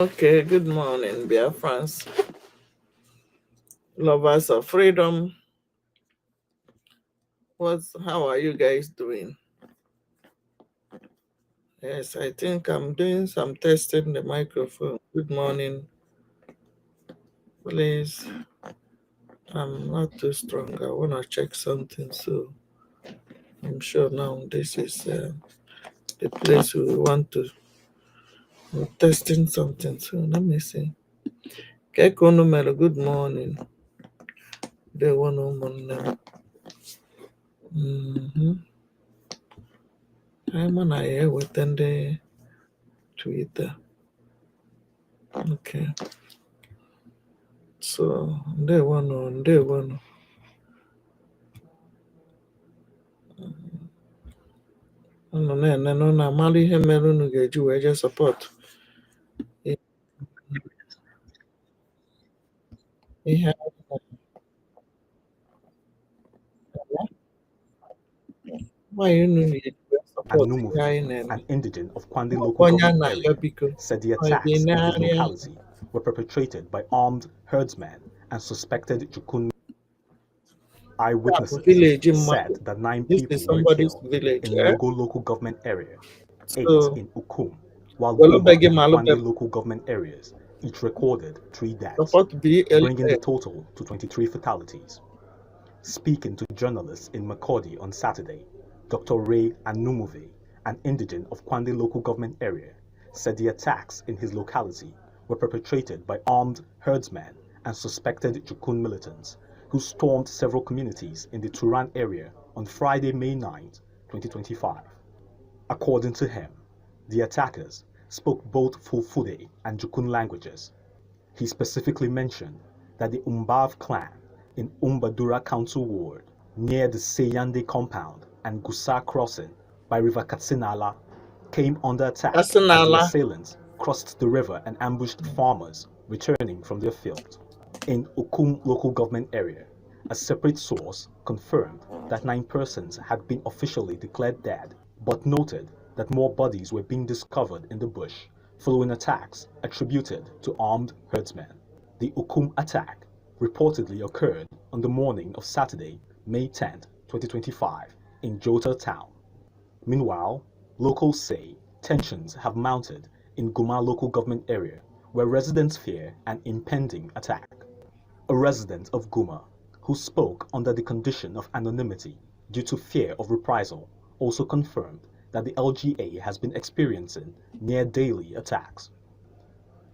Okay, good morning, Biafrans, lovers of freedom. How are you guys doing? Yes, I think I'm doing some testing the microphone. Good morning. Please, I'm not too strong. I want to check something, so I'm sure now this is the place we want to. We're testing something, so let me see. Keko numero, good morning. The one woman now. I'm on here within the Twitter. Okay. So day one. No, na amali ihe mere unu ga-eji wee je support ihe nwaanyị unu na-eji wee support ihe anyị na-eme. An indigent of Kwande local government area, said the attacks in his na-arịa locality were perpetrated by armed herdsmen and suspected Jukun. Eyewitnesses village said that 9 this people is were somebody's killed village. in Logo local government area, 8 So, in Ukum, while well, Guma and Kwande local government areas each recorded 3 deaths, support bringing the total to 23 fatalities. Speaking to journalists in Makodi on Saturday, Dr. Ray Anumuve, an indigent of Kwande local government area, said the attacks in his locality were perpetrated by armed herdsmen and suspected Jukun militants who stormed several communities in the Turan area on Friday, May 9, 2025. According to him, the attackers spoke both Fulfude and Jukun languages. He specifically mentioned that the Umbav clan in Umbadura Council Ward, near the Seyande compound and Gusa crossing by River Katsinala, came under attack as the assailants crossed the river and ambushed farmers returning from their field. In Ukum local government area, a separate source confirmed that 9 persons had been officially declared dead, but noted that more bodies were being discovered in the bush following attacks attributed to armed herdsmen. The Ukum attack reportedly occurred on the morning of Saturday, May 10, 2025, in Jota town. Meanwhile, locals say tensions have mounted in Guma local government area, where residents fear an impending attack. A resident of Guma, who spoke under the condition of anonymity due to fear of reprisal, also confirmed that the LGA has been experiencing near-daily attacks.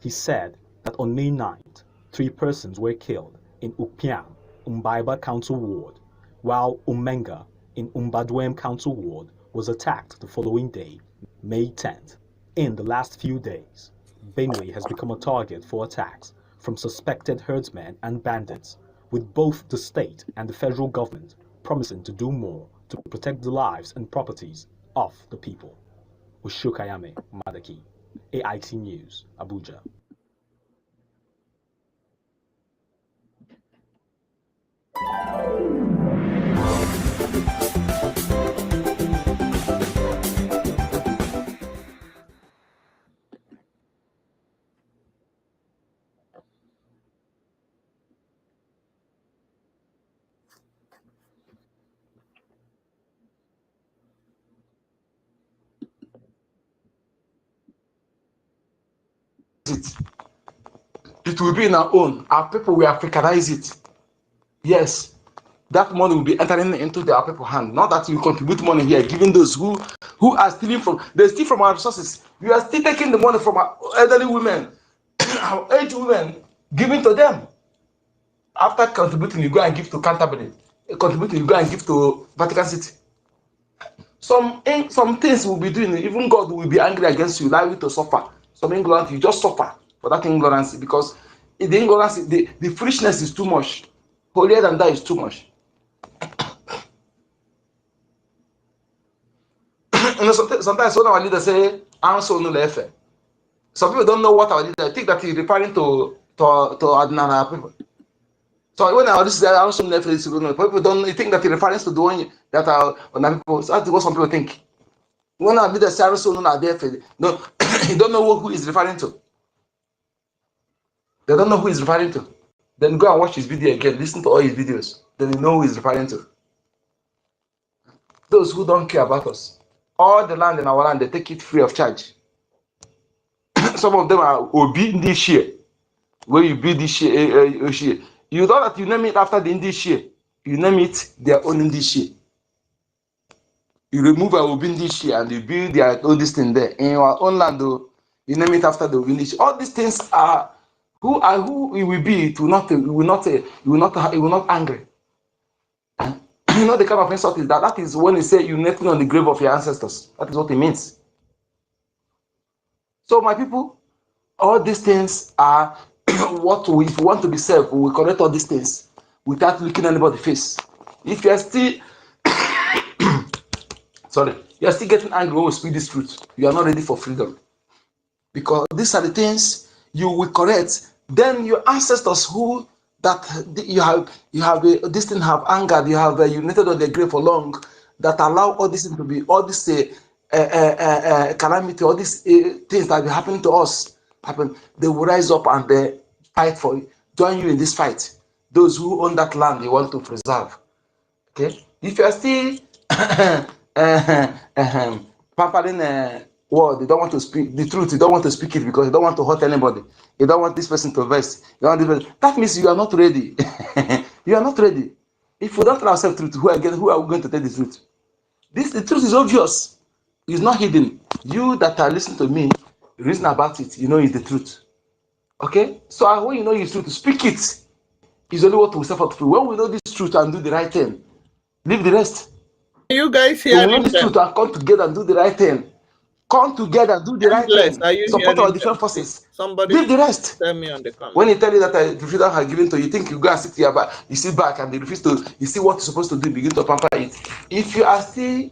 He said that on May 9th, 3 persons were killed in Upiam, Umbaiba Council Ward, while Umenga in Umbadwem Council Ward was attacked the following day, May 10th. In the last few days, Benue has become a target for attacks from suspected herdsmen and bandits, with both the state and the federal government promising to do more to protect the lives and properties of the people. Ushukayame Madaki, AIT News, Abuja. It will be in our own. Our people will Africanize it. Yes, that money will be entering into their people's hand. Not that you contribute money here, giving those who are stealing from. They steal from our resources. You are still taking the money from our elderly women, our aged women, giving to them. After contributing, you go and give to Canterbury. Contributing, you go and give to Vatican City. Some things we'll be doing, even God will be angry against you, allow you to suffer. Some ignorance, you just suffer for that ignorance because the ignorance, the foolishness is too much. Holier than that is too much. Sometimes when our leaders say, "Answer no lefe," some people don't know what our leader think that he's referring to ordinary people. So when our leaders say, "Answer no lefe," people don't think that he refers to the one that are ordinary people. So that's what some people think. When our leader say, "Answer no lefe," no, he don't know who he's referring to. They don't know who he's referring to. Then go and watch his video again. Listen to all his videos. Then you know who he's referring to. Those who don't care about us. All the land in our land, they take it free of charge. Some of them are Obi this year. Where you build this year, you know that you name it after the English year. You name it their own English year. You remove a Obi this year and you build their own this thing there. In your own land, though, you name it after the English. All these things are who it will be. It will not angry. You know the kind of insult is that. That is when you say you're knitting on the grave of your ancestors. That is what it means. So my people, all these things are what we, if we want to be saved, we will correct all these things without looking anybody's face. If you are still sorry, you are still getting angry when we speak this truth, you are not ready for freedom. Because these are the things you will correct. Then your ancestors who that you have this thing have angered, you have united on the grave for long, that allow all this to be all this calamity, all these things that be happening to us happen. They will rise up and they fight for you, join you in this fight. Those who own that land, you want to preserve. Okay, if you are still pampering word, you don't want to speak the truth, you don't want to speak it because you don't want to hurt anybody, you don't want this person to vest, you don't want this person, that means you are not ready. You are not ready. If we don't tell ourselves truth, who are we going to tell the truth? The truth is obvious, it's not hidden. You that are listening to me reason about it, you know it's the truth. Okay, so when you know it's truth, speak it. Is only what we suffer through. When we know this truth and do the right thing, leave the rest. You guys When we know hearing this them? truth and come together and do the right thing, come together and do the right Endless, thing, are you support hearing our defense them? forces, Somebody leave the rest. tell me on the comment. When he tell you that the freedom has given to you, think you go and sit here, but you sit back and they refuse to, you see what you're supposed to do, begin to pamper it. If you are still,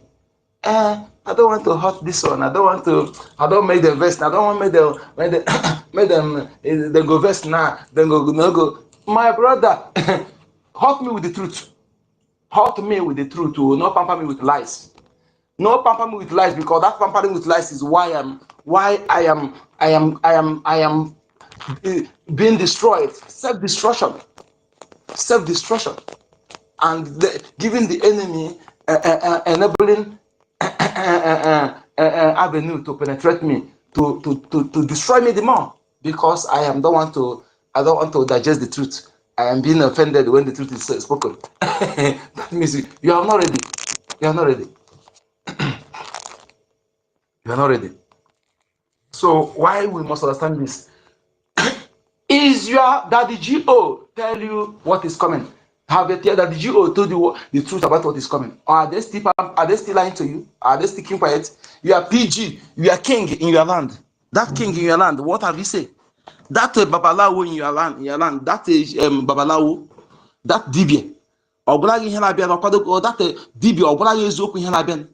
I don't want to hurt this one, I don't make them vest, I don't want to make them they go vest now, then go. My brother, hurt me with the truth. Hurt me with the truth, not pamper me with lies. No pamper me with lies, because that pampering with lies is why I am being destroyed. Self-destruction, and giving the enemy enabling avenue to penetrate me, to destroy me the more, because I don't want to digest the truth. I am being offended when the truth is spoken. That means you are not ready. You are not ready. You are not ready. So why we must understand this? Is your daddy GO tell you what is coming? Have your daddy GO told you the truth about what is coming? Or are they still lying to you? Are they sticking quiet? You are PG, you are king in your land. That king in your land, what have you said? That babalawo in your land, that babalawo, that dibia. Ọbụla ihe na-abịa n'ọkwado, that dibia ọbụla ya eziokwu ihe na-abịa.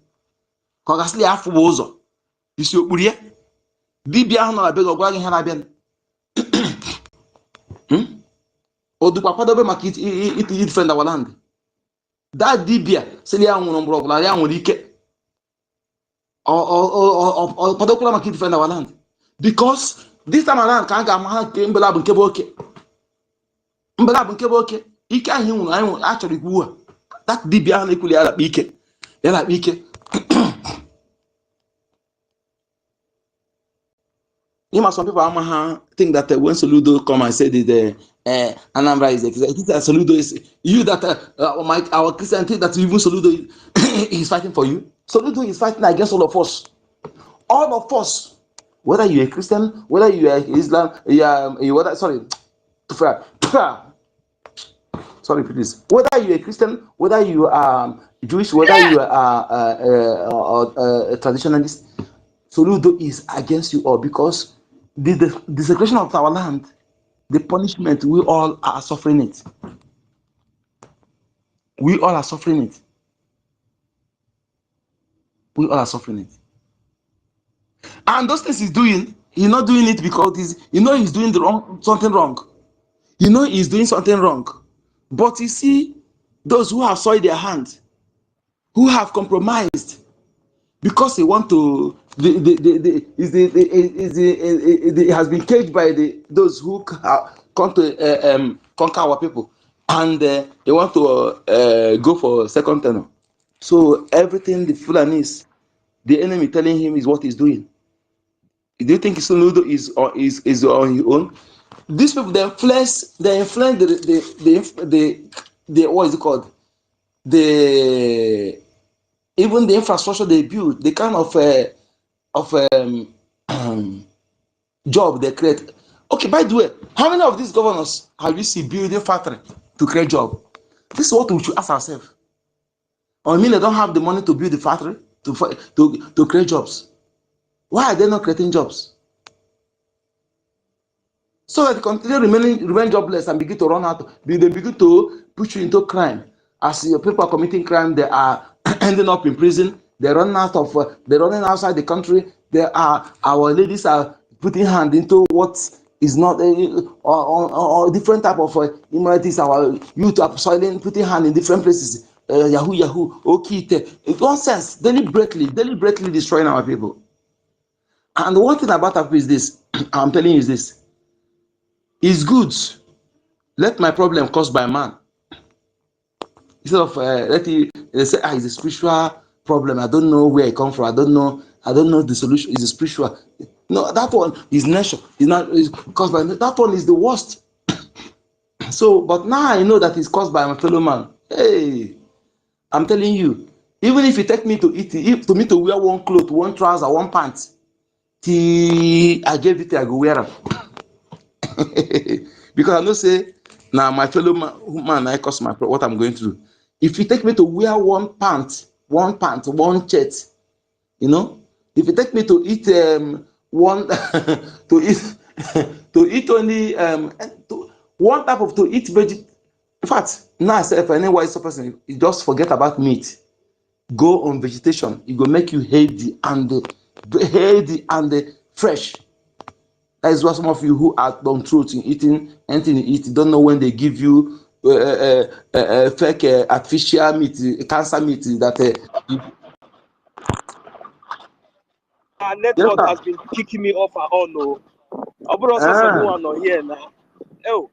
Ka ọ gasịrị ya afụ ụzọ. Isi okpuru ya. Dibia ahụ nọ na be gị ọgwara gị ihe na-abịa. Odukwa kwadobe maka defend our land. That dibia sị ya nwụrụ mgbọrọgwụ na ya nwere ike. Ọ kwadokwala maka defend our land. Because this time around ka a ga-ama ha nke mbela bụ nke bụ oke. Mbela bụ nke bụ oke. Ike ahụ nwụrụ anyị achọrọ ikwu a. That dibia ahụ na-ekwuli ya lakpa ike. Ya lakpa ike. Some people think that when Soludo come and say that Anambra is Soludo is you that our Christian think that even Soludo is fighting for you. Soludo is fighting against all of us. All of us, whether you're a Christian, whether you are Islam, sorry, please. Whether you're a Christian, whether you are Jewish, whether you are a traditionalist, Soludo is against you all, because the desecration of our land, the punishment, we all are suffering it. We all are suffering it. We all are suffering it. And those things he's doing, he's not doing it because he's doing something wrong. He's doing something wrong. But you see, those who have soiled their hands, who have compromised, because they want to, it has been caged by those who come to conquer our people, and they want to go for second term. So everything the Fulanis, the enemy telling him is what he's doing. Do you think Soludo is on his own? These people they influence the what is it called? The even the infrastructure they build, the kind of job they create. Okay, by the way, how many of these governors have you seen building factory to create job? This is what we should ask ourselves. Or I mean, they don't have the money to build the factory to create jobs. Why are they not creating jobs? So that they continue remain jobless and begin to run out. They begin to push you into crime. As your people are committing crime, they are ending up in prison. They're running outside the country. Our ladies are putting hand into what is not or different type of immoralities. Our youth are putting hand in different places. Yahoo, okay, nonsense, deliberately destroying our people. And one thing about Africa is this, I'm telling you is this. It's good. Let my problem caused by man. Instead of let you say, it's a spiritual problem. I don't know where it come from. I don't know the solution. It's a spiritual. No, that one is nature. It's not caused by that one is the worst. So, but now I know that it's caused by my fellow man. Hey, I'm telling you, even if you take me to eat, to me to wear one cloth, one trouser, one pants, till I get it, I go wear them. Because I know say now my fellow man I cause my what I'm going through. If you take me to wear one pant, one shirt, you know, if you take me to eat one to eat to eat only one type of to eat veg. In fact, now I say if any wise person, you just forget about meat, go on vegetation. It will make you healthy and fresh. That is why some of you who are done truth in eating anything you eat, don't know when they give you fake artificial meat, cancer meat that. Our Yes, network sir. has been kicking me off and on. No, I brought also no one on here now. Oh,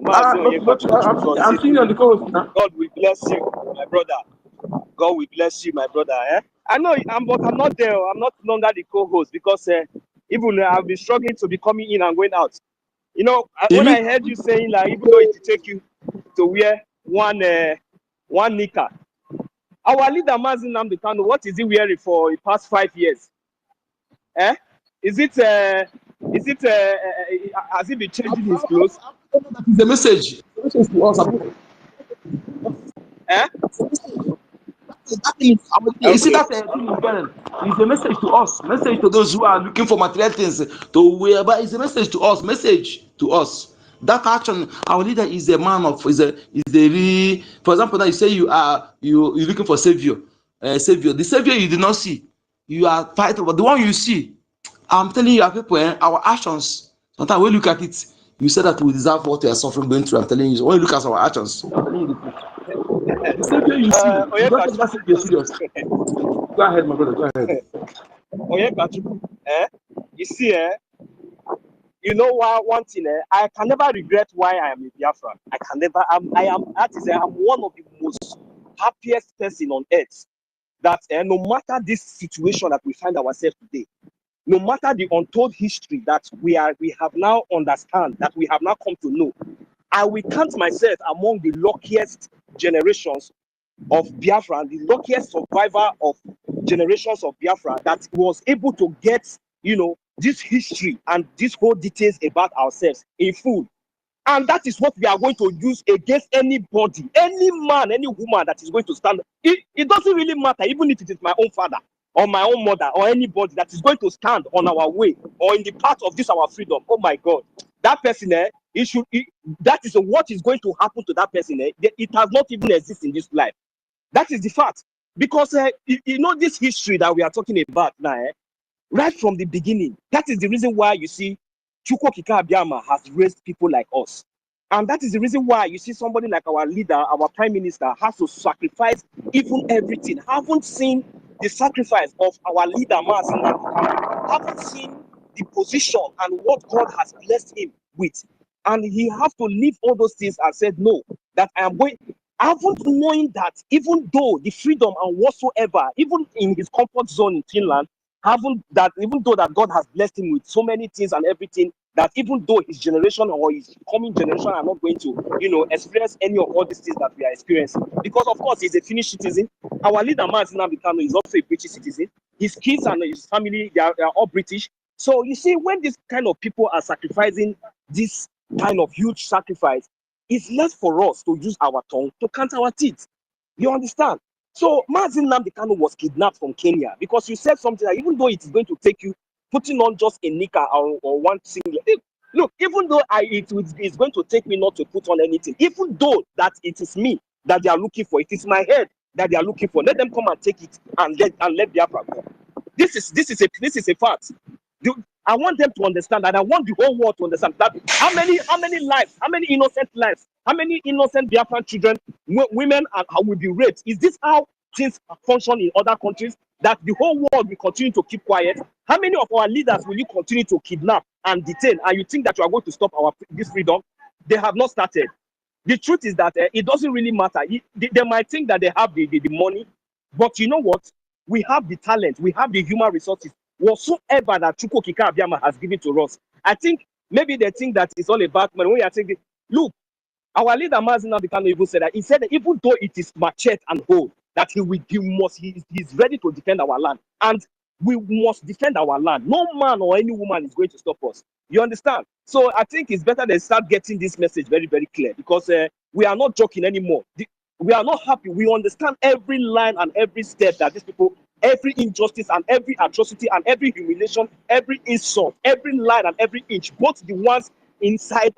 Mazi I'm seeing you on the co-host now. God will bless you, my brother. God will bless you, my brother. I know, but I'm not there. I'm not longer the co-host because even I've been struggling to be coming in and going out. You know, when I heard you saying like, even though it will take you to wear one knicker, our leader Mazi Nnamdi Kanu, what is he wearing for the past 5 years? Is it has he been changing his clothes? The message to us. You see that thing in Karen? It's a message to us, message to those who are looking for material things to wear, but it's a message to us. That action, our leader is a man of is a really. For example, now you say you're looking for savior. The savior you did not see, you are fighting, but the one you see, I'm telling you, our people, our actions. Sometimes when you look at it, you say that we deserve what we are suffering going through. I'm telling you, when you look at our actions, I'm telling you the truth. The savior you see, you don't take that savior serious. Go ahead, my brother. Go ahead. You see, you know why one thing, I can never regret why I am a Biafra. I can never. I'm one of the most happiest person on earth. That no matter this situation that we find ourselves today, no matter the untold history that we have now understand, that we have now come to know, I will count myself among the luckiest generations of Biafra, and the luckiest survivor of generations of Biafra that was able to get, this history and these whole details about ourselves in full. And that is what we are going to use against anybody, any man, any woman that is going to stand. It doesn't really matter, even if it is my own father or my own mother or anybody that is going to stand on our way or in the path of this our freedom. Oh my God, that person, that is what is going to happen to that person. It has not even exist in this life. That is the fact. Because this history that we are talking about now, right from the beginning, that is the reason why you see Chukwu Okike Abiama has raised people like us. And that is the reason why you see somebody like our leader, our prime minister, has to sacrifice even everything. Haven't seen the sacrifice of our leader, Mazi Nnamdi Kanu. Haven't seen the position and what God has blessed him with. And he have to leave all those things and said, no, that I am going, haven't knowing that even though the freedom and whatsoever, even in his comfort zone in Finland, even though that God has blessed him with so many things and everything, that even though his generation or his coming generation are not going to, experience any of all these things that we are experiencing. Because of course he's a Finnish citizen. Our leader Mazin Abikano is also a British citizen. His kids and his family, they are all British. So you see, when this kind of people are sacrificing this kind of huge sacrifice, it's less for us to use our tongue to count our teeth. You understand? So Mazin Namdekano was kidnapped from Kenya because you said something that even though it is going to take you putting on just a knicker or one singlet. Look, even though it's going to take me not to put on anything, even though that it is me that they are looking for, it is my head that they are looking for. Let them come and take it and let Biafra go. This is a fact. I want them to understand that. I want the whole world to understand that. How many lives, how many innocent lives, how many innocent Biafran children, women will be raped? Is this how things function in other countries? That the whole world will continue to keep quiet? How many of our leaders will you continue to kidnap and detain? And you think that you are going to stop this freedom? They have not started. The truth is that it doesn't really matter. They might think that they have the money, but you know what? We have the talent, we have the human resources, whatsoever that Chukwu Okike Abiama has given to us. I think maybe they think that it's all about money. When you are thinking, look, our leader Mazin Abikano even said that. He said that even though it is machete and hold, that he's ready to defend our land. And we must defend our land. No man or any woman is going to stop us. You understand? So I think it's better they start getting this message very, very clear, because we are not joking anymore. We are not happy. We understand every line and every step that these people, every injustice and every atrocity and every humiliation, every insult, every line and every inch, both the ones inside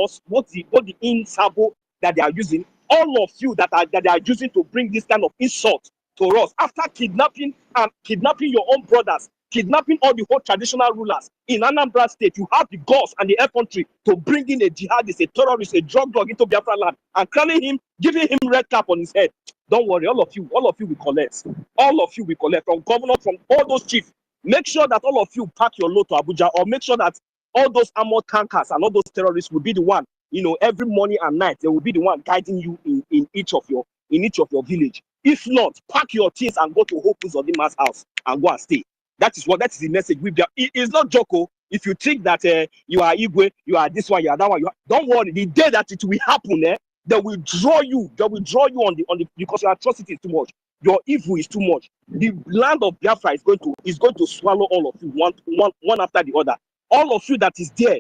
us, both the insabo that they are using, all of you that they are using to bring this kind of insult to us after kidnapping your own brothers, kidnapping all the whole traditional rulers in Anambra State. You have the guts and the effrontery to bring in a jihadist, a terrorist, a drug dog into Biafra land and crowning him, giving him red cap on his head. Don't worry, all of you will collect. All of you will collect, from governor, from all those chiefs. Make sure that all of you pack your load to Abuja, or make sure that all those armored tankers and all those terrorists will be the one, every morning and night, they will be the one guiding you in each of your village. If not, pack your things and go to Hope Uzodima's house and go and stay. That is the message. It's not Joko. If you think that you are Igwe, you are this one, you are that one, don't worry. The day that it will happen, they will draw you. They will draw you on the because your atrocity is too much. Your evil is too much. The land of Biafra is going to swallow all of you one after the other. All of you that is there,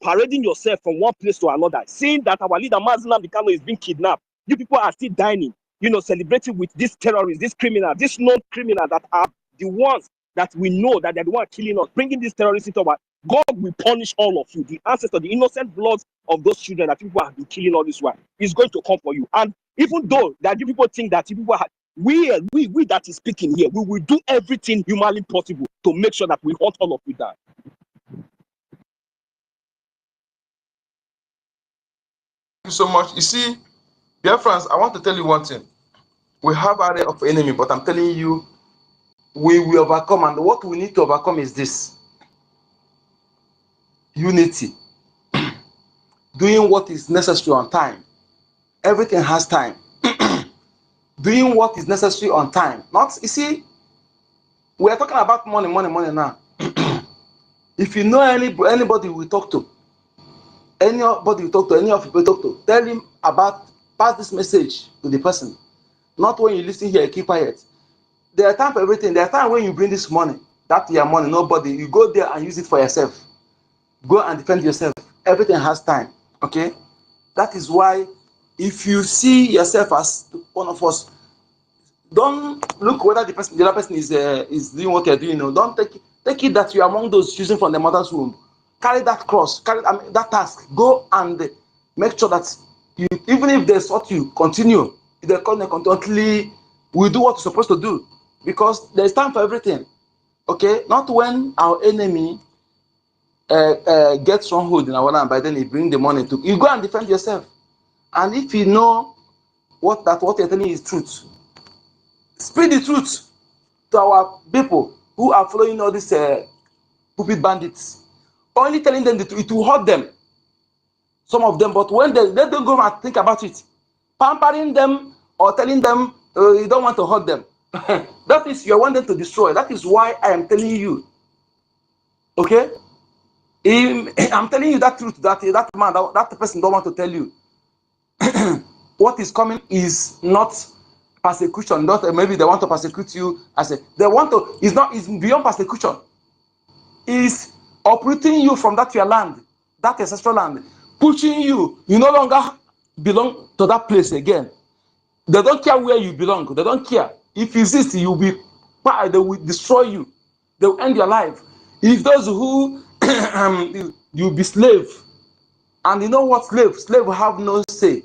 parading yourself from one place to another, saying that our leader Mazin Abikano is being kidnapped. You people are still dining, celebrating with these terrorists, these criminals, these known criminals that are the ones that we know that they're the one killing us, bringing these terrorists into our. God will punish all of you. The ancestors, the innocent bloods of those children that people have been killing all this while is going to come for you. And even though that you people think that you people have, we that is speaking here, we will do everything humanly possible to make sure that we hunt all of you down. Thank you so much. You see, dear friends, I want to tell you one thing. We have area of enemy, but I'm telling you, we will overcome. And what we need to overcome is this: unity. Doing what is necessary on time. Everything has time. Doing what is necessary on time. Not, you see, we are talking about money now. If you know anybody we talk to, any of you talk to, tell him about, pass this message to the person. Not when you listen here, keep quiet. There are time for everything. There are time when you bring this money, that's your money, nobody. You go there and use it for yourself. Go and defend yourself. Everything has time. Okay? That is why if you see yourself as one of us, don't look whether the other person is doing what you're doing. No, don't take it that you are among those choosing from the mother's womb. Carry that cross, that task. Go and make sure that you, even if they sought you, continue. If they come continually, we do what you're supposed to do, because there's time for everything. Okay, not when our enemy gets stronghold in our land, by then he bring the money to you. Go and defend yourself. And if you know what you're telling is truth, spread the truth to our people who are following all these stupid bandits. Only telling them the truth, it will hurt them. Some of them, but when they let them go and think about it, pampering them or telling them you don't want to hurt them, that is you want them to destroy. That is why I am telling you. Okay, I'm telling you that truth. That man, that person don't want to tell you. What is coming is not persecution. Not maybe they want to persecute you. They want to. It's beyond persecution. Is uprooting you from that your land, that ancestral land, pushing you. You no longer belong to that place again. They don't care where you belong. They don't care. If you exist, they will destroy you. They will end your life. If those who you'll be slave, and you know what slave have no say.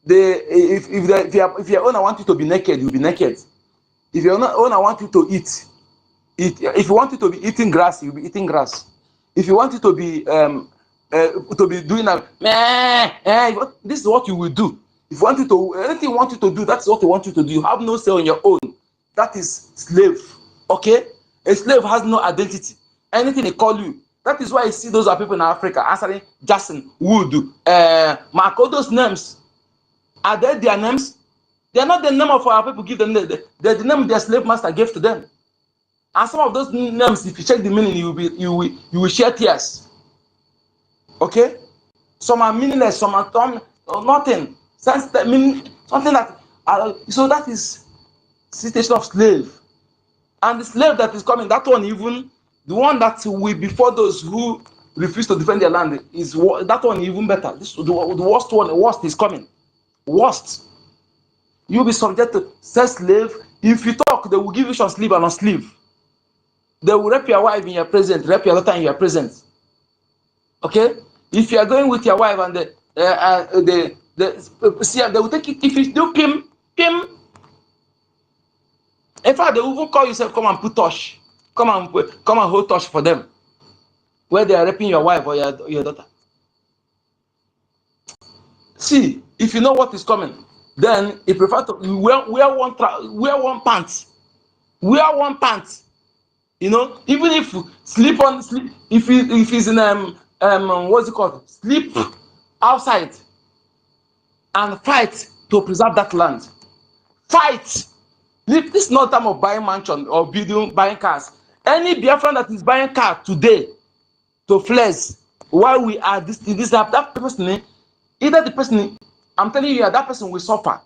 If your owner want you to be naked, you'll be naked. If your owner want you to eat. If you want it to be eating grass, you'll be eating grass. If you want it to be doing this is what you will do. If you want it to anything you want you to do, that's what they want you to do. You have no say on your own. That is slave. Okay? A slave has no identity. Anything they call you. That is why you see those are people in Africa answering Jackson, Wood, Mark, all those names. Are they their names? They are not the name of our people give them. They're the name their slave master gave to them. And some of those names, if you check the meaning, you will share tears. Okay? Some are meaningless, some are nothing. Something that so that is situation of slave. And the slave that is coming, that one even the one that will before those who refuse to defend their land is that one even better. This the worst one, the worst is coming. Worst. You'll be subject to sex slave. If you talk, they will give you short sleeve and on sleeve. They will rape your wife in your presence, rape your daughter in your presence. Okay? If you are going with your wife and they will take it. If you do pim. In fact, they will even call yourself, come and put touch. Come and hold touch for them. Where they are raping your wife or your daughter. See, if you know what is coming, then you prefer to wear one pants. Wear one pants. You know, even if you sleep, if he's in what's it called? Sleep outside and fight to preserve that land. Fight. This is not time of buying mansion or buying cars. Any Biafran that is buying car today to flex while we are that person, either the person, I'm telling you, that person will suffer.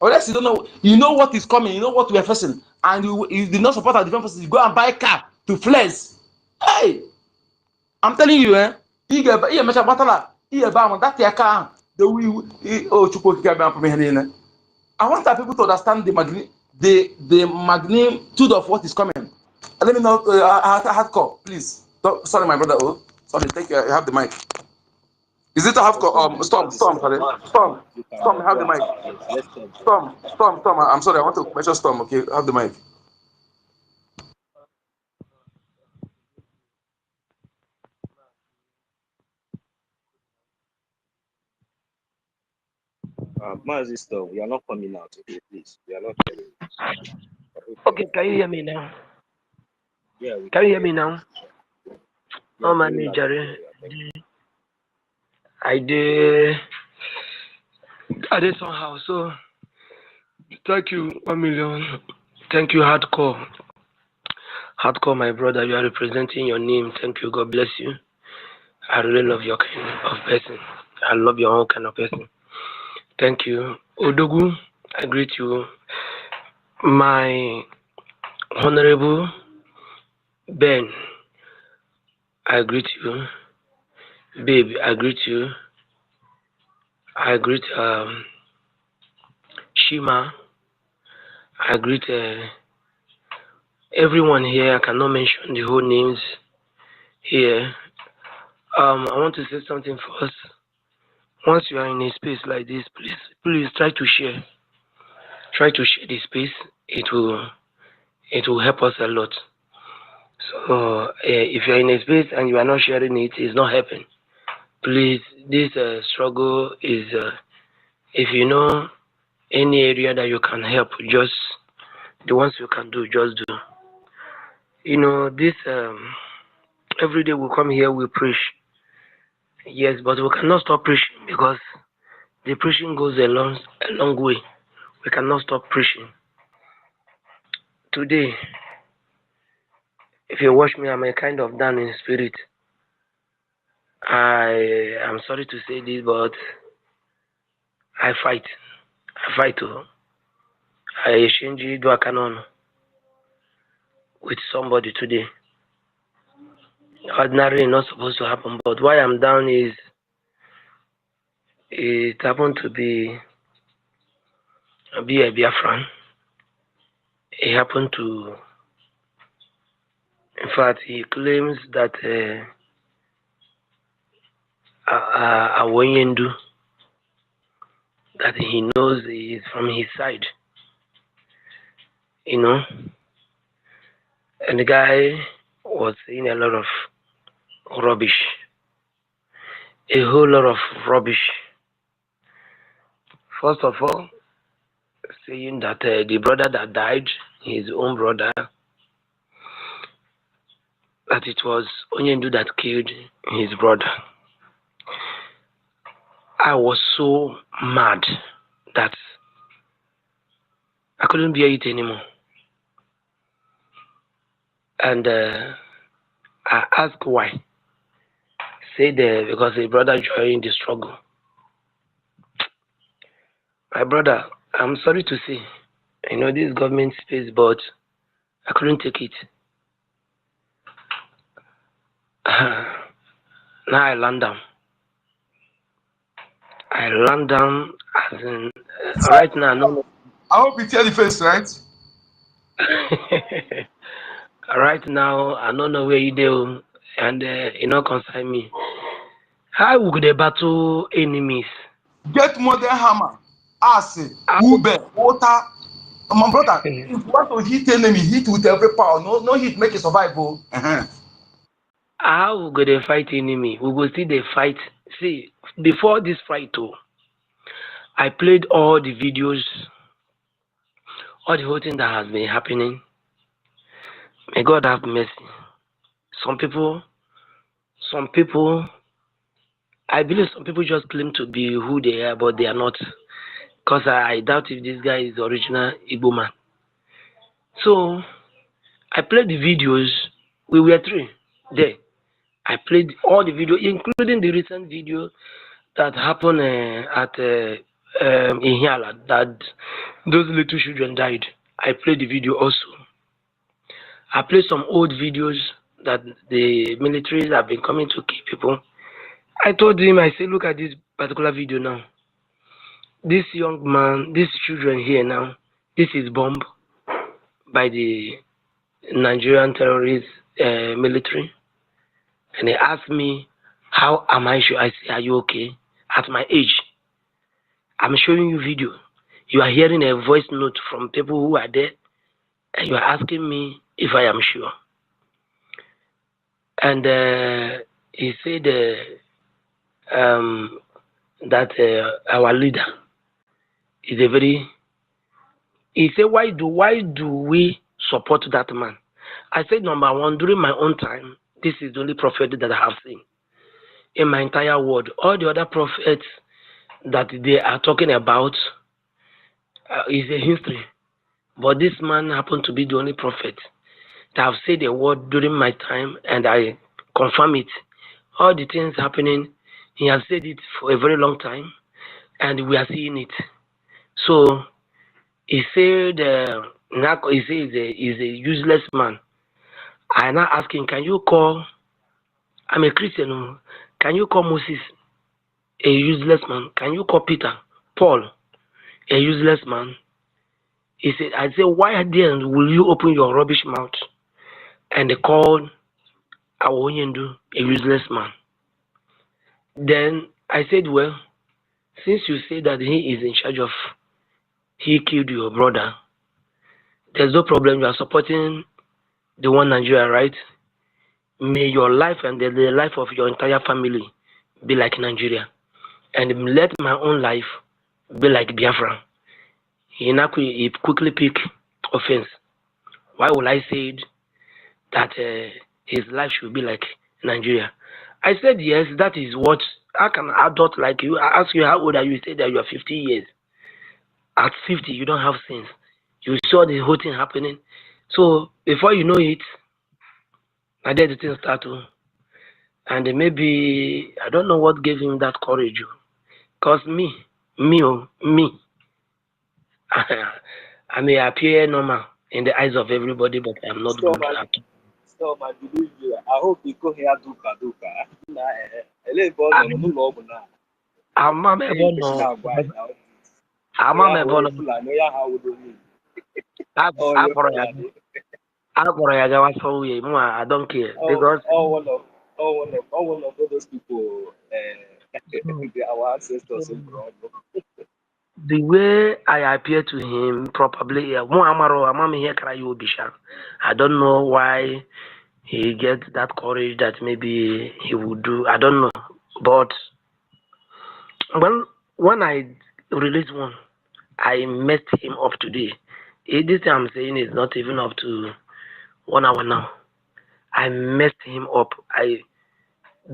Unless you don't know, you know what is coming, you know what we are facing, and you did not support a different person, you go and buy a car to flex. Hey, I'm telling you, that car, I want our people to understand the magnitude of what is coming. Let me know, hardcore, please. Sorry, my brother. Oh, sorry, take care. You have the mic. Is it a hardcore? Storm, sorry. Storm, have the mic. Storm. I'm sorry, I want to measure Storm. Okay, have the mic. Mazi Storm, you are not coming out, okay, please. We are not hearing. Okay, can you hear me now? Yeah, can you hear me now? Oh, my Jerry. I did somehow. So, thank you, 1 million. Thank you, hardcore. Hardcore, my brother. You are representing your name. Thank you. God bless you. I really love your kind of person. I love your own kind of person. Thank you. Odogu, I greet you. My Honorable Ben, I greet you. Babe, I greet you. I greet Shima. I greet everyone here. I cannot mention the whole names here. I want to say something first. Once you are in a space like this, please try to share. Try to share the space. It will help us a lot. So if you are in a space and you are not sharing it, it's not helping. Please, this struggle is, if you know any area that you can help, just the ones you can do, just do. You know, this every day we come here, we preach. Yes, but we cannot stop preaching because the preaching goes a long way. We cannot stop preaching. Today, if you watch me, I'm a kind of down in spirit. I am sorry to say this, but I fight. I fight to. I exchange do a canon with somebody today. Ordinarily not supposed to happen, but why I'm down is it happened to be a Biafran. It happened to, in fact, he claims that Awenyendu, that he knows is from his side, you know. And the guy was saying a lot of rubbish, a whole lot of rubbish. First of all, saying that the brother that died, his own brother, that it was Onyendu that killed his brother. I was so mad that I couldn't bear it anymore. And I asked why. Said because his brother joined the struggle. My brother, I'm sorry to say, I know this government space, but I couldn't take it. Now I land down. I land down as in right now. No. I hope you tell the face, right? Right now, I don't know where you do, and it not concern me. How would they battle enemies? Get modern hammer, acid, ube, water. My brother, if you want to hit enemy, hit with every power. No hit make it survival. How would they fight enemy? We will see they fight. See, before this fight, I played all the videos, all the whole thing that has been happening. May God have mercy. Some people, I believe some people just claim to be who they are, but they are not. Because I doubt if this guy is the original Igbo man. So, I played the videos. We were three there. I played all the videos, including the recent video that happened at Ihiala, that those little children died. I played the video also. I played some old videos that the militaries have been coming to kill people. I told him, I said, look at this particular video now. This young man, these children here now, this is bombed by the Nigerian terrorist military. And they asked me, how am I sure? I say, are you okay? At my age, I'm showing you video. You are hearing a voice note from people who are there, and you are asking me if I am sure. And he said that our leader is a very. He said, why do we support that man? I said, number one, during my own time, this is the only prophet that I have seen in my entire world. All the other prophets that they are talking about is a history. But this man happened to be the only prophet that have said a word during my time, and I confirm it. All the things happening, he has said it for a very long time, and we are seeing it. So he said, he says he's a useless man. I now asking, can you call? I'm a Christian. Can you call Moses a useless man? Can you call Peter, Paul, a useless man? He said, I said, why then will you open your rubbish mouth and call Awonyendu a useless man? Then I said, well, since you say that he is in charge of, he killed your brother, there's no problem. You are supporting the one Nigeria, right? May your life and the life of your entire family be like Nigeria. And let my own life be like Biafra. He quickly picked offense. Why will I say that his life should be like Nigeria? I said yes, that is what. How can an adult like you? I ask you how old are you? You say that you are 50 years. At 50, you don't have sense. You saw the whole thing happening. So before you know it, I did the thing start to. And maybe, I don't know what gave him that courage. Because me, I may appear normal in the eyes of everybody, but I'm not good at all. So I believe you. I hope you go here duka. I'm a I don't care because all one of those people, our ancestors. the way I appear to him, probably I don't know why he gets that courage that maybe he would do. I don't know, but when I release one, I messed him up today. This thing I'm saying is not even up to 1 hour now. I messed him up. I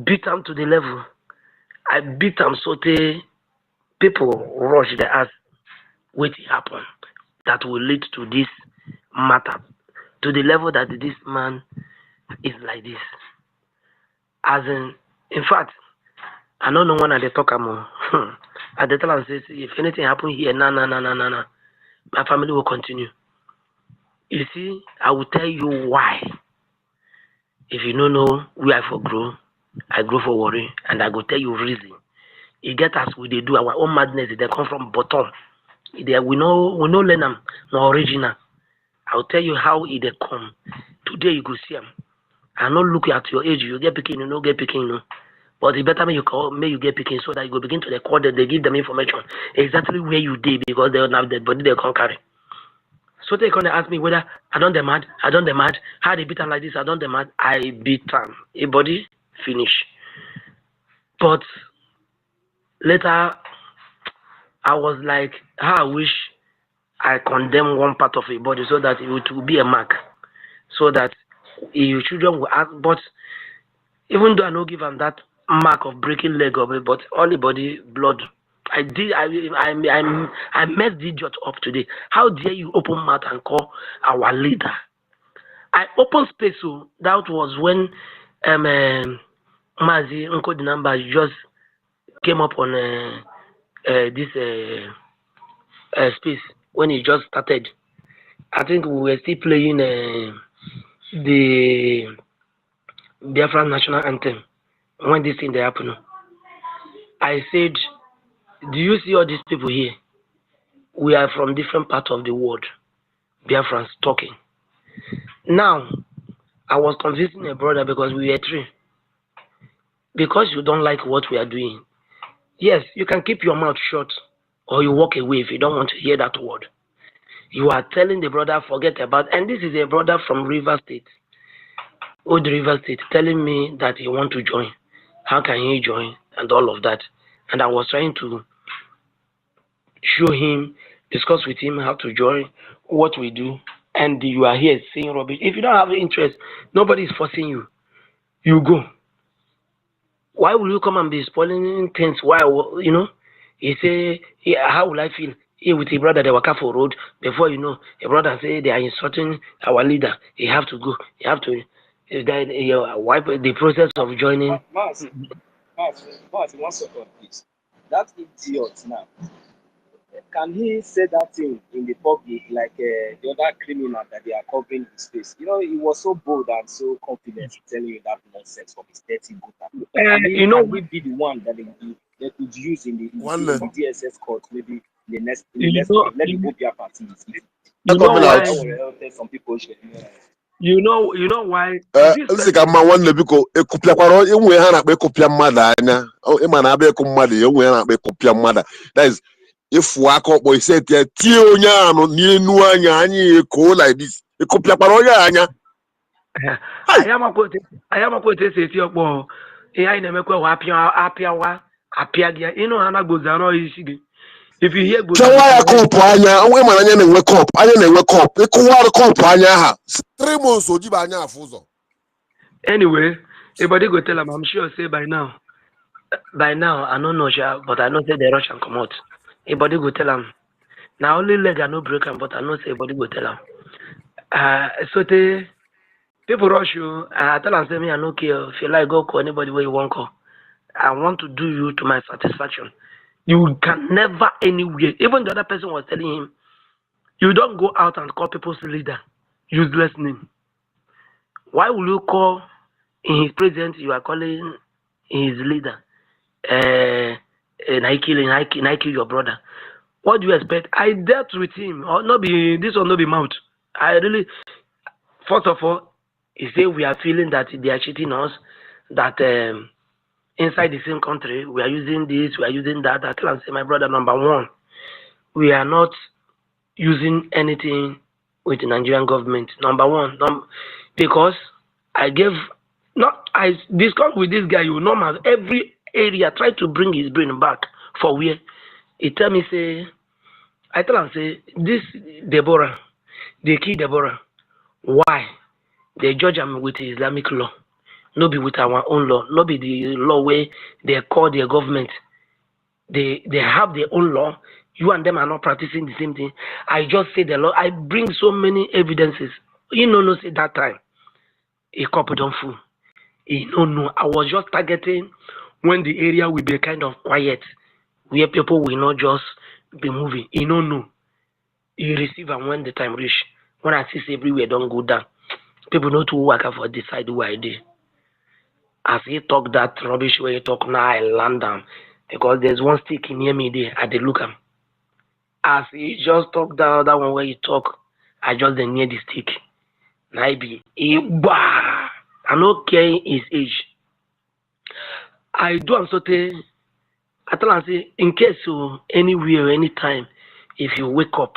beat him to the level. I beat him so people rush the ass. What happened that will lead to this matter, to the level that this man is like this. As in fact, I don't know when they talk about. At the time, says if anything happen here, nah, my family will continue. You see, I will tell you why. If you don't know where I for grow, I grow for worry, and I go tell you reason. You get us, we they do our own madness. They come from bottom. We no learn them, no original. I'll tell you how it they come. Today you go see them. I not look at your age. You get picking, you no get picking, no. But the better may you get picking so that you go begin to record that they give them information exactly where you did because they don't have that body they can't carry. So they can ask me whether I don't demand, how they beat them like this, I don't demand, I beat them. A body finish. But later I was like, how I wish I condemn one part of a body so that it will be a mark. So that your children will ask, but even though I don't give them that mark of breaking leg of it, but all the body blood. I messed the idiot up today. How dare you open mouth and call our leader? I opened space, so that was when Mazi Uncle the number just came up on this space when he just started. I think we were still playing the BIAFRANS national anthem when this thing happened. I said, do you see all these people here? We are from different parts of the world. BIAFRANS talking. Now, I was convincing a brother because we were three. Because you don't like what we are doing. Yes, you can keep your mouth shut or you walk away if you don't want to hear that word. You are telling the brother, forget about, and this is a brother from River State, Old River State, telling me that he want to join. How can he join? And all of that. And I was trying to show him, discuss with him how to join, what we do, and you are here saying rubbish. If you don't have interest, nobody is forcing you. You go. Why will you come and be spoiling things? Why, you know? He say, yeah, how will I feel? Here with a brother, they walk up for road. Before you know, a brother say they are insulting our leader. You have to go. You have to wipe the process of joining. Mars, one second, please. That idiot now. Can he say that thing in the public like the other criminal that they are covering his face? You know, he was so bold and so confident telling you that nonsense from his dirty boot. You know, can he be the one that they could use in the DSS court maybe in the next let the Bobia party. You know why? Some people you know why? This ka mma nwanne biko ekupịakwara enwe ha na-akpa ekupịa mmadụ anya ịma na abịa ekụ mmadụ enwe ha na-akpa ekupịa mmadụ that is ifu aka ọkpọ ise tie onye ahụ n'enu anya anyị eko like this ekupịakwara onye anya ayamakwa esi eti ọkpọ ihe anyị na-emekwa wa apịa gị ịnụ ha na-agbozi anọ isi gị. If you hear chawa ya kọpụ anya onwe mana anya na-enwe kọpụ ịkụwa kọpụ anya ha 3 months ojiba anya afụ ụzọ. Anyway, Everybody go tell him. I'm sure say by now, I don't know, but I know say the Russian come out. Everybody go tell him. Now only leg I no break him, but I know say everybody go tell him. So the people rush you. I tell them say me I no care. If you like, go call anybody where you want call. I want to do you to my satisfaction. You can never anywhere. Even the other person was telling him, you don't go out and call people's leader useless name. Why will you call in his presence? You are calling his leader. And I kill your brother. What do you expect? I dealt with him. Or not be this or not be mouth. I really, first of all, he say we are feeling that they are cheating us. That inside the same country we are using this, we are using that. I tell him, say, my brother, number one, we are not using anything with the Nigerian government. Number one, because I discussed with this guy. You know, every area try to bring his brain back for where he tell me say. I tell him say this Deborah, they kill Deborah. Why? They judge him with Islamic law, no be with our own law, no be the law where they call their government. They have their own law. You and them are not practicing the same thing. I just say the law. I bring so many evidences. You know, say that time a couple don't fool. You know, I was just targeting when the area will be kind of quiet, where people will not just be moving. You know. You receive and when the time reach. When I see everywhere don't go down, people know to work out for decide who I did. As he talk that rubbish where he talk now, I land down because there's one stick near me there. I did look him. As he just talk that other one where he talk, I just then near the stick. Now I be I not care his age. I do am something. I tell him say in case so anywhere anytime if you wake up.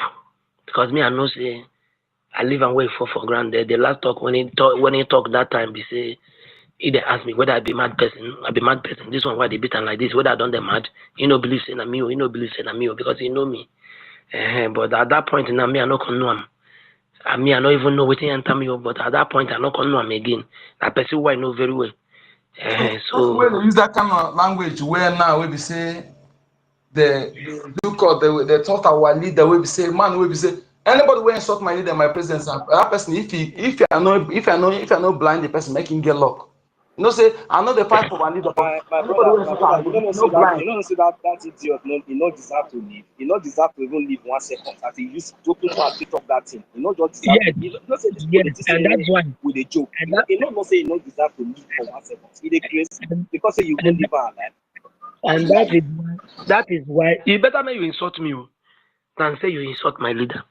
Because me, I know say I live and wait for granted. The last talk when he talk that time, they say he they ask me whether I be mad person. I be mad person. This one why they beat him like this. Whether I done them mad, he no believe in me. He no believe in me because he know me. But at that point now, me I no can know him. I mean I don't even know what he enter me. But at that point I no can know him again. That person who I know very well. So when they use that kind of language, where now we be say the look of the thought our leader will be say man will be say anybody will insult my leader, my president, that person if you are not blind, the person make him get lock. You know say I know the fight for my leader. My brother, you don't see that idiot. No, he not deserve to live. He not deserve to even live 1 second. As he used to open mouth to talk that thing. He not just deserve. Yes, He not say this yes, politician and that's why. with a joke. And that, He not say he not deserve to live for 1 second. He dey crazy because say you won't live our life. And that is why you better make you insult me than say you insult my leader.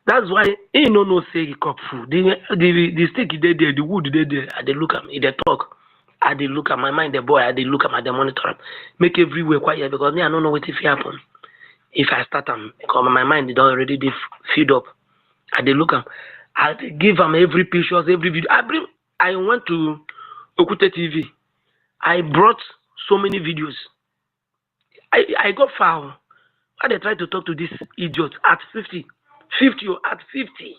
That's why he no say he cop food. The stick they there, the wood they there. I dey look at me, they talk. I dey look at my mind, the boy. I dey look at the monitor. Make everywhere quiet because me I don't know what if it happen. If I start them, because my mind is already filled up. I dey look at. I dey give them every pictures, every video. I went to Okute TV. I brought so many videos. I got foul. Why they try to talk to this idiot at 50 or at 50?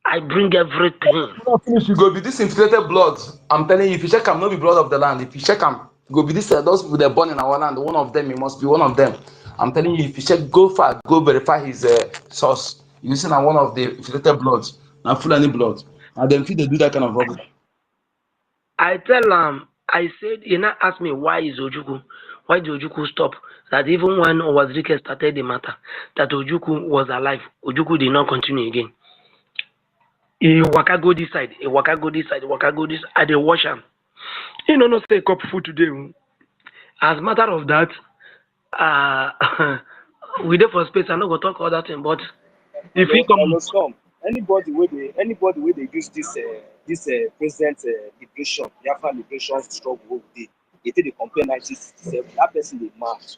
I bring everything. Finish, you go be this infiltrated blood. I'm telling you, if you check them, not be blood of the land. If you check them, go be this those people that born in our land. One of them, it must be one of them. I'm telling you, if you check, go far, go verify his source. You see, now one of the infiltrated bloods, not Fulani blood. And then if they do that kind of rubbish. I tell I said, you now ask me why did Ojuku stop? That even when Owazirike started the matter, that Ojuku was alive, Ojuku did not continue again. He waka go this side, he waka go this side, waka go this. I dey wash him. He no say cup food today. As matter of that, we there for space. I no go talk all that thing, but if he come, anybody where they use this present liberation, Biafra liberation struggle, they take the compare 1967. That person they mad.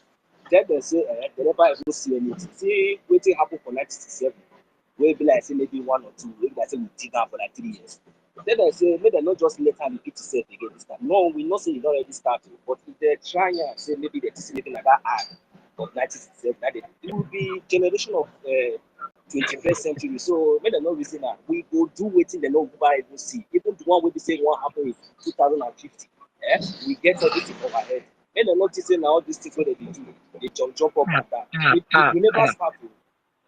Then they say they never ever see anything. See what happened for 1967. Where be like say maybe 1 or 2. Maybe like say we dig out for like 3 years. Then they say maybe they not just let her repeat itself again this time. No, we not say it already started, but if they try and say maybe they see anything like that of 1967, that it will be generation of 21st century. So when they not reason that we go do waiting, they no even see. Even the one we be saying what happened in 2050. We get everything for our head. When they not saying all these things what they do, they jump up and down. We never start to.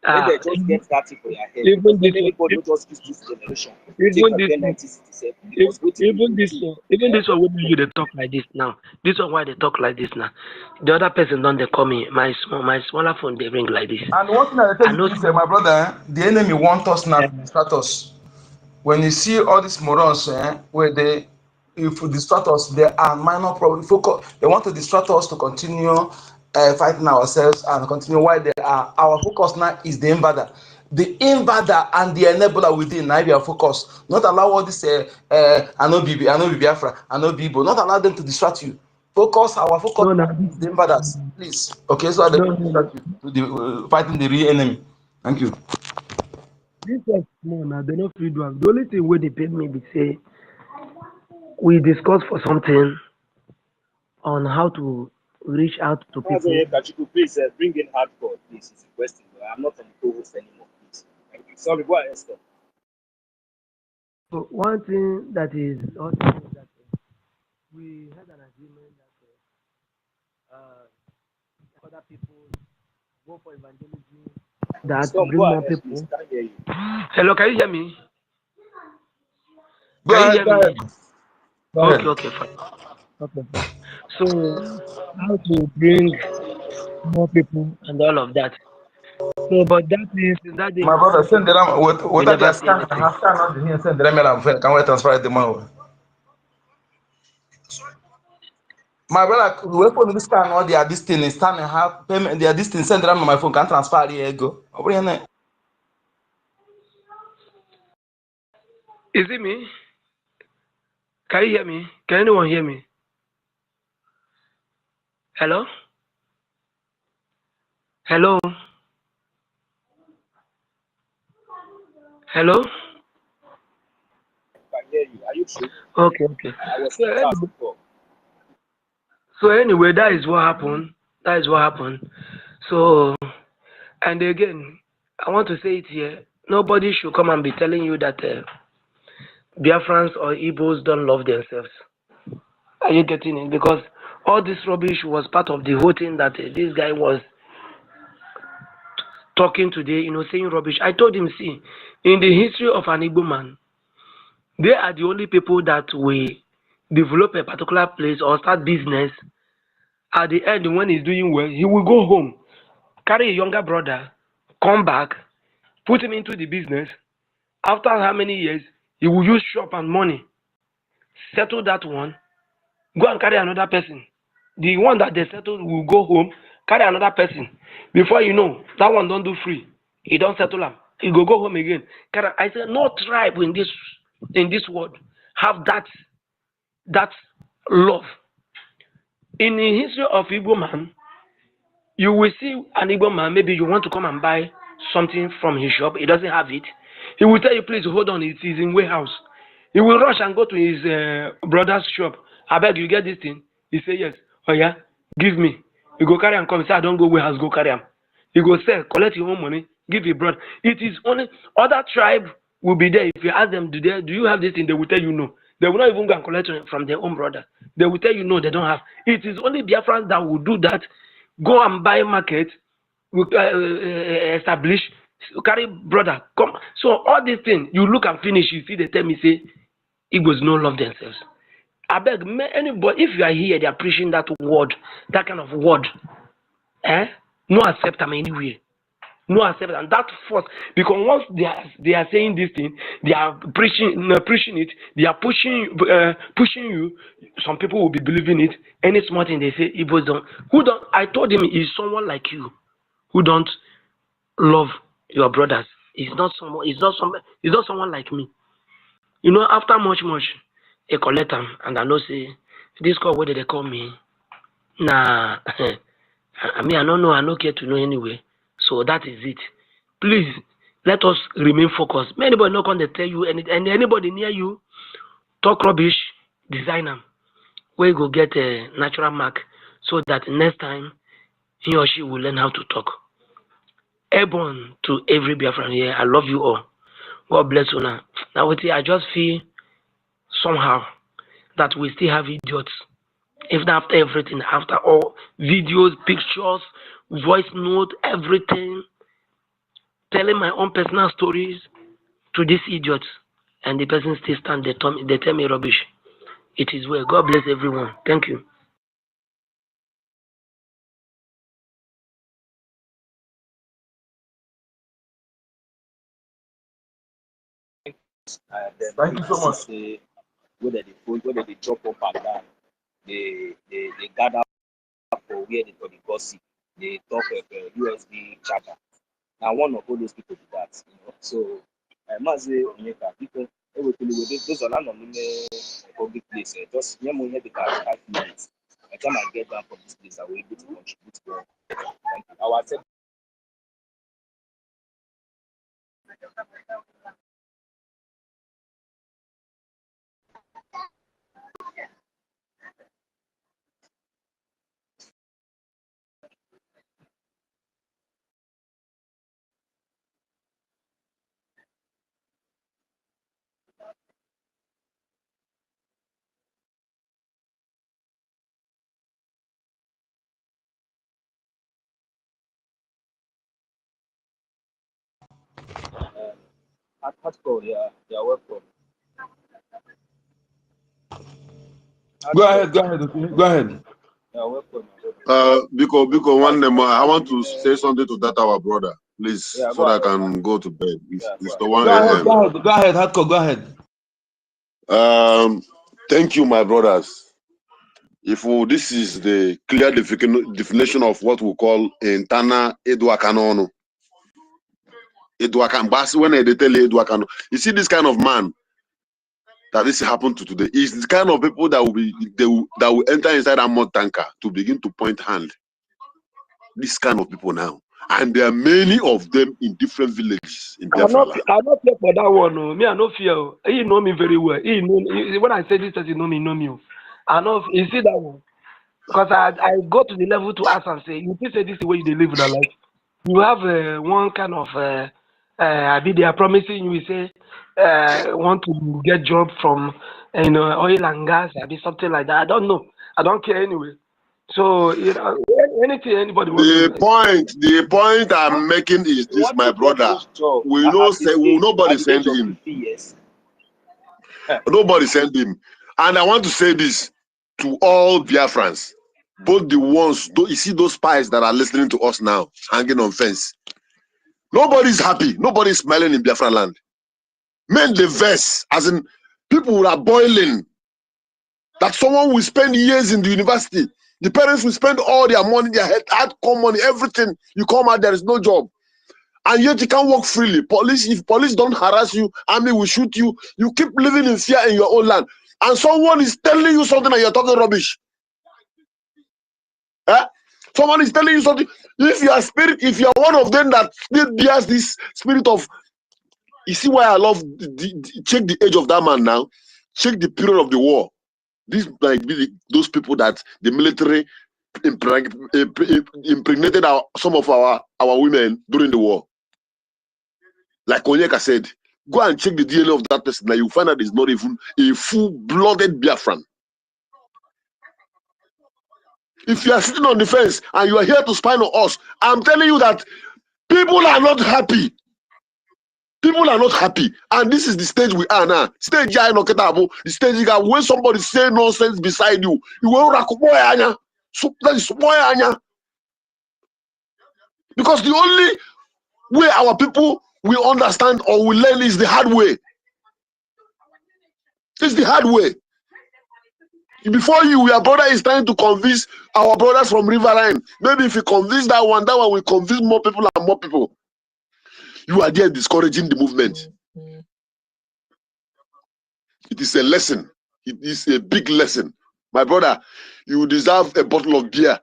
When they just get that thing for your head. Even this Many one, people just use this generation. even this Compare one, 1967. Because even this one, when you they talk like this now. This one why they talk like this now. The other person don't they call me my smaller phone they ring like this. And one thing I tell I you know. is, my brother, the enemy want us now to distract us. When you see all these morons, where they, if you distract us, there are minor problems. They want to distract us to continue fighting ourselves and continue why they are. Our focus now is the invader. The invader and the enabler within now be our focus. Not allow all this I know Biafra, I know Bibo. Not allow them to distract you. Our focus No, no, is the invaders, please. Okay, so they no, distract you to the fighting the real enemy. Thank you. this was small now. They not free do am. The only thing where they paid me be say we discuss for something on how to reach out to people. Kachiku, please bring in hardcore, please. It's a question. I'm not on the co-host anymore, please. Thank you. Sorry, go ahead, Esther. So one thing that is also that we had an agreement that other people go for evangelism, that Stop, bring go more ahead, people. please. Can't hear you. Hello, can you hear me? Go Can you ahead, hear me? Go ahead. Okay, fine. Okay. So how to bring more people and all of that. So, but that is that day My brother, send the ram. we What are never their see scan? anything. Have scan out here. Send the ram around. Can we transfer the money? My brother, we put the scan all their this thing is stand and have payment. Their this thing send the ram on my phone. Can transfer the go. Is it me? Can you hear me? Can anyone hear me? Hello? Hello? Hello? I can hear you. Are you sure? Okay. I was fast before. So anyway, that is what happened. So, and again, I want to say it here. Nobody should come and be telling you that Biafrans or Igbos don't love themselves. Are you getting it? Because all this rubbish was part of the whole thing that this guy was talking today, saying rubbish. I told him, see, in the history of an Igbo man, they are the only people that will develop a particular place or start business. At the end, when he's doing well, he will go home, carry a younger brother, come back, put him into the business. After how many years, he will use shop and money, settle that one, go and carry another person. The one that they settle will go home, carry another person. Before you know, that one don't do free. He don't settle him. He go home again. I said, no tribe in this world have that love. In the history of Igbo man, you will see an Igbo man, maybe you want to come and buy something from his shop, he doesn't have it. He will tell you, please hold on, it is in warehouse. He will rush and go to his brother's shop. I beg you get this thing. He say yes. Oh yeah, give me. You go carry and come. Say I don't go warehouse, go carry him. You go sell, collect your own money, give your brother. It is only other tribe will be there. If you ask them, do you have this thing? They will tell you no. They will not even go and collect it from their own brother. They will tell you no, they don't have. It is only Biafrans that will do that. Go and buy market, establish, carry brother, come. So all these things, you look and finish, you see they tell me, say, Igbos no love themselves. I beg, anybody, if you are here, they are preaching that word, that kind of word, no accept them anywhere. No accept, and that force, because once they are saying this thing, they are preaching it, they are pushing you. Some people will be believing it. Any small thing they say, Igbos don't. I told him, is someone like you who don't love your brothers. It's not someone like me. After much, they collect them, and I know say this call whether they call me. Nah, I mean I don't know. I don't care to know anyway. So that is it. Please let us remain focused. Anybody not going to tell you anything, and anybody near you talk rubbish, design them. Where you go get a natural mark, so that next time he or she will learn how to talk. airborne to every Biafran here. I love you all. God bless you now. Now, I just feel somehow that we still have idiots. Even after everything, after all videos, pictures, voice note, everything, telling my own personal stories to these idiots, and the person still stand, they tell me rubbish. It is well. God bless everyone. Thank you. Thank you so much. Whether they drop up and down, they gather for where they gossip, they talk of USB charger. Now one of all those people do that, you know. So I must say, people those are not on public place. Just here the 5 minutes. By the time I get down from this place, I will be able to contribute more. Thank you. Our hardcore, yeah, welcome. Go ahead, okay? Go ahead. Yeah, welcome. Because one name, I want to say something to that our brother, please, Yeah, so that I can go to bed. It's the 1 Go a.m. ahead, hardcore, go ahead. Thank you, my brothers. This is the clear definition of what we call internal Eduakanono. Eduakan, when they tell you Eduakano, you see this kind of man that this happened to today is the kind of people that will enter inside a mud tanker to begin to point hand. This kind of people now, and there are many of them in different villages in Biafra land. I not fear for that one. No. Me, I no fear. He know me very well. When I say this, he know me. I know. You see that one? Because I go to the level to ask and say, you say this is the way you live with life. You have one kind of they are promising you say want to get job from oil and gas, something like that. I don't know. I don't care anyway. So anything anybody wants. The point I'm making is this, my brother. We know say nobody send him. Nobody send him, and I want to say this to all Biafrans, both the ones you see those spies that are listening to us now, hanging on fence. Nobody's happy. Nobody's smiling in Biafra land. Men the verse, as in people are boiling. That someone will spend years in the university. The parents will spend all their money, their hardcore money, everything. You come out, there is no job. And yet you can't work freely. If police don't harass you, army will shoot you. You keep living in fear in your own land. And someone is telling you something and you're talking rubbish. Someone is telling you something. If you are one of them that still bears this spirit of, you see why I love, check the age of that man now. Check the period of the war. These might be those people that the military impregnated some of our women during the war. Like Onyeka said, go and check the DNA of that person. Now you find out it's not even a full-blooded Biafran. If you are sitting on the fence and you are here to spy on us, I'm telling you that people are not happy. People are not happy, and this is the stage we are now. Stage the stage you got when somebody say nonsense beside you, you will because the only way our people will understand or will learn is the hard way. It's the hard way. Before you, your brother is trying to convince our brothers from Riverline. Maybe if you convince that one will convince more people and more people. You are there discouraging the movement. It is a lesson. It is a big lesson. My brother, you deserve a bottle of beer.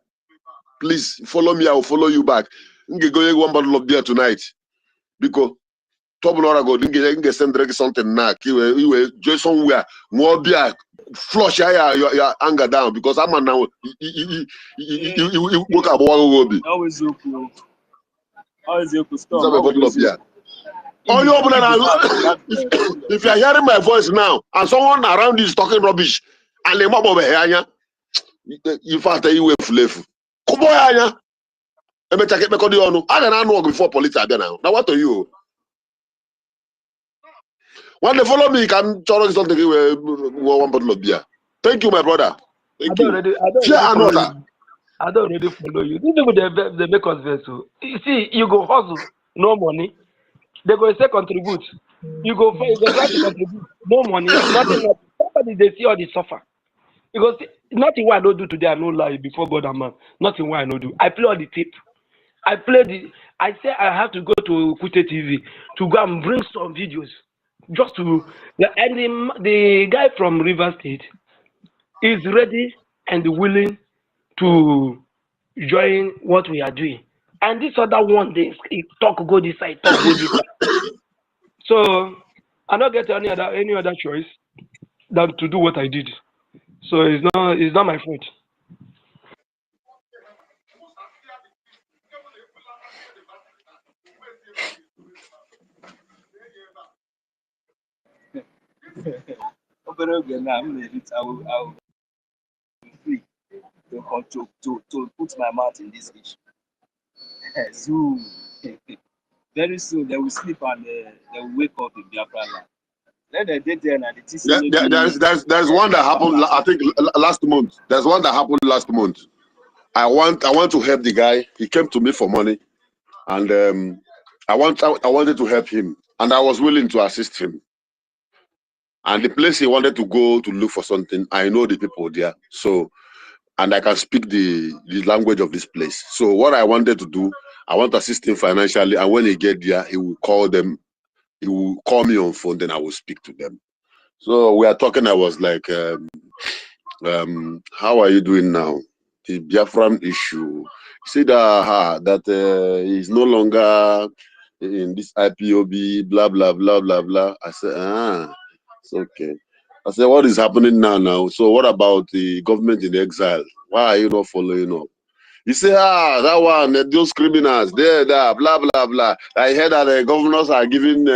Please follow me. I will follow you back. I'm going to go 1 bottle of beer tonight. Because get something now. You will just somewhere more beer. Flush your anger down because I'm now. You woke up. Always okay. Let's have a bottle of beer. Oh, you open if you are hearing my voice now and someone around you is talking rubbish and they mob over here, you fast you wave flavor. Come on, I don't know before police are there now. Now what are you? When they follow me, you can challenge something with one bottle of beer. Thank you, my brother. Thank you. I don't already follow you. These people they make us vessel. You see, you go hustle, no money. They go say contribute. You go try to contribute, no money, nothing. Somebody they see all the suffer. Because nothing what I don't do today, I no lie before God and man. Nothing what I don't do. I play all the tape. I say I have to go to Kute TV to go and bring some videos. Just to and the guy from River State is ready and willing to join what we are doing. And this other one, they talk go this side, talk go this side. So I don't get any other choice than to do what I did. So it's not my fault. I will be free to put my mouth in this issue. Soon, very soon they will sleep and they will wake up in Biafra land. Then they did there and the TC. There's one that happened. I think last month. There's one that happened last month. I want to help the guy. He came to me for money, and I wanted to help him, and I was willing to assist him. And the place he wanted to go to look for something, I know the people there, so and I can speak the language of this place. So what I wanted to do, I want to assist him financially, and when he get there, he will call them. He will call me on phone, then I will speak to them. So we are talking. I was like, how are you doing now? The Biafran issue. He said that he's no longer in this IPOB, blah blah blah blah blah. I said, it's okay. I said, what is happening now? So what about the government in exile? Why are you not following up? He said, that one, those criminals, there, blah, blah, blah. I heard that the governors are giving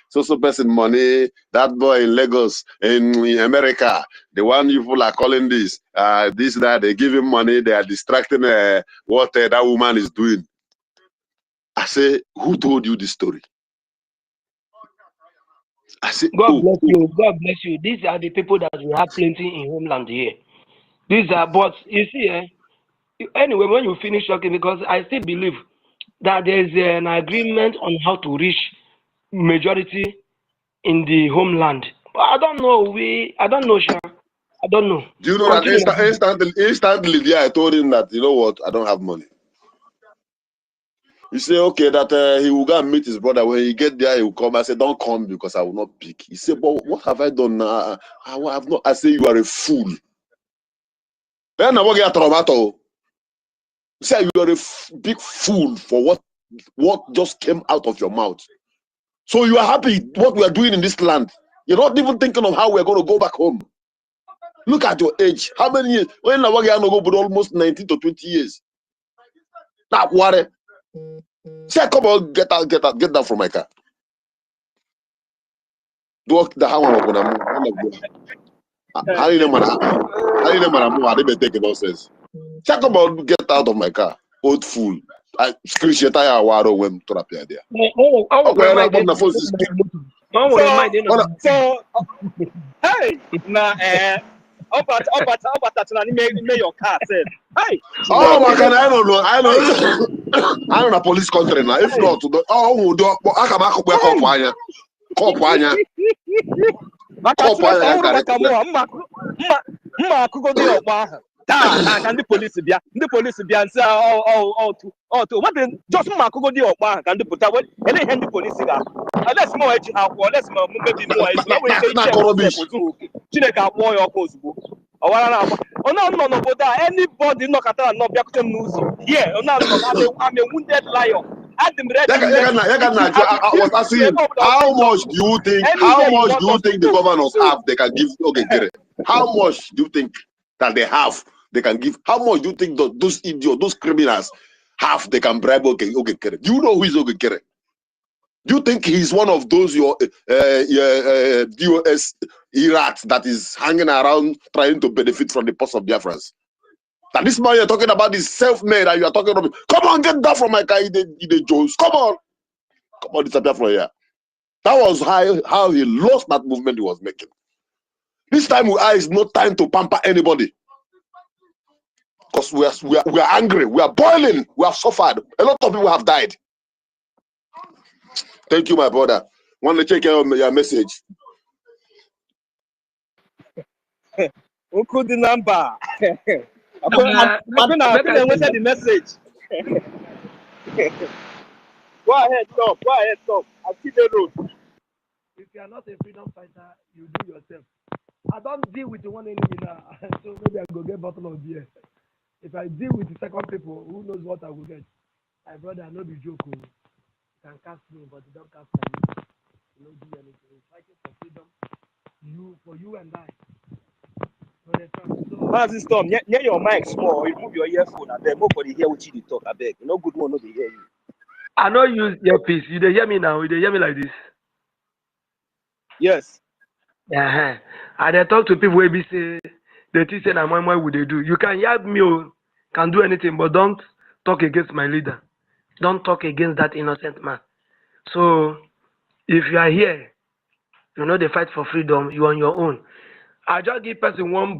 so person money, that boy in Lagos, in America, the one you people are calling this, that, they give him money, they are distracting what that woman is doing. I say, who told you this story? I say, God bless you. God bless you. These are the people that we have plenty in homeland here. These are, but you see, anyway, when you finish talking, because I still believe that there's an agreement on how to reach majority in the homeland. But I don't know. I don't know, Sha. I don't know. Do you know that instantly, yeah, I told him that, you know what, I don't have money. He said, okay, that he will go and meet his brother. When he get there, he will come. I said, don't come because I will not pick. He said, but what have I done now? I have not. I say, you are a fool. Then I will get a tomato. He said, you are a big fool for what just came out of your mouth. So you are happy what we are doing in this land. You're not even thinking of how we're going to go back home. Look at your age. How many years? When I go but almost 19 to 20 years. Now what? Say, come on, get down from my car. Do the how I'm taking nonsense. Say, come on, get out of my car. Old fool. I screenshot I waro when to appear there. So hey, na your car said. Hey. Oh my God, I don't know police country now. If not, can the police be? The police be and say, what the just Makugo di Okpa can do put away and then hand the police that. Unless more edge have one, less maybe more. It's not when you Chineka more your post. Oh no, but anybody knock at all, not Biakutem news. Yeah, I'm a wounded lion. I was asking him, how much do you think the governors have they can give? Okay, get it. How much do you think that they have they can give? How much do you think those idiots, those criminals, half they can bribe Ogekere. Do you know who is Ogekere? Do you think he's one of those your DOS rats that is hanging around trying to benefit from the post of Biafrans? That this man you're talking about is self-made and you are talking about, come on, get that from my guy, Ide Jones. Come on, disappear from here. That was how he lost that movement he was making. This time is no time to pamper anybody. Because we are angry, we are boiling, we have suffered. A lot of people have died. Thank you, my brother. Want to check your message? Who could the number? I'm gonna the message. Go ahead, Tom. I see the road. If you are not a freedom fighter, you do yourself. I don't deal with the one enemy now, so maybe I go get bottle of beer. If I deal with the second people, who knows what I will get? My brother, I know the joke. You can cast me, but you don't cast me. You don't do anything. Fighting for freedom, for you and I. Mazi Storm, near your mic small, you move your earphone, I beg, nobody hear what you talk, I beg. No good one, nobody hear you. I know use earpiece. You dey hear me now? You dey hear me like this? Yes. Yeah. And I talk to people where be say, they think say, what would they do? You can yab me or can do anything, but don't talk against my leader. Don't talk against that innocent man. So, if you are here, you know they fight for freedom, you on your own. I just give person one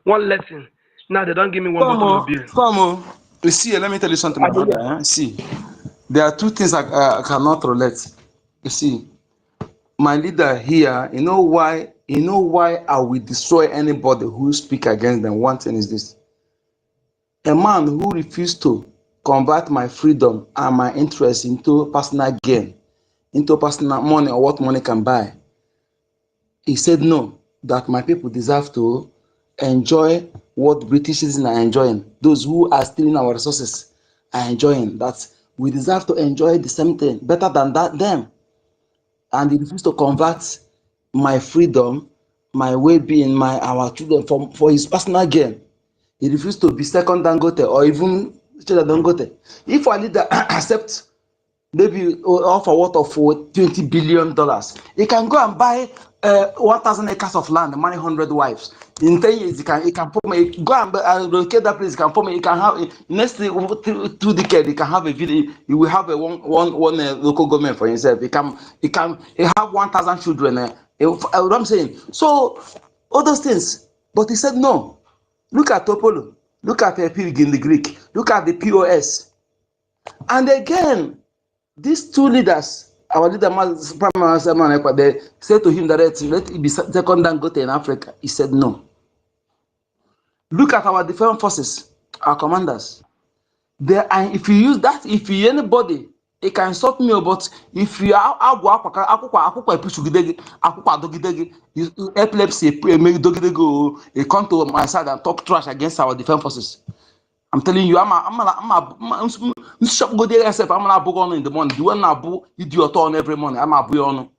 lesson. Now they don't give me one bottle of beer. You see, let me tell you something, my brother. See, there are two things I cannot relate. You see, my leader here, you know why I will destroy anybody who speak against them. One thing is this: a man who refused to convert my freedom and my interest into personal gain, into personal money or what money can buy. He said no, that my people deserve to enjoy what British citizens are enjoying. Those who are stealing our resources are enjoying. That we deserve to enjoy the same thing, better than them. And he refused to convert my freedom, my well-being, our children for his personal gain. He refused to be second Dangote or even Dangote. If our leader accepts maybe offer worth of $20 billion, he can go and buy 1,000 acres of land, money 100 wives. In 10 years, he can go and relocate that place. He can have next 2 decades. He can have a village. He will have one local government for himself. He have 1,000 children. What I'm saying. So all those things, but he said no. Look at Topolo. Look at Epig in the Greek. Look at the POS. And again, these two leaders, our leader, Prime Minister, they said to him directly, let it be second Dangote in Africa. He said no. Look at our defense forces, our commanders. If you use that, if you anybody, it can insult me, but if you are epilepsy, you come to my side and talk trash against our defense forces. I'm telling you, I'm shop go there myself. I'm gonna book on in the morning. You wanna book idiot on every morning. I'm a boy on.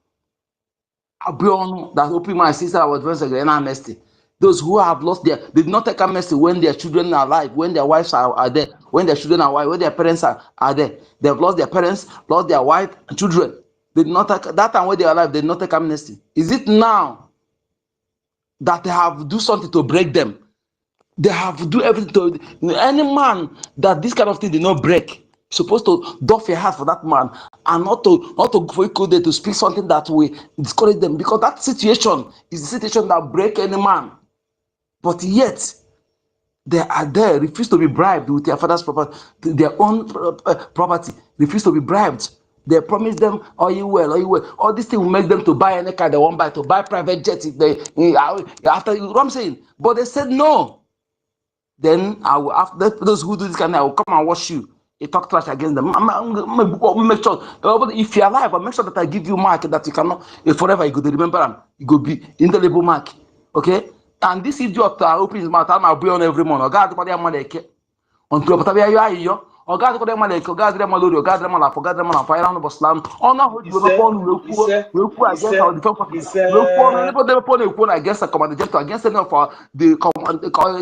That open my sister was very amnesty. Those who have lost they did not take amnesty when their children are alive, when their wives are there, when their children are alive, when their parents are there. They have lost their parents, lost their wife and children. They did not take that time when they are alive, they did not take amnesty. Is it now that they have to do something to break them? They have to do everything to any man that this kind of thing did not break. Supposed to doff your heart for that man and not to for EKID to speak something that will discourage them, because that situation is the situation that break any man. But yet they are there, refuse to be bribed with their father's property, their own property, refuse to be bribed. They promise them, oh you will. All these things will make them to buy any car they want buy, to buy private jets. After you know what I'm saying, but they said no. Then I will, after those who do this kind of, I will come and watch you. You talk trash against them. I'm make sure if you're alive, I'll make sure that I give you mark that you cannot forever. You go to remember them. You go be indelible mark. Okay? And this idiot open his mouth, I'll be on every morning. God, what am I like? On top of you, ọgadịkọ dị mmadụ eke ọgadịrị mmadụ ori ọgadịrị mmadụ afọ ọgadịrị mmadụ afọ anyị ahụ bọsịla ọnụ ahụ ji wemepe ọnụ wee kwuo against our defense forces wee kwuo ọnụ ebe demepe ọnụ ekwu na against the command general against any of the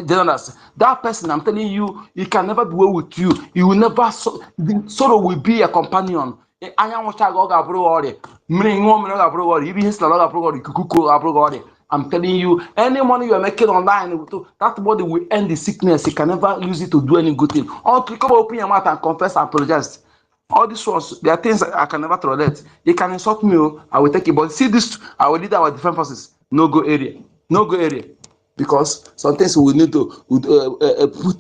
generals. That person, I'm telling you, he can never be well with you. He will never, the sorrow will be a companion. I'm telling you, any money you are making online, that body will end the sickness. He can never use it to do any good thing. Until you come open your mouth and confess and apologize. All these ones, there are things I can never tolerate. You can insult me, I will take it. But see this, I will lead our defense forces. No go area. No go area. Because some things we need to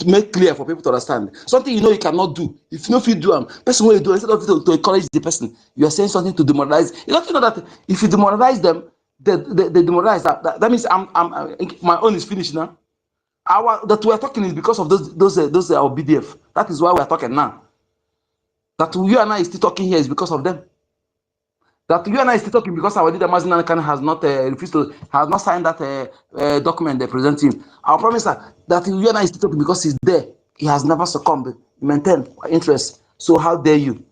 make clear for people to understand. Something you know you cannot do. If you know if you do person what you do, instead of to encourage the person, you are saying something to demoralize. You don't know that if you demoralize them, they demoralize. That means my own is finished now. That we are talking is because of those our BDF. That is why we are talking now. That you and I is still talking here is because of them. That you and I is still talking because our leader Mazin Khan has not refused to, has not signed that document they present him. Our promise that you and I is still talking because he's there. He has never succumbed. Maintain interest. So how dare you?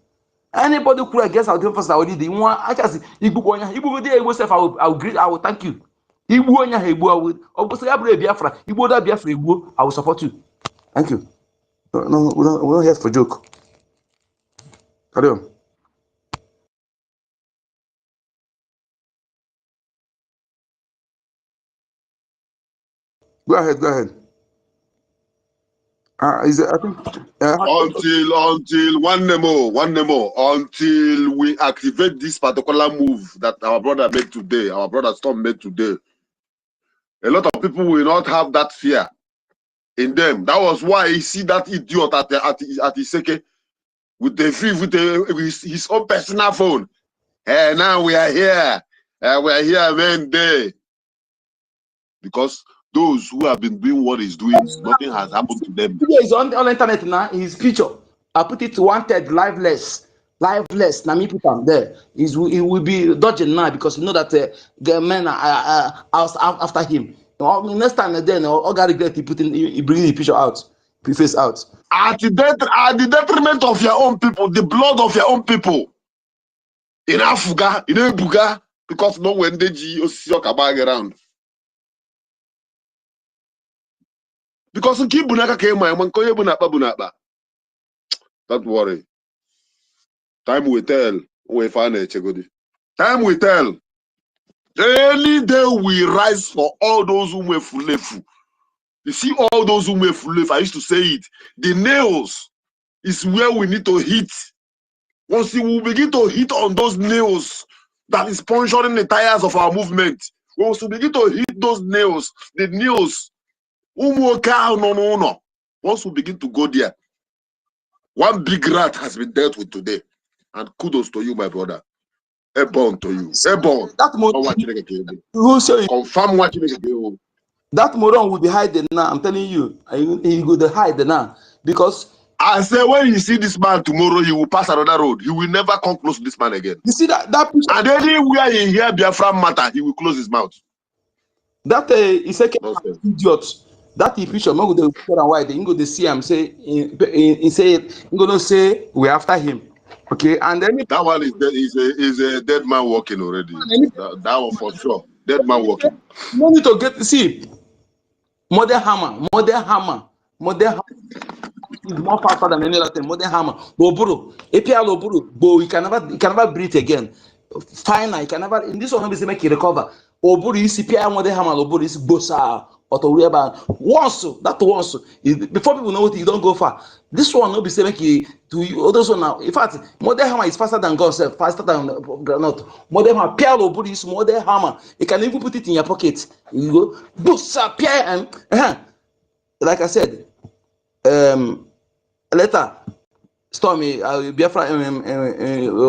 Anybody who against our defense I just I will greet, I will thank you. I will support you. Thank you. No, we don't here for joke. Carry on. Go ahead. Is it, I think until one more until we activate this particular move that our brother made today, our brother Storm made today. A lot of people will not have that fear in them. That was why you see that idiot at Iseke with his own personal phone. Hey, now we are here. Man, day. Because those who have been doing what he's doing, nothing has happened to them. He's on the internet now. His picture, I put it wanted liveless. Now me put him there. He will be dodging now because you know that the men are after him. Next time then, all got regret. He bring the picture out, face out. At the detriment of your own people, the blood of your own people. In Afuga, in Ebuga, because no when they bag around. Because Kibunaka came my bunapa. Don't worry. Time will tell. Time will tell. Any day we rise for all those who were fulefu. You see, all those who were fulefu, I used to say it. The nails is where we need to hit. Once we begin to hit on those nails that is puncturing the tires of our movement, once we begin to hit those nails, the nails, once we begin to go there, one big rat has been dealt with today. And kudos to you, my brother. Airborne to you. Airborne. Confirm watching it again. That moron will be hiding now. I'm telling you. He will hide now. Because I say when you see this man tomorrow, he will pass another road. He will never come close to this man again. You see that and anywhere he hear Biafran matter, he will close his mouth. That is a idiot. That picture, I'm going to put on white. You go to see him say, he say, I'm going to say we're after him. Okay, and then that one is a dead man walking already. That one for sure, dead man walking. No need to get see. Modern hammer is more faster than any other thing. Modern hammer, Loburu, API Loburu, but you can never breathe again. Final, you can never. In this one, we make it recover. Oburu is CPI modern hammer. Loburu is bossa. Once before people know what you don't go far. This one no be say make you to you others one now. In fact, modern hammer is faster than God self, faster than granite. Modern hammer, Pierre Loburi is modern hammer. You can even put it in your pocket. You go, bossa Pierre and like I said, later, Stormy, Biafra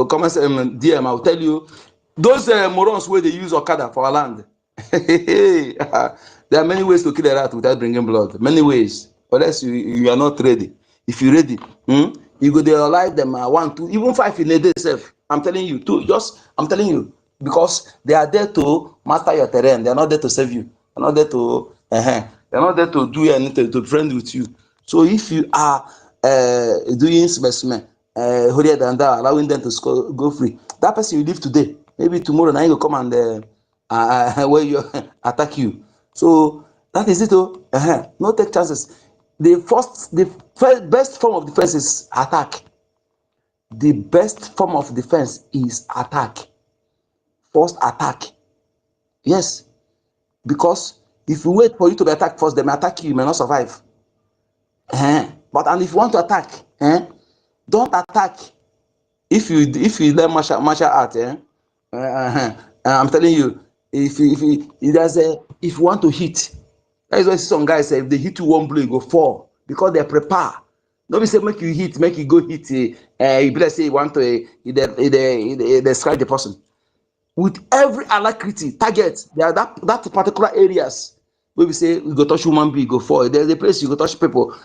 comments DM. I'll tell you those morons where they use Okada for our land. There are many ways to kill a rat without bringing blood. Many ways. Unless you are not ready. If you're ready, you go there alive them 1, 2, even 5 in a day self. I'm telling you, 2. I'm telling you, because they are there to master your terrain. They are not there to save you. They're not there to they're not there to do anything to friend with you. So if you are doing specimen, holier than that, allowing them to go free. That person you leave today, maybe tomorrow now you come and where you attack you. So that is it. No take chances. The best form of defense is attack. The best form of defense is attack. First attack. Yes. Because if you wait for you to be attacked first, they may attack you, you may not survive. But and if you want to attack, don't attack. If you learn martial art, I'm telling you, if you want to hit, that is why some guys say if they hit you one blow, you go fall because they prepare. Nobody say make you hit, make you go hit. You better say you want to they scratch the person. With every alacrity target, there are that particular areas where we say we go touch human being, go fall. There's a place you go touch people.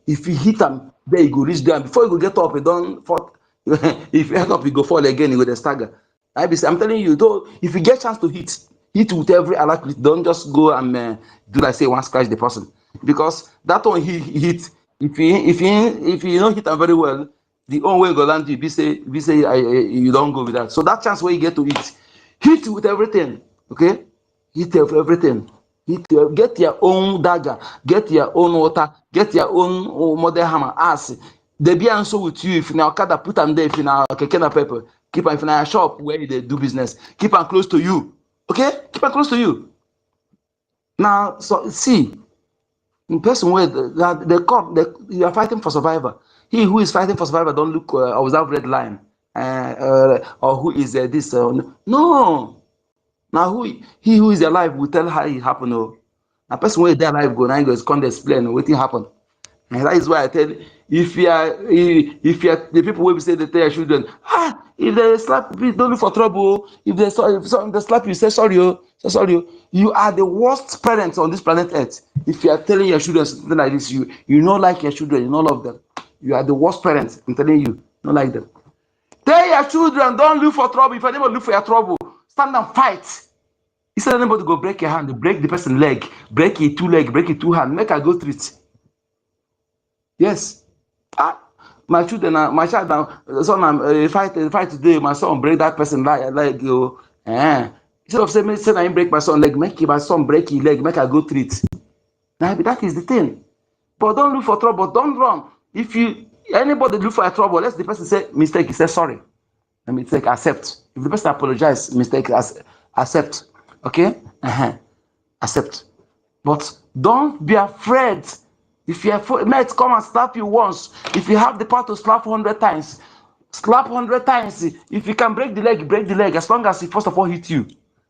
If you hit them, there you go reach them. Before you go get up, you don't fall. If you hit up, you go fall again, you go the stagger. I'm telling you, though, if you get chance to hit with every alacrity. Don't just go and do like say one scratch the person, because that one he hit. If you don't hit them very well, the only way you go land you be say you don't go with that. So that chance where you get to hit with everything, okay? Hit with everything. Get your own dagger, get your own water, get your own mother hammer. Ass. They be answer with you. If you now cut put them there, if you now kekena paper, keep them in a shop where they do business. Keep them close to you, okay? Keep them close to you. Now, so see, in person where you are fighting for survivor. He who is fighting for survivor don't look observe red line or who is this. No. Now he who is alive will tell how it happened. Oh, a person where they alive go now he goes can't explain what happened. And that is why I tell you, if you are the people who say they tell your children, if they slap, please don't look for trouble. If they slap you, say sorry. Say sorry. You are the worst parents on this planet Earth. If you are telling your children something like this, you not like your children, you not love them. You are the worst parents. I'm telling you, not like them. Tell your children, don't look for trouble. If anybody look for your trouble, stand and fight. Instead of anybody go break your hand, break the person's leg, break it 2 leg, break it 2 hand, make her go through it. Yes. My children, my child now, son, fight today, my son break that person leg. Instead of saying I break my son leg, make my son break his leg, make her go through it. Now that is the thing. But don't look for trouble, don't run. If anybody look for a trouble, let the person say mistake, he say sorry. And mistake, accept. If the person apologize, mistake, accept. Okay? Accept. But don't be afraid. If your mate come and slap you once, if you have the power to slap 100 times, slap 100 times. If you can break the leg, break the leg, as long as he first of all hit you.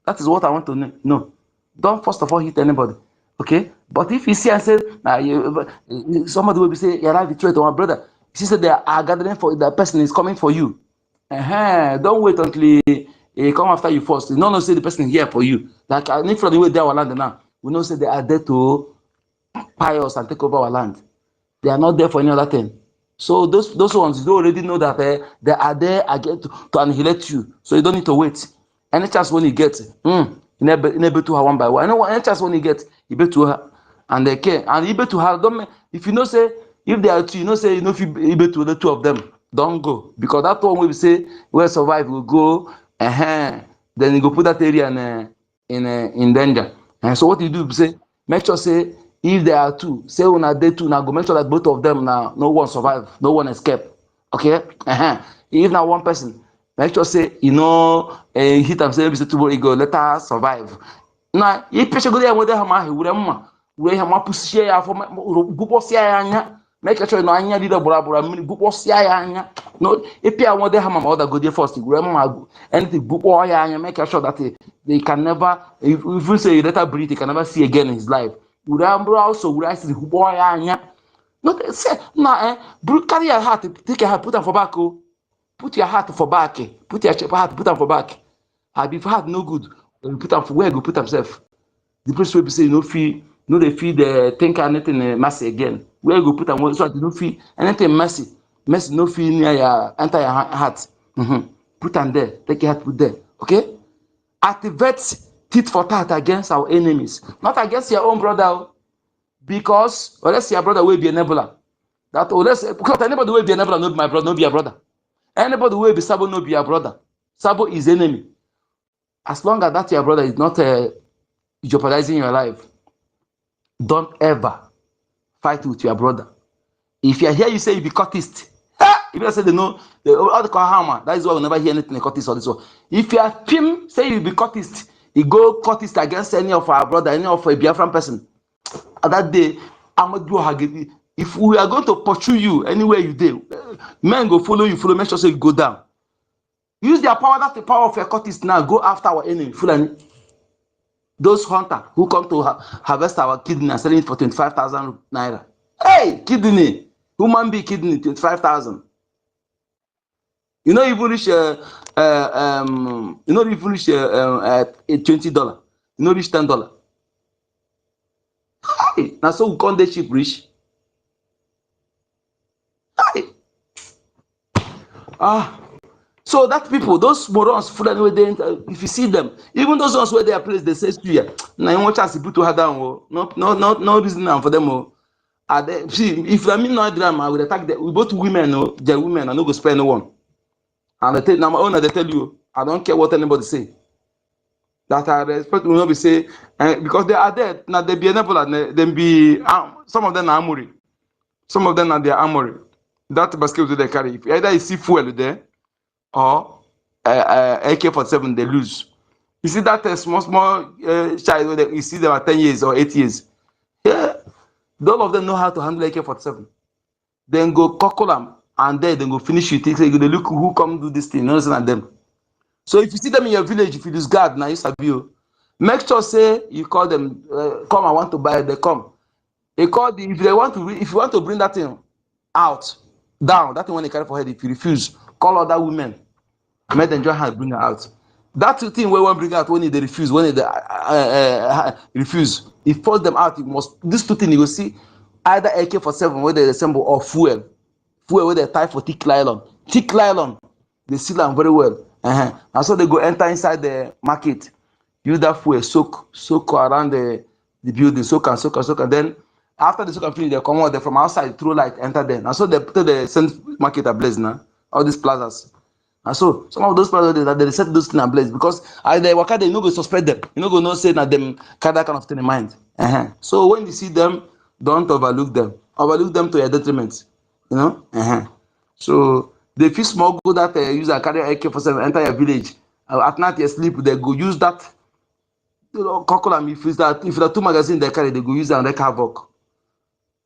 That is what I want to know. No. Don't first of all hit anybody. Okay? But if you see and say, somebody will be saying, you're right, betrayed to my brother. She said they are gathering for the person is coming for you. Don't wait until he come after you first. You don't say the person here for you. Like I need from the way they are land now. We know say they are there to pie us and take over our land. They are not there for any other thing. So those ones, you already know that they are there again to annihilate you. So you don't need to wait. Any chance when you get, you never to her one by one. Any chance when you get, you bet to her. And they care. And you bet to her, don't if you know say, if they are two, you know say, if you bet to the 2 of them, don't go. Because that one will say, where survive will go, then you go put that area in danger. And so what you do, say, make sure say, if there are 2, say when are they 2 now, go make sure that both of them now, no one survive, no one escape. Okay? If now one person, make sure say, hit them, say, you go, let her survive. Now, if you go there, we have to see ya for make sure no anya leader bora no if you want them other go there first anything make sure that they can never if you say let her breathe, he can never see again in his life. Also not say carry your heart, take your heart, put them for back. Put your heart for back, put your heart, put them for back. If heart no good, put them for where go put himself. The place will be say no they feel the think anything mercy again. Where you go put them so that you don't feel anything mercy no feel near your enter your heart. Put them there, take your heart, put there. Okay? Activate tit for tat against our enemies, not against your own brother, because unless your brother will be a nebula. That because anybody will be a brother, not my brother, not be a brother. Anybody will be Sabo, not be a brother. Sabo is enemy. As long as that your brother is not jeopardizing your life, don't ever fight with your brother. If you are here, you say you be cultist. If you say they know, all the hammer, that is why we never hear anything like cultist or this one. If you are him, say you be cultist, you go cultist against any of our brother, any of a Biafran person. At that day, if we are going to pursue you anywhere you do, men go follow you, make sure so you go down. Use their power, that's the power of your cultist now. Go after our enemy, Fulani. Those hunters who come to harvest our kidney and selling it for 25,000 naira. Hey, kidney, human being kidney, 25,000. You know, even reach $20. You know, reach $10. Hey, now so we can't they cheap rich. Hey. So that people, those morons, if you see them, even those ones where they are placed, they say to you, now you want us to put to her down, no reason for them. See, if I mean no drama, I would attack them. We both women, they're women, I no go spare no one. And I tell now my owner, they tell you, I don't care what anybody say. That I respect will not be say, because they are dead. Now they be enable, then be some of them are armory, some of them are their armory. That basket they carry. If either you see fuel there, or AK-47, they lose. You see that small child, you see them at 10 years or 8 years. Yeah, all of them know how to handle AK-47. Then go cockle them, and then they go finish it. They go look who come do this thing. Understand them. So if you see them in your village, if you lose guard, now you sabi. Make sure say you call them. Come, I want to buy. They come. They call the, if you want to bring that thing out down, that thing when they carry for head. If you refuse, call other women. Make them join hand bring her out. That thing where one bring out when they refuse, when they refuse, if force them out, you must. These two things you will see either AK-47 where they assemble or fuel where they tie for thick nylon. Thick nylon, they seal them very well. And so they go enter inside the market, use that fuel, soak around the building, soak and then after the soak and finish, they come out from outside, through light, enter them. And so they put the send market ablaze now, all these plazas. And so some of those plazas they set those things ablaze because as they work out, they no go suspect them. You no go no say that them carry that kind of thing in mind. So when you see them, don't overlook them. Overlook them to your detriment. You know? So they feel small go that user carry AK-47 enter your village. At night you sleep, they go use that. Curriculum, if the two magazines they carry, they go use and wreak havoc.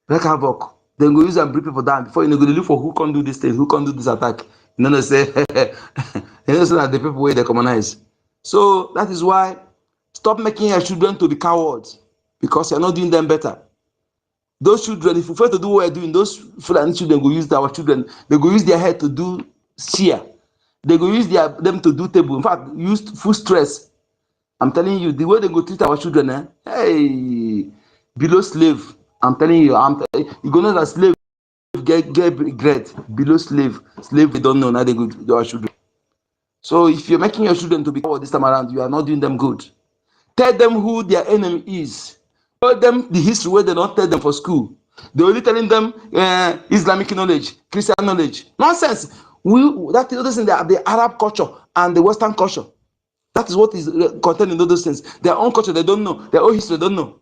Then go use and bring people down before you go to look for who can do this thing, who can do this attack. You know, say, you know, so that the people where they commonize. So that is why stop making your children to be cowards because you're not doing them better. Those children, if you fail to do what you're doing, those Fulani children go use our children, they go use their head to do shear. They go use them to do table. In fact, use full stress. I'm telling you, the way they go treat our children, hey, below slave. I'm telling you, you're going to know that slave get regret. Below slave they don't know, now they go do our children. So if you're making your children to be coward this time around, you are not doing them good. Tell them who their enemy is. Tell them the history where they don't tell them for school. They're only telling them Islamic knowledge, Christian knowledge. Nonsense. That is in the Arab culture and the Western culture. That is what is contained in those things. Their own culture, they don't know. Their own history, they don't know.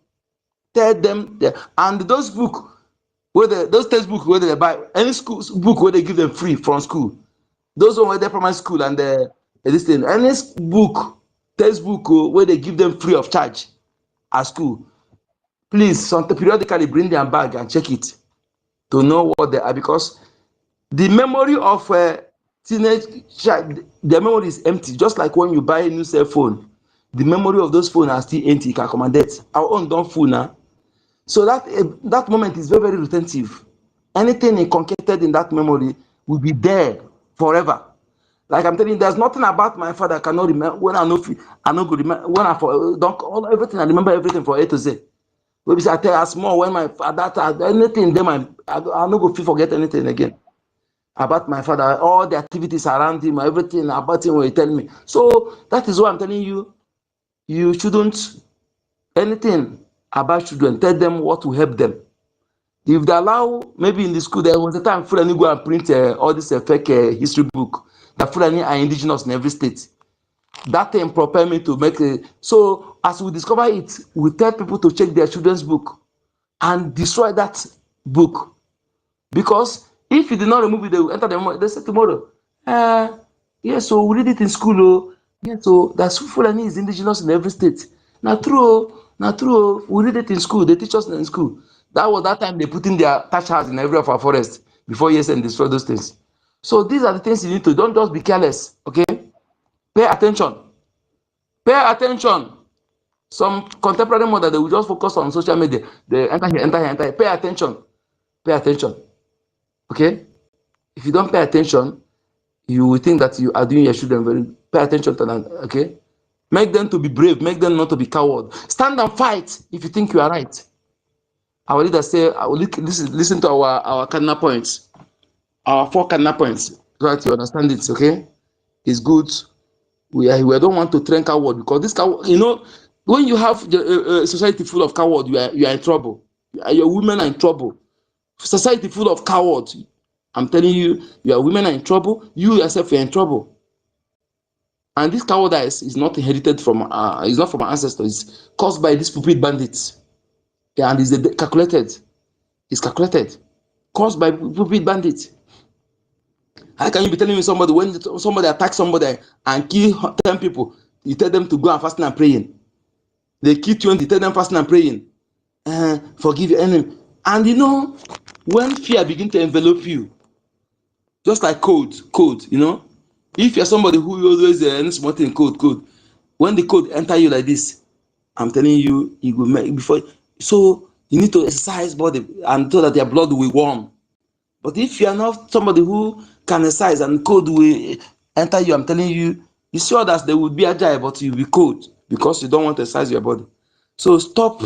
Tell them, and those books, those textbooks where they buy, any school book where they give them free from school, those ones where they primary school and this thing, any book, textbook where they give them free of charge at school, please, periodically bring their bag and check it to know what they are, because the memory of a teenage child, their memory is empty. Just like when you buy a new cell phone, the memory of those phones are still empty. You can accommodate. Our own don't full now. So that moment is very, very retentive. Anything inculcated in that memory will be there forever. Like I'm telling you, there's nothing about my father I cannot remember. When I know go remember. When everything I remember everything from A to Z. Maybe I tell us more when my father anything. Then I no go forget anything again about my father. All the activities around him, everything about him will you tell me. So that is why I'm telling you. You shouldn't anything about children. Tell them what will help them. If they allow, maybe in the school, there was a time Fulani go and print all this fake history book. The Fulani are indigenous in every state. That thing propelled me to make a. So as we discover it, we tell people to check their children's book and destroy that book. Because if you did not remove it, they will enter the. They say tomorrow, yeah, so we read it in school. Oh, yeah, so that's Fulani is indigenous in every state. Now true, we read it in school. They teach us in school. That was that time they put in their thatch house in every of our forest before ESN destroy those things. So these are the things you need to. Don't just be careless, okay? Pay attention. Pay attention. Some contemporary mother, they will just focus on social media. They enter here. Pay attention. Pay attention. Okay? If you don't pay attention, you will think that you are doing your children very. Pay attention to that. Okay? Make them to be brave. Make them not to be coward. Stand and fight if you think you are right. Our leader say, listen to our cardinal points. Our 4 cardinal points. So that you understand it, okay? It's good. We don't want to train coward, because this coward, you know, when you have a society full of cowards, you are in trouble. Your women are in trouble. Society full of cowards, I'm telling you, your women are in trouble. You yourself are in trouble. And this cowardice is not inherited from, it's not from our ancestors. It's caused by these stupid bandits. Yeah, and it's calculated. It's calculated. Caused by stupid bandits. How can you be telling me somebody, when somebody attacks somebody and kill 10 people, you tell them to go and fasting and praying? They kill 20, tell them fasting and praying. Forgive your enemy. And you know, when fear begins to envelop you, just like code, you know, if you're somebody who always in code, when the code enter you like this, I'm telling you, it will make before. So you need to exercise body and so that your blood will warm. But if you are not somebody who can exercise and code will enter you, I'm telling you, you see others, they will be agile, but you will be cold because you don't want to exercise your body. So stop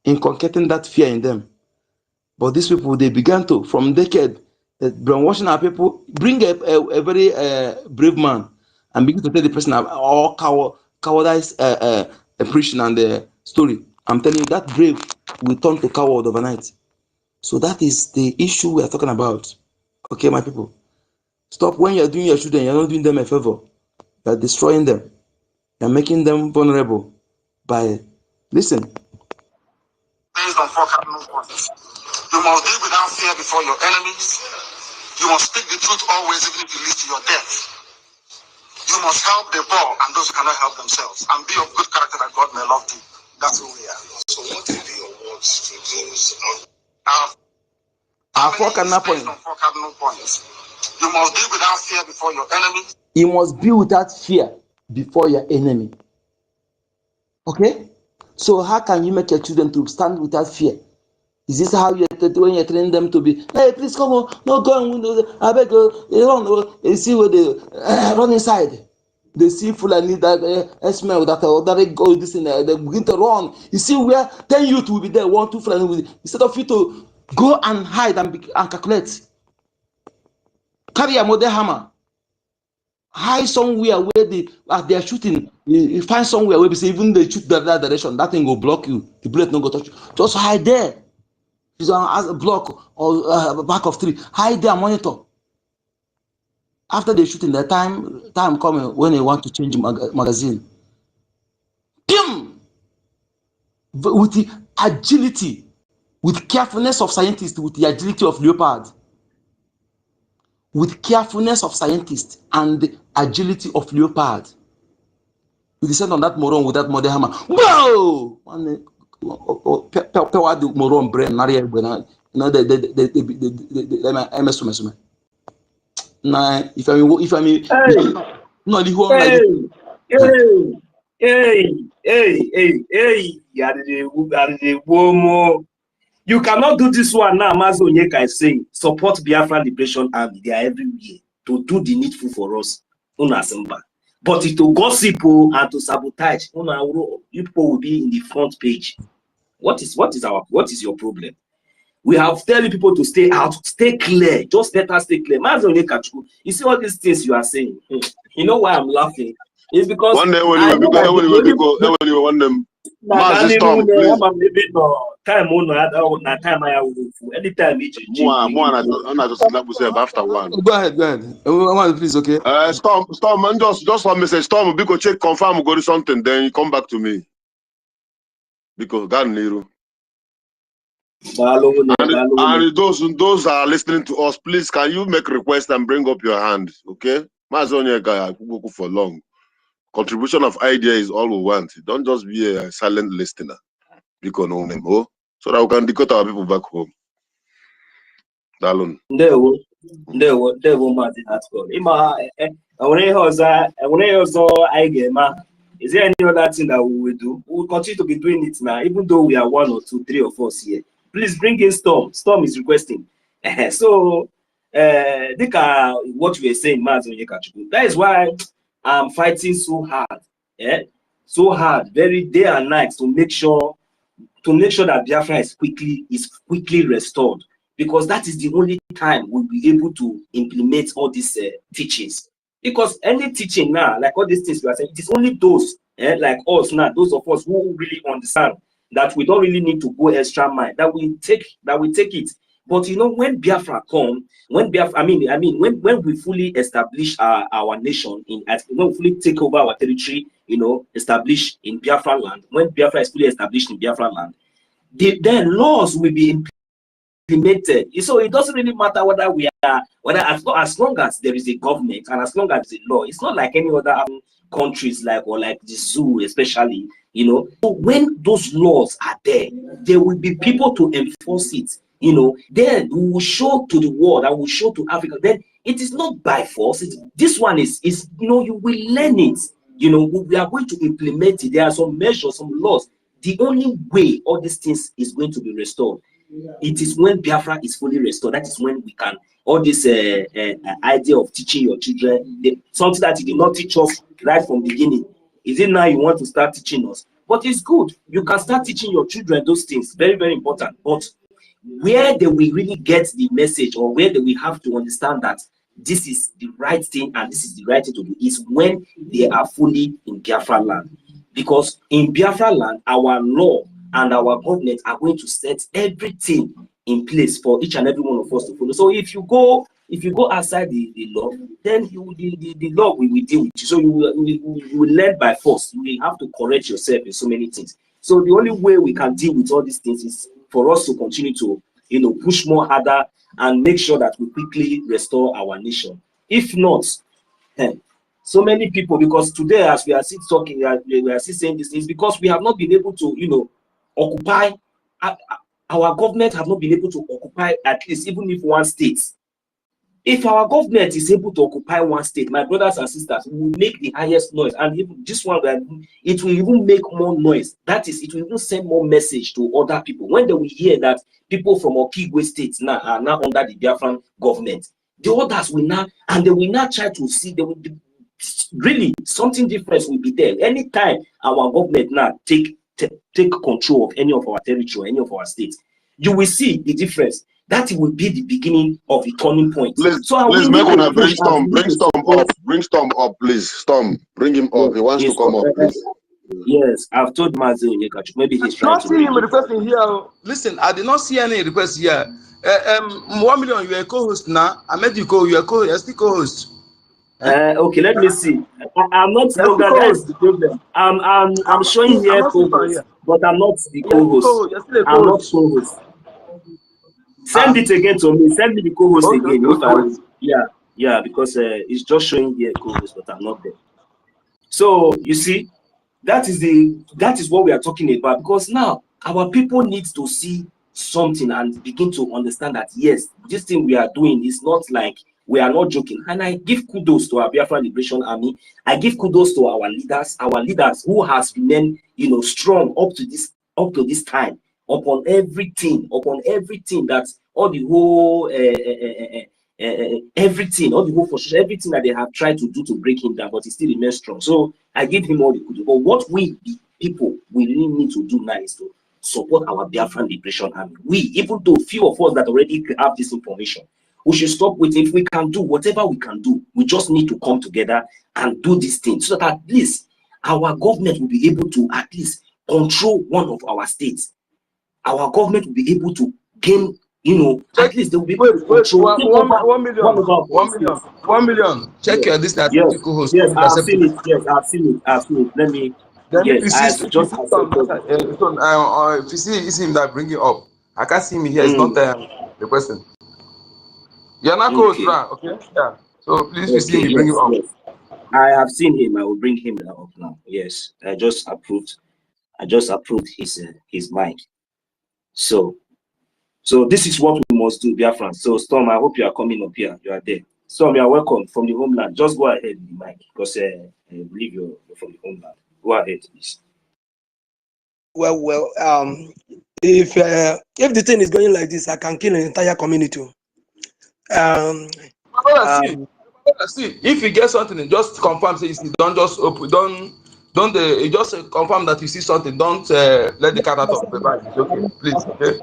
inculcating that fear in them. But these people, they began to, from decade, brainwashing our people. Bring a very brave man and begin to tell the person all cowardice preaching and the story. I'm telling you, that brave will turn to coward overnight. So that is the issue we are talking about. Okay, my people. Stop. When you're doing your children, you're not doing them a favor. You're destroying them. You're making them vulnerable by, listen. Based on 4 cardinal points. You must deal without fear before your enemies. You must speak the truth always, even if it leads to your death. You must help the poor and those who cannot help themselves, and be of good character that God may love you. That's who we are. So what will be your words to those our 4 cardinal points. On 4 cardinal points. You must deal without fear before your enemies. You must be without fear before your enemy. Okay? So how can you make your children to stand without fear? Is this how you when you're training them to be? Hey, please come on, no go on window. I beg you, you see where they run inside. They see Fulani that smell that go this in there. They begin to run. You see where 10 youth will be there, 1, 2 Fulani will be. Instead of you to go and hide and calculate, carry a model hammer. Hide somewhere where they are shooting. You find somewhere where say even they shoot that direction, that thing will block you. The bullet not go touch you. Just hide there. It's on a block or back of tree. Hide there, monitor. After they shooting, the time coming when they want to change magazine. Boom! With the agility, with carefulness of scientists, with the agility of leopard. With carefulness of scientists and the agility of leopard. We descend on that moron with that model hammer. Whoa! Moron brain, you cannot do this one now. Mazonyeka is saying, support Biafra Liberation Army. They are everywhere to do the needful for us. But to gossip and to sabotage, people will be in the front page. What is your problem? We have telling people to stay out, stay clear, just let us stay clear. You see all these things you are saying. You know why I'm laughing? It's because Mazi Storm, please. Anytime I'm not just like we say after one. Go ahead. Please, okay. Storm, and just one message. Storm, because check confirm go do something, then you come back to me. Because God Nero. And those are listening to us, please can you make request and bring up your hand, okay? Mazonia guy for long. Contribution of idea is all we want. Don't just be a silent listener. Because no name, oh, so that we can decode our people back home. Dalun. Is there any other thing that we will do? We will continue to be doing it now, even though we are 1 or 2, 3 or 4 here. Please bring in Storm. Storm is requesting. So, what we are saying, that is why I'm fighting so hard. So hard, very day and night to make sure that Biafra is quickly restored, because that is the only time we'll be able to implement all these teachings. Because any teaching now, like all these things we are saying, it is only those like us now, those of us who really understand that we don't really need to go extra mile, that we take it. But you know, when Biafra come, when we fully establish our nation, when we fully take over our territory, you know, established in Biafra land, when Biafra is fully established in Biafra land, then laws will be implemented. So it doesn't really matter as long as there is a government and as long as there's a law. It's not like any other countries like the zoo, especially, you know. So when those laws are there will be people to enforce it. You know, then we will show to the world, and will show to Africa. Then it is not by force. This one is you know, you will learn it. You know, we are going to implement it. There are some measures, some laws. The only way all these things is going to be restored, it is when Biafra is fully restored. That is when we can, all this idea of teaching your children, something that you did not teach us right from the beginning. Is it now you want to start teaching us? But it's good. You can start teaching your children those things. Very, very important. But where do we really get the message, or where do we have to understand that this is the right thing and this is the right thing to do, is when they are fully in Biafra land. Because in Biafra land, our law and our government are going to set everything in place for each and every one of us to follow. So if you go outside the law, then the law will deal with you. So you will learn by force. You will have to correct yourself in so many things. So the only way we can deal with all these things is for us to continue to, you know, push more harder and make sure that we quickly restore our nation. If not, so many people, because today as we are still talking, we are still saying these things, because we have not been able to, you know, occupy, our government have not been able to occupy at least even if one state. If our government is able to occupy one state, my brothers and sisters, we will make the highest noise, and even this one, it will even make more noise. That is, it will even send more message to other people. When they will hear that people from Okigwe states now are now under the Biafran government, the others will now, and they will now try to see, they will really, something different will be there. Anytime our government now take control of any of our territory, any of our states, you will see the difference. That will be the beginning of a turning point. Please make one bring Storm up, please. Storm, bring him up. He wants to come up, please. Yes, I've told Mazi Onyekachu, maybe he's trying to. I see him requesting here. Listen, I did not see any request here. 1 million, you are a co-host now. I met you you are still co-host. Okay, let me see. I'm not longer. That is the problem. I'm showing here co-host, but I'm not the co-host. I'm not co-host. Send it again to me. Send me the co-host again. Yeah, because it's just showing here co-host, but I'm not there. So you see, that is what we are talking about. Because now our people need to see something and begin to understand that yes, this thing we are doing is not like, we are not joking. And I give kudos to our Biafra Liberation Army. I give kudos to our leaders who has remained, you know, strong up to this time, upon everything that all the whole all the whole frustration, everything that they have tried to do to break him down, but he still remains strong. So I give him all the kudos. But what we, the people, we really need to do now is to support our Biafra Liberation Army. We, even though few of us that already have this information, we should stop waiting. If we can do whatever we can do, we just need to come together and do this thing, so that at least our government will be able to at least control one of our states, our government will be able to gain, you know, at least they will be able to control 1 million. 1 million. Check your this article host. Yes, I've seen it. Yes, I've seen it. Let me. Then Yes, I if just you accepted. if you see it's him that bring it up. I can't see me here. It's not the question. You're not close, right? Okay. Yeah. So please, if you see me, bring it up. Yes. I have seen him. I will bring him up now. Yes, I just approved his mic. So this is what we must do, Biafrans. So Storm, I hope you are coming up here. You are there. Storm, you are welcome from the homeland. Just go ahead with the mic because I believe you're from the homeland. Go ahead, please. Well, if the thing is going like this, I can kill an entire community. See, if you get something, just confirm. Say don't just open, don't just confirm that you see something. Don't let the cat out of the bag. It's okay, please. Okay.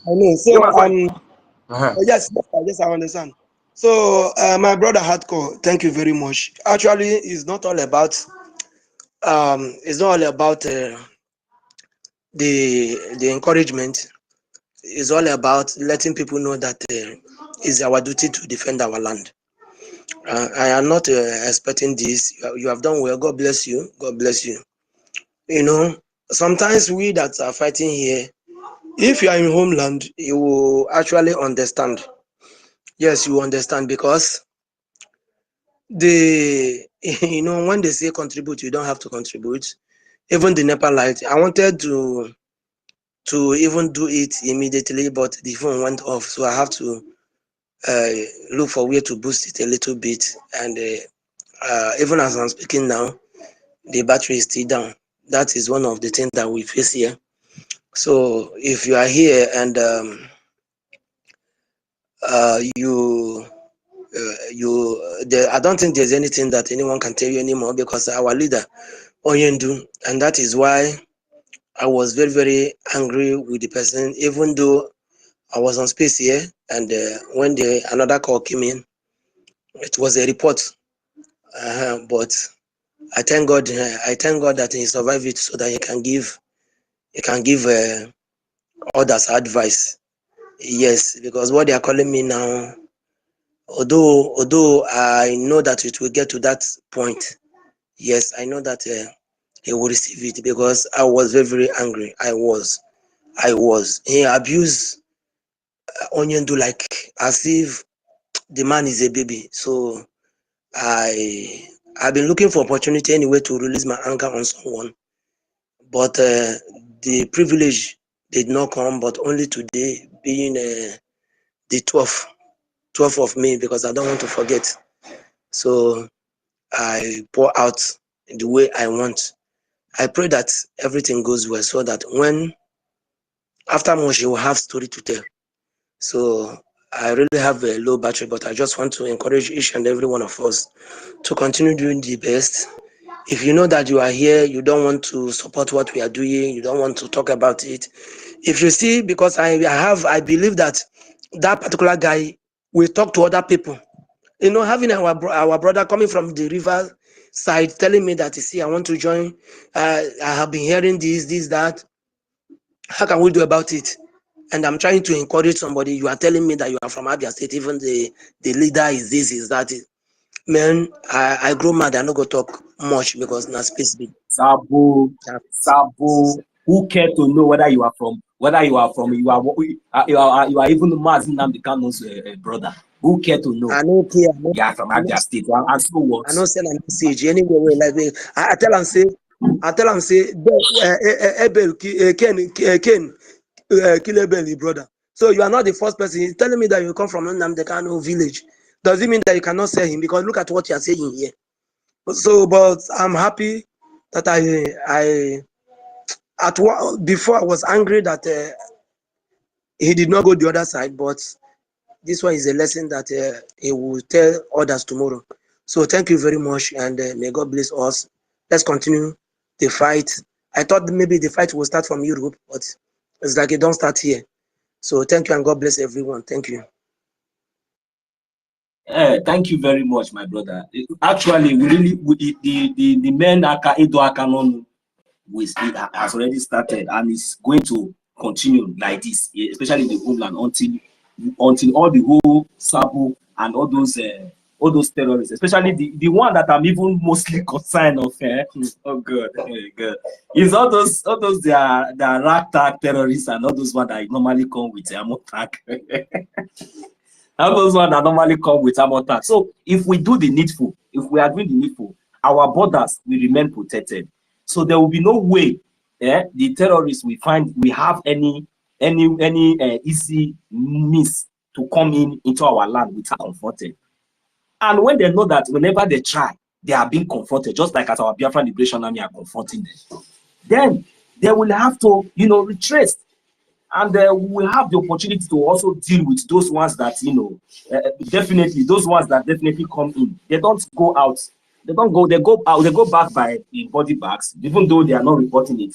I know. So yes, I understand. So my brother Hardcore, thank you very much. Actually, it's not all about the encouragement. It's all about letting people know that it's our duty to defend our land. I am not expecting this. You have done well. God bless you. God bless you. You know, sometimes we that are fighting here, if you are in homeland, you will actually understand. Yes, you understand, because you know, when they say contribute, you don't have to contribute. Even the NEPA light, I wanted to even do it immediately, but the phone went off, so I have to look for a way to boost it a little bit. And even as I'm speaking now, the battery is still down. That is one of the things that we face here. So if you are here and I don't think there's anything that anyone can tell you anymore, because our leader Oyendu, and that is why I was very, very angry with the person, even though I was on space here, and when another call came in, it was a report. But I thank God that he survived it, so that he can give others advice. Yes, because what they are calling me now, although I know that it will get to that point, yes, I know that he will receive it, because I was very, very angry. I was. He abused Onyendu like as if the man is a baby. So I've been looking for opportunity anyway to release my anger on someone, but the privilege did not come. But only today, being the 12th of May, because I don't want to forget. So I pour out the way I want. I pray that everything goes well, so that when after much you will have story to tell. So I really have a low battery, but I just want to encourage each and every one of us to continue doing the best. If you know that you are here, you don't want to support what we are doing, you don't want to talk about it. If you see, because I believe that particular guy will talk to other people. You know, having our brother coming from the river side telling me that, you see, I want to join. I have been hearing this, that. How can we do about it? And I'm trying to encourage somebody. You are telling me that you are from Abia State. Even the leader is this, is that. Man, I grow mad. I don't go talk much, because not space big. Sabo, who care to know whether you are from you are even Mazin Namdekano's brother? Who care to know? I don't care. You are from Abia State. And so what? I don't send a message anyway. Like I tell him say, Abel Ken kill Abel, brother. So you are not the first person. He's telling me that you come from Namdekano village. Does it mean that you cannot say him? Because look at what you are saying here. So, but I'm happy that before I was angry that he did not go the other side, but this one is a lesson that he will tell others tomorrow. So thank you very much, and may God bless us. Let's continue the fight. I thought maybe the fight will start from Europe, but it's like it don't start here. So thank you, and God bless everyone. Thank you. Thank you very much, my brother. Actually, we really the men aka edo aka nonu. has already started and is going to continue like this, especially in the homeland, until all the whole Sabo and all those terrorists, especially the one that I'm even mostly concerned of. Oh God, is all those they are ragtag terrorists and all those ones that normally come with ammo tag. All those ones that normally come with ammo tag. So if we do the needful, if we are doing the needful, our borders will remain protected. So there will be no way the terrorists we have any easy means to come into our land without confronted. And when they know that whenever they try, they are being confronted, just like as our Biafran Liberation Army are confronting them, then they will have to, retrace. And we will have the opportunity to also deal with those ones that, those ones that definitely come in. They don't go out. They don't go, they go out, they go back by in body bags, even though they are not reporting it.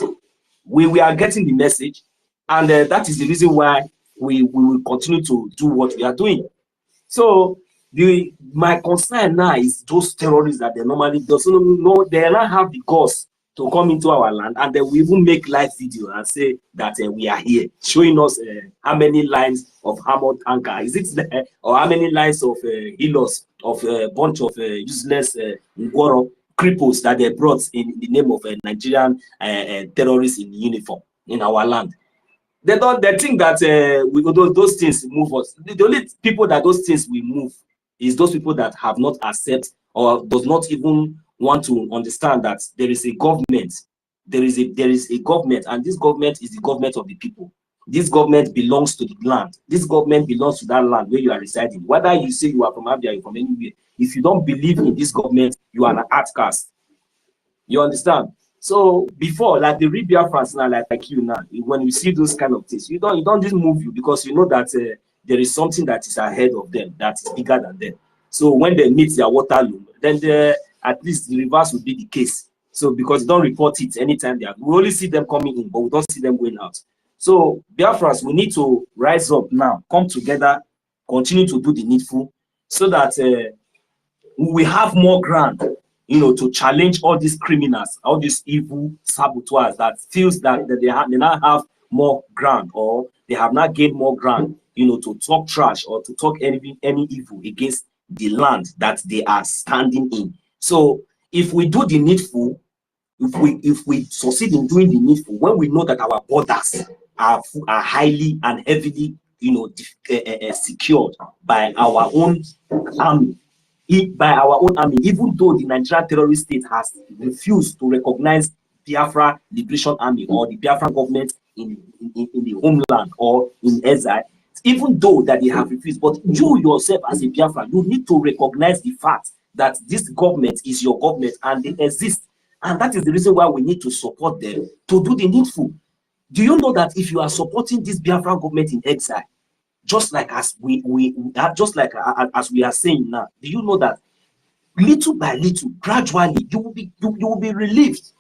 We are getting the message, and that is the reason why we will continue to do what we are doing. So my concern now is those terrorists that they normally doesn't know, they don't have the guts to come into our land, and they will even make live video and say that we are here, showing us how many lines of armored tanker is it there, or how many lines of healers of a bunch of useless Ngoro cripples that they brought in the name of Nigerian terrorists in uniform in our land. They think that those things move us. The only people that those things will move is those people that have not accepted or does not even want to understand that there is a government. There is a government, and this government is the government of the people. This government belongs to the land. This government belongs to that land where you are residing. Whether you say you are from Abia, you are from anywhere, if you don't believe in this government, you are an outcast. You understand? So before, like the real BIAFRANS now, like you now, when you see those kind of things, you don't just move you, because you know that there is something that is ahead of them that is bigger than them. So when they meet their Waterloo, then at least the reverse would be the case. So because you don't report it anytime they are, we only see them coming in, but we don't see them going out. So BIAFRANS, we need to rise up now, come together, continue to do the needful, so that we have more ground, to challenge all these criminals, all these evil saboteurs that feels that they now have more ground, or they have not gained more ground, to talk trash or to talk any evil against the land that they are standing in. So if we do the needful, if we succeed in doing the needful, when we know that our borders are highly and heavily, secured by our own army, even though the Nigerian terrorist state has refused to recognize Biafra Liberation Army or the Biafran government in the homeland or in exile, even though that they have refused, but you yourself as a Biafra, you need to recognize the fact that this government is your government and they exist. And that is the reason why we need to support them to do the needful. Do you know that if you are supporting this Biafran government in exile, just like as we are saying now, do you know that little by little, gradually, you will be relieved.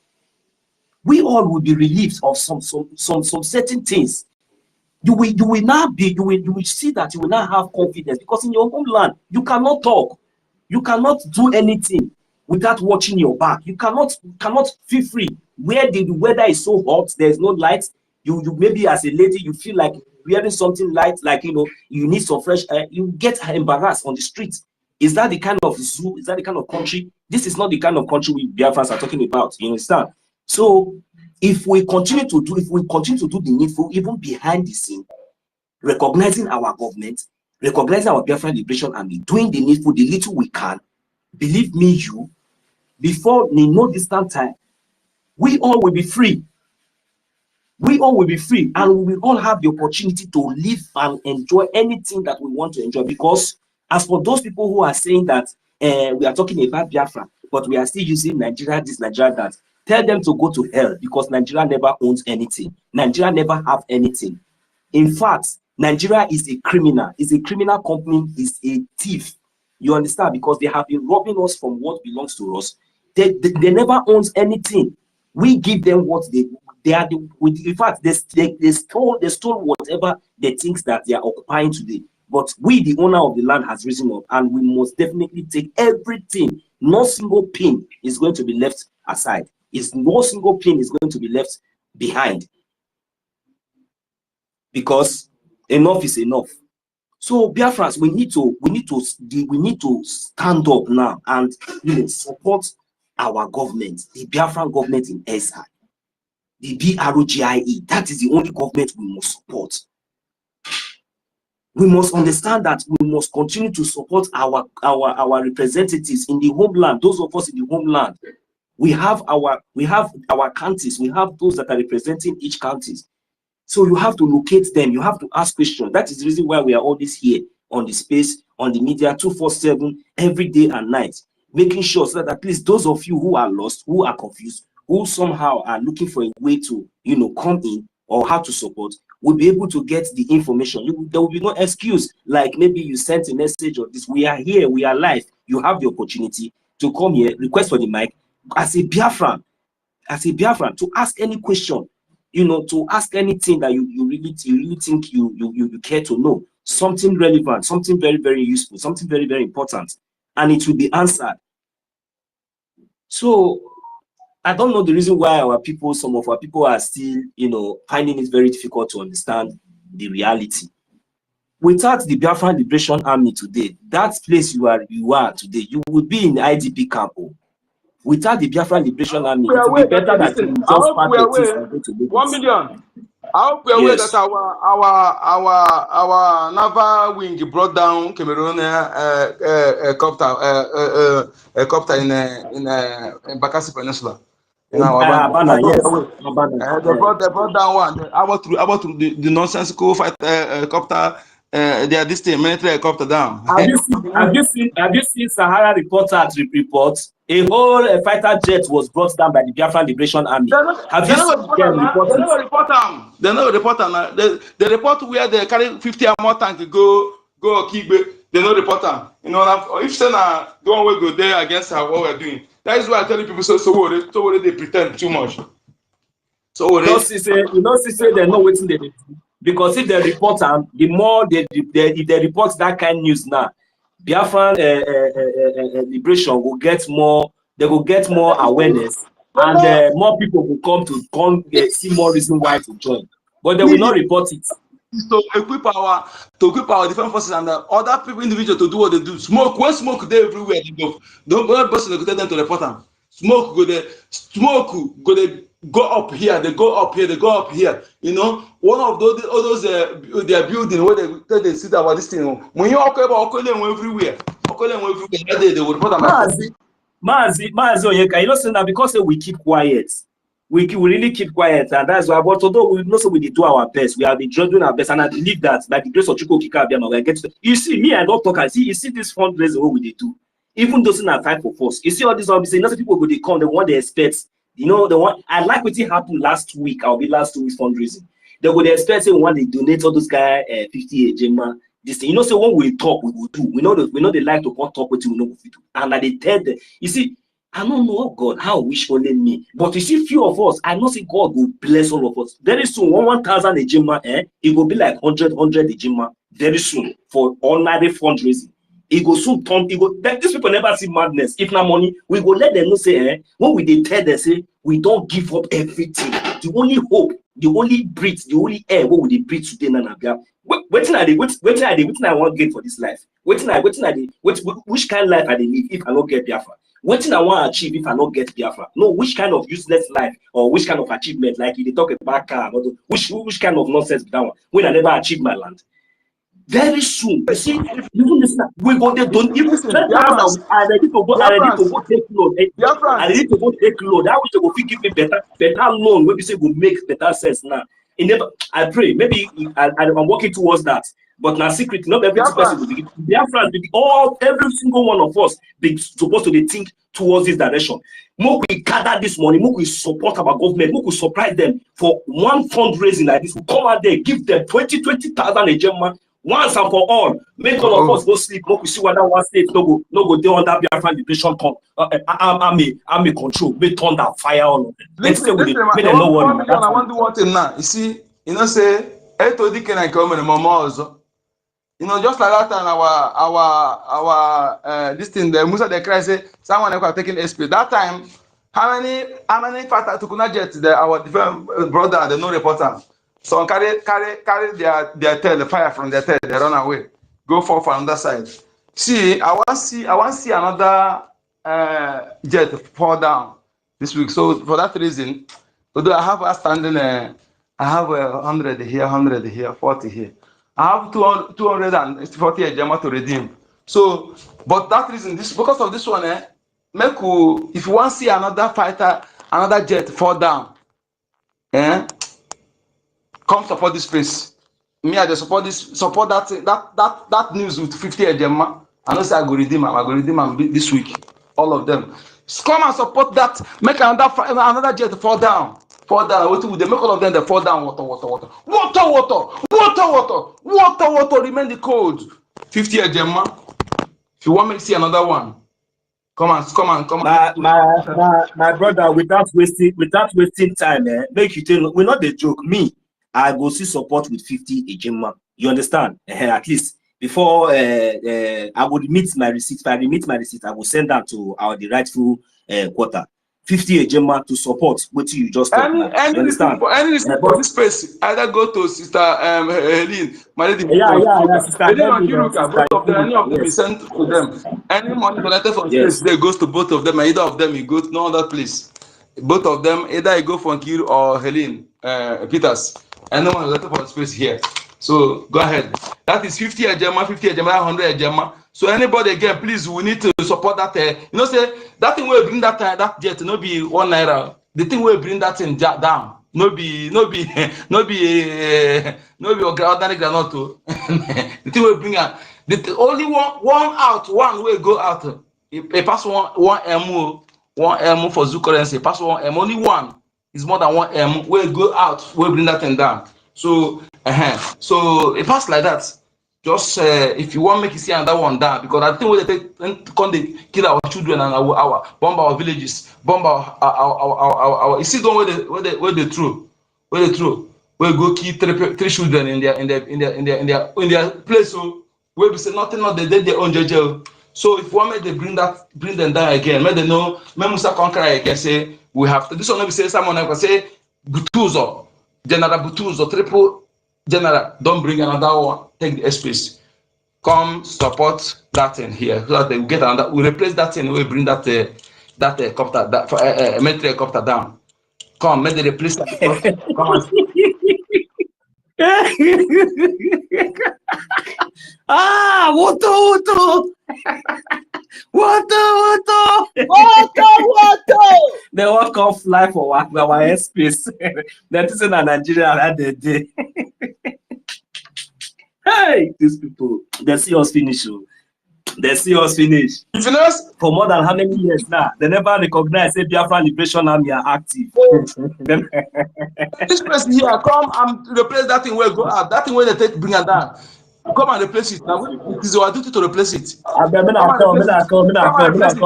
We all will be relieved of some certain things. You will see that you will now have confidence, because in your homeland you cannot talk, you cannot do anything without watching your back. You cannot feel free. Where the weather is so hot, there's no light. You maybe as a lady, you feel like wearing something light, like you need some fresh air. You get embarrassed on the streets. Is that the kind of zoo? Is that the kind of country? This is not the kind of country we BIAFRANS are talking about. You understand? So if we continue to do the needful, even behind the scene, recognizing our government, recognizing our Biafran Liberation Army, doing the needful, the little we can, believe me, before no distant time, we all will be free. We all will be free, and we will all have the opportunity to live and enjoy anything that we want to enjoy. Because as for those people who are saying that we are talking about Biafra, but we are still using Nigeria this, Nigeria that, tell them to go to hell, because Nigeria never owns anything. Nigeria never have anything. In fact, Nigeria is a criminal. Is a criminal company. Is a thief. You understand? Because they have been robbing us from what belongs to us. They never owns anything. We give them what they are. In fact, they stole whatever they think that they are occupying today. But we, the owner of the land, has risen up, and we must definitely take everything. No single pin is going to be left aside. no single pin is going to be left behind, because enough is enough. So Biafrans, we need to stand up now and support our government, the Biafran government in SI, the BRGIE. That is the only government we must support. We must understand that we must continue to support our representatives in the homeland. Those of us in the homeland, we have our counties, we have those that are representing each counties. So you have to locate them, you have to ask questions. That is the reason why we are always here on the space, on the media, 247, every day and night, making sure so that at least those of you who are lost, who are confused, who somehow are looking for a way to, come in or how to support, will be able to get the information. There will be no excuse, like maybe you sent a message or this. We are here, we are live. You have the opportunity to come here, request for the mic, as a Biafran, to ask any question, to ask anything that you really think you care to know, something relevant, something very, very useful, something very, very important, and it will be answered. So I don't know the reason why some of our people are still, finding it very difficult to understand the reality. Without the Biafran Liberation Army today, that place you are today, you would be in IDP camp. Without the Biafran Liberation Army, it would be better that you just pack your things and go to Lagos. 1 million. I hope we are aware that our naval wing brought down Cameroon copter in Bakassi Peninsula. They brought down one. About through the nonsensical fight copter. They are this thing, military helicopter down. Have you seen Sahara Reporters reports? A whole fighter jet was brought down by the Biafran Liberation Army. Have you seen them report? They never report them. They report where they carry 50 or more tanks to go Kibe. They no report them. If say na the one we go there against what we're doing. That is why I tell people so worried they pretend too much. So worried. Say they know waiting they do. Because if they report them, the more if they report that kind of news now, Biafran Liberation will get more. They will get more awareness, and more people will come see more reason why to join. But they will not report it. To equip our different forces and other people, individuals, to do what they do. When smoke there everywhere, they go. Don't person go tell them to report them. Smoke go there. Smoke go there. Go up here, they go up here, they go up here. One of those their building where they sit about this thing. When you everywhere, they will report them. Mazi, say that because we keep quiet, we really keep quiet, and that's why. But although we know we do our best, we have been doing our best, and I believe that by the grace of Chukwu Kika Abiyama, we get to. You see, me, I don't talk. You see this fundraising what we do. Even those in our fight for force. You see all this obviously, not people go they come, the one they expect. The one I like what happened last week. I'll be last 2 weeks fundraising. They would expect when they donate all those guys 50 Gemma. This thing, so when we talk, we will do. We know they like to talk with you, we know what we do. And like they tell them, you see, I don't know God how wish only me, but you see, few of us, I know see God will bless all of us. Very soon, 1,000 Gemma, it will be like 100 Gemma very soon for ordinary fundraising. It go soon turn. These people never see madness. If not money, we go let them know say, when we tell them say we don't give up everything. The only hope, the only breath, the only air what we breathe today, Nanabia. Waiting I want to get for this life. Which kind of life I they live if I don't get Biafra? Waiting I want to achieve if I don't get Biafra? No, which kind of useless life or which kind of achievement? Like if they talk about car, which kind of nonsense that one when I never achieve my land. Very soon, you see, we go there. Don't even I need to go take load. I need to go take load. I wish they go give me better loan. Maybe say will make better sense now. I pray. Maybe I'm working towards that. But now, secret, not every person will be. Every single one of us be supposed to think towards this direction. More we gather this money, more we support our government, more we surprise them for one fundraising like this. We come out there, give them 20,000 a German. Once and for all, make all of us go sleep. Look, we see whether one state no go there under Biafran Liberation army control. May thunder fire all of them. Let's say we make them no worry. I want to do one thing now. You see, say, Etodi can I come in mama also. Just like that time our this thing, the Musa the Christ say someone have taken SP. That time How many fighter to Kuna jet? Our different brother, the no reporter. So carry their tail, the fire from their tail, they run away. Go for another side. See, I want to see another jet fall down this week. So for that reason, although I have a standing, I have 100 here, 100 here, 40 here. I have 240 a Gemma to redeem. So, but that reason, this because of this one, make you, if you want to see another fighter, another jet fall down, come support this place. Me, I just support that news with 50 a Gemma. I know say I go redeem them this week, all of them. Come and support that. Make another jet fall down. What do they make all of them? They fall down. Water. Remain the code. 50 a Gemma. If you want me to see another one, come on. My brother, without wasting time, make you tell. We're not the joke. Me, I go see support with 50 a Gemma. You understand? At least. Before I would meet my receipt, if I remit my receipt, I will send that to the rightful quarter. 50 a Gemma to support what you just talked about. Any reason for this space, either go to Sister Helene, my lady. Sister Helene, both of them, any of them is sent to them. Any money collected from space, there goes to both of them, and either of them you go to no other place. Both of them, either you go from Kiru or Helene Peters. Any money collected from space here. So go ahead. That is 50 a Gemma, 100 a Gemma. So anybody again, please, we need to support that. You know, say that thing will bring that jet, no be 1 naira. The thing will bring that thing down. No be ordinary granite. The thing will bring out. Only one out, one will go out. A pass one M for Zoo currency. Pass one M. Only one is more than 1 M. Will go out. Will bring that thing down. So so it pass like that. Just if you want make you see another one down, because I think they kill our children and our bomb our villages, bomb our you see where they throw, where go kill three children in their place. So where we say nothing, not they did their own jail. So if one make they bring them down again, make they know, make Musa conquer again. Say we have to. This one we say someone can say Butuzo, General Butuzo, Triple General. Don't bring another one. Take the space. Come support that thing here so that they will get another. We replace that thing. We bring that copter, that military copter down. Come, make the replace that. Come Water. They won't come fly for our airspace. That is in Nigeria that they day. Hey, these people, they see us finish. They see us finish. For more than how many years now? They never recognize a Biafra Liberation Army are active. This person here, come and replace that thing where go out. That thing where they take bring it down. Come and replace it. Now it is our duty to replace it. I'm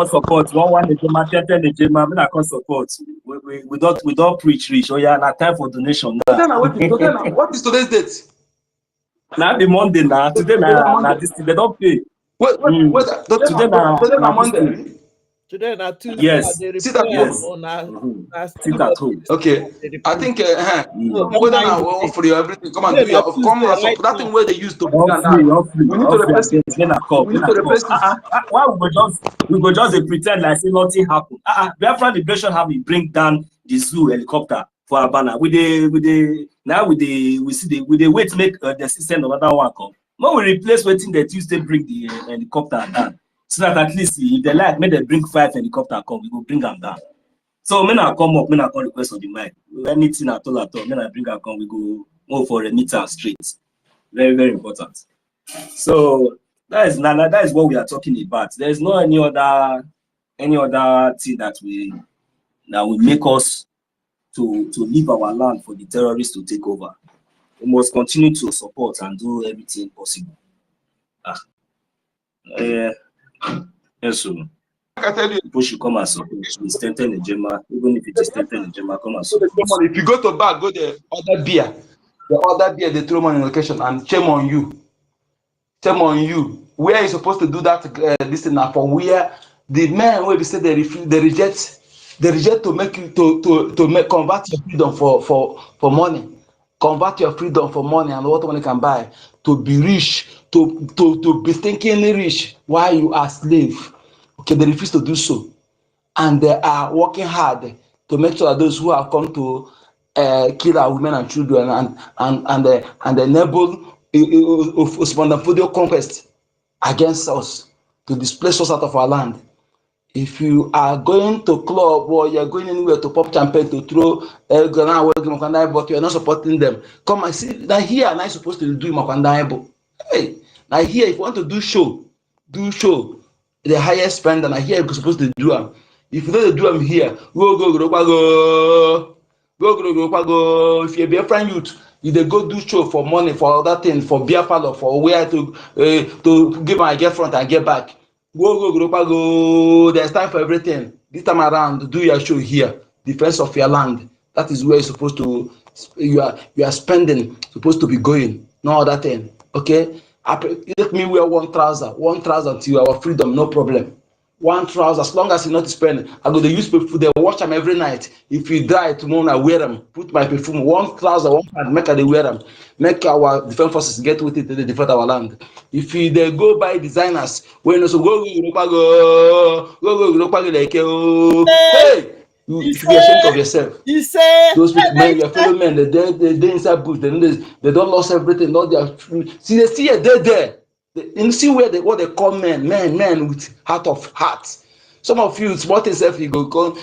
support. One support. We don't preach rich. Oh yeah, not time for donation. What is today's date? Now the Monday now. Today now this they don't pay. Today na Monday. Today na Tuesday. Yes. Sit at home. Sit at home. Okay. I think whether now for you everything, come and do your come and support that thing where they used to bring that. We need to replace it. We need to replace it. Why we go just pretend like say nothing happened. Biafra Liberation have me bring down the zoo helicopter for Abana. We wait make the system of another one come. When we replace waiting that Tuesday bring the helicopter down. So that at least if they like, may they bring 5 helicopter come, we go bring them down. So when I come up, when I come request on the mic, anything at all, when I bring them come, we go move for a meter straight. Very, very important. So that is what we are talking about. There is no any other thing that will make us to leave our land for the terrorists to take over. We must continue to support and do everything possible. Yes, so I tell you, people should come and support. We strengthen the Gemma, even if it is strengthen the Gemma, come and support. if you go to bar, go there, order beer. The other beer, they throw money in location, and shame on you. Shame on you. Where are you supposed to do that? This thing now for where the men will be said they reject They reject to make you convert your freedom for money. Convert your freedom for money and what money can buy. To be rich, to be thinking rich while you are slave. Okay, they refuse to do so. And they are working hard to make sure that those who have come to kill our women and children and enable Usman conquest against us, to displace us out of our land. If you are going to club or you're going anywhere to pop champagne to throw Makwandaibo, but you're not supporting them, come and see. Now here am I supposed to do Makwandaibo? Hey, now here if you want to do show, the highest spender. Now here you're supposed to do them. If you don't do them here, go. If you're a Biafran youth, you dey go do show for money, for other things, for beer parlor, for where to give my girlfriend and get back. Go. There's time for everything. This time around, do your show here. Defense of your land. That is where you're supposed to. You are spending. Supposed to be going. No other thing. Okay. Let me wear one trouser till our freedom. No problem. One trouser, as long as you not spend. I go to use perfume. They wash them every night. If you dry tomorrow, I wear them. Put my perfume. One trouser, one pant. Make they wear them. Make our defense forces get with it to defend our land. If you they go buy designers, when you so go like hey, you should be ashamed of yourself. Those people, men, your fellow men, they inside bush. They don't lost everything. Not their see they see a dead there. You see where what they call men with heart of hearts. Some of you, small things, if you go,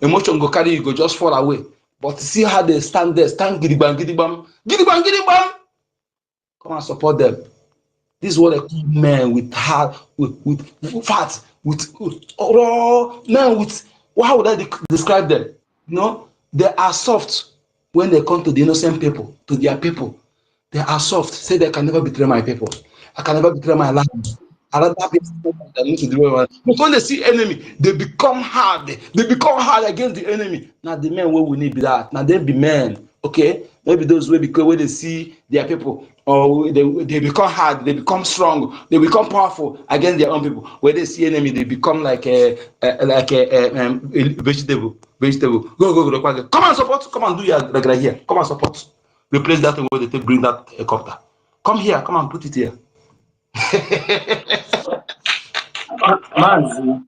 emotion go carry, you go just fall away. But see how they stand there, stand gidigam. Come and support them. This is what they call men with heart, with fat, with men with. How would I describe them? You know, they are soft when they come to the innocent people, to their people. They are soft. Say they can never betray my people. I can never betray my land. I rather be to do. But when they see enemy, they become hard. They become hard against the enemy. Now the men where we need be that. Now they be men. Okay, maybe those way because when they see their people, or they become hard. They become strong. They become powerful against their own people. When they see enemy, they become like a vegetable. Go. Come and support. Come and do your regular here. Come and support. Replace that thing where they take bring that helicopter. Come here. Come and put it here. Man,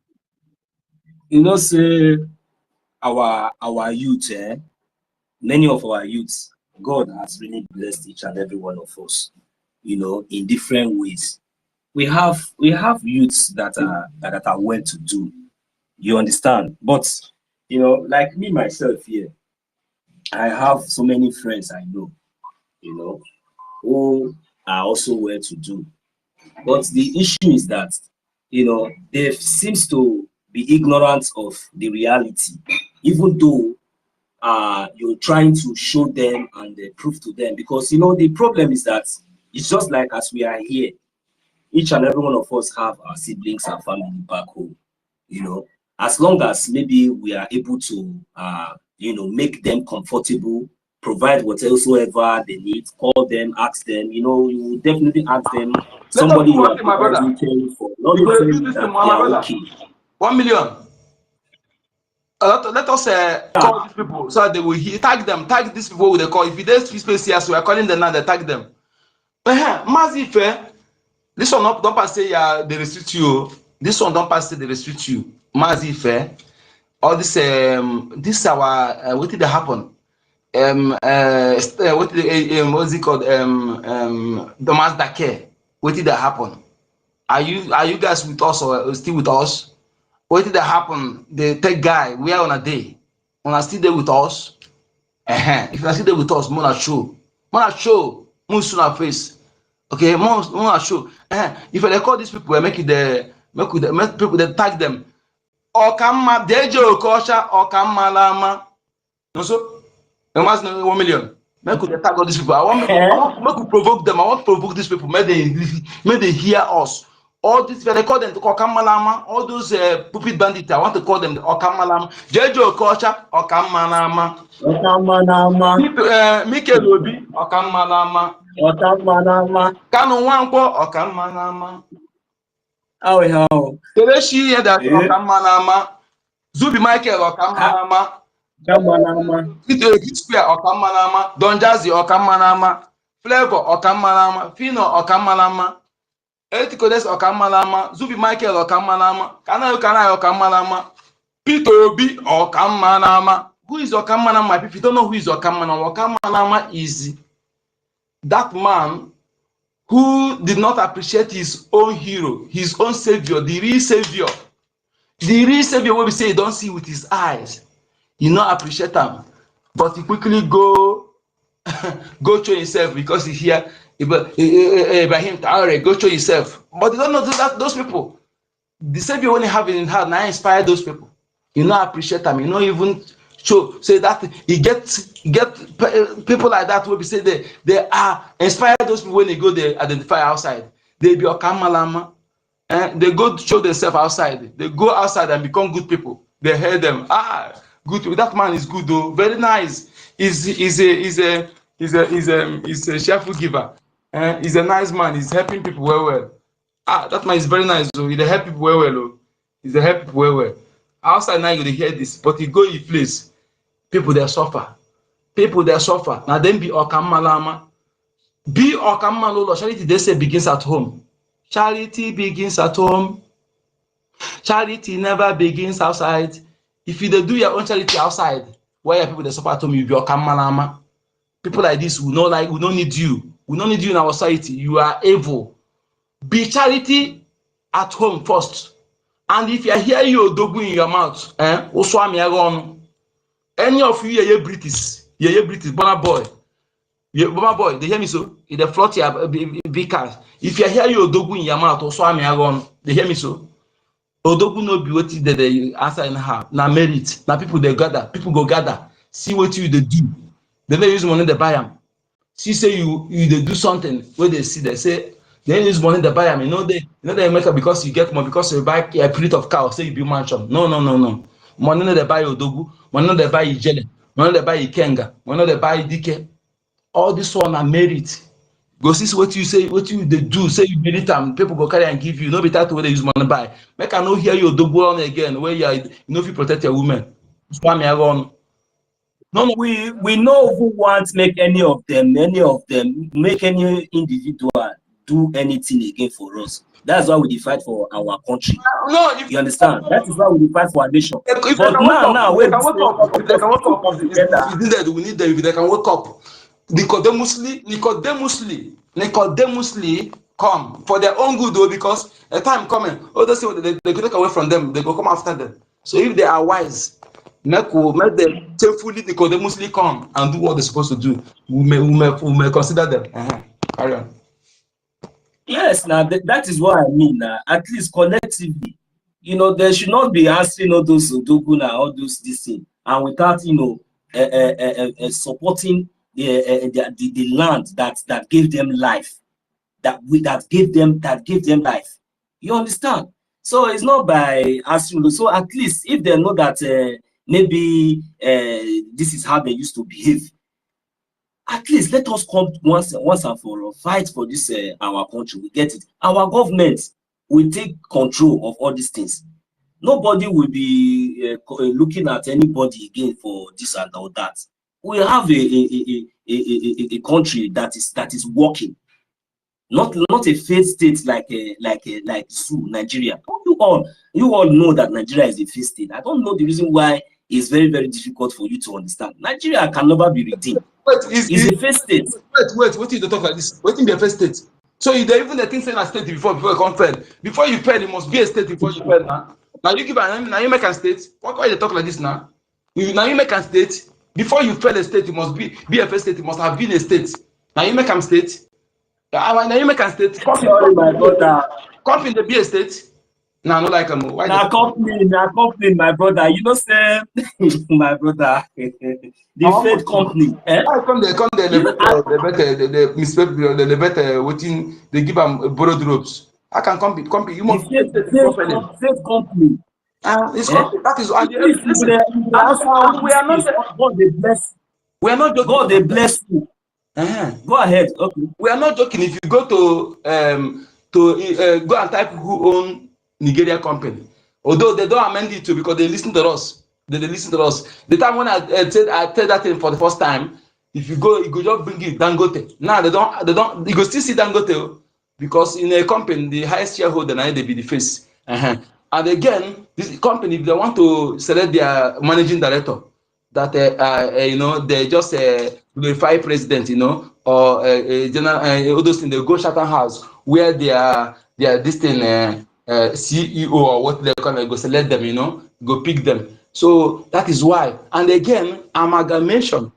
you know, say our youth, many of our youths, God has really blessed each and every one of us, you know, in different ways. We have youths that are well to do, you understand? But you know, like me myself here, I have so many friends I know, you know, who are also well to do. But the issue is that, you know, they seems to be ignorant of the reality, even though you're trying to show them and prove to them. Because, you know, the problem is that it's just like as we are here, each and every one of us have our siblings and family back home, you know. As long as maybe we are able to, you know, make them comfortable, provide whatsoever they need, call them, ask them, you know, you will definitely ask them, somebody you are providing caring for, not even that they are okay. 1 million. Let us call these people so that they will hear. Tag these people with the call. If there's space here, so we are calling them now, they tag them. Massive, this one don't pass say they restrict you. This one don't pass say they restrict you. Massive, all this this our what did that happen? What did what's it called? Domas Dake. What did that happen? Are you guys with us or still with us? What did that happen? The tech guy, we are on a day. When I still there with us, if you are still there with us, Mona show, Moon soon our face. Okay, Mona show. If I call these people, make people they tag them. Okama Dejo Kosha Okama Lama. No so, it must 1 million. Make we tag all these people. I want to provoke them. I want to provoke these people. May they hear us. All this, they call them Okamalama, all those pulpit bandits, I want to call them Okamalama. Jejo Kocha, Okamalama. Mikel Obi, Okamalama. Kanu Wanko, Okamalama. How? Teleshi, that Okamalama. Zubi Michael Okamanama, Kamanama. Peter Square Okamanama, Don Jazzy Okamanama, Flavor Okamanama, Fino Okamanama, Etikodes Okamanama, Zubi Michael Okamanama, Kanayo Okamanama, Peter Obi Okamanama. Who is Okamanama? If you don't know who is Okamanama, Okamanama is that man who did not appreciate his own hero, his own savior, the real savior. The real savior, what we say, you don't see with his eyes. You not appreciate him, but he quickly go show himself because he hear Ibrahim Traore, go show himself. But you don't know that those people, the savior when you have in heart, now inspire those people. You not appreciate them. You not even show say that he get people like that will be say they are inspire those people when they go they identify outside. They be Okamalama. They go show themselves outside. They go outside and become good people. They hear them. Good people. That man is good though. Very nice. He's a cheerful giver. He's a nice man. He's helping people well. That man is very nice though. He help people well. He's a help people well. Outside now you hear this, but you go in place, people they suffer. People they suffer. Now then be Okamalama. Be Okamalolo. Charity they say begins at home. Charity begins at home. Charity never begins outside. If you do your own charity outside, where are people that suffer at home, you be Okamalama. People like this we don't need you. We don't need you in our society. You are evil. Be charity at home first. And if you hear you dogu in your mouth, any of you ye British, Bona boy, they hear me so? They float your because if you hear you dogu in your mouth, they hear me so? Odogu no be what they answer in her. Now merit. Now people they gather. People go gather. See what you they do. They may use money they buy them. See say you they do something where they see they say they use money they buy them. You know they make it because you get more because you buy a plate of cow. Say you build mansion. No. Money they buy Odogu. Money they buy Ijele. Money they buy Ikenga. Money they buy Dike. All this one are merit. Go see what you say, what you they do. Say you merit them, people go carry and give you. No be that way they use money buy. Make I no hear you double on again where you know if you protect your women. Spam me around. No. We know who wants make any of them make any individual do anything again for us. That's why we fight for our country. No, you understand? That is why we fight for our nation. If but they can now wake up, if they can wake up, we need them. If they can wake up, Nicodemusly come for their own good though, because a time coming, others say they go take away from them, they go come after them. So if they are wise, make them cheerfully Nicodemusly come and do what they're supposed to do. We may consider them. Carry on. Yes, now that is what I mean. At least collectively, there should not be answering all those Odoguna, all those this thing, and without supporting the land that gave them life, that gave them life. You understand? So it's not by asking. So at least if they know that maybe this is how they used to behave, at least let us come once and for all, fight for this our country. We get it. Our government will take control of all these things. Nobody will be looking at anybody again for this and all that. We have a country that is working, not a failed state like Nigeria. You all know that Nigeria is a failed state. I don't know the reason why it's very, very difficult for you to understand. Nigeria can never be redeemed. It's a failed state. Wait, what you talk like this? What in the first state? So you even the thing saying a state before you come fail. Before you fail, it must be a state before you fail now. Now you give now you make a state. Why you talk like this now? Now you make a state. Before you fail a state, it must be a first state. It must have been a state. Now you make a state. Now you make a state. Sorry, my brother. Come in the be a state. Now no like why? Now company, my brother. You know, say my brother. The Fed company. How come they the better waiting they give them borrowed ropes? I can compete. You must be a state company. It's that is we are not God they bless. We are not joking. God they bless you. Go ahead. Okay. We are not joking. If you go to go and type who own Nigeria company, Although they don't amend it too because they listen to us. They listen to us. The time when I said that thing for the first time, if you go just bring it Dangote. Now they don't. You go still see Dangote because in a company the highest shareholder now they be the face. And again, this company, if they want to select their managing director, that they just glorify president, or general, all those things. They go Chatham House where their this thing CEO or what they call it, go select them, go pick them. So that is why. And again, amalgamation.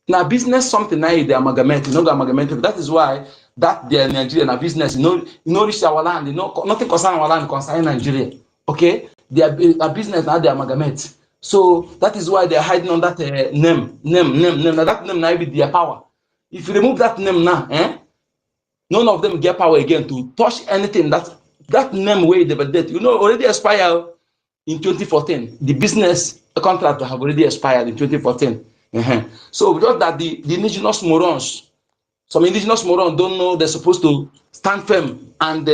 Now business something now they amalgamate, amalgamate. That is why that they are Nigerian business, reach our land, nothing concern our land, concern Nigeria. Okay, their business now they amalgamate. So that is why they are hiding on that name. Now that name now be their power. If you remove that name now, none of them get power again to touch anything that name way they did. Already expired in 2014. The business contract have already expired in 2014. So just that the indigenous morons, some indigenous morons don't know they're supposed to stand firm and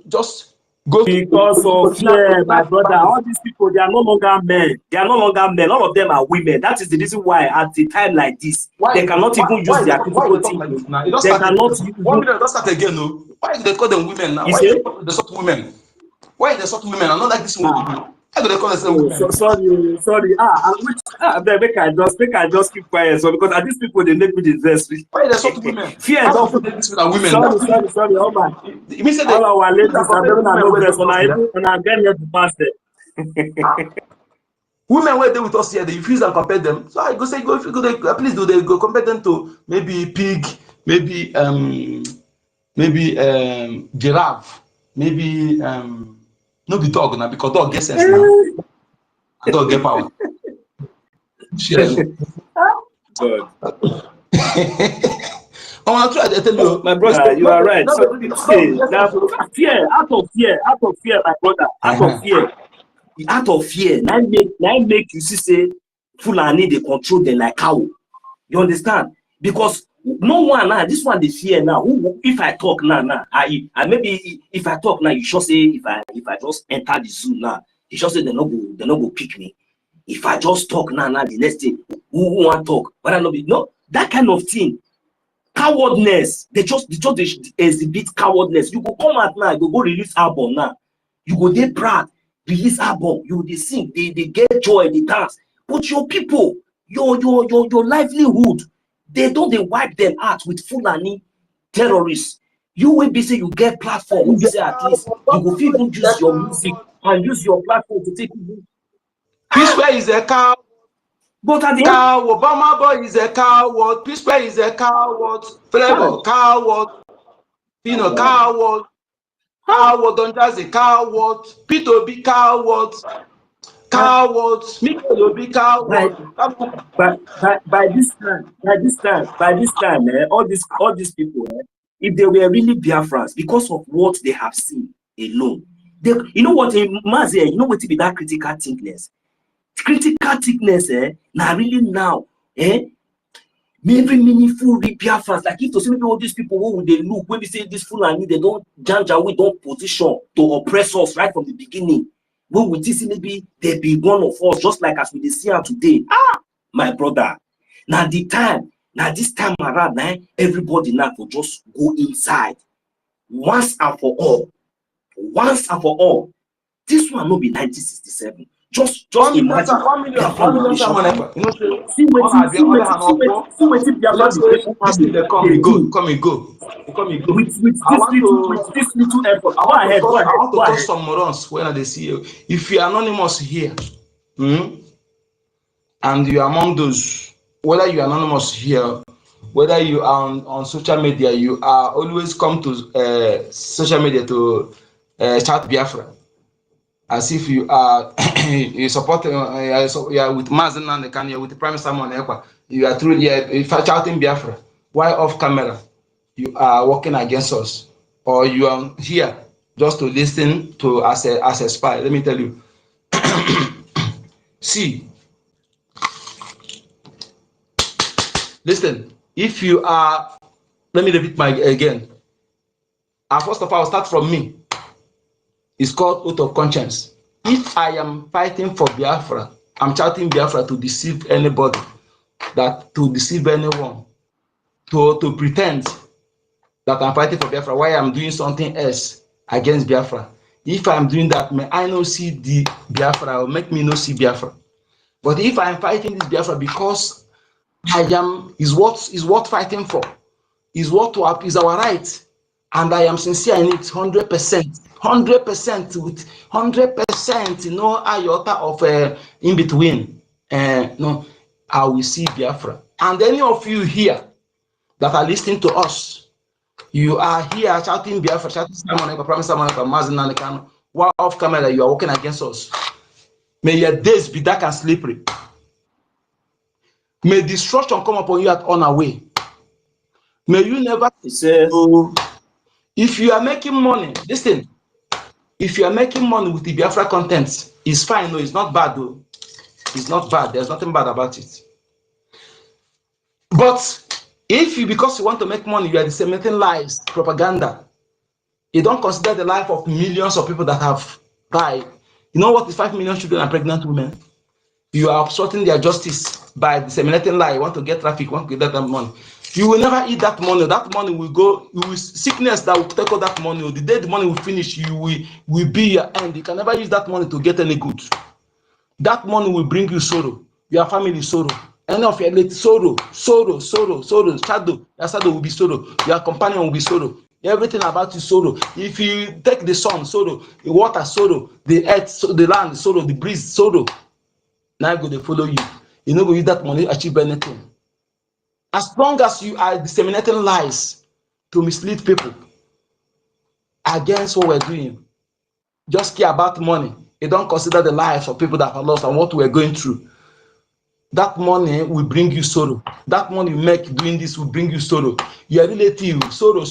just go because of fear, my brother. All these people, they are no longer men. They are no longer men. All of them are women. That is the reason why at a time like this, they cannot even use their critical thinking. They cannot even. Why did they start again? No? Why do they call them women now? Why do they sort women? Why they sort women? I'm not like this one. How do they call themselves women? Sorry. Make I just keep quiet. So because these people they make me the best. Why they sort women? Fear How of women. Sorry. Oh my. You mean say all our ladies are very and I get here to pass it. Women were there with us here, they refuse and compare them. So I go say, please do they go compare them to maybe pig, maybe giraffe, maybe no be dog now because dog gets sense now. Dog get power. Good. I try to tell you, my brother, you are right. So, fear, out of fear, my brother, out of fear. Now make you see say Fulani they control them like cow. You understand? Because no one now, this one they fear now. If I talk now, I maybe if I talk now, you should say if I just enter the zoo now, you should say they no go pick me. If I just talk now, the next thing, who want talk? But I no that kind of thing. Cowardness. They just exhibit cowardness. You go come out now, you go release album now. You go dey proud, release album. You they sing, they get joy, they dance. But your people, your livelihood, they wipe them out with Fulani terrorists. You will be say you get platform. You say at least you go even use your music and use your platform to take people. P-Square is a cow. But at the cow, Obama boy is a coward. P-Square is a coward. Flavor, coward. Coward. Coward, don't just a coward. Peter be coward. Coward. Miko be coward. By this time, all these people, if they were really Biafrans, because of what they have seen alone, you know what, Mazi, you know what to be that critical thinkness. Critical thickness, now really now, maybe meaningful Biafrans. Like if to see all these people, what would they look? When we say this Fulani, they don't we don't position to oppress us right from the beginning. When we see maybe they be one of us, just like as we see her today. My brother. Now this time around, everybody now will just go inside once and for all. Once and for all. This one will be 1967. Just imagine. 1 million someone. See what come and go. With this little effort. Go ahead. I want to touch some morons when they see you. If you are anonymous here, and you are among those, whether you are anonymous here, whether you are on social media, you are always come to social media to chat Biafra. As if you are you support you are with Mazen and the Kanye with the Prime Minister Ekwa, you are truly shouting Biafra. Why off camera you are working against us, or you are here just to listen to as a spy? Let me tell you. See, listen. If you are, let me repeat again. First of all, I'll start from me. It's called oath of conscience. If I am fighting for Biafra, I'm shouting Biafra to deceive anybody, to deceive anyone, to pretend that I'm fighting for Biafra while I'm doing something else against Biafra. If I'm doing that, may I not see the Biafra or make me not see Biafra. But if I'm fighting this Biafra because is what fighting for, is our right, and I am sincere in it 100%, 100% with 100%, no iota of in between. No, I will see Biafra. And any of you here that are listening to us, you are here shouting Biafra, shouting Simon, promise Simon, Mazin, while off camera you are working against us. May your days be dark and slippery. May destruction come upon you at on our way. May you never. If you are making money, listen. If you are making money with the Biafra content, it's fine. No, it's not bad though. It's not bad. There's nothing bad about it. But if you, because you want to make money, you are disseminating lies, propaganda. You don't consider the life of millions of people that have died. You know what is 5 million children and pregnant women? You are obstructing their justice by disseminating lies. You want to get traffic, you want to get that money. You will never eat that money. That money will go, sickness that will take all that money. The day the money will finish, you will be your end. You can never use that money to get any good. That money will bring you sorrow, your family sorrow, any of your late sorrow, shadow, your shadow will be sorrow, your companion will be sorrow, everything about you sorrow. If you take the sun, sorrow, the water, sorrow, the earth, the land, sorrow, the breeze, sorrow, now go they follow you. You know, go use that money to achieve anything. As long as you are disseminating lies to mislead people against what we're doing, just care about money. You don't consider the lives of people that are lost and what we're going through. That money will bring you sorrow. That money you make doing this will bring you sorrow. Your relative, sorrow.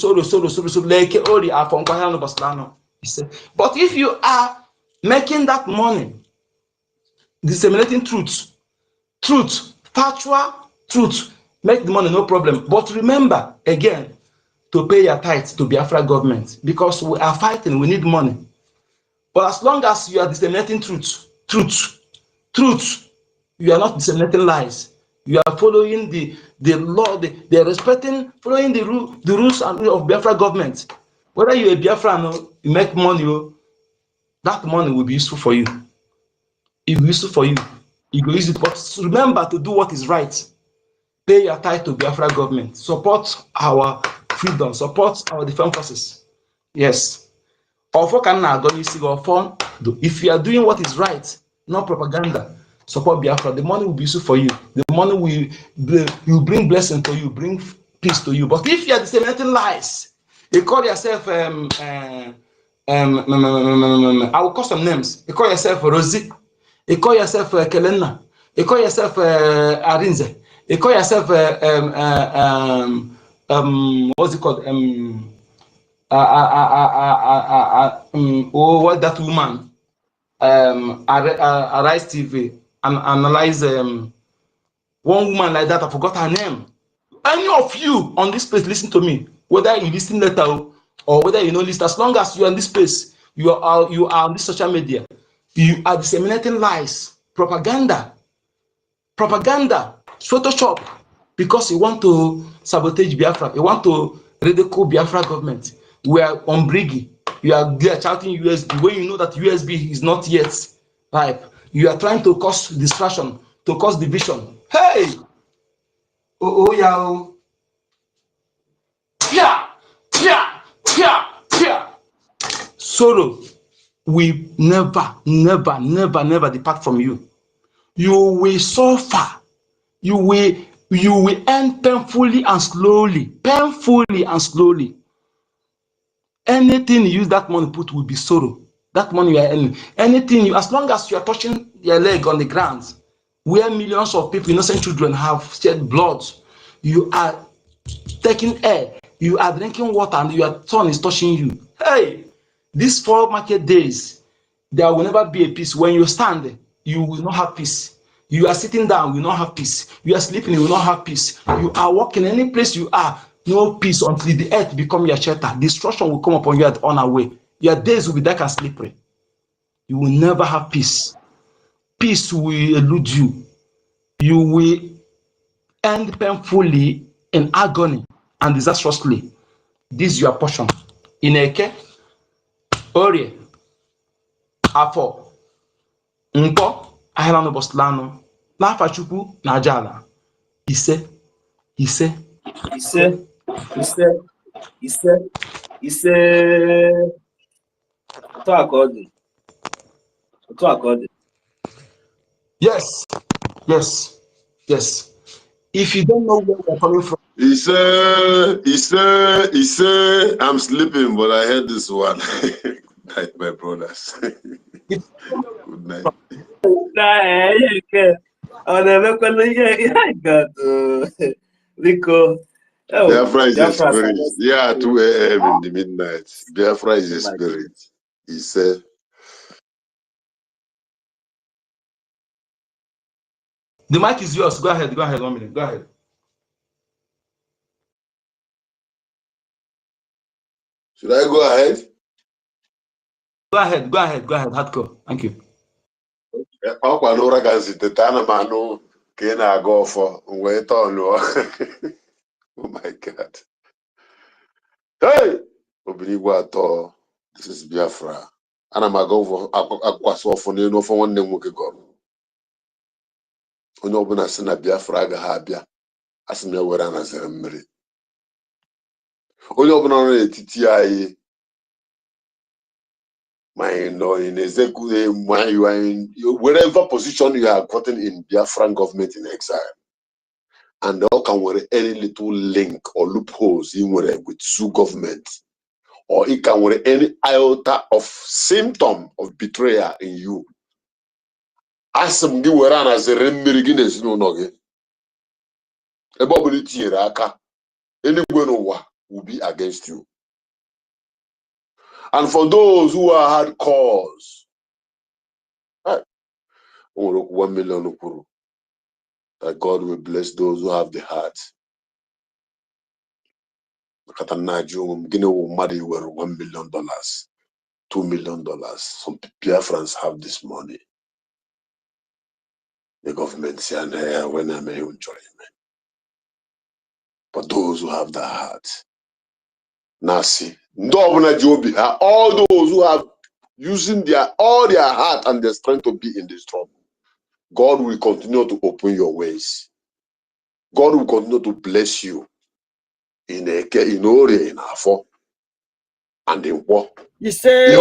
But if you are making that money, disseminating truth, factual truth, make the money, no problem. But remember, again, to pay your tithes to Biafra government, because we are fighting, we need money. But as long as you are disseminating truth, you are not disseminating lies. You are following the law, they are respecting, following the rules and rules of Biafra government. Whether you are a Biafran, you make money, that money will be useful for you. It will be useful for you. You will use it. But remember to do what is right. Pay your tithe to Biafra government. Support our freedom. Support our defense forces. Yes. If you are doing what is right, not propaganda, support Biafra. The money will be useful for you. The money will bring blessing to you, bring peace to you. But if you are disseminating lies, you call yourself I will call some names. You call yourself Rosie. You call yourself Kelena. You call yourself Arinze. You call yourself what's it called? What that woman? Arise TV and analyze one woman like that. I forgot her name. Any of you on this place, listen to me. Whether you listen later or whether you know listen, as long as you are in this place, you are on this social media, you are disseminating lies, propaganda, Photoshop, because you want to sabotage Biafra, you want to ridicule Biafra government. We are on BRGIE. You are there shouting USB when you know that USB is not yet ripe. You are trying to cause distraction, to cause division. Hey! Sorrow will never depart from you. You will suffer. You will end painfully and slowly. Anything you use that money put will be sorrow. That money you are earning. Anything as long as you are touching your leg on the ground, where millions of people, innocent children, have shed blood, you are taking air, you are drinking water, and your son is touching you. Hey, these 4 market days, there will never be a peace. When you stand, you will not have peace. You are sitting down, you will not have peace. You are sleeping, you will not have peace. You are walking any place you are, no peace until the earth become your shelter. Destruction will come upon you on our way. your days will be dark and slippery. You will never have peace. Peace will elude you. You will end painfully in agony and disastrously. This is your portion. Ineke, Orie, Afọ, Nkwo, ahịa n'ụbọchị lanụ, n'afa Chukwu na aja ala. Ise, ise, ise, ise, ise, ise. Otu akọdị. Yes, yes, yes. If you don't know where we're coming from, He said, I'm sleeping, but I heard this one. Good night, my brothers. Good night. Biafra is a spirit. Yeah, 2 a.m. in the midnight. Biafra is a spirit. He said, the mic is yours. Go ahead, 1 minute. Go ahead. Should I go ahead? Go ahead, hardcore. Thank you. Oh my God. Hey! This is Biafra. And I'm going for Aquasofone for 1 name. Onye ọbụla sị na Biafra agaghị abịa asị m ya were anazere mmiri. Onye ọbụla nọ n'etiti anyị ma ị nọ in executive, you are in wherever position you have gotten in Biafran government in exile, and all can wear any little link or loopholes in with Sioux government, or it can wear any iota of symptom of betrayal in you. Asem gị were anazere mmiri gị n'ezinụlọ gị. Ebe ọ bụla itinyere aka, eluigwe n'ụwa will be against you. And for those who are hard cause, 1 million, that God will bless those who have the heart. $1 million, $2 million. Some Biafrans have this money. The government say, when I may enjoy it. But those who have the heart, Nasi, all those who have using all their heart and their strength to be in this trouble, God will continue to open your ways. God will continue to bless you in Ore, in Afo, and in war. You say,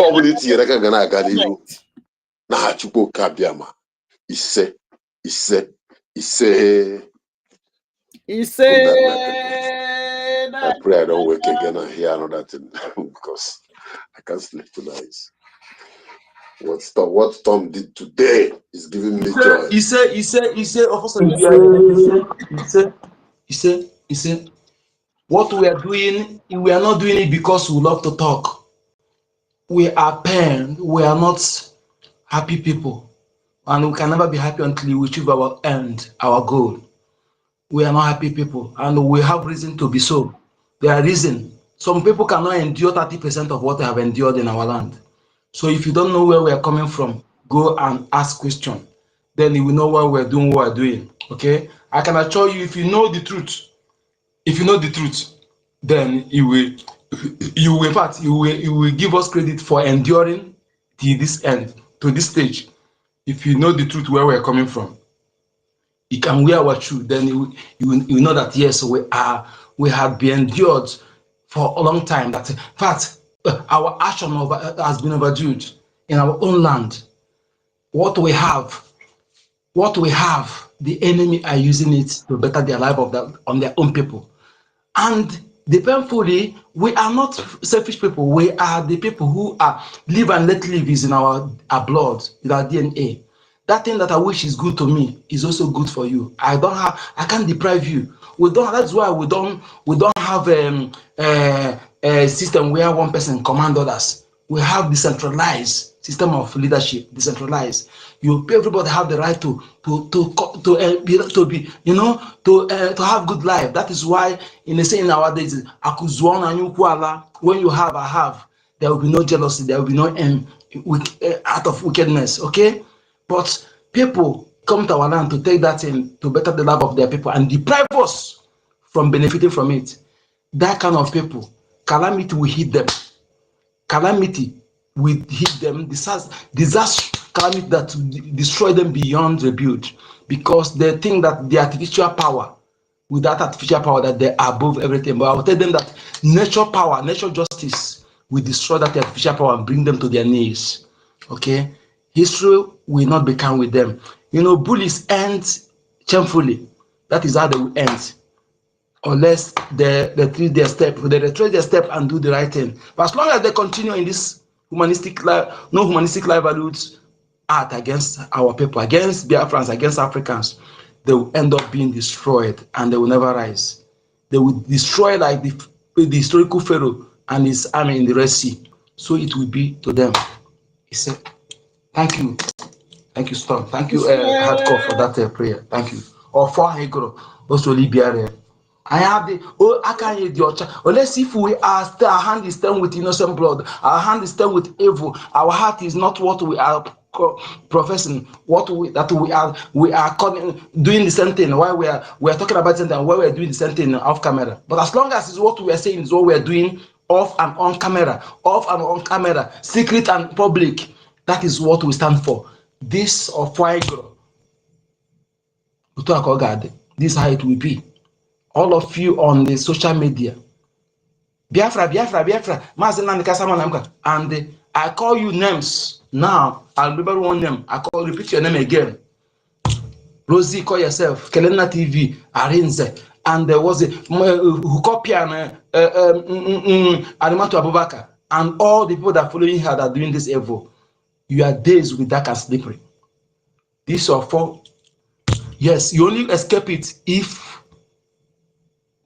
I pray I don't wake again and hear another thing because I can't sleep tonight. What Tom did today is giving me joy. He said, what we are doing, we are not doing it because we love to talk. We are pained. We are not happy people. And we can never be happy until we achieve our end, our goal. We are not happy people, and we have reason to be so. There are reasons. Some people cannot endure 30% of what they have endured in our land. So if you don't know where we are coming from, go and ask questions. Then you will know why we're doing what we're doing. Okay? I can assure you, if you know the truth, then you will give us credit for enduring to this end, to this stage. If you know the truth where we're coming from, you can wear our shoe, then you know that yes, we have been endured for a long time. That in fact our action has been overdue in our own land. What we have, the enemy are using it to better their life on their own people. And painfully, we are not selfish people. We are the people who are live and let live is in our blood, in our DNA. That thing that I wish is good to me is also good for you. I can't deprive you. That's why we don't have a system where one person command others. We have decentralized system of leadership, decentralized. Everybody have the right to have good life. That is why in our days, when you have, I have. There will be no jealousy. There will be no out of wickedness. Okay, but people come to our land to take that in to better the life of their people and deprive us from benefiting from it. That kind of people, calamity will hit them. Calamity will hit them. Disaster, calamity that will destroy them beyond rebuild, because they think that the artificial power, with that artificial power, that they are above everything. But I will tell them that nature power, nature justice will destroy that artificial power and bring them to their knees. Okay, history will not be kind with them. You know, bullies end shamefully. That is how they will end, unless they retrace their step and do the right thing. But as long as they continue in this humanistic life, no humanistic life values act against our people, against Biafrans, against Africans, they will end up being destroyed and they will never rise. They will destroy like the historical Pharaoh and his army in the Red Sea. So it will be to them. He said, thank you. Thank you, Storm. Thank you, Hardcore, for that prayer. Thank you. Or for Hegro, also Libya. I have the I can't hear your child. Unless if we are still, our hand is stained with innocent blood, our hand is stained with evil, our heart is not what we are professing, we are doing the same thing. Why we are talking about something, why we are doing the same thing off camera. But as long as it's what we are saying is what we are doing off and on camera, secret and public, that is what we stand for. This of Fuego, this is how it will be. All of you on the social media, Biafra, and I call you names now. I'll remember one name. Repeat your name again. Rosie, call yourself. Kelena TV, Arinze, and there was a Hukopian, Animatu Abubakar, and all the people that following her that are doing this evil. Your days will be dark and slippery. These are for, yes, you only escape it if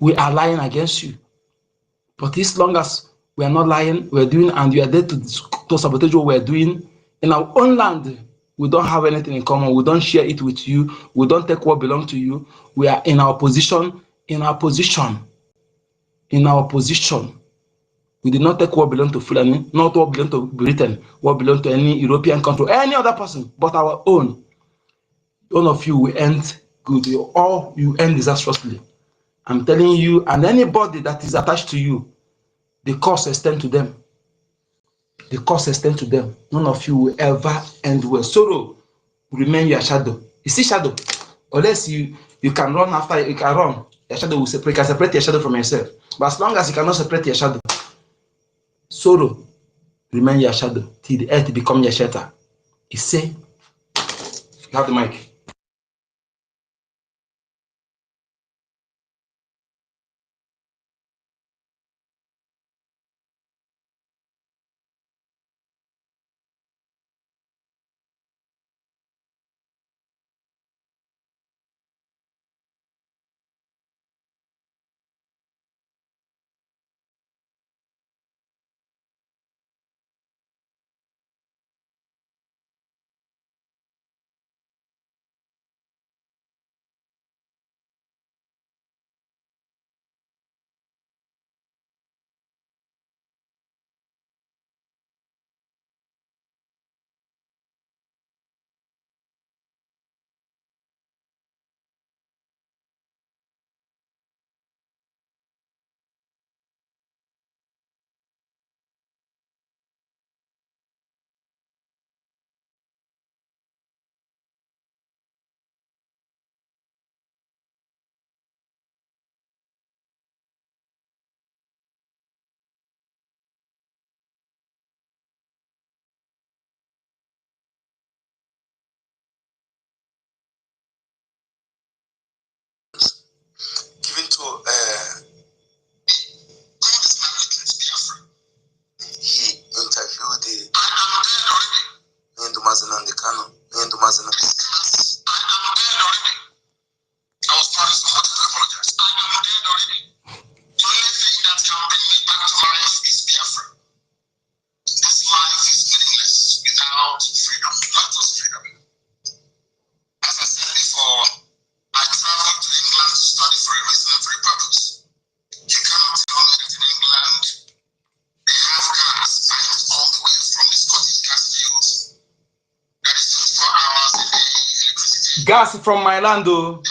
we are lying against you. But as long as we are not lying, we are doing, and you are there to sabotage what we are doing in our own land, we don't have anything in common. We don't share it with you. We don't take what belongs to you. We are in our position. We did not take what belongs to Fulani, not what belongs to Britain, what belongs to any European country, any other person, but our own. All of you will end good, or you end disastrously. I'm telling you, and anybody that is attached to you, the curse extends to them. The curse extends to them. None of you will ever end well. Sorrow will remain your shadow. You see shadow? Unless you can run after, you can run. Your shadow will separate. You can separate your shadow from yourself. But as long as you cannot separate your shadow, sorrow remain your shadow till the earth become your shelter. He say, you have the mic. Gas from my land, though.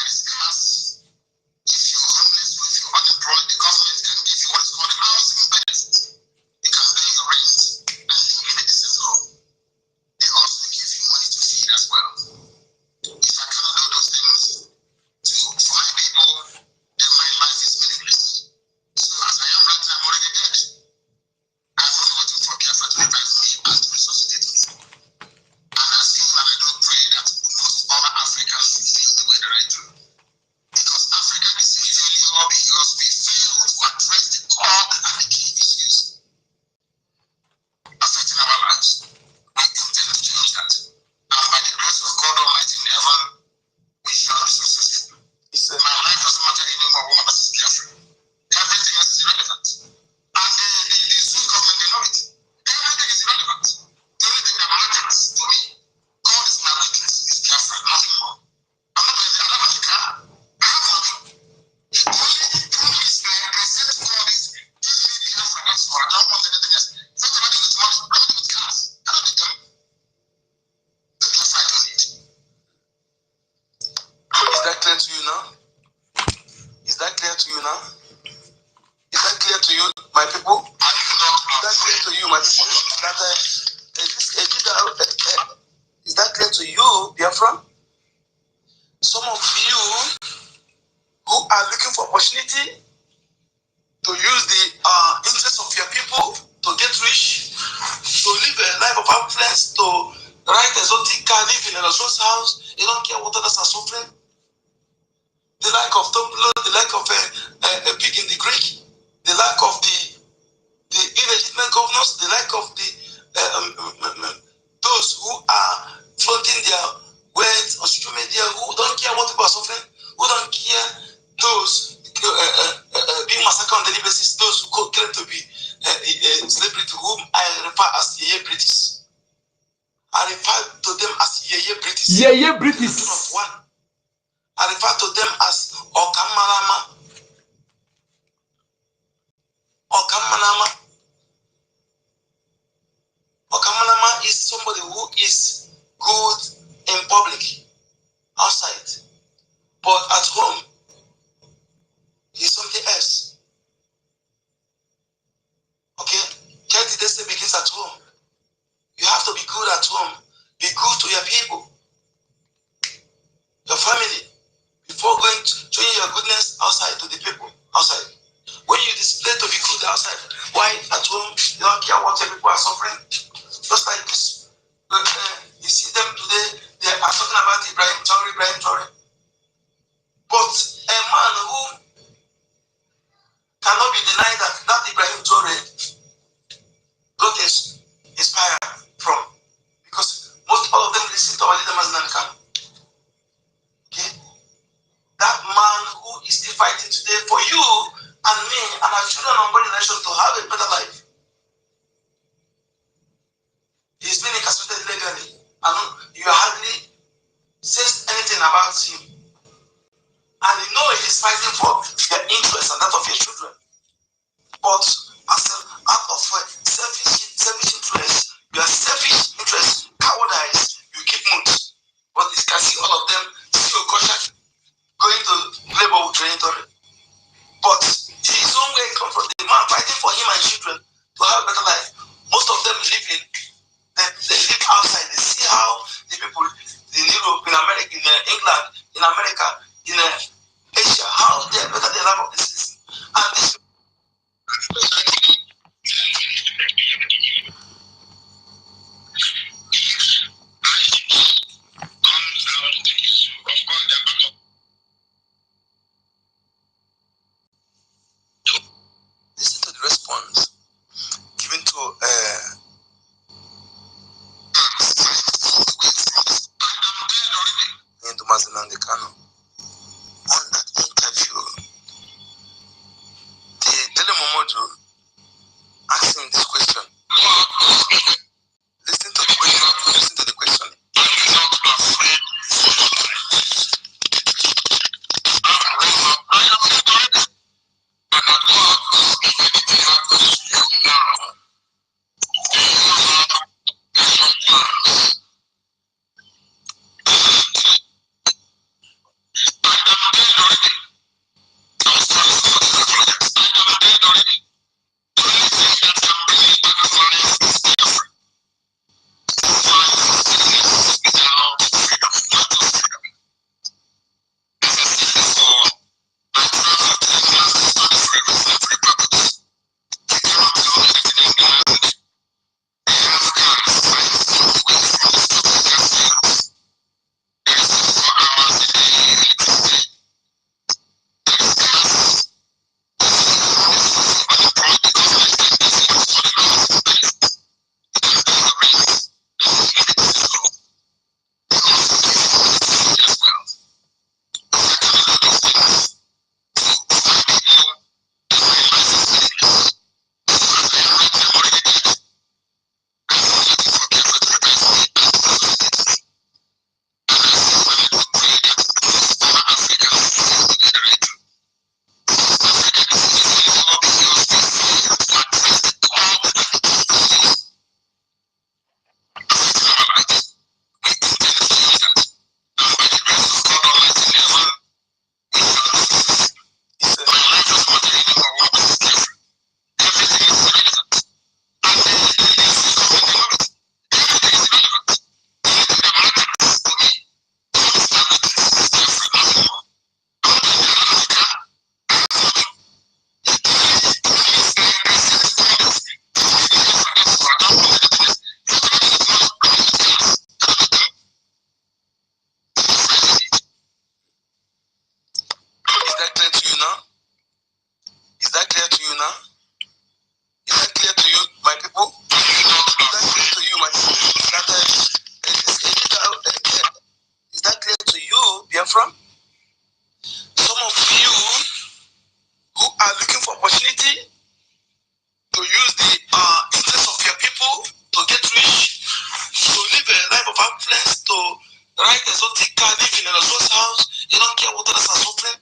right exotic car, living in a source house. You don't care what others are suffering.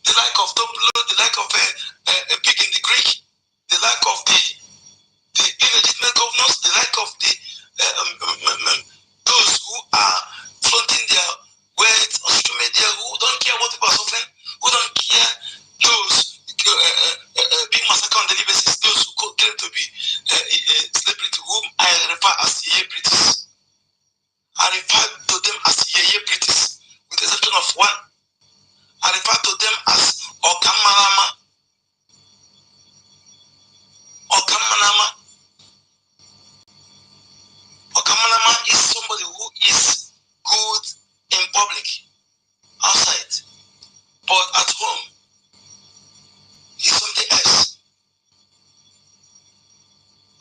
The lack of Dumblo, the lack of a pig in the creek, the lack of the illegitimate governors, the lack of the those who are flaunting their words on social media, who don't care what people are suffering, who don't care those being massacred on daily basis, those who claim to be celebrity, whom I refer as celebrities. I refer to them as celebrities, with the exception of one. I refer to them as Okamalama. Okamalama. Okamalama is somebody who is good in public, outside, but at home, he's something else.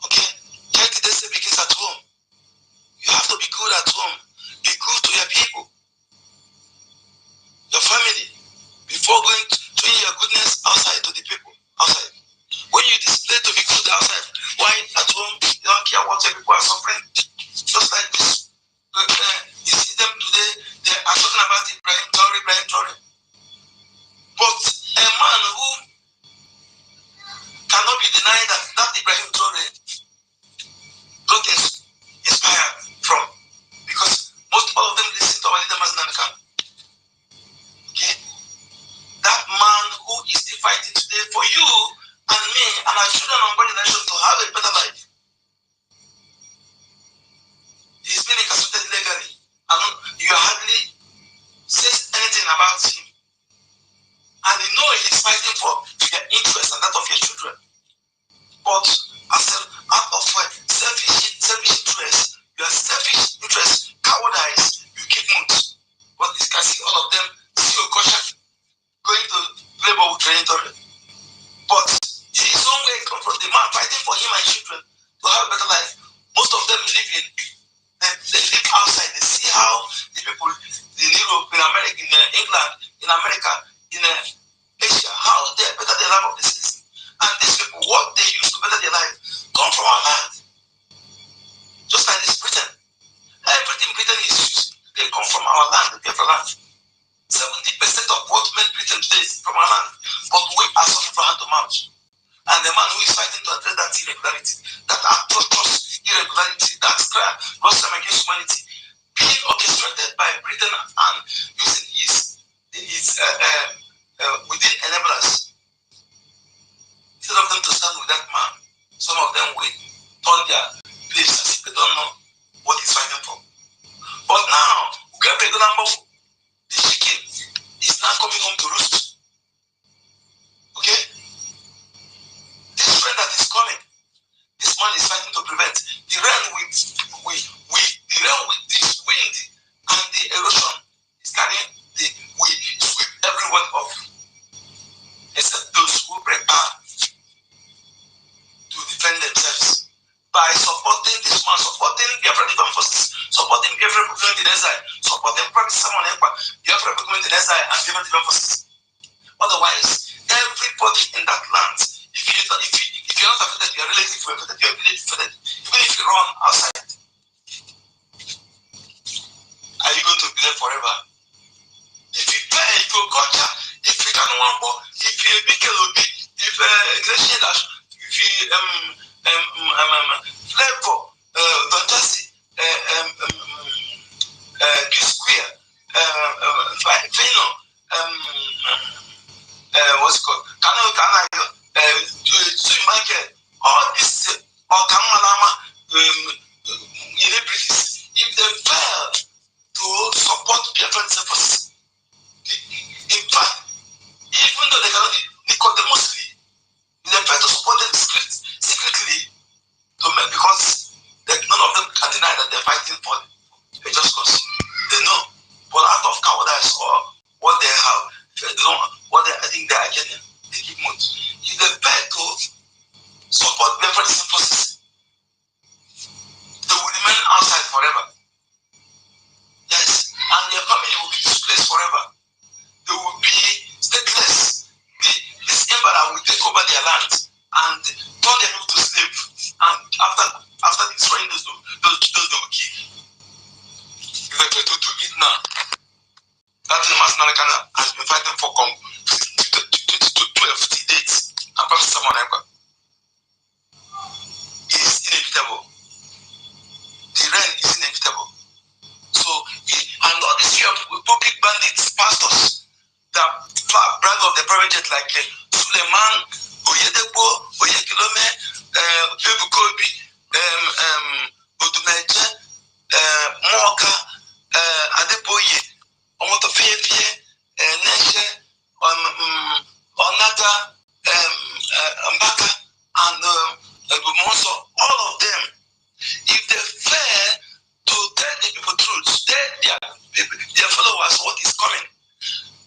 Okay? Charity begins at home. You have to be good at home. Be good to your people, your family, before going to doing your goodness outside to the people, outside. When you display to be good outside, why at home, you don't care what your people are suffering? Just like this. You see them today, they are talking about Ibrahim Traore. But a man who cannot be denied that Ibrahim Traore got inspired from, because most all of them listen to our leader Maznanaka. Okay? That man who is still fighting today for you and me and our children and body nation to have a better life. He's been incarcerated legally, and you hardly say anything about him. And you know he's fighting for your interest and that of your children. But out of selfish interest, your selfish interest, cowardice, you keep mute. But you can see all of them, see OGOJA going to labor with training. But his own way comes from the man fighting for him and children to have a better life. Most of them live outside. They see how the people in Europe, in America, in England, in America, in Asia, how they better their life of the citizens. And these people, what they use to better their life, come from our land. Just like this Britain. Everything Britain is used, they come from our land, the Biafra land. 70% of what made Britain today is from our land. But we are suffering from hand to mouth. And the man who is fighting to address that irregularity, that atrocious irregularity, that gross crime against humanity, being orchestrated by Britain and using his within enablers. Instead of them to stand with that man, some of them will turn their place as if they don't know what he's fighting for. But now, the chicken is now coming home to roost. Okay? This friend that is coming, this man is fighting to prevent. The rain with this wind and the erosion is carrying we sweep everyone off, except those who prepare to defend themselves by supporting this man, supporting Biafra Defense Forces, supporting Biafra Procurement in Exile, supporting Private Simon Ekpa, Biafra Procurement in Exile, and Biafra Defense Forces. Otherwise, everybody in that land, if you're not affected, your relative will affected, your village affected, even if you run outside, are you going to be there forever? If you pay, if you OGOJA, if you can one more, if you BKLOB, if you Flavor, Fantasy, Square, Fino, what's it called? Kanayo, Market, all these Okamalama celebrities, if they fail to support Biafran forces, in fact, even though they cannot Nicodemously, they fail to support them secretly, because none of them can deny that they're fighting for a just cause. They know, but out of cowardice or what they have, they don't, I think they are getting, they keep mute. If they fail to support Biafran forces, they will remain outside forever. Yes, and their family will be displaced forever. They will be stateless. This emperor will take over their land and turn them into slaves. And after destroying those they will kill. If they try to do it now. That is Master Nnamdi has been fighting for 12 dates. And Professor Monekwa is inevitable. The rain is inevitable. So, and all these public bandits, pastors, that brag of the private jet like Suleiman, Oyedepo, Oyekilome, Ebukobi, Odunaje, Moka, Adeboye, Omotofie, Neshe, Onata, Mbaka, and Bumonso, all of them, if they fail to tell the people truth, tell their followers what is coming,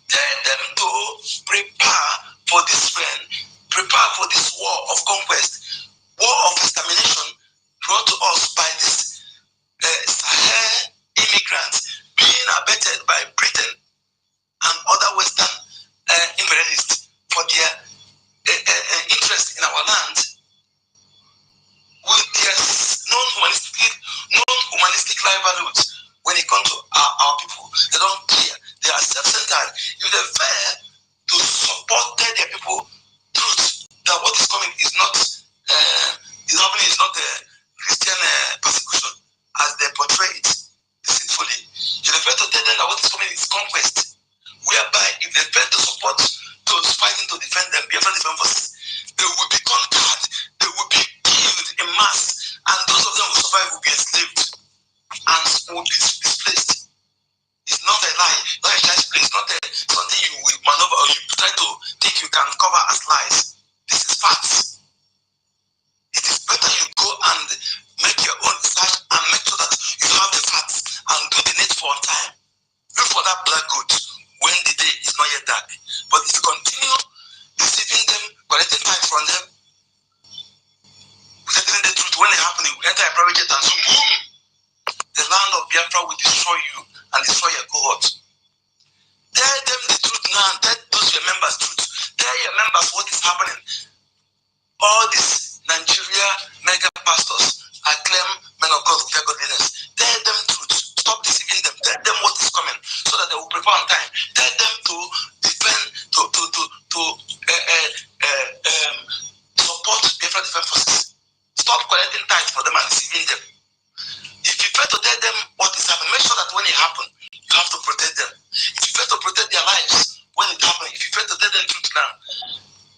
tell them to prepare for this rain, prepare for this war of conquest, war of extermination brought to us by this Sahel immigrants being abetted by Britain and other Western imperialists for their interest in our land, with their non-humanistic life values. When it comes to our people, they don't care. They are self-centered. If they fail to support their people truth that what is coming is not a Christian persecution as they portray it deceitfully. If they fail to tell them that what is coming is conquest, whereby if they fail to support those fighting to defend them, Biafra defense forces, they will be conquered, they will be killed in mass, and those of them who survive will be enslaved and will be displaced. It's not a lie, not a child's play. It's not something you will maneuver or you try to think you can cover as lies. This is facts. It is better you go and make your own research and make sure that you have the facts and do the needful on time. Look for that black goat when the day is not yet dark. But if you continue deceiving them, collecting time from them, telling the truth when it happens, you enter a private jet and zoom, boom, the land of Biafra will destroy you and destroy your cohort. Tell them the truth now, tell those your members truth. Tell your members what is happening. All these Nigeria mega pastors acclaim men of God with their godliness. Tell them truth. Stop deceiving them. Tell them what is coming so that they will prepare on time. Tell them to defend, to support Biafra defense forces. Stop collecting tithes for them and deceiving them. If you fail to tell them what is happening, make sure that when it happens, you have to protect them. If you fail to protect their lives when it happens, if you fail to tell them the truth now,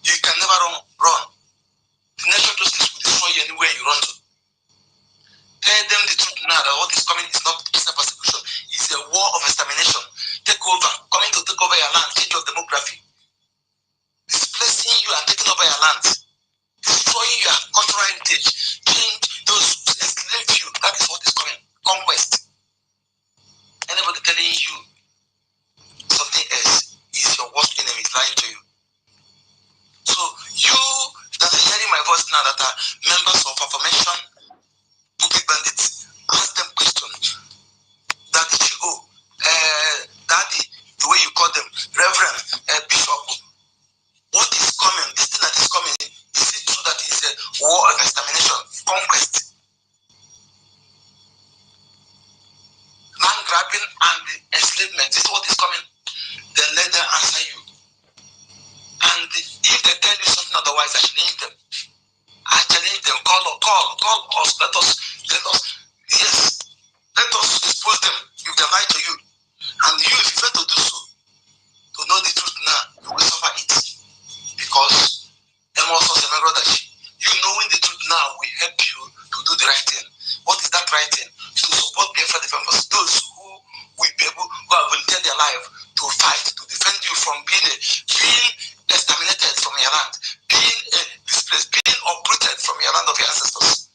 you can never run. The national justice will destroy you anywhere you run to. Tell them the truth now that what is coming is not Christian persecution. It's a war of extermination. Take over, coming to take over your land, change your demography, displacing you and taking over your land, destroying your cultural heritage, change those who enslave you. That is what is coming. Conquest. Anybody telling you something else is your worst enemy, is lying to you. So you that are hearing my voice now, that are members of Affirmation, public bandits, ask them questions. Daddy Chigo, Daddy, the way you call them, Reverend, Bishop, what is coming? This thing that is coming, is it true that it's a war of extermination, conquest, land grabbing and enslavement? This is what is coming. Then let them answer you. And if they tell you something otherwise, I challenge them. Call us, let us expose them if they lie to you. And you, if you fail to do so, to know the truth now, you will suffer it. Because you knowing the truth now will help you to do the right thing. What is that right thing? To support Biafra defense forces, those who will be able, who have volunteered their life to fight, to defend you from being exterminated from your land, being displaced, being uprooted from your land of your ancestors.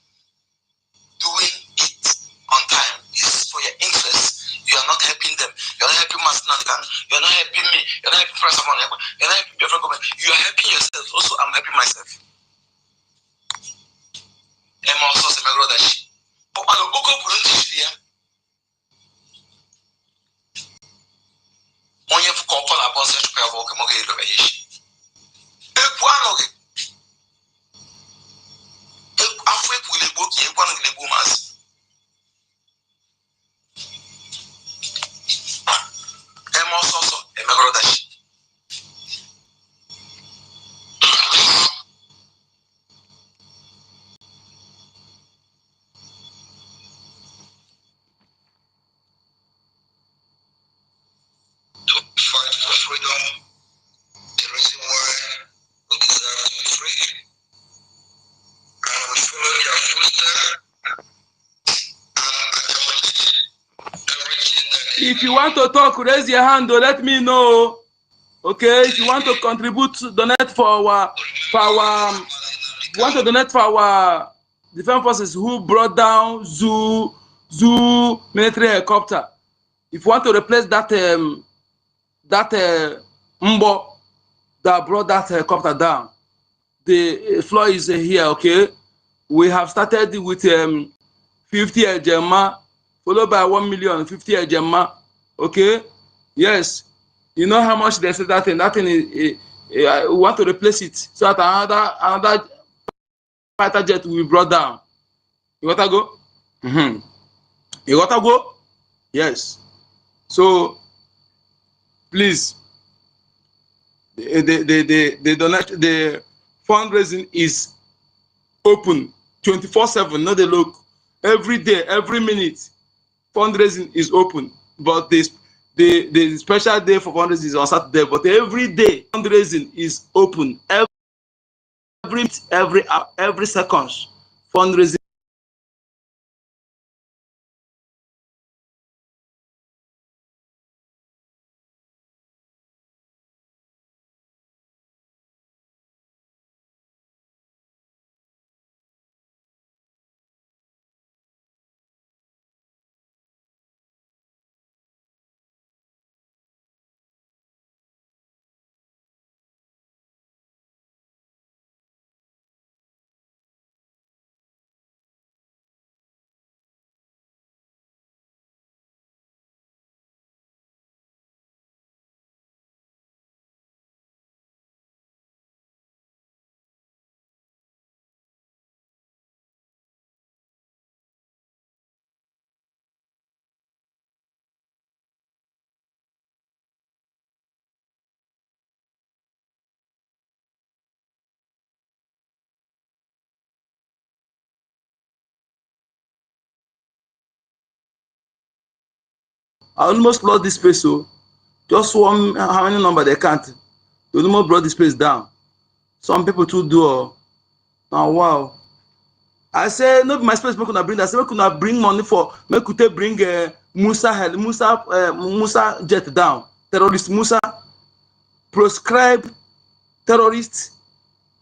Doing it on time is for your interest. You are not helping them. You are not helping Master Nnamdi. You are not helping me. You are not helping Professor Monekwa. You are not helping Biafra government. You are helping yourself. Also, I'm helping myself. Emma also said, my brother, but I don't go to the when you have called upon such a walk, I'm going to be If you want to talk, raise your hand or let me know. Okay, if you want to contribute, donate for our want to donate for our defense forces who brought down zoo military helicopter. If you want to replace that Mbo that brought that helicopter down, the floor is here. Okay, we have started with 50 Ejema, followed by 1 million 50 Ejema. Okay, yes, you know how much they said that thing. That thing is we want to replace it so that another fighter jet will be brought down. You gotta go. You gotta go. Yes. So please, the fundraising is open 24/7. Not the look. Every day, every minute, fundraising is open. But the special day for fundraising is on Saturday. But every day, fundraising is open. Every hour, every second, fundraising. I almost lost this space, so just one how many number they can't. They almost brought this space down. Some people too do. Now wow. I say no be my space. Make una bring that. I say make una bring money for make we bring Musa jet down. Terrorist Musa proscribe terrorists.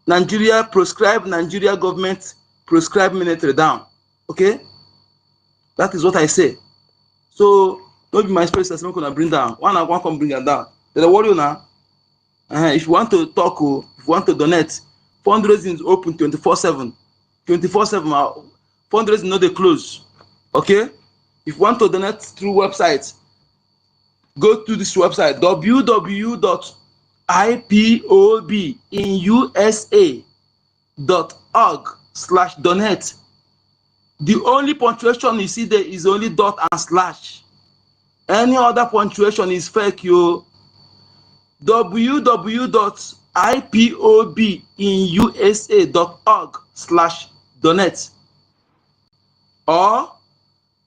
Nigeria proscribe Nigeria government proscribe military down. Okay, that is what I say. So no be my space. I say make una bring down. One come bring it down. They worry you now. If you want to talk, if you want to donate, fundraising is open 24/7. 24/7. Fundraising no dey close. Okay? If you want to donate through website, go to this website www.ipobinusa.org/donate. The only punctuation you see there is only dot and slash. Any other punctuation is fake, yo. www.ipobinusa.org/donate or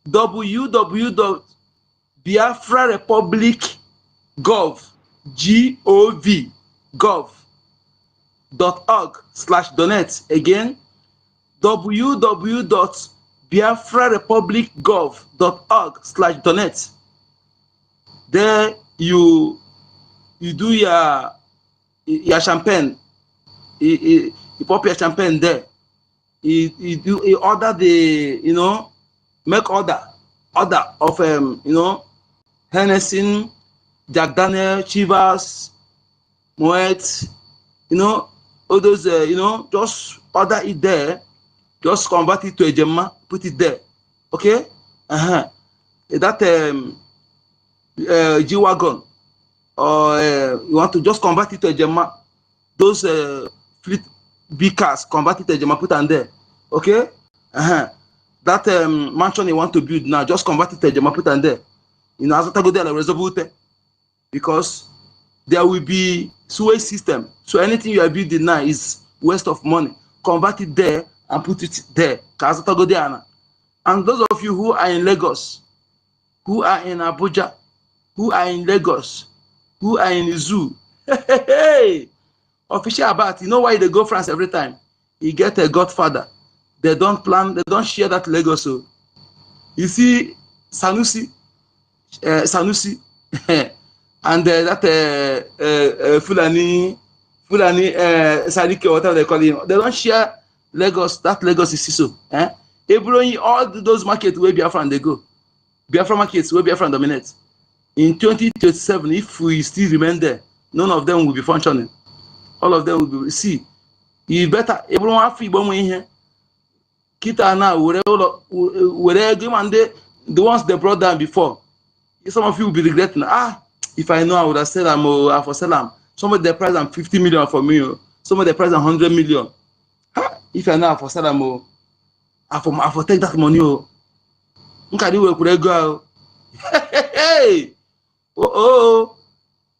www.biafrarepublic.gov.org/donate. Again, www.biafrarepublic.gov.org/donate. There you do your champagne. You pop your champagne there. You order the make order of Hennessy, Jack Daniel, Chivas, Moet, all those just order it there. Just convert it to a Gemma, put it there. Okay? That G-Wagon, or you want to just convert it to a Gemma, those fleet big cars, convert it to a Gemma, put on there. Okay? That mansion you want to build now, just convert it to a Gemma, put on there. As I go there, resolve, because there will be sewage system. So anything you are building now is waste of money. Convert it there and put it there. And those of you who are in Lagos, who are in Abuja, who are in Lagos, who are in the zoo, official about, you know why they go France every time? You get a godfather. They don't share that Lagos. So you see Sanusi, Sanusi, and that Fulani Sadiki, whatever they call him. They don't share Lagos. That Lagos is Siso. Every all those markets where Biafran they go, Biafra markets where Biafran dominate. In 2027, if we still remain there, none of them will be functioning. All of them will be. See, you better everyone have to be here. Kita now, whatever the ones they brought down before. Some of you will be regretting. If I know, I would have said I'm for Salam. Some of the price I'm 50 million for me. Some of the price I'm 100 million. If I know for Salam, I for take that money. Nkadi we could go. Hey. Oh.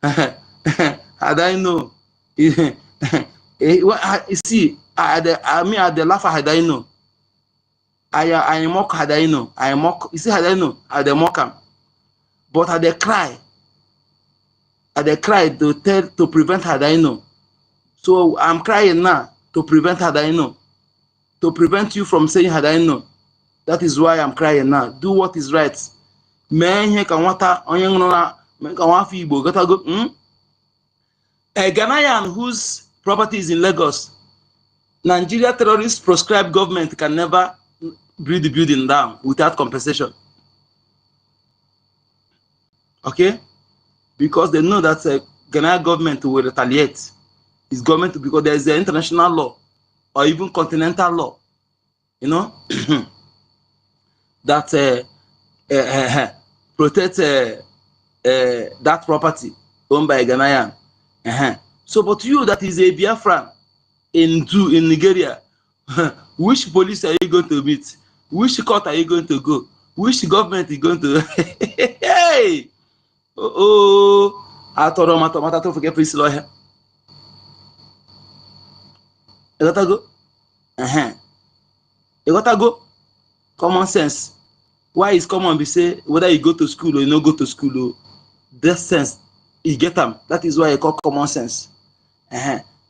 Had I know. See, I the laugh had I know. I mock had I know. I mock. You see, had I know. I the mock him. But I they cry to prevent Hadaino. So I'm crying now to prevent Hadaino, to prevent you from saying Hadaino. That is why I'm crying now. Do what is right. A Ghanaian whose property is in Lagos, Nigeria terrorists proscribed government can never bring the building down without compensation. Okay? Because they know that Ghanaian government will retaliate. It's government because there is an international law or even continental law, you know, that protects that property owned by a Ghanaian. So, but you that is a Biafran in Nigeria, which police are you going to meet? Which court are you going to go? Which government is going to? Hey! I thought I'm to forget police lawyer. You gotta go. You gotta go. Common sense. Why is common? We say whether you go to school or you don't go to school, that sense you get them. That is why I call common sense.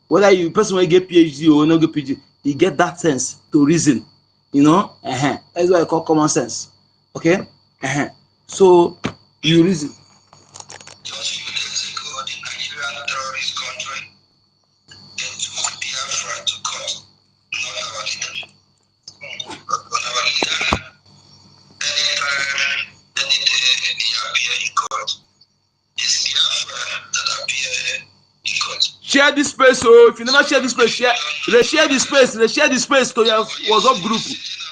Whether you person will get PhD or not get PhD, you get that sense to reason. You know. That's why I call common sense. Okay. So you reason. Just few days ago, the Nigerian terrorist country took Biafra to court. Not our leader. But our leader, anytime, any day he appear in court, it's Biafra that appear in court. Share this space, so if you never share this space, share the space to your WhatsApp group.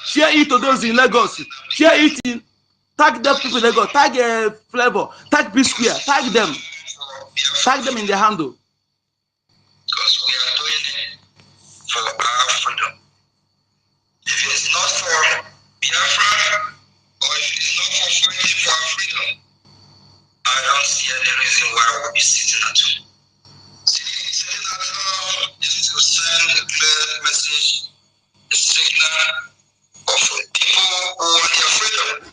Share it to those in Lagos. Share it in. Tag them people in Lagos. Tag Flavor. Tag B Square. Tag them. Tag them in the handle. Because we are doing it for our freedom. If it's not for Biafra, or if it's not for fighting for our freedom, I don't see any reason why we'll be sitting at home. Sitting at home is to send a clear message, a signal of people who want their freedom.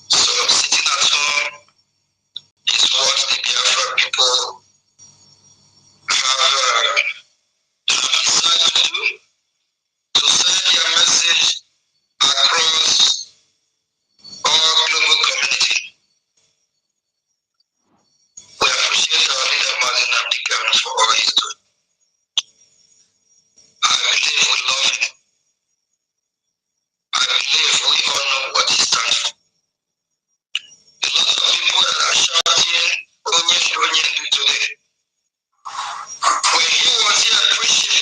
So sitting at home is what the Biafra people have decided to do, to send their message across all global community. We appreciate our leader Martin Abdikam for all he's doing. I believe we love him. I believe we all know what he stands for. A lot of people that are shouting, Onyen today. When he was here preaching,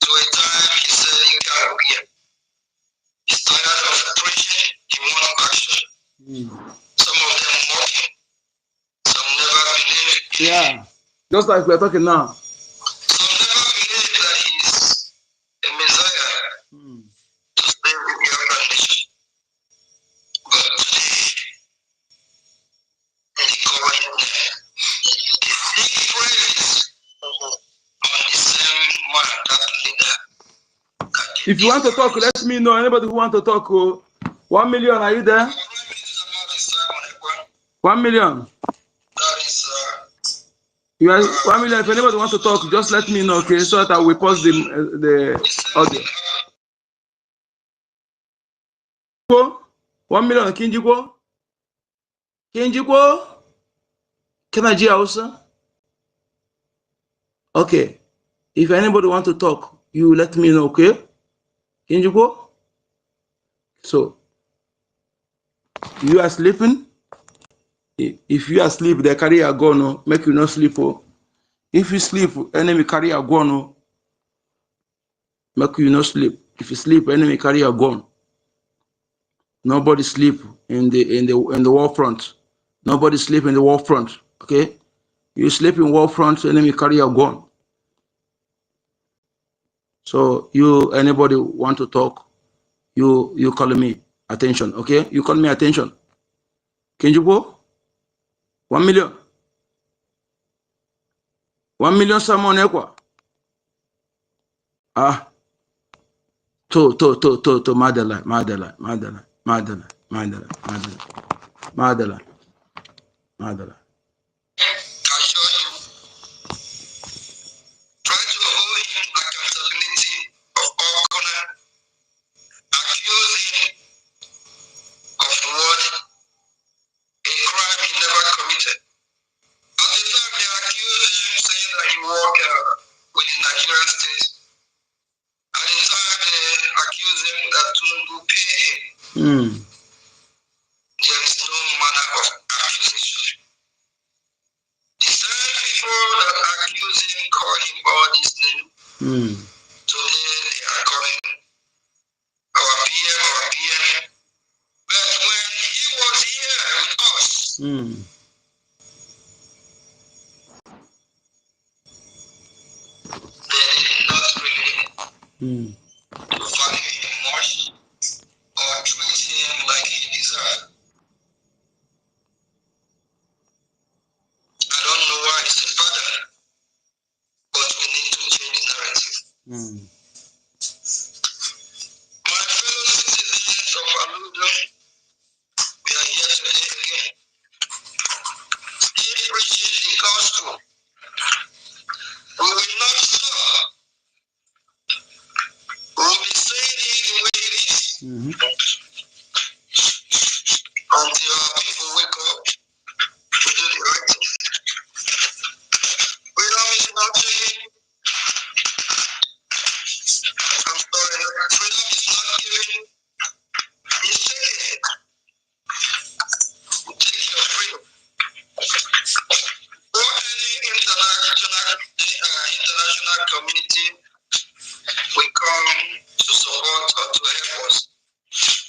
to a time he said he can't be here. He's tired of preaching, he wants action. Some of them mocking, some never believe. Yeah, just like we're talking now. Some never believe that he's a Messiah to save the Biafran nation. But today, they call him the big praise on the same man, that leader. If you want to talk, let me know. Anybody who want to talk, 1 million, are you there? 1 million. That is You are 1 million. If anybody want to talk, just let me know, okay? So that we pause the audio. 1 million Kinjiko? Kinjiko? Can I also? Okay. If anybody want to talk, you let me know, okay? Kinjiko? So, you are sleeping? If you are asleep, the carry a gun, make you not sleep. If you sleep, enemy carry a gun, make you not sleep. If you sleep, enemy carry a gun. Nobody sleep in the war front. Nobody sleep in the war front. Okay? You sleep in war front, enemy carry a gun. So you anybody want to talk, you call me attention. Okay? You call me attention. Can you go? 1 million. 1 million someone equa. Ah. To Madela. Try to hold him accountability of all corner, accuse him of what a crime he never committed. At the time they accused him saying that he worked with the Nigerian state. At the time they accused him that Tinubu paid him. There is no manner of accusation. The same people that accuse him call him all these names. Today they are calling our PM. But when he was here with us, they did not really value him much or treat him like he deserved. I don't know why he's a father, but we need to change the narrative. My fellow citizens of Aludo, we are here today again. Still preaching the gospel. We will not stop. We will be saying it the way it is. Until our people wake up to do the right thing. Freedom is not taken. I'm sorry. Freedom is not given. It's taken. You take your freedom. For any international community we come to support or to help us,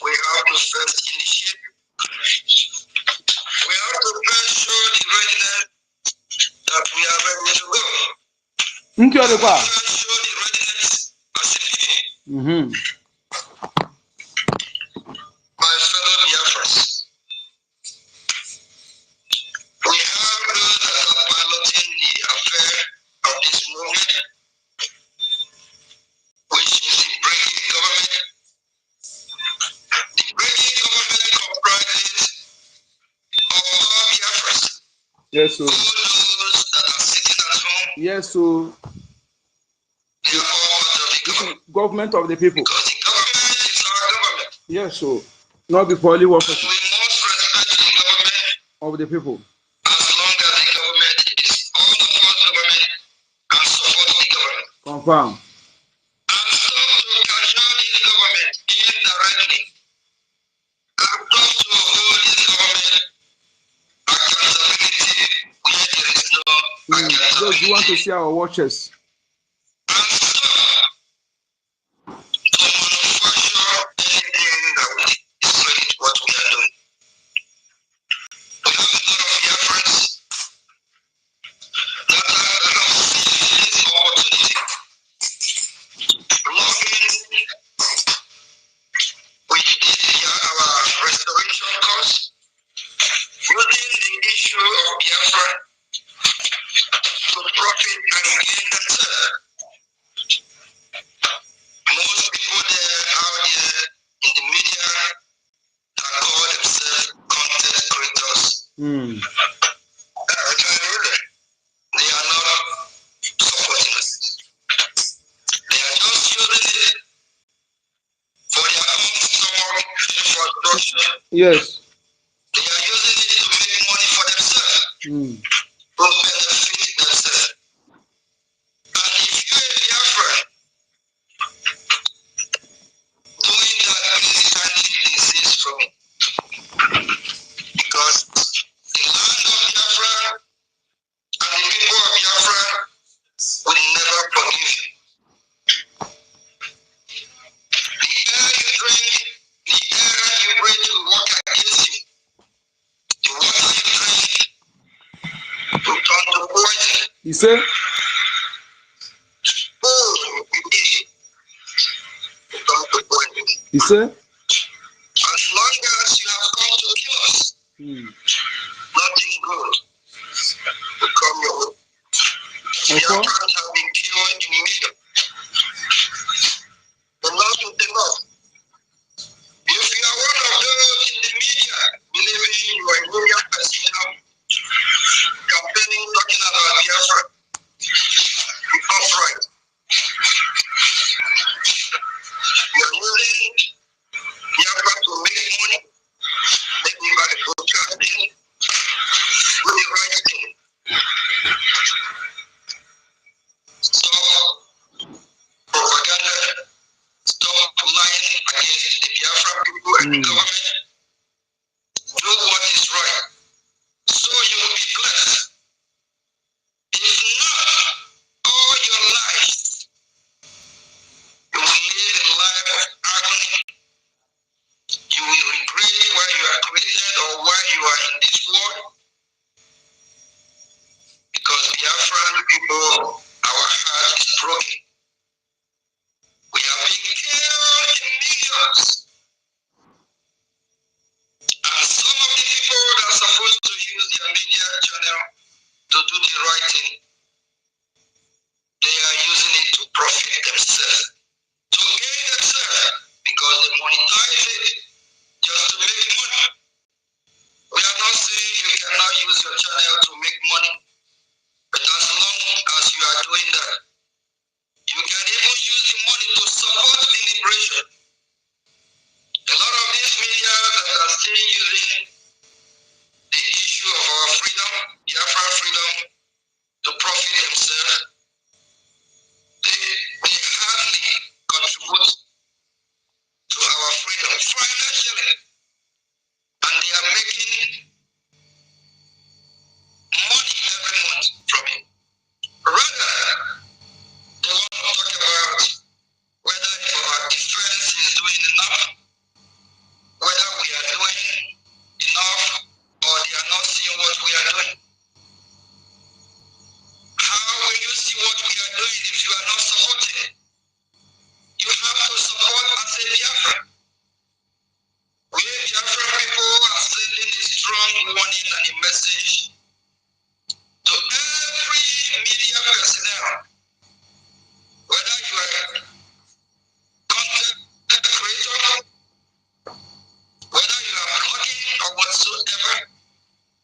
we have to first initiate. We have to first show the readiness that we are ready to go. We have to first show the readiness as a people. My fellow Biafrans, we have those that are piloting the affair of this movement, which is the BRGIE government. The BRGIE government comprises all Biafrans. Yes, sir. All those that are sitting at home, Yes, sir. they are all part of the government. Government of the people. Because the government is our government. Yes, sir. Not the poorly And workers we must respect the government of the people. as long as the government is all of us government and support the government. Confirm. And stop to cajole this government indirectly. And stop to hold this government accountability where there is no accountability. Those who want to see our watches. And stop to manufacture anything that will discredit what we are doing. We have a lot of Biafrans that have seized this opportunity, logging with our restoration cause, using the issue of Biafra to profit and gain themselves. Most people there out there in the media that call themselves content creators. They are not supporting us. They are just using it for their own stomach, for production, Yes. They are using it to make money for themselves. To benefit themselves. And if you are Biafra doing that, please kindly desist from it. Because the land of Biafra and the people of Biafra will never forgive you. The air you drink, the air you breathe will work against you. The water you drink will turn to poison. He said, Food you eat will turn to poison. he said, As long as you have come to kill us, nothing good will come your way. Biafrans have been killed in millions. Enough is enough. If you are one of those in the media believing you are a million person now, campaigning talking about Biafra, be upright. You are using Biafra to make money, maybe by broadcasting, do the right thing. Stop propaganda, stop lying against the Biafra people and the government. Do what is right, so you will be blessed. If not, all your life, you will live a life of agony. You will regret why you are created or why you are in this world. Because Biafran people, our heart is broken. We have been killed in millions. And some of the people that are supposed to use their media channel to do the right thing, they are using it to profit themselves, to gain themselves, because they monetize it just to make money. We are not saying you cannot use your channel to make money, but as long as you are doing that, you can even use the money to support the liberation. A lot of these media that are still using the issue of our freedom, Biafra freedom, to profit themselves, they hardly contribute to our freedom financially, and they are making money every month from it. Rather, they want to talk about whether our defense is doing enough, whether we are doing enough, or they are not seeing what we are doing. How will you see what we are doing if you are not supporting? You have to support as a Biafra. We Biafra people are sending a strong warning and a message to every media personnel, whether you are a content creator, whether you are blogging or whatsoever,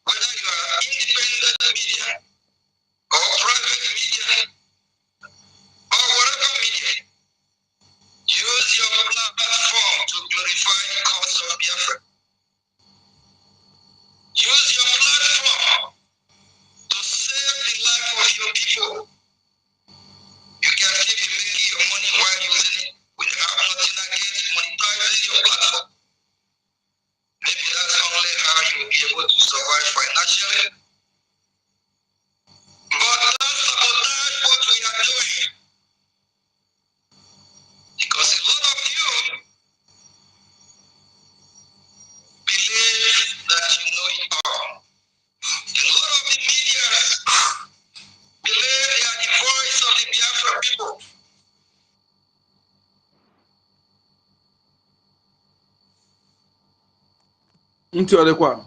whether you are independent media or private media or whatever media, use your platform to glorify the cause of Biafra. Use your platform to save the life of your people. You can still be making your money while using it. We have nothing against monetizing your platform. Maybe that's only how you'll be able to survive financially. But don't sabotage what we are doing. Because a lot of you believe that you know it all. A lot of the media believe they are the voice of the Biafra people. Into the kwa.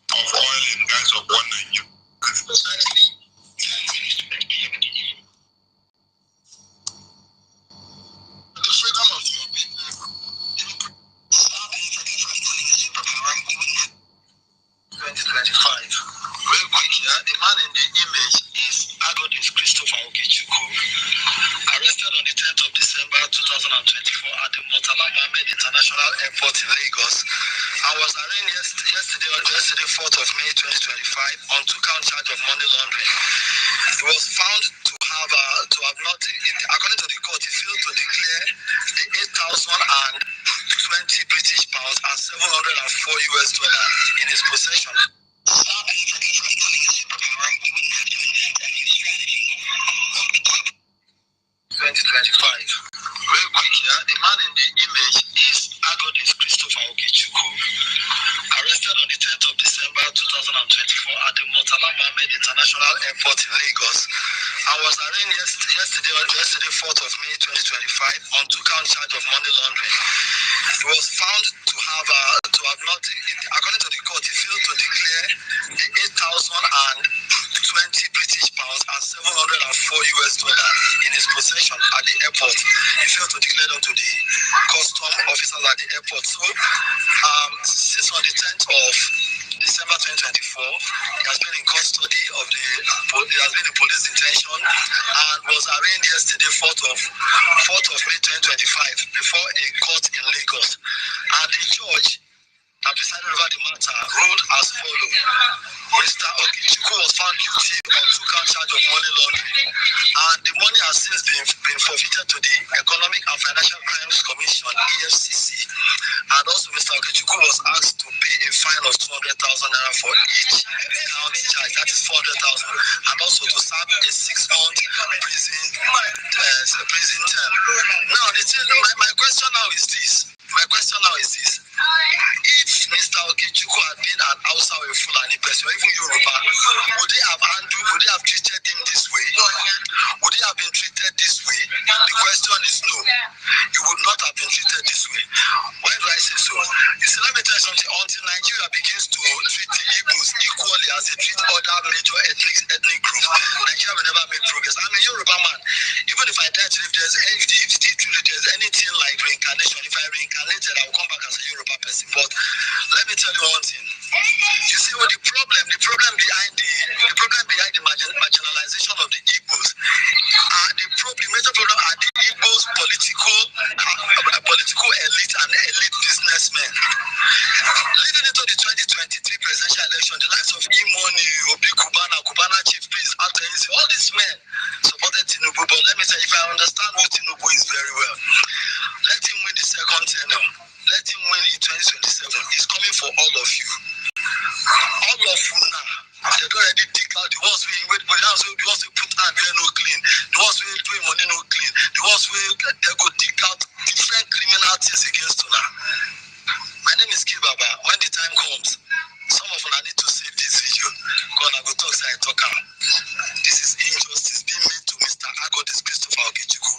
Of oil and gas of 1 Nigeria. Precisely 10 minutes to the freedom of your people. Murtala Mohammed International Airport in Lagos and was arraigned yesterday 4th of May 2025 on 2-count charge of money laundering. He was found to have not, according to the court, he failed to declare the 8,020 British pounds and $704 in his possession. 2025. Real quick here, the man in the image is Agodis Christopher Okechukwu, arrested on the 10th of December 2024 at the Murtala Mohammed International Airport in Lagos and was arraigned yesterday 4th of May 2025 on 2-count charge of money laundering. He was found to have not, according to the court, he failed to declare the 8,020 British pounds and $704 in his possession at the airport. He failed to declare them to the custom officers at the airport. So, since on the 10th of December 2024, he has been in custody of he has been in police detention and was arraigned yesterday, 4th of May 2025, before a court in Lagos. And the judge that presided over the matter ruled as follows. Mr. Okechukwu was found guilty on 2-count charge of money laundering, and the money has since been forfeited to the Economic and Financial Crimes Commission, EFCC. And also, Mr. Okechukwu was asked to pay a fine of 200,000 naira for each count charge, that is 400,000, and also to serve a 6-month prison term. Now, my question now is this. If Mr. Okechukwu had been an Hausa or a Fulani person, or even Yoruba, would they have treated him this way? Would he have been treated this way? The question is no. He would not have been treated this way. Why do I say so? You see, let me tell you something. Until Nigeria begins to treat the Igbos equally as they treat other major ethnic groups, Nigeria will never make progress. I'm a Yoruba man. Even if I die, if there's anything like reincarnation, if I reincarnated, I will come back as a Yoruba person. But let me tell you one thing. You see, what the problem behind the marginalization of the Igbos, the major problem are the Igbos political elite and elite businessmen. Leading into the 2023 presidential election, the likes of Imoni, Obi Kubana Chief Priest, Atenzi, all these men supported Tinubu. But let me tell you, if I understand who Tinubu is very well, let him win the second tenure. Let him win in 2027. He's coming for all of you. All of you now. They don't already dig out the ones who put hand where no clean, the ones who doing money no clean, the ones who they go dig out different criminalities against you now. My name is Kibaba. When the time comes, some of you need to save this video. Because I go talk say I talk am. This is injustice being made to Mr. Agodis Christopher Okechukwu.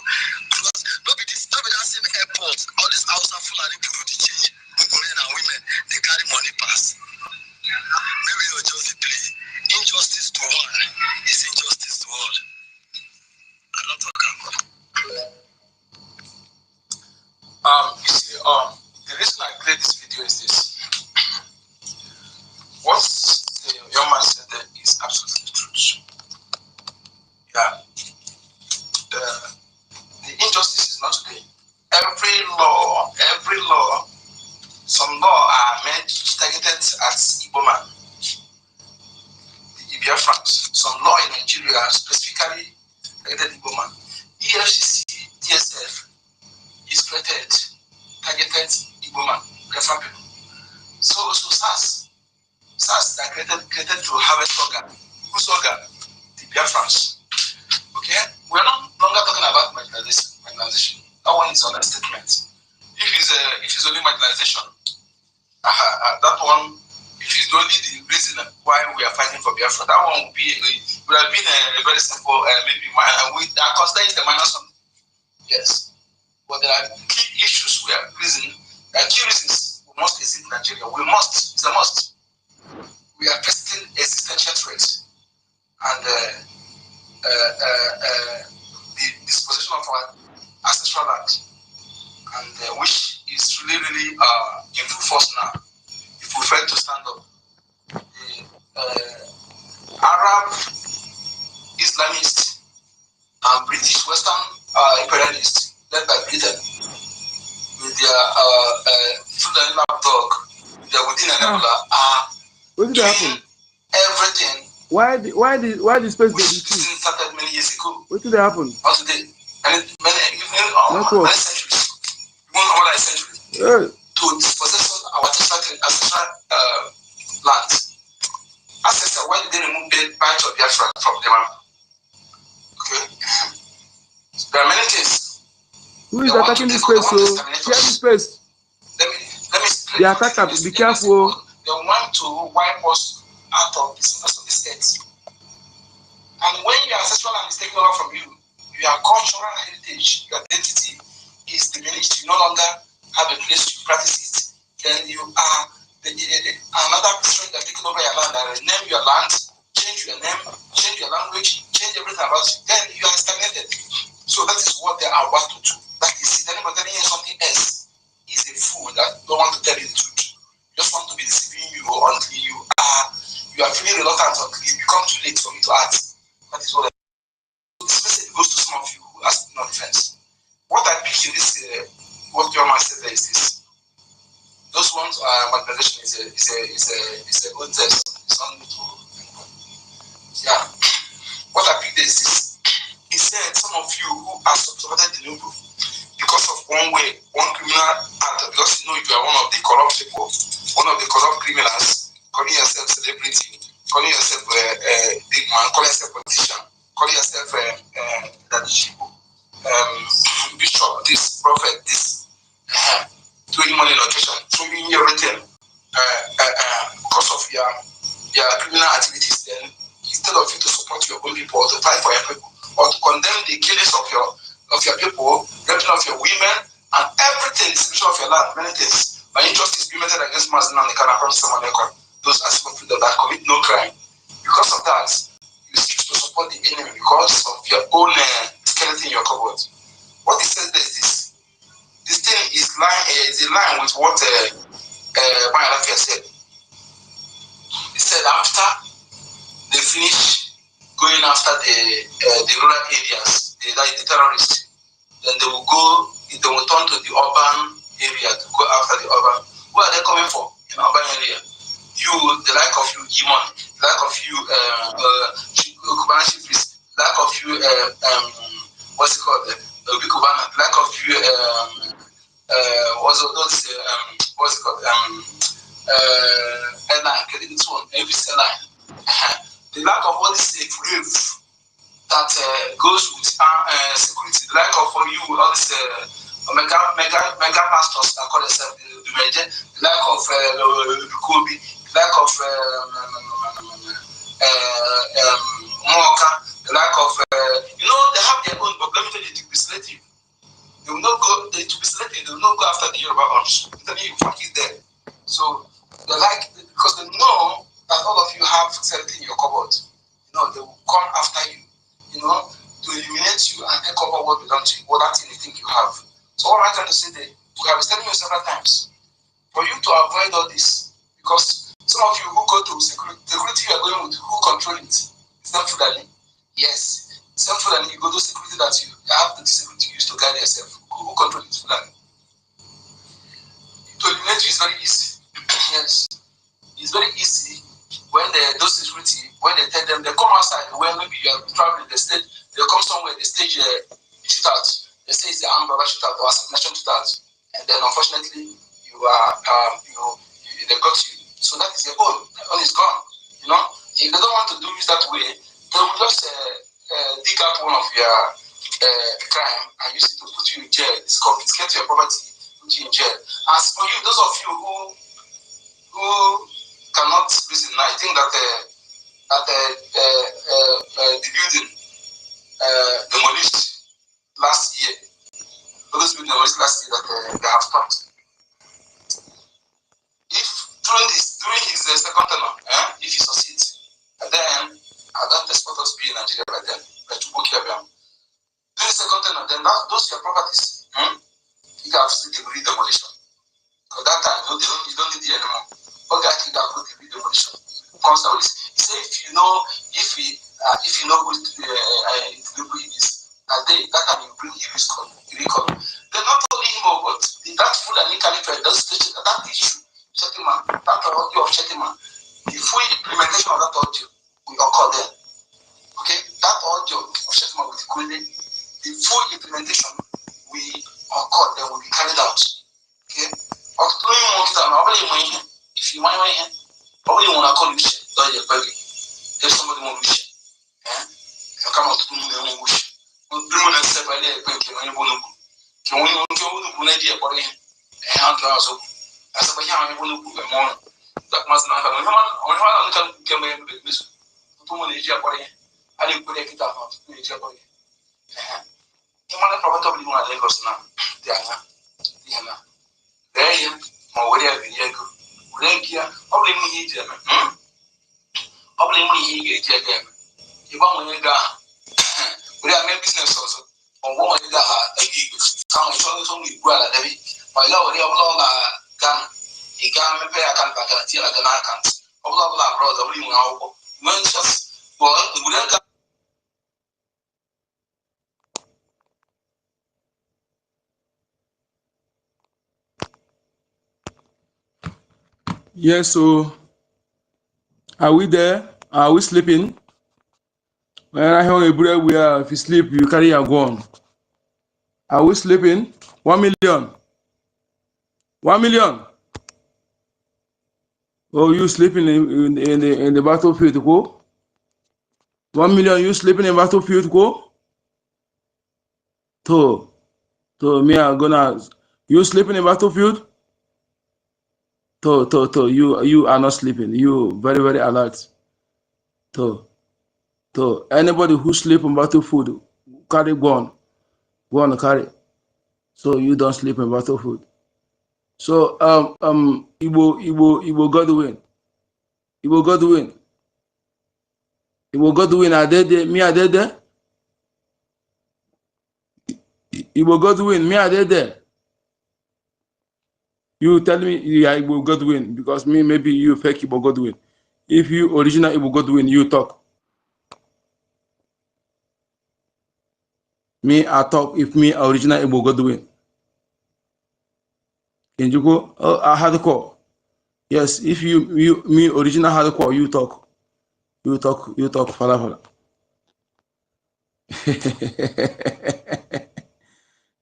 Because not be that same airport, all these Hausa Fulani people they change men and women, they carry money pass. Maybe you're just a play. Injustice to one is injustice to all. I don't talk about. You see, the reason I played this video is this. What the young man said there is absolutely the truth. Yeah. The injustice is not today. Every law, some law are meant targeted at Igbo man. The BIAFRANS, some law in Nigeria specifically targeted Igbo man. EFCC, DSF is created, targeted Igbo man, Biafran people. So SARS are created to harvest organ. Whose organ? The BIAFRANS. Okay? We're no longer talking about marginalization. That one is an statement. If it's only marginalization, that one, if it's only the reason why we are fighting for Biafra, that one would have been a very simple, maybe I consider it a minor something. Yes. But there are key issues we are raising. There are key reasons we must exit Nigeria. It's a must. We are facing existential threats. And the disposition of our ancestral land, and which is really in full force now. If we fail to stand up, the Arab, Islamist, and British Western imperialists, led by Britain, with their food and lapdog, they're within an envelope, are what did happen? Everything. Why the space which started many years ago. What did happen? Not today. And many centuries. More than a century. Yeah. To dispossess our ancestral lands. Ancestors, why did they remove the right of Biafra from the map? Okay. There are many things. Who is attacking this space? So share this space. Let me explain. The attacker, be careful. They want to wipe us out of the surface of this earth. And when your ancestral land is taken over from you, your cultural heritage, your identity is diminished. You no longer have a place to practice it. Then you are another stranger taking over your land and rename your land, change your name, change your language, change everything about you. Then you are stagnated. So that is what they are about to do. That is, anybody telling you something else is a fool that don't want to tell you the truth. Just want to be deceiving you until you are feeling reluctant until it becomes too late for you to act. That is what this message goes to some of you who ask no defense. What I pick in this, what your man said there is this. Those ones marginalization is a good test. It's something to yeah. What I picked is this. He said some of you who are supported the new group because of one criminal act, because you know you are one of the corrupt people, one of the corrupt criminals, calling yourself celebrity, calling yourself big man, calling yourself politician, calling yourself bishop, this prophet, this throwing money in location, throwing everything because of your criminal activities. Then instead of you to support your own people, or to fight for your people, or to condemn the killings of your people, raping of your women, and everything, distribution of your land, many things. My injustice be meted against Muslim and the kind of someone those aspects of that commit no crime. Because of that, you choose to support the enemy because of your own skeleton in your cupboard. What he says is this. This thing is in line with what BIAFRA said. He said after they finish going after the rural areas, the terrorists, then they will turn to the urban area to go after the urban. Who are they coming for in urban area? You, the like of you, Imon, the like of you, Kubana Shifris, the like of you, what's it called? Kubana, the like of you, what's it called? Airline, getting this one, every line. The lack of all this grave that goes with security, the lack of you, all this mega pastors that call themselves the major, the lack of Kobe, the lack of Moka, the lack of they have their own, but let me tell you, to be selective. They will not go. They to be selective. They will not go after the Yoruba arms. I'm telling you, fuck is there. So they like because they know that all of you have something in your cupboard. They will come after you. To eliminate you and take over what belongs to you, what that thing they think you have. So what I'm trying to say there, we have been telling you several times, for you to avoid all this, because some of you who go to security you are going with, who control it? It's not Fulani. Yes. It's not Fulani, you go to security that you have the security you use to guide yourself. Who control it? Fulani. To eliminate you is very easy. Yes. It's very easy when those security, when they tell them, they come outside, when maybe you are traveling, they come somewhere, they stage shootout. They say it's the armed robber shootout or assassination shootout. And then unfortunately, they got you. So that is the goal. The goal is gone. If they don't want to do it that way, they will just dig out one of your crime and use it to put you in jail. It's confiscate your property, put you in jail. As for you, those of you who cannot reason, I think that the building demolished last year. Those buildings demolished last year that they have stopped. If during his second term, if he succeeds, then I don't expect us to be in Nigeria by then. During the second term, then those your properties, you can have degree demolition. Because that time you don't need it anymore. What guy think that could be demolition? Constantly, he said if you know who it is, that time you bring a recall. Then not only him, but that Fulani Caliphate, that issue, Chetima, that audio of Chetima, the full implementation of that audio will occur there. Okay, that audio of Chetima with Kule, the full implementation will occur there, will be carried out. Okay, if you want to probably want to call you shit, don't you, baby? If somebody wants to shit, you come out to do the wish. Do not step by there, when you want to. Can we not go to Bunadia for him? And also, as a young one who more that must not have a come in business. To Munadia for him, I didn't put it out to Munadia for him. You might probably want to Lagos now, Diana. There you are, whatever you go. Regia, probably me here, probably me here again. You want to go, we are making business also. On one of the some is only well at every my lord, the oblong gun. He can't pay a can back until I can account. Oblong brother, we will mentions. Well, we don't. Yes, so are we there? Are we sleeping? When I hear a break, we are. If you sleep, you carry your gun. Are we sleeping? 1 million. 1 million. Oh, you sleeping in the battlefield, go? 1 million, you sleeping in the battlefield, go? To me, I'm gonna. You sleeping in the battlefield? You are not sleeping. You very, very alert. To anybody who sleep in battlefield, carry gun. Go on, carry. So you don't sleep in battlefield. So Igbo Godwin. Igbo Godwin. Igbo Godwin, are they there? Me, are they there? Igbo Godwin, me, are they there? You tell me you are Igbo Godwin, because me, maybe you fake Igbo Godwin. If you original Igbo Godwin, you talk. Me, I talk if me original Igbo Godwin. Can you go? Oh, I had a call. Yes, if me original hardcore, you talk. You talk, fala.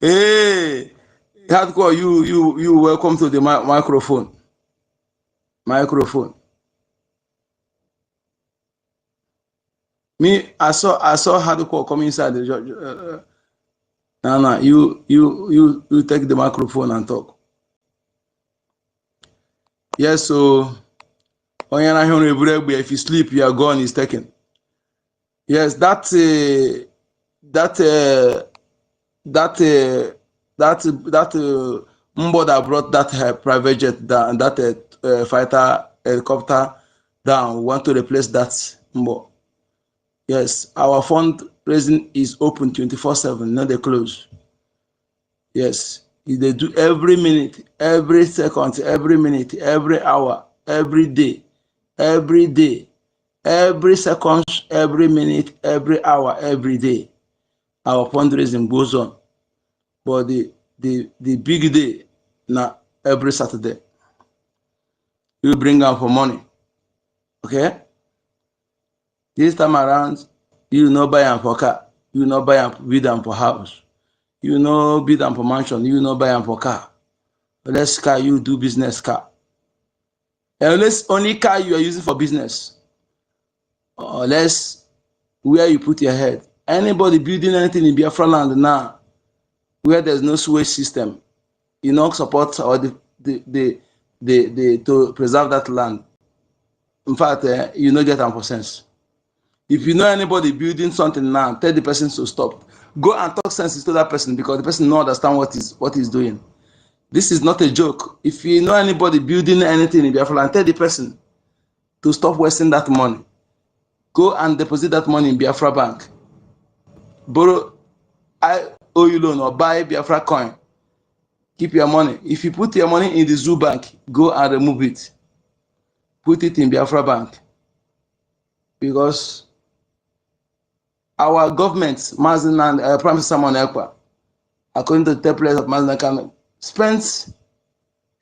Hey, hardcore, you welcome to the microphone. Microphone. Me, I saw hardcore come inside the no, you take the microphone and talk. Yes, so if you sleep, your gun is taken. Yes, that Mbo that brought that private jet down, that fighter helicopter down, want to replace that Mbo. Yes, our fundraising is open 24/7, not they close. Yes, they do every minute, every second, every minute, every hour, every day, every second, every minute, every hour, every day. Our fundraising goes on. But the big day, now every Saturday. You bring out for money. Okay? This time around, you no buy them for car. You no buy them, bid them for house. You no bid them for mansion. You no buy them for car. Unless car, you do business car. Unless only car you are using for business. Unless where you put your head. Anybody building anything in Biafra land now, where there's no sewage system, you know, support or the to preserve that land. In fact, you know, get them for sense. If you know anybody building something now, tell the person to stop. Go and talk sense to that person, because the person don't understand what he's doing. This is not a joke. If you know anybody building anything in Biafra land, tell the person to stop wasting that money. Go and deposit that money in Biafra Bank. Borrow IOU loan or buy Biafra coin. Keep your money. If you put your money in the zoo bank, go and remove it. Put it in Biafra Bank. Because our government, Mazen and Prime Minister Simon Ekpa, according to the template of Mazen, spends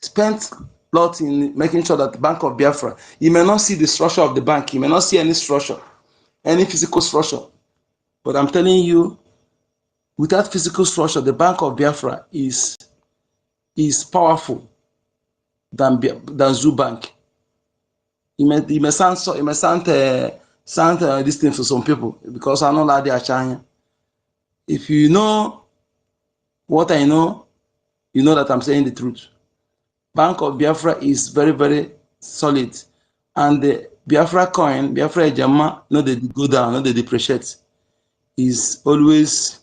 spent a lot in making sure that the Bank of Biafra, you may not see the structure of the bank, you may not see any structure, any physical structure. But I'm telling you, without physical structure, the Bank of Biafra is powerful than Zoo Bank. It may sound this thing for some people, because I know that they are China. If you know what I know, you know that I'm saying the truth. Bank of Biafra is very, very solid. And the Biafra coin, Biafra Ejama, no they go down, no they depreciate. Is always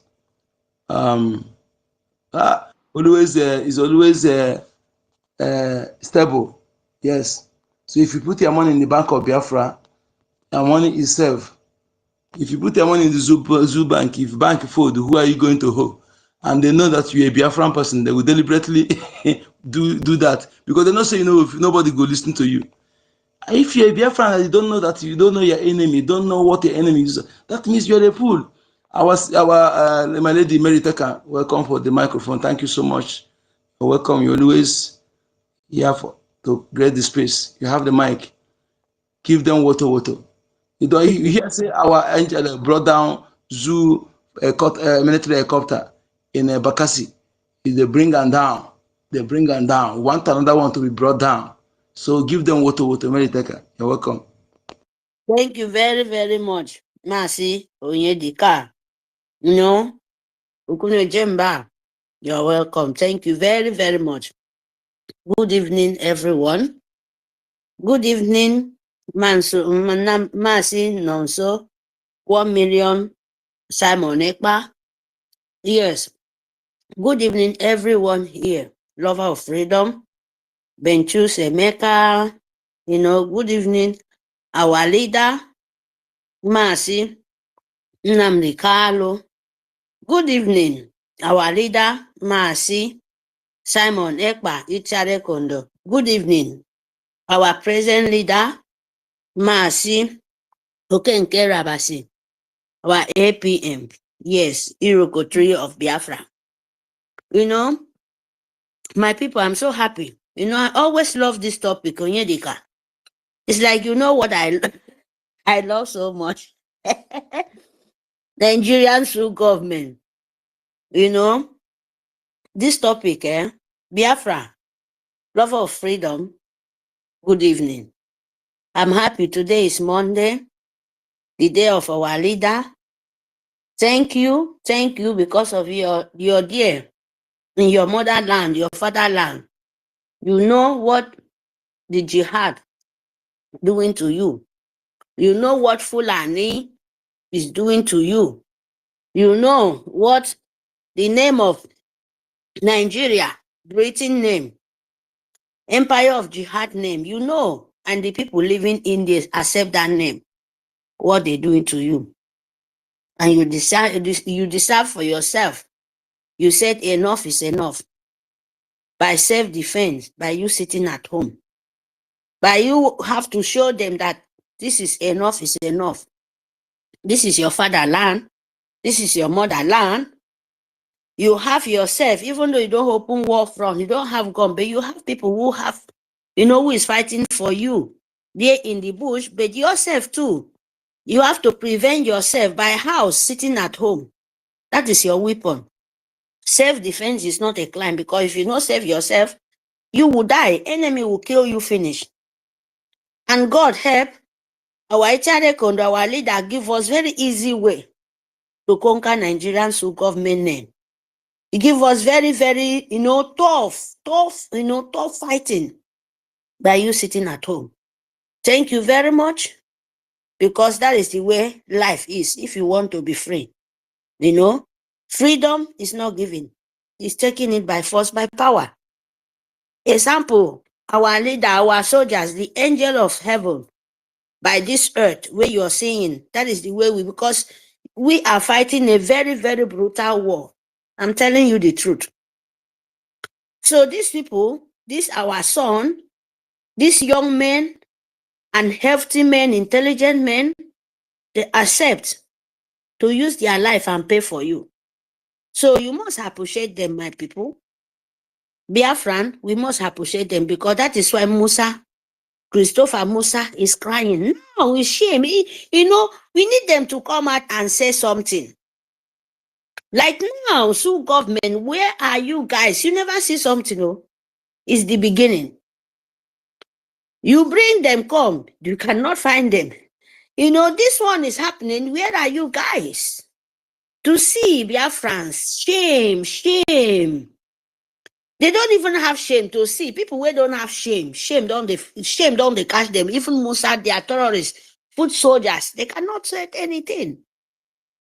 stable. Yes. So if you put your money in the Bank of Biafra, your money is safe. If you put your money in the Zoo Bank, if bank fold, who are you going to hold? And they know that you're a Biafran person, they will deliberately do that, because they know say, if nobody go listen to you. If you're a Biafran and you don't know that, you don't know your enemy, don't know what your enemy is, that means you're a fool. My lady Meriteka, welcome for the microphone. Thank you so much. You're welcome. You're always here to create the space. You have the mic. Give them water. You hear say our angel brought down zoo military helicopter in Bakassi. They bring them down. Want another one to be brought down. So give them water. Meriteka. You're welcome. Thank you very, very much, Masi Onyedika. Ukune Jemba. You're welcome. Thank you very, very much. Good evening, everyone. Good evening, Masi Nonso, 1 million Simon Ekpa. Yes. Good evening, everyone here. Lover of freedom. Benchus Emeka. Good evening, our leader, Masi Nnamdi Kanu. Good evening, our leader, Masi Simon Ekpa Ichere Kondo. Good evening, our present leader, Masi Okenke Rabasi, our APM. Yes, Iroko Tree of Biafra. My people, I'm so happy. I always love this topic, Onyedika. It's like, what I love so much. Nigerian through government. This topic, Biafra, lover of freedom. Good evening. I'm happy today is Monday, the day of our leader. Thank you because of your dear in your motherland, your fatherland. You know what the Jihad doing to you. You know what Fulani is doing to you. You know what the name of Nigeria, Britain name, Empire of Jihad name, and the people living in this accept that name, what they're doing to you. And you decide for yourself. You said enough is enough. By self-defense, by you sitting at home. By you have to show them that this is enough is enough. This is your fatherland. This is your motherland. You have yourself, even though you don't open war front, you don't have gun, but you have people who have, who is fighting for you. They're in the bush, but yourself too. You have to prevent yourself by house, sitting at home. That is your weapon. Self-defense is not a crime, because if you don't save yourself, you will die. Enemy will kill you, finish. And God help, our our leader give us very easy way to conquer Nigerians through government name. He give us very, very, tough fighting by you sitting at home. Thank you very much, because that is the way life is. If you want to be free, freedom is not given. It's taking it by force, by power. Example, our leader, our soldiers, the angel of heaven, by this earth where you are seeing, that is the way because we are fighting a very, very brutal war. I'm telling you the truth. So these people, our son, these young men and healthy men, intelligent men, they accept to use their life and pay for you. So you must appreciate them, my people. Biafran, we must appreciate them because that is why Christopher Musa is crying. No, it's shame. You know, we need them to come out and say something. Like now, so government, where are you guys? You never see something, no? It's the beginning. You bring them, come. You cannot find them. You know, this one is happening. Where are you guys? To see Biafrans. Shame, shame. They don't even have shame to see. People who don't have shame. Shame don't they catch them. Even Musa, they are terrorists, foot soldiers. They cannot say anything.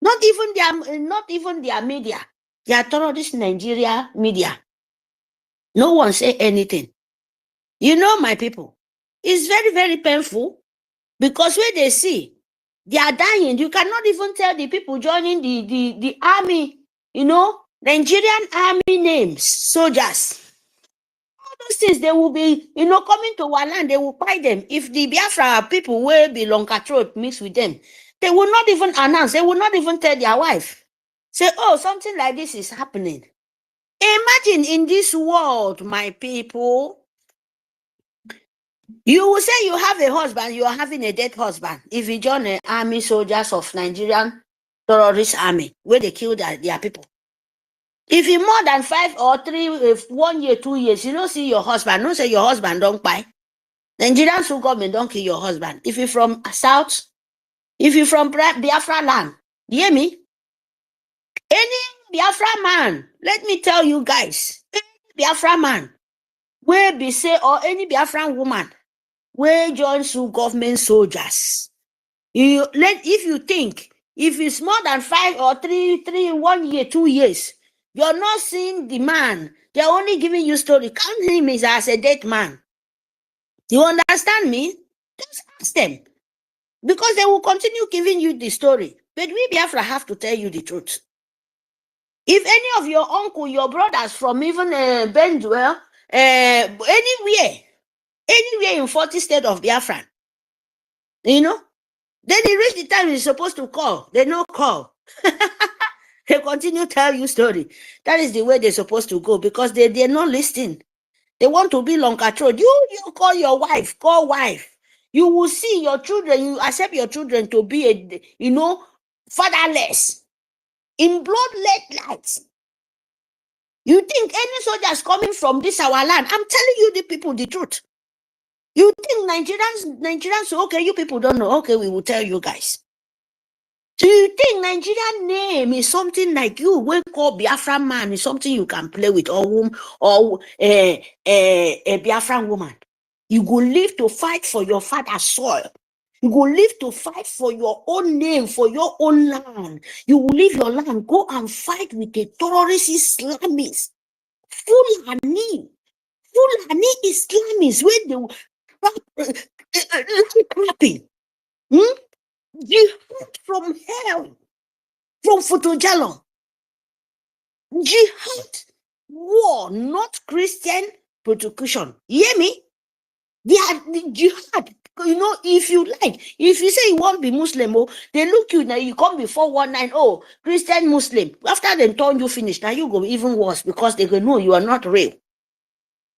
Not even their media. They are terrorist Nigeria media. No one say anything. You know, my people, it's very, very painful because when they see they are dying, you cannot even tell the people joining the army, you know, Nigerian army names, soldiers. All those things, they will be, you know, coming to our land, they will buy them. If the Biafra people will be longer throat mixed with them, they will not even announce, they will not even tell their wife. Say, oh, something like this is happening. Imagine in this world, my people, you will say you have a husband, you are having a dead husband. If you join the army soldiers of Nigerian terrorist army, where they kill their people. If you more than 5 or 3, 1 year, 2 years, you don't see your husband, don't say your husband don't buy. Nigerian government don't kill your husband. If you're from South, if you're from Biafra land, you hear me? Any Biafra man, let me tell you guys, any Biafra man, where be say, or any Biafran woman, where joins to government soldiers. If you think, if it's more than 5 or 3, 1 year, 2 years, you're not seeing the man. They're only giving you story. Count him as a dead man. You understand me? Just ask them. Because they will continue giving you the story. But we Biafra have to tell you the truth. If any of your uncle, your brothers from even Benduel, anywhere in 40 state of Biafra, you know, then they reach the time you're supposed to call. They don't call. They continue to tell you story. That is the way they're supposed to go because they're not listening. They want to be longer throat. You call your wife, call wife. You will see your children, you accept your children to be fatherless. In blood lights. You think any soldiers coming from this our land? I'm telling you the people the truth. You think Nigerians, okay, you people don't know. Okay, we will tell you guys. Do you think Nigerian name is something like you will call Biafran man is something you can play with or a Biafran woman? You go live to fight for your father's soil. You will live to fight for your own name, for your own land. You will leave your land, go and fight with the terrorist Islamists. Fulani Islamists, where they will clapping. Jihad from hell, from Fotojalo. Jihad, war, not Christian persecution. You hear me? The jihad. You know, if you say you want to be Muslim, they look you now, you come before 190, Christian Muslim. After they turn you finish, now you go even worse because they go, no, you are not real.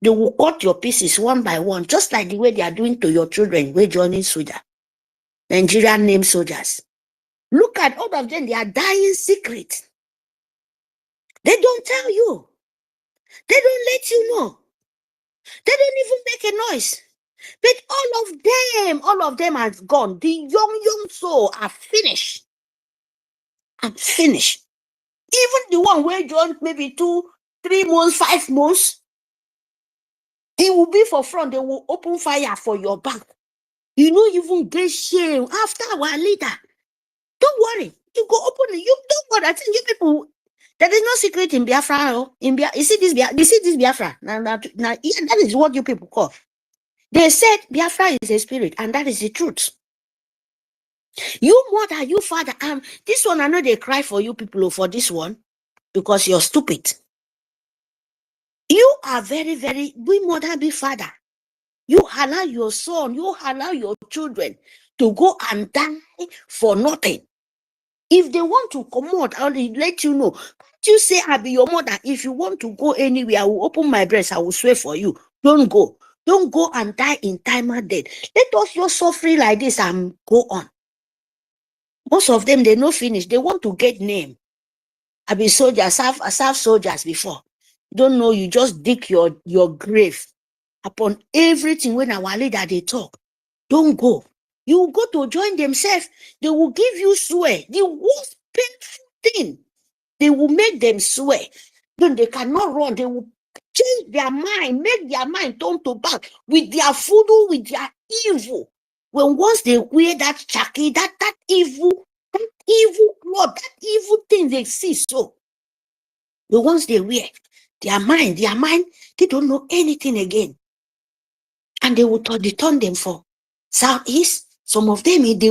They will cut your pieces one by one, just like the way they are doing to your children, we're joining soldier. Nigerian name soldiers. Look at all of them, they are dying secret. They don't tell you. They don't let you know. They don't even make a noise. But all of them are gone. The young soul are finished. I'm finished. Even the one where joined maybe 2, 3 months, 5 months, it will be for front. They will open fire for your back. You know, even get shame after our leader. Don't worry. You go open it. You don't worry. I think you people, there is no secret in Biafra. You see this Biafra. Now, that is what you people call. They said Biafra is a spirit, and that is the truth. You mother, you father, this one I know they cry for you people for this one because you're stupid. You are very, very, be mother, be father. You allow your son, you allow your children to go and die for nothing. If they want to come out, I'll let you know. Can't you say I'll be your mother? If you want to go anywhere, I will open my breast. I will swear for you. Don't go. Don't go and die in time or death. Let us just suffer like this and go on. Most of them, they no finish. They want to get name. I be soldiers. I serve soldiers before. Don't know, you just dig your grave upon everything when our leader they talk. Don't go. You will go to join themselves. They will give you swear. The worst painful thing. They will make them swear. Then they cannot run. They will change their mind, make their mind turn to back with their voodoo, with their evil. When once they wear that chaki, that evil cloth, that evil thing they see, so the ones they wear, their mind, they don't know anything again. And they will turn them for southeast. Some of them, they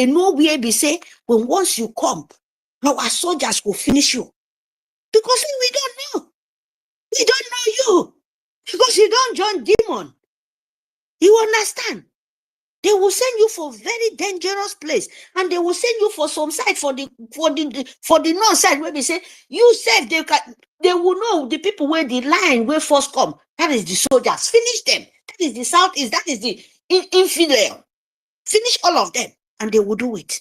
know where they say, when once you come, our soldiers will finish you. Because we don't know. We don't know you. Because you don't join demon. You understand? They will send you for very dangerous place, and they will send you for some side for the north side where they say you safe. They will know the people where the line where first come. That is the soldiers. Finish them. That is the southeast. That is the infidel. Finish all of them, and they will do it.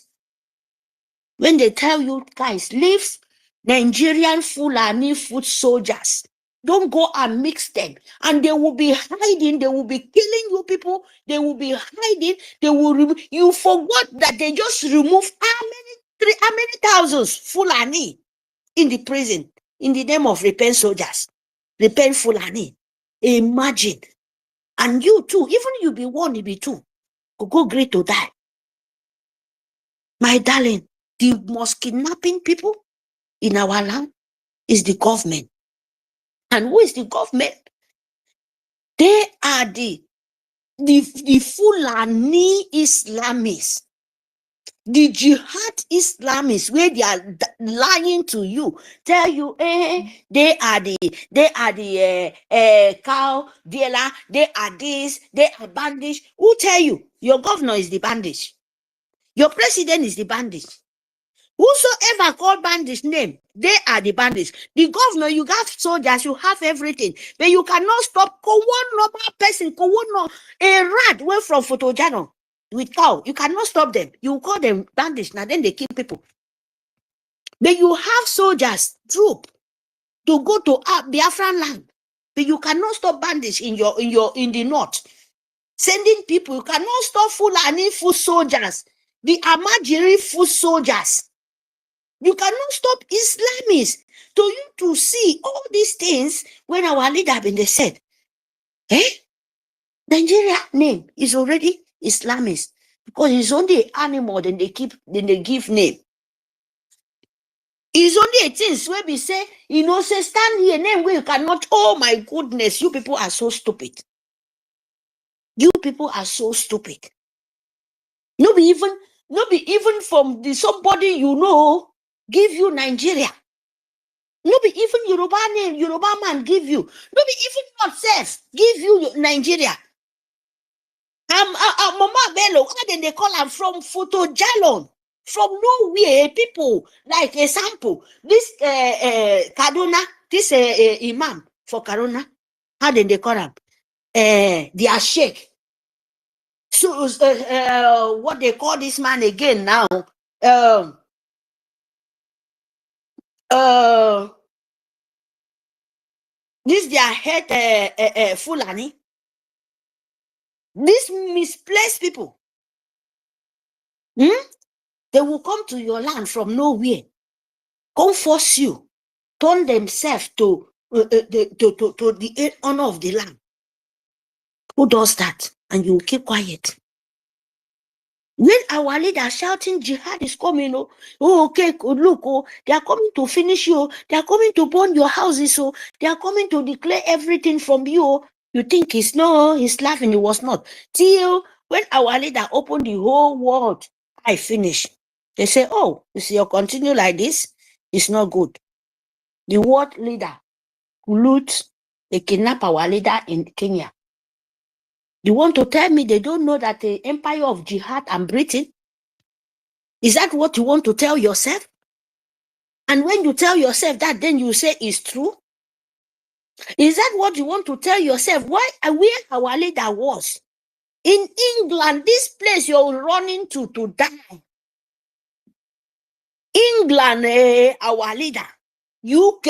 When they tell you guys, leave Nigerian Fulani foot soldiers. Don't go and mix them. And they will be hiding. They will be killing you people. They will be hiding. They will you forgot that they just removed how many thousands Fulani in the prison in the name of repent soldiers. Repent Fulani. Imagine. And you too, even you be one, you be two, go great to die. My darling, the most kidnapping people in our land is the government. And who is the government? They are the Fulani Islamists, the Jihad Islamists, where they are lying to you, tell you, they are the cow dealer, they are this, they are bandage. Who tell you? Your governor is the bandage. Your president is the bandage. Whosoever called bandits name, they are the bandits. The governor, you have soldiers, you have everything, but you cannot stop one normal person, a rat went from Photogeno with cow. You cannot stop them. You call them bandits, now then they kill people. But you have soldiers, troop, to go to Biafran land, but you cannot stop bandits in the north. Sending people, you cannot stop Fulani foot soldiers, the Amajiri foot soldiers. You cannot stop Islamists. To you to see all these things when our leader they said, Nigeria name is already Islamist because it's only an animal then they give name. It's only a thing where we say, say stand here name where you cannot. Oh my goodness, you people are so stupid. You people are so stupid. No be even from somebody you know give you Nigeria. No be even Yoruba man give you. No be even yourself give you Nigeria. Mama Bello, how then they call her from Photojalon. From nowhere, people like example. This Kaduna, this Imam for Kaduna, how then they call him? They are sheikh. So what they call this man again now? This their head Fulani. These misplaced people. They will come to your land from nowhere, come force you, turn themselves to the honor of the land. Who does that? And you keep quiet. When our leader shouting jihad is coming, okay, look, they are coming to finish you, they are coming to burn your houses, they are coming to declare everything from you. You think he's laughing, it was not. Till when our leader opened the whole world, I finish. They say, oh, you see, you continue like this, it's not good. The world leader loot, they kidnap our leader in Kenya. You want to tell me they don't know that the empire of Jihad and Britain Is that what you want to tell yourself? And when you tell yourself that, then you say it's true? Is that what you want to tell yourself? Where our leader was? In England, this place you're running to die. England, our leader. UK,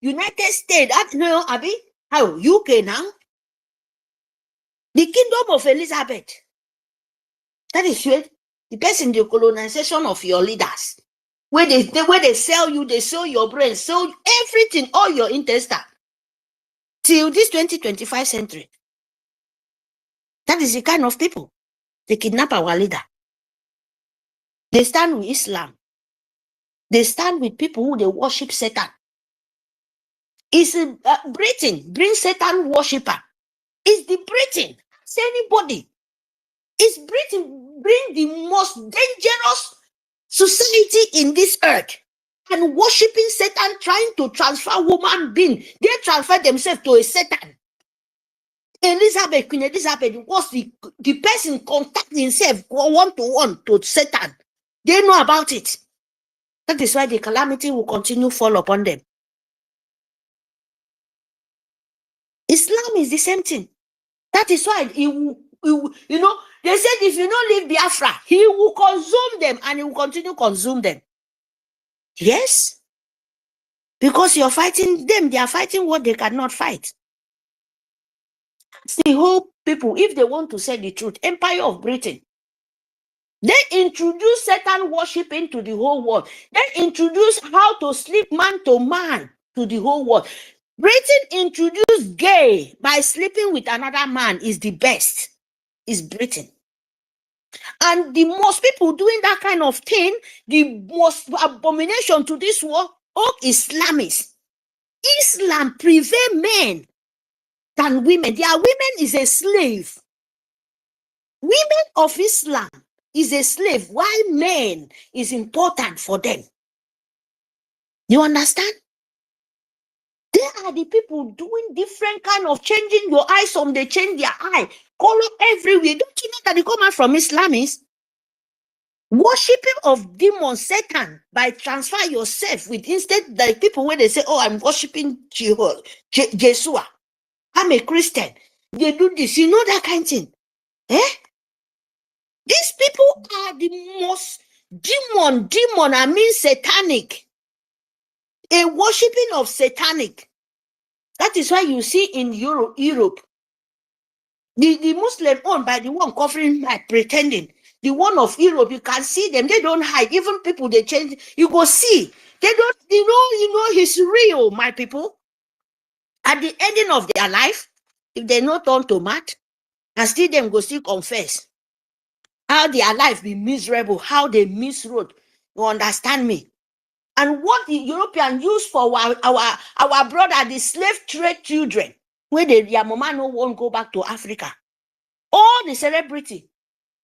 United States, no, Abi, how? UK now? The kingdom of Elizabeth. That is where the person, the colonization of your leaders. Where they sell you, they sell your brain, sell everything, all your intestine. Till this 2025 century. That is the kind of people. They kidnap our leader. They stand with Islam. They stand with people who they worship Satan. It's Britain, bring Satan worshipper. It's the Britain. It's anybody. It's Britain, bring the most dangerous society in this earth. And worshiping Satan, trying to transfer human being. They transfer themselves to a Satan. Elizabeth, Queen Elizabeth was the person contact himself one-to-one to Satan. They know about it. That is why the calamity will continue to fall upon them. Islam is the same thing. That is why they said if you don't leave Biafra, he will consume them and he will continue to consume them. Yes. Because you're fighting them, they are fighting what they cannot fight. The whole people, if they want to say the truth, Empire of Britain, they introduce Satan worship into the whole world. They introduce how to sleep man to man to the whole world. Britain introduced gay by sleeping with another man is the best. Is Britain. And the most people doing that kind of thing, the most abomination to this world, all Islamists. Islam prevail men than women. Their women is a slave. Women of Islam is a slave, while men is important for them. You understand? They are the people doing different kind of changing your eyes. Some they change their eye, color everywhere. Don't you know that they come out from Islamists? Worshipping of demon Satan by transfer yourself with instead like people when they say, oh, I'm worshiping Jesua. I'm a Christian. They do this. You know that kind of thing. These people are the most demon, I mean satanic. A worshipping of satanic. That is why you see in Europe, the Muslim owned by the one covering by pretending. The one of Europe, you can see them. They don't hide. Even people, they change. You go see. They don't, you know, he's real, my people. At the ending of their life, if they not turn to mad, and still them go still confess. How their life be miserable, how they misrode. You understand me? And what the European use for our brother, the slave trade children, where their mama no won't go back to Africa. All the celebrity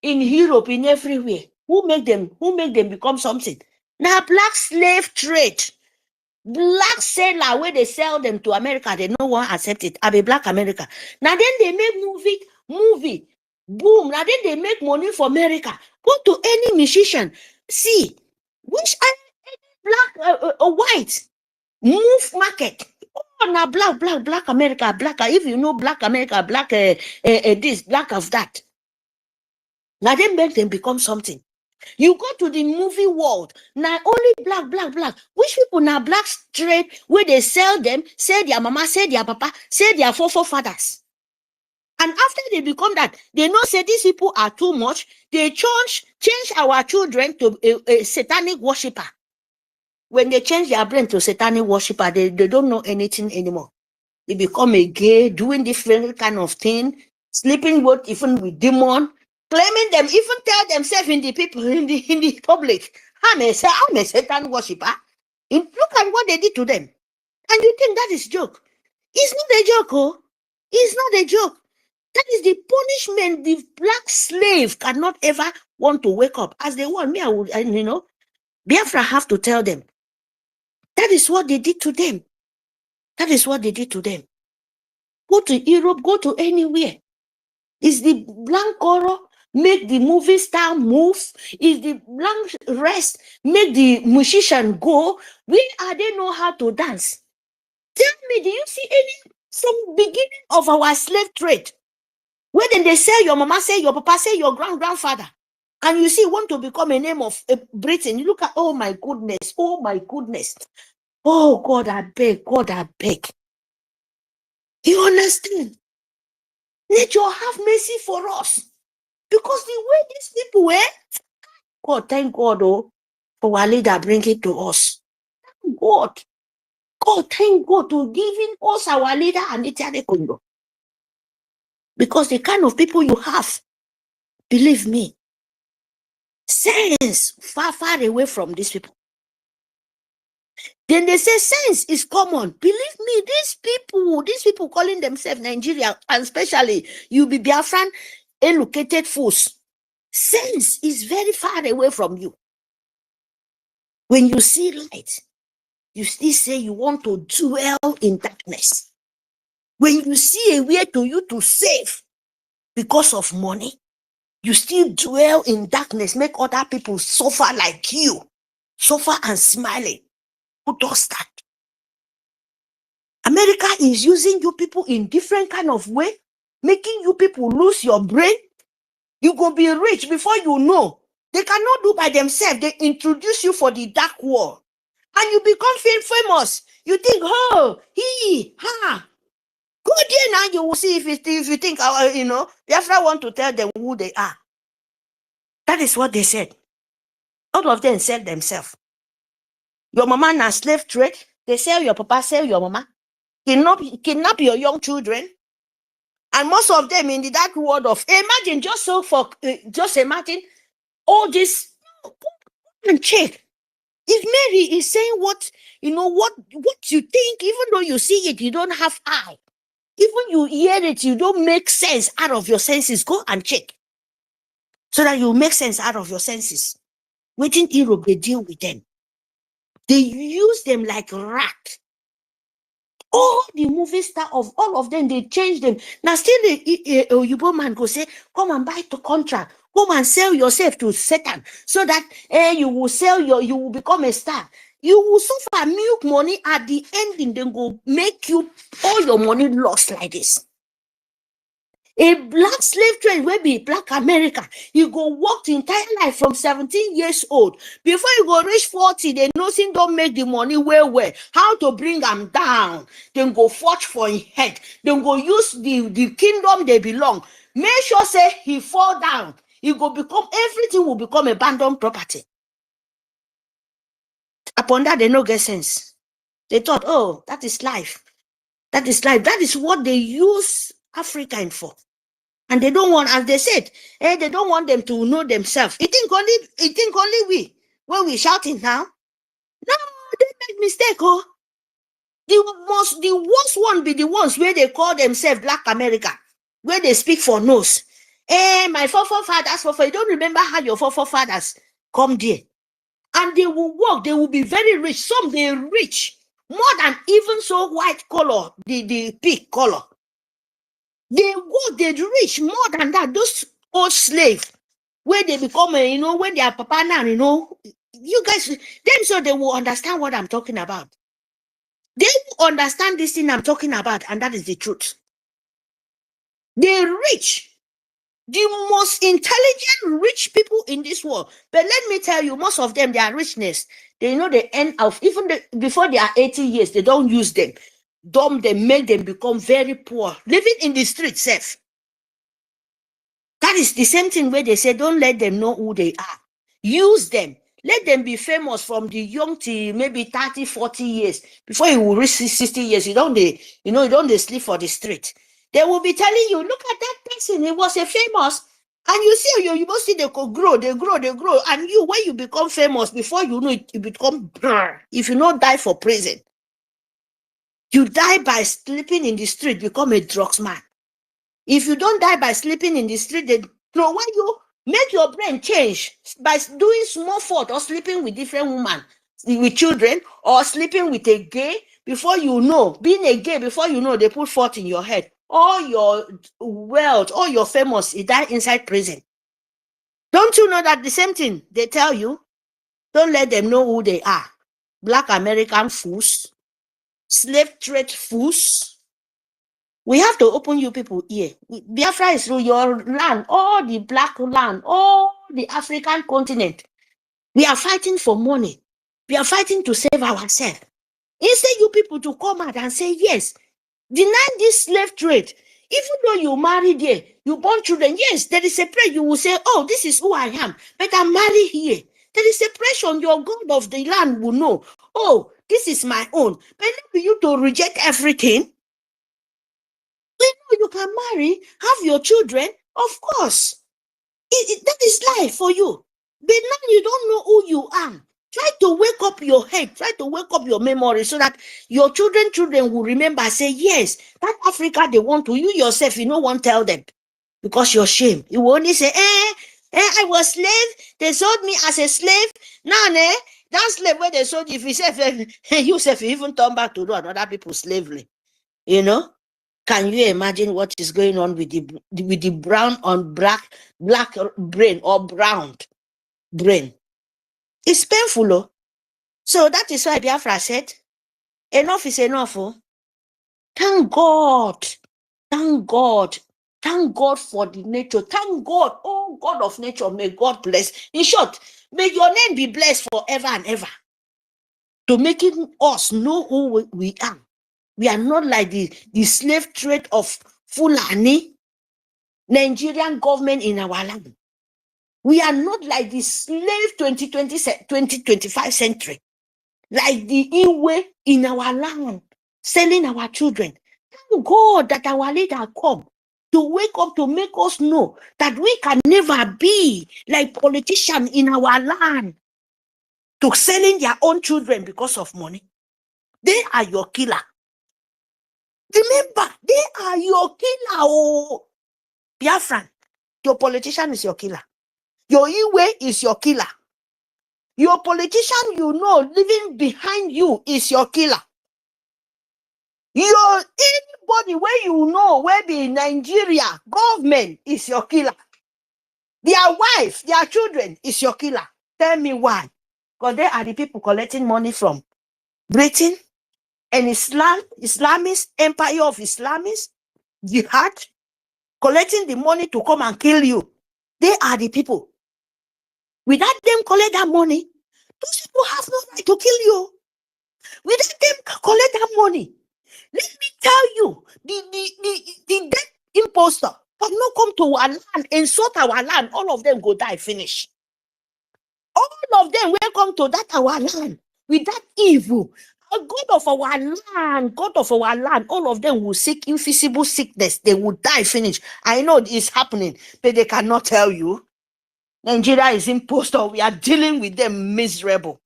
in Europe, in everywhere, who make them become something? Now black slave trade, black seller where they sell them to America, they no one accept it. I be black America. Now then they make movie, boom. Now then they make money for America. Go to any musician, see which black or white move market. Oh, now black America, black. If you know black America, black this, black of that. Now they make them become something. You go to the movie world, now only black. Which people now black straight where they sell them, say their mama, say their papa, say their forefathers. And after they become that, they know say these people are too much. They change our children to a satanic worshiper. When they change their brain to satanic worshiper, they don't know anything anymore. They become a gay, doing different kind of thing, sleeping with even with demon, claiming them, even tell themselves in the people in the public, I'm a Satan worshiper. Look at what they did to them. And you think that is joke. It's not a joke, oh. It's not a joke. That is the punishment the black slave cannot ever want to wake up. As they want me, I would, Biafra have to tell them. That is what they did to them. That is what they did to them. Go to Europe, go to anywhere. It's the blank horror. make the movie star move? Is the long rest make the musician go? Where are they know how to dance? Tell me, do you see some beginning of our slave trade? Where then they say your mama, say your papa, say your grandfather, and you see want to become a name of Britain. You look at, oh my goodness, oh my goodness. Oh God, I beg, God, I beg. You understand? Nature have mercy for us. Because the way these people were, God, thank God, oh, for our leader bring it to us. Thank God. God, thank God to giving us our leader and Italy Congo. Because the kind of people you have, believe me, sense far, far away from these people. Then they say sense is common. Believe me, these people calling themselves Nigeria, and especially you be Biafran educated fools. Sense is very far away from you. When you see light, you still say you want to dwell in darkness. When you see a way to you to save because of money, you still dwell in darkness, make other people suffer like you, suffer and smiling. Who does that? America is using you people in different kind of way, making you people lose your brain. You go be rich before you know. They cannot do by themselves. They introduce you for the dark world. And you become famous. You think, oh, go there now, you will see if you think, Biafra want to tell them who they are. That is what they said. All of them said themselves. Your mama na slave trade. They sell your papa, sell your mama. Kidnap your young children. And most of them in the dark world of, imagine, just imagine all this, and check. If Mary is saying what you think, even though you see it, you don't have eye. Even you hear it, you don't make sense out of your senses. Go and check. So that you make sense out of your senses. Waiting Europe, they deal with them. They use them like rat. All the movie star of all of them, they change them. Now still a Yubo man go say, come and buy the contract. Come and sell yourself to Satan. So that you will become a star. You will suffer milk money at the ending, then go make you all your money lost like this. A black slave trade will be black America. You go work the entire life from 17 years old. Before you go reach 40, they nothing don't make the money well. How to bring them down. Then go forge for his head. Then go use the kingdom they belong. Make sure say he fall down. Everything will become abandoned property. Upon that, they no get sense. They thought, oh, that is life. That is life. That is what they use African for. And they don't want, as they said, they don't want them to know themselves. You think only we, when we shouting now? No, they make mistake, oh. The worst one be the ones where they call themselves Black America, where they speak for nose. My forefathers, you don't remember how your forefathers come there. And they will work, they will be very rich. Some they rich, more than even so white color, the pig color. They work, they rich more than that. Those old slaves, where they become, when they are papa now, you guys, them so they will understand what I'm talking about. They will understand this thing I'm talking about, and that is the truth. They rich, the most intelligent, rich people in this world. But let me tell you, most of them, their richness, they end of, before they are 80 years, they don't use them. They make them become very poor, living in the street safe. That is the same thing where they say, don't let them know who they are. Use them. Let them be famous from the young to maybe 30, 40 years. Before you will reach 60 years, you don't sleep for the street. They will be telling you, look at that person, he was a famous. And you see, you must see they grow. And you, when you become famous, before you know it, you become brr. If you not die for prison, you die by sleeping in the street, become a drugs man. If you don't die by sleeping in the street, they throw away you. Make your brain change by doing small fault or sleeping with different women, with children, or sleeping with a gay. Before you know, being a gay, before you know, they put fault in your head. All your wealth, all your famous, you die inside prison. Don't you know that the same thing they tell you? Don't let them know who they are. Black American fools, slave trade fools. We have to open you people ear. Biafra is through your land, all the black land, all the African continent. We are fighting for money. We are fighting to save ourselves. Instead, you people to come out and say, yes, deny this slave trade. Even though you marry there, you born children, yes, there is a prayer. You will say, oh, this is who I am, but I'm married here. There is separation. Your God of the land will know, oh, this is my own. But not for you to reject everything. You know you can marry, have your children, of course. That is life for you. But now you don't know who you are. Try to wake up your head, try to wake up your memory so that your children will remember, say, yes, that Africa they want to, you yourself, you don't want to tell them because you're shame. You will only say, I was slave, they sold me as a slave. Now, that slave where they sold you, if you say, you self, you even turn back to do another people's slavery. You know? Can you imagine what is going on with the brown on black brain or brown brain? It's painful, oh. So that is why Biafra said, enough is enough. Oh. Thank God. Thank God. Thank God for the nature. Thank God. Oh, God of nature, may God bless. In short, may your name be blessed forever and ever. To making us know who we are. We are not like the slave trade of Fulani, Nigerian government in our land. We are not like the slave 2025 century, like the Iwe in our land, selling our children. Thank God that our leader come to wake up to make us know that we can never be like politicians in our land to selling their own children because of money. They are your killer. Remember, they are your killer. Oh, Biafran, your politician is your killer. Your Iwe is your killer. Your politician, you know, living behind you is your killer. Your anybody where you know, where be Nigeria government is your killer. Their wife, their children is your killer. Tell me why? Because they are the people collecting money from Britain and Islamist empire of Islamists, Jihad, collecting the money to come and kill you. They are the people. Without them collect that money, those people have no right to kill you. Without them collect that money, let me tell you, the dead imposter will not come to our land, insult our land. All of them go die, finish. All of them will come to that our land with that evil. A God of our land, all of them will seek invisible sickness. They will die, finish. I know it's happening, but they cannot tell you. Nigeria is imposter. We are dealing with them miserable.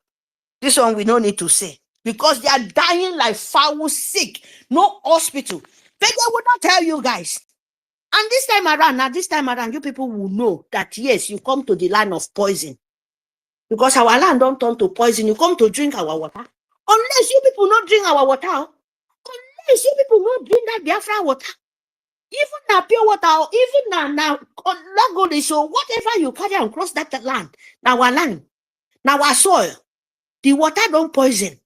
This one we don't need to say. Because they are dying like foul sick. No hospital. But they will not tell you guys. And this time around, you people will know that yes, you come to the land of poison. Because our land don't turn to poison. You come to drink our water. Unless you people not drink our water. Unless you people not drink that Biafra water. Even now pure water, even now so whatever you carry and cross that land, now our land, now our soil, the water don't poison.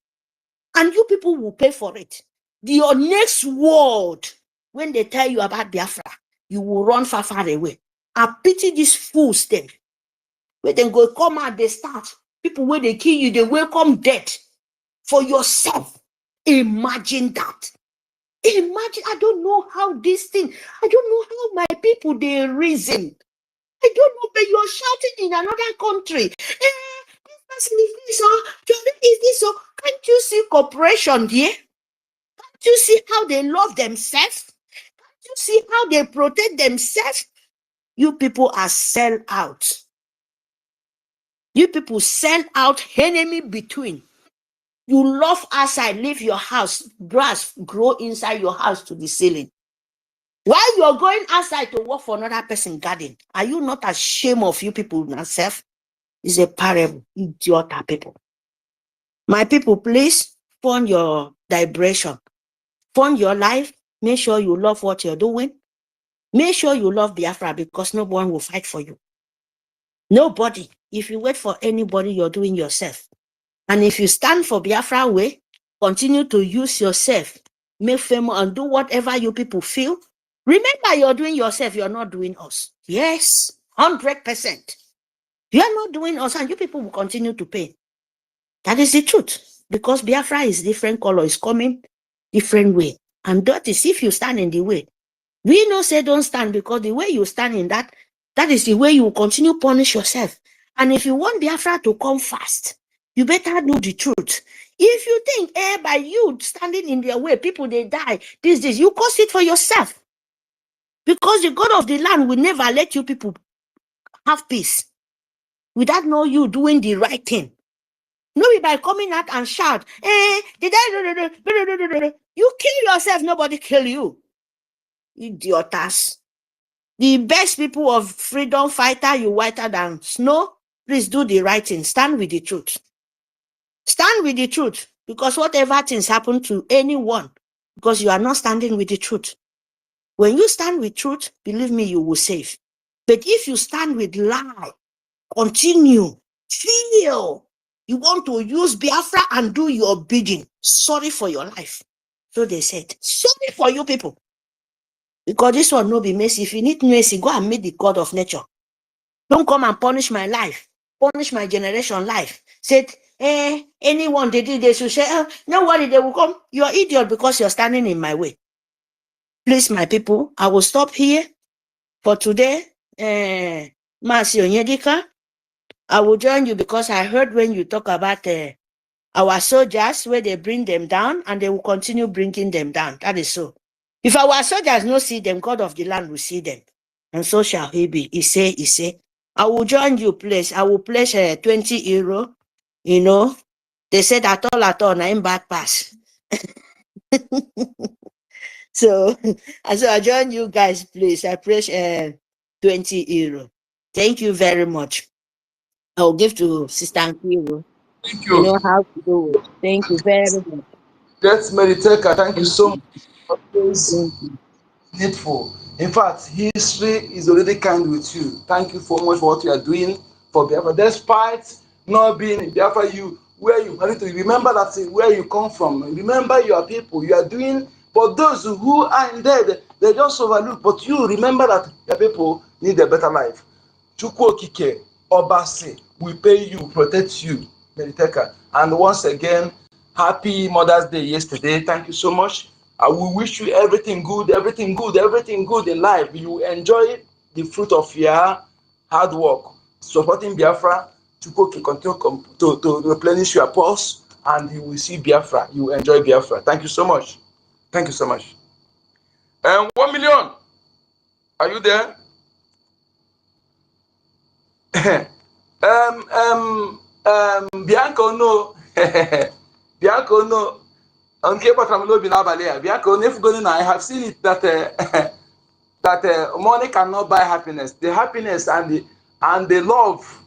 And you people will pay for it. Your next word, when they tell you about Biafra, you will run far away. I pity these fools then. When they go come out, they start. People, when they kill you, they welcome death for yourself. Imagine that. Imagine, I don't know how this thing, I don't know how my people, they reason. I don't know, but you're shouting in another country. This person is this, is this, so can't you see cooperation here? Can't you see how they love themselves? Can't you see how they protect themselves? You people are sell out. You people sell out, enemy between. You love outside, leave your house, grass grow inside your house to the ceiling. While you're going outside to work for another person's garden, are you not ashamed of you people yourself? It's a parable, idiot people. My people, please fund your vibration. Fund your life. Make sure you love what you're doing. Make sure you love Biafra because no one will fight for you. Nobody. If you wait for anybody, you're doing yourself. And if you stand for Biafra way, continue to use yourself, make famous and do whatever you people feel. Remember, you're doing yourself, you're not doing us. Yes, 100%. You are not doing us, and you people will continue to pay. That is the truth. Because Biafra is different color, is coming different way. And that is if you stand in the way. We no say don't stand, because the way you stand in that is the way you will continue to punish yourself. And if you want Biafra to come fast, you better know the truth. If you think, by you standing in their way, people they die, this, you cause it for yourself. Because the God of the land will never let you people have peace without know you doing the right thing. Maybe by coming out and shout, did I? You kill yourself, nobody kill you. Idiotas. The best people of freedom fighter, you whiter than snow. Please do the right thing. Stand with the truth. Stand with the truth. Because whatever things happen to anyone, because you are not standing with the truth. When you stand with truth, believe me, you will save. But if you stand with lie, continue, feel, you want to use Biafra and do your bidding, sorry for your life. So they said, sorry for you people. Because this one no be mercy. If you need mercy, go and meet the God of nature. Don't come and punish my life, punish my generation life. Said, anyone they did, they should say, no worry, they will come. You're idiot because you're standing in my way. Please, my people, I will stop here for today. Masio Nyedika, I will join you because I heard when you talk about our soldiers, where they bring them down and they will continue bringing them down. That is so. If our soldiers no see them, God of the land will see them. And so shall he be. He say, I will join you, please. I will pledge 20 euro. You know, they said at all, na in bad pass. So I join you guys, please. I pledge 20 euro. Thank you very much. I will give to Sister Nkiro. Thank You you. know how to do it. Thank you very much. Let's meditate. Thank you so much for this Thank you. needful. In fact, history is already kind with you. Thank you so much for what you are doing for Biafra. Despite not being in Biafra, where you need to remember that where you come from. Remember your people. You are doing. But those who are in there, they just overlook. But you remember that your people need a better life. Chukwu Okike, Obasi, we pay you, protect you, Mediteka. And once again, happy Mother's Day yesterday. Thank you so much. I will wish you everything good in life. You enjoy the fruit of your hard work, supporting Biafra. Chukwu Okike continue to replenish your pulse, and you will see Biafra. You will enjoy Biafra. Thank you so much. Thank you so much. 1 million. Are you there? Bianca no. Bianca no. Nke kpatara m n'obi n'abalị a. Bianca no, efugoni na I have seen it that that money cannot buy happiness. The happiness and the love,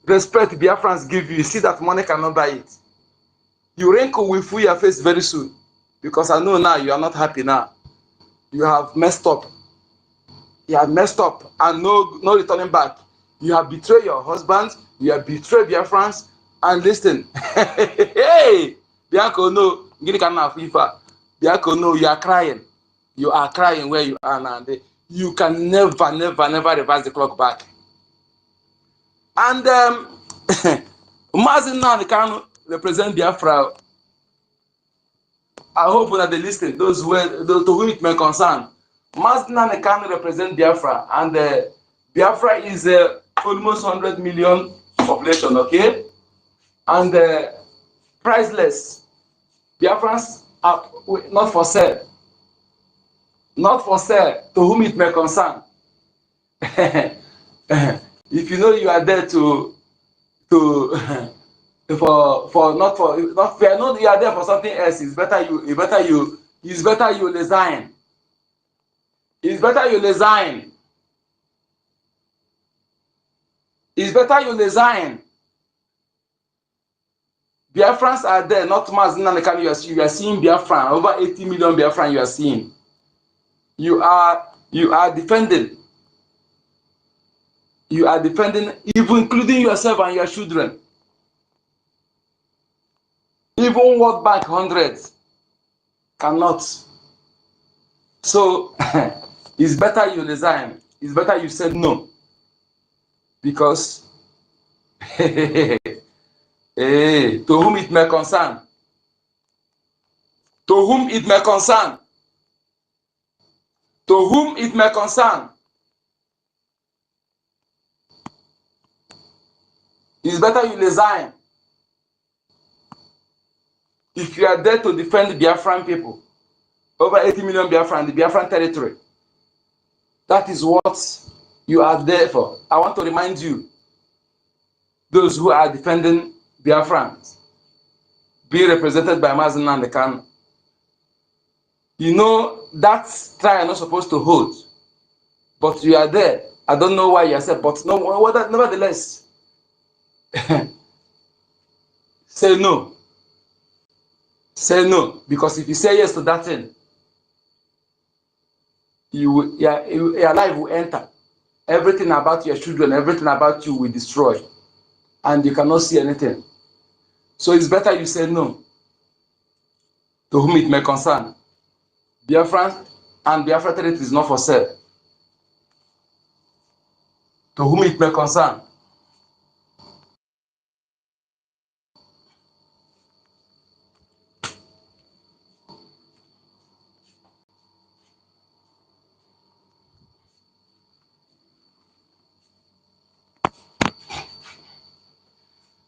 respect Biafrans give you, see that money cannot buy it. You wrinkle will fool your face very soon, because I know now you are not happy now. You have messed up. You have messed up and no returning back. You have betrayed your husband. You have betrayed Biafrans. And listen, hey, Bianco, no, Bianco, no, you are crying. You are crying where you are now. You can never reverse the clock back. And Mazin now can represent Biafra. I hope that they listen. Those to whom it may concern. Mazin can represent Biafra, and Biafra is almost 100 million population, okay? And priceless. Biafrans are not for sale. Not for sale, to whom it may concern. If you know you are there to for not you are there for something else, it's better you resign. It's better you resign. It's better you resign. Biafrans are there, not Mazin and Nekani. You are seeing Biafran, over 80 million Biafran you are seeing. You are defending. You are defending, even including yourself and your children. Even World Bank 100 cannot. So it's better you resign. It's better you said no. Because hey, to whom it may concern. To whom it may concern. To whom it may concern. It's better you resign. If you are there to defend the Biafran people, over 80 million Biafran, the Biafran territory, that is what you are there for. I want to remind you, those who are defending Biafrans, being represented by Mazen and the Khan, you know that trial you're not supposed to hold, but you are there. I don't know why you are said, but no, nevertheless, say no. Say no, because if you say yes to that thing, your life will enter. Everything about your children, everything about you will destroy, and you cannot see anything. So it's better you say no. To whom it may concern. Biafran and Biafra territory is not for sale. To whom it may concern.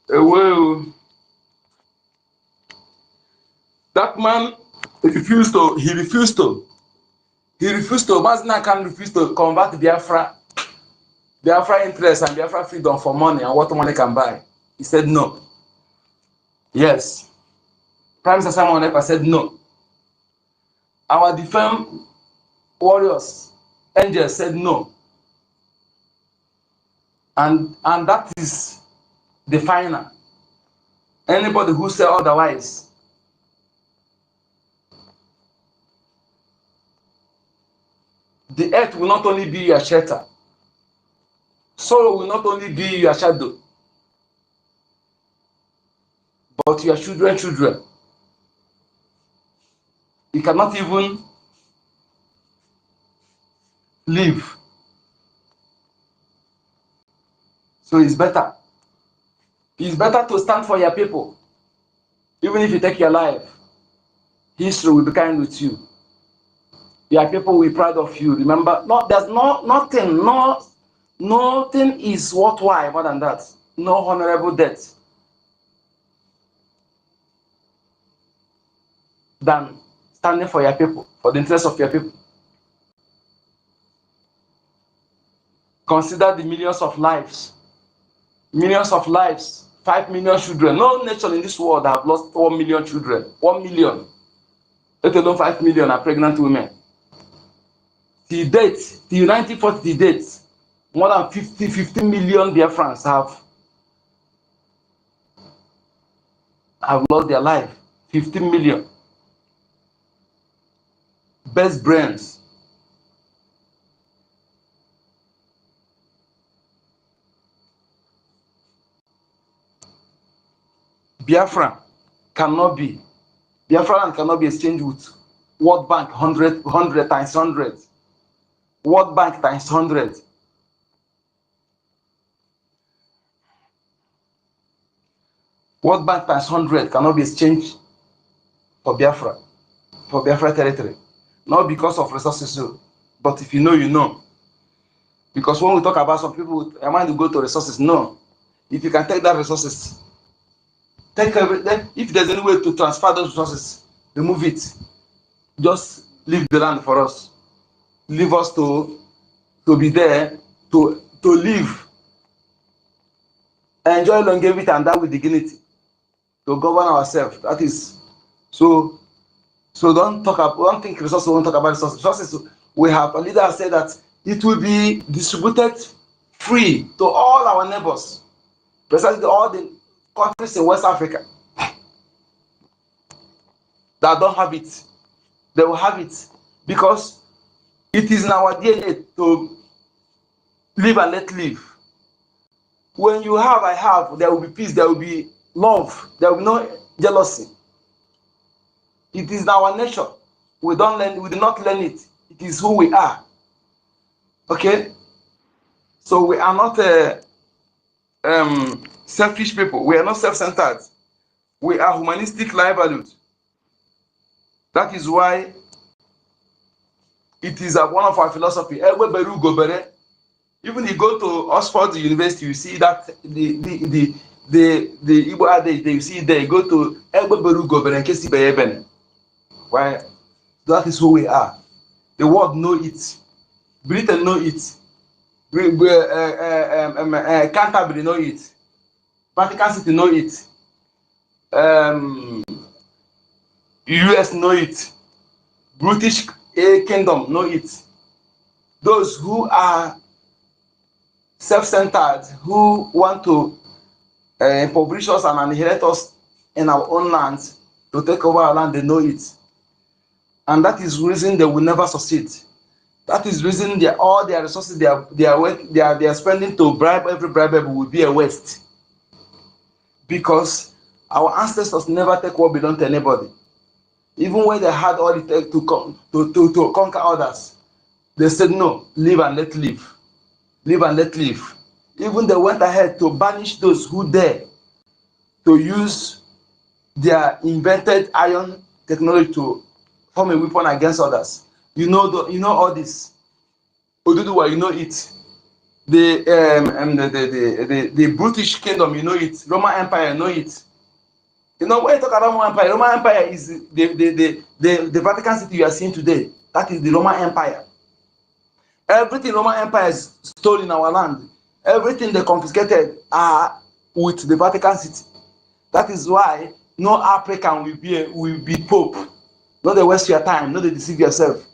Well, that man refused to. Mazina can refuse to convert Biafra interest and Biafra freedom for money and what money can buy. He said no. Yes. Prime Minister Simon Ekpa said no. Our defense warriors, angels said no. And that is the final. Anybody who says otherwise, the earth will not only be your shelter, sorrow will not only be your shadow, but your children. You cannot even live. So it's better. It's better to stand for your people. Even if you take your life, history will be kind with you. Your people will be proud of you. Remember, there's nothing is worthwhile more than that. No honorable death than standing for your people, for the interest of your people. Consider the millions of lives, 5 million children. No nation in this world have lost 1 million children. 1 million. Let alone 5 million are pregnant women. Till date, till 1940 date, more than 50 million Biafrans have lost their life. 15 million. Best brains. Biafran cannot be exchanged with World Bank 100 times 100. World Bank times 100. World Bank times 100 cannot be exchanged for Biafra territory. Not because of resources, but if you know, you know. Because when we talk about some people, I want to go to resources. No. If you can take that resources, if there's any way to transfer those resources, remove it. Just leave the land for us. Leave us to be there, to live, enjoy longevity and die with dignity, to govern ourselves. That is so. So don't think resources. Don't talk about resources. Resources, we have a leader said that it will be distributed free to all our neighbors, precisely all the countries in West Africa that don't have it. They will have it because it is in our DNA to live and let live. When you have, I have, there will be peace, there will be love, there will be no jealousy. It is our nature. We don't learn, we do not learn it. It is who we are. Okay? So we are not selfish people. We are not self-centered. We are humanistic life values. That is why it is one of our philosophy. Even if you go to Oxford University, you see that the Igbo adage, you see there, you go to why? That is who we are. The world know it. Britain know it. Canterbury know it. Vatican City know it. US know it. British Kingdom know it. Those who are self-centered, who want to impoverish us and inherit us in our own land, to take over our land, they know it. And that is the reason they will never succeed. That is the reason all their resources they are spending to bribe every bribery will be a waste. Because our ancestors never take what belongs to anybody. Even when they had all it takes to conquer others, they said no, live and let live. Live and let live. Even they went ahead to banish those who dare to use their invented iron technology to form a weapon against others. You know all this. Oduduwa, you know it. The British Kingdom, you know it. Roman Empire, you know it. You know, when you talk about Roman Empire is the Vatican City you are seeing today. That is the Roman Empire. Everything Roman Empire is stole in our land. Everything they confiscated are with the Vatican City. That is why no African will be Pope. No, they waste your time. No, they deceive yourself.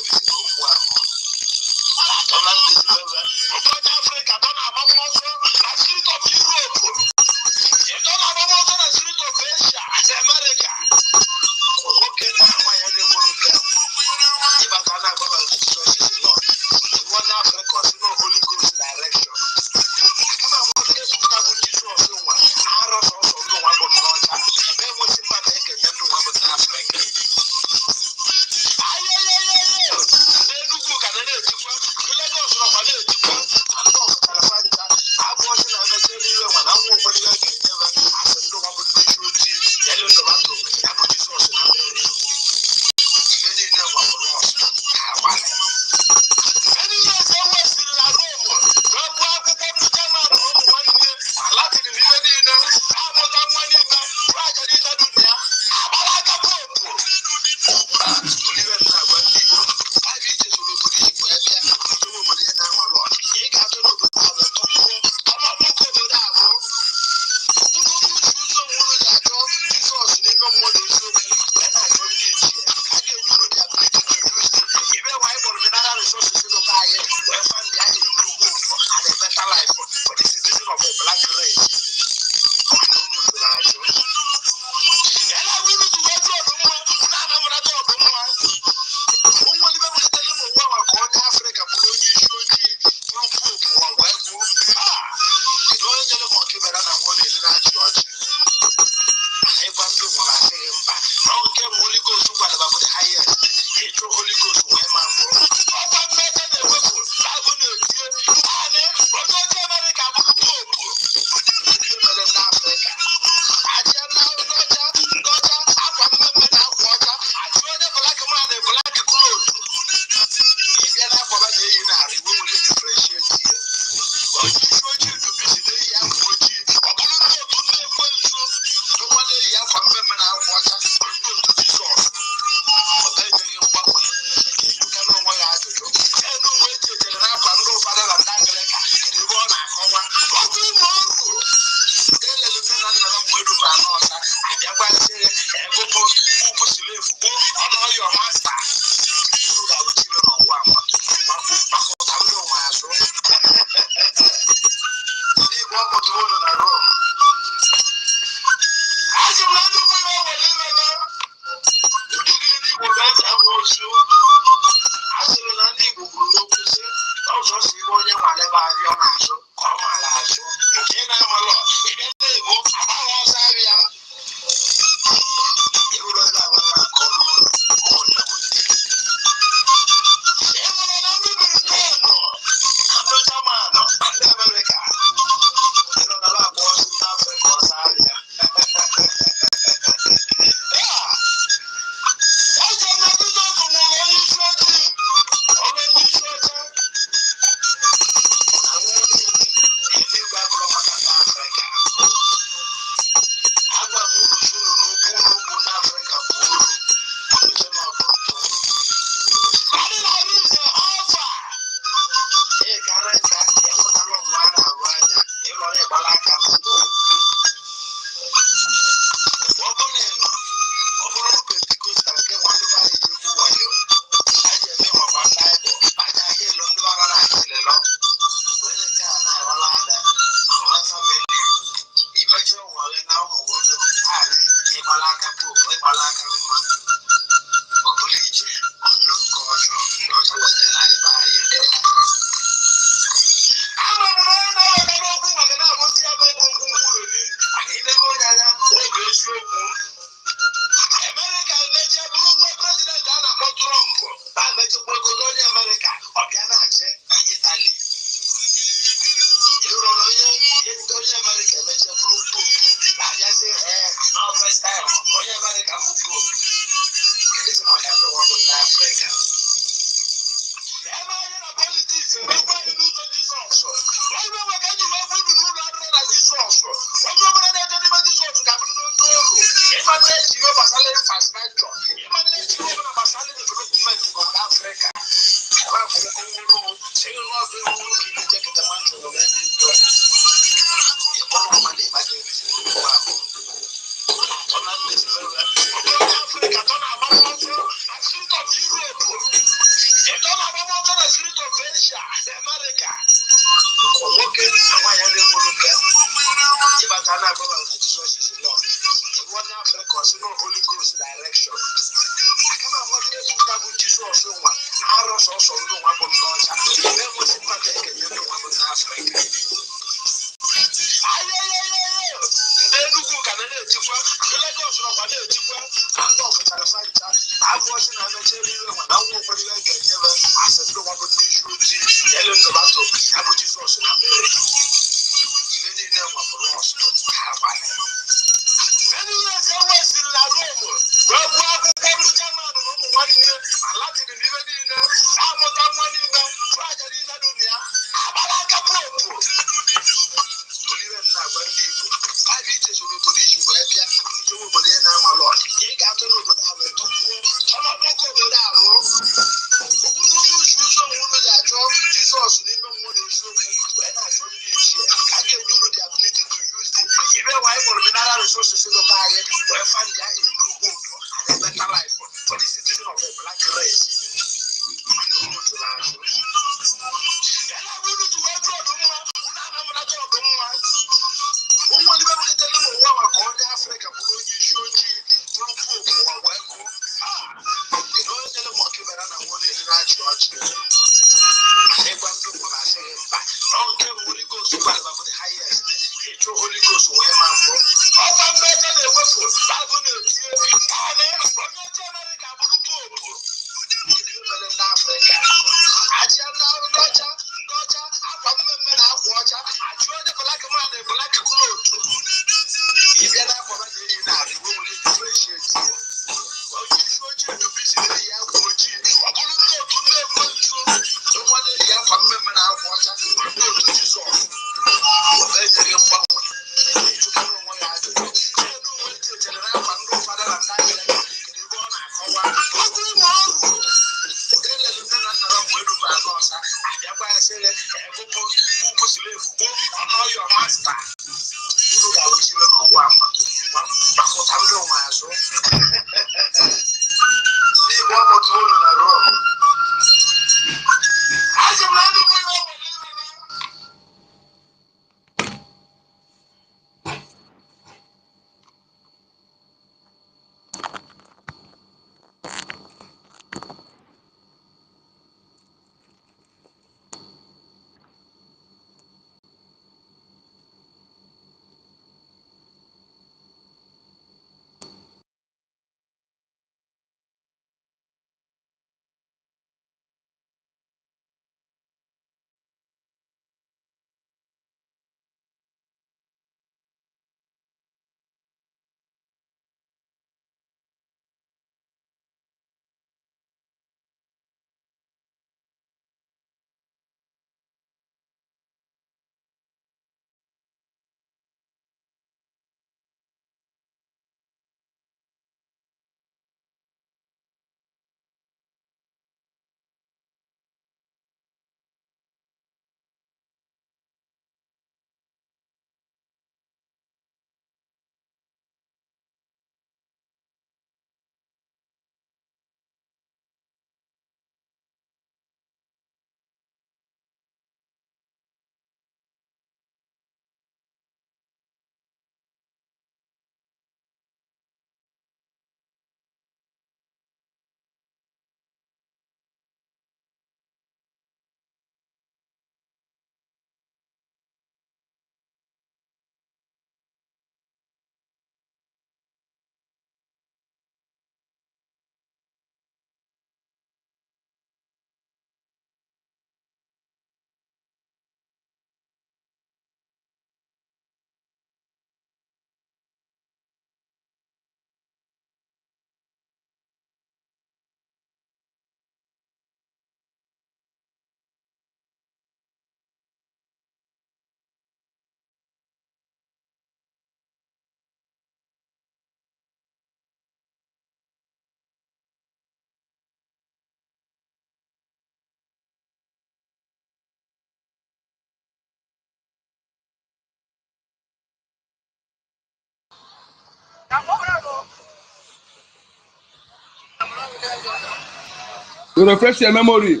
To refresh your memory,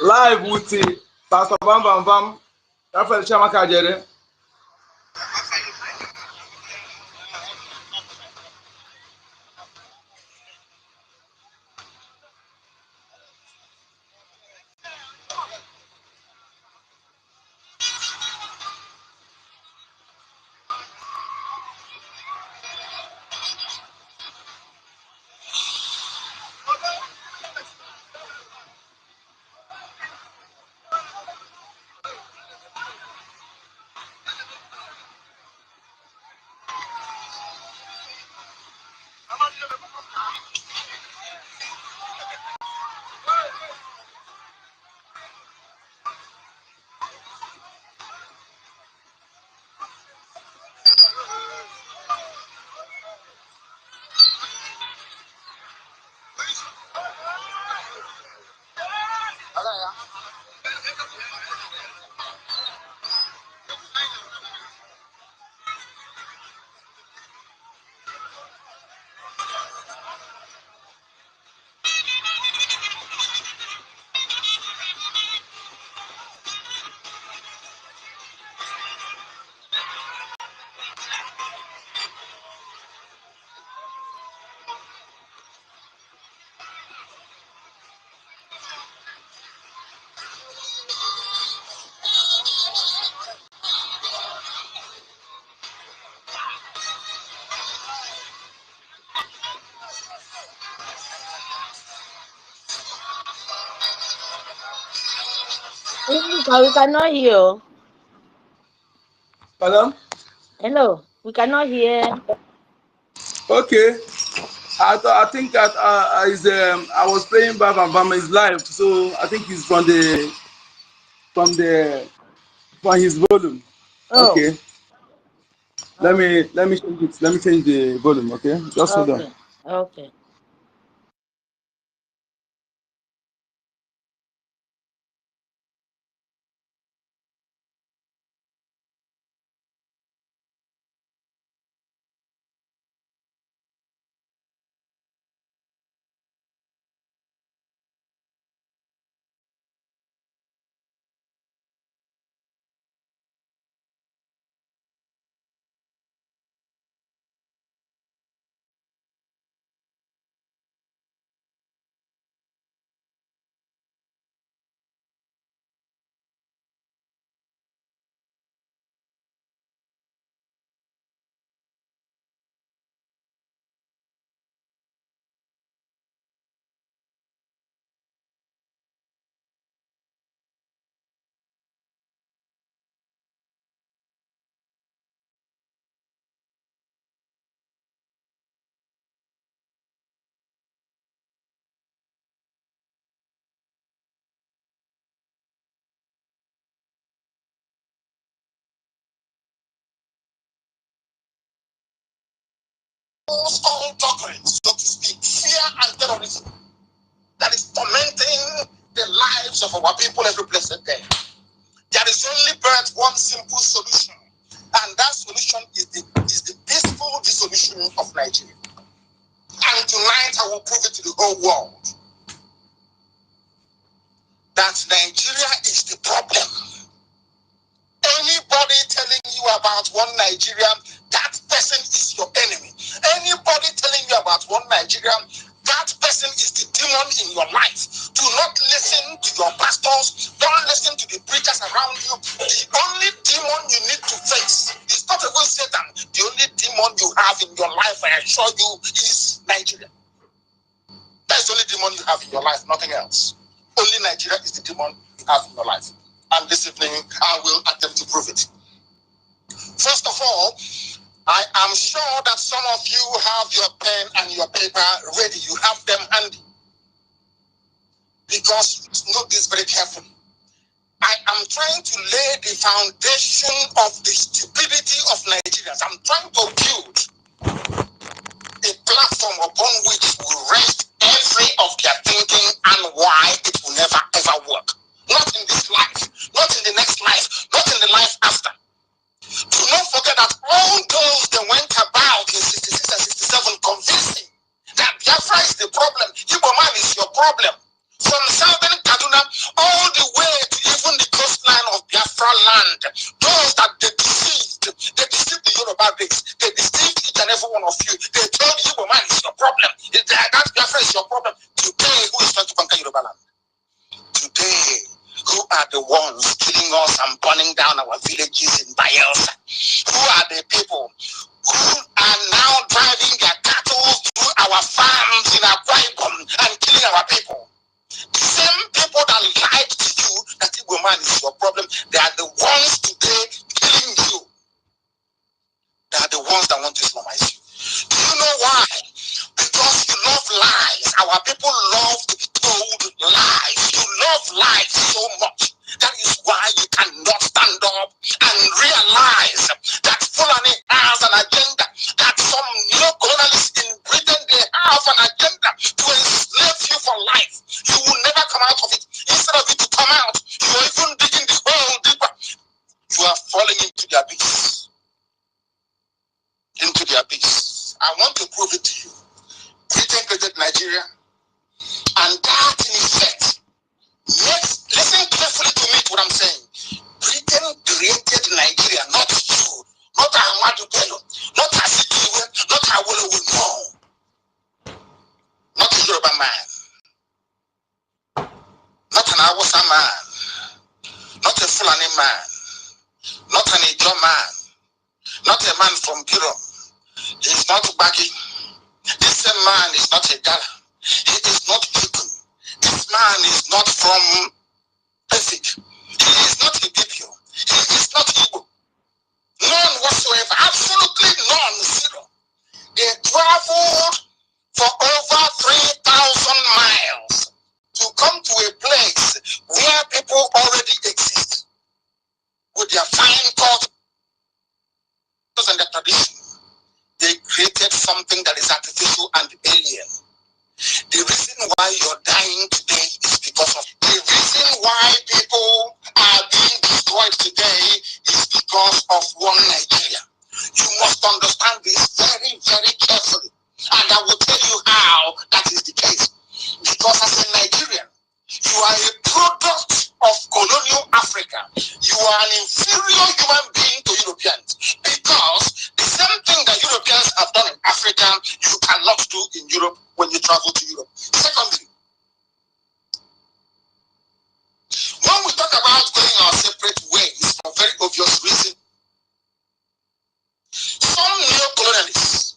live with Pastor Bam Bam Bam, Rafael Chamaka Jere. We cannot hear. Pardon? Hello, we cannot hear. Okay. I think that I was playing Bam Bam Bam is live, so I think he's from his volume. Oh, Okay. Let me change it. Let me change the volume. Okay. Just hold on. okay, okay. All doctrines, so to speak, fear and terrorism that is tormenting the lives of our people every blessed day. There is only but one simple solution, and that solution is the peaceful dissolution of Nigeria. And tonight I will prove it to the whole world that Nigeria is the problem. Anybody telling you about one Nigeria, that person is your enemy. Anybody telling you about one Nigeria, that person is the demon in your life. Do not listen to your pastors. Don't listen to the preachers around you. The only demon you need to face is not even Satan. The only demon you have in your life, I assure you, is Nigeria. That's the only demon you have in your life, nothing else. Only Nigeria is the demon you have in your life. And this evening, I will attempt to prove it. First of all, I am sure that some of you have your pen and your paper ready. You have them handy. Because, note this very carefully. I am trying to lay the foundation of the stupidity of Nigerians. I'm trying to build a platform upon which will rest every of their thinking and why it will never ever work. Not in this life, not in the next life, not in the life after. Do not forget that all those that went about in 66 and land. Those that they deceived the Yoruba race. They deceived each and every one of you. They told you, man, it's your problem. That Biafra is your problem. Today, who is trying to conquer Yoruba land? Today, who are the ones killing us and burning down our villages in Biafra? Who are the people who are now driving their cattle through our farms in IKOM and killing our people? The same people that lied to you that Igbo man is your problem, they are the ones today killing you. They are the ones that want to Islamize you. Do you know why? Because you love lies. Our people love to be told lies. You love lies so much. That is why you cannot stand up and realize that Fulani has an agenda, that some neo-colonialists in Britain, they have an agenda to enslave you for life. You will never come out of it. Instead of it to come out, you are even digging the hole deeper. You are falling into the abyss. Into the abyss. I want to prove it to you. Britain created Nigeria, and that in effect makes, listen carefully to me what I'm saying. Britain created Nigeria, not you, not Ahmadu Bello, not Azikiwe, not Awolowo, no. Not a Yoruba man, not an Hausa man, not a Fulani man, not an Ijo man, not a man from Bureau. He is not Baggy. This same man is not a Gala. He is not Ikun. This man is not from EFIK. He is not IBIBIO. He is not Igbo. None whatsoever. Absolutely none. Zero. They traveled for over 3,000 miles to come to a place where people already exist with their fine cultures and their tradition. They created something that is artificial and alien. The reason why you're dying today is because of the reason why people are being destroyed today is because of one Nigeria. You must understand this very, very carefully. And I will tell you how that is the case. Because as a Nigerian, you are a product of colonial Africa. You are an inferior human being to Europeans. Because the same thing that Europeans have done in Africa, you cannot do in Europe when you travel to Europe. Secondly, when we talk about going our separate ways for very obvious reason, some neo-colonialists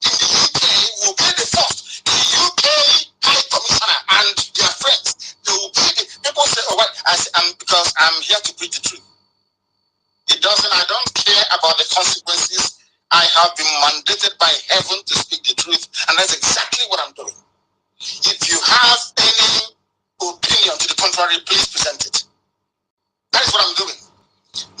in the UK will be the first. The UK High Commissioner and their friends, they will be the people say, oh, well, I say, because I'm here to preach the truth. It doesn't, I don't care about the consequences. I have been mandated by heaven to speak the truth, and that's exactly what I'm doing. If you have any opinion to the contrary, please present it. That is what I'm doing.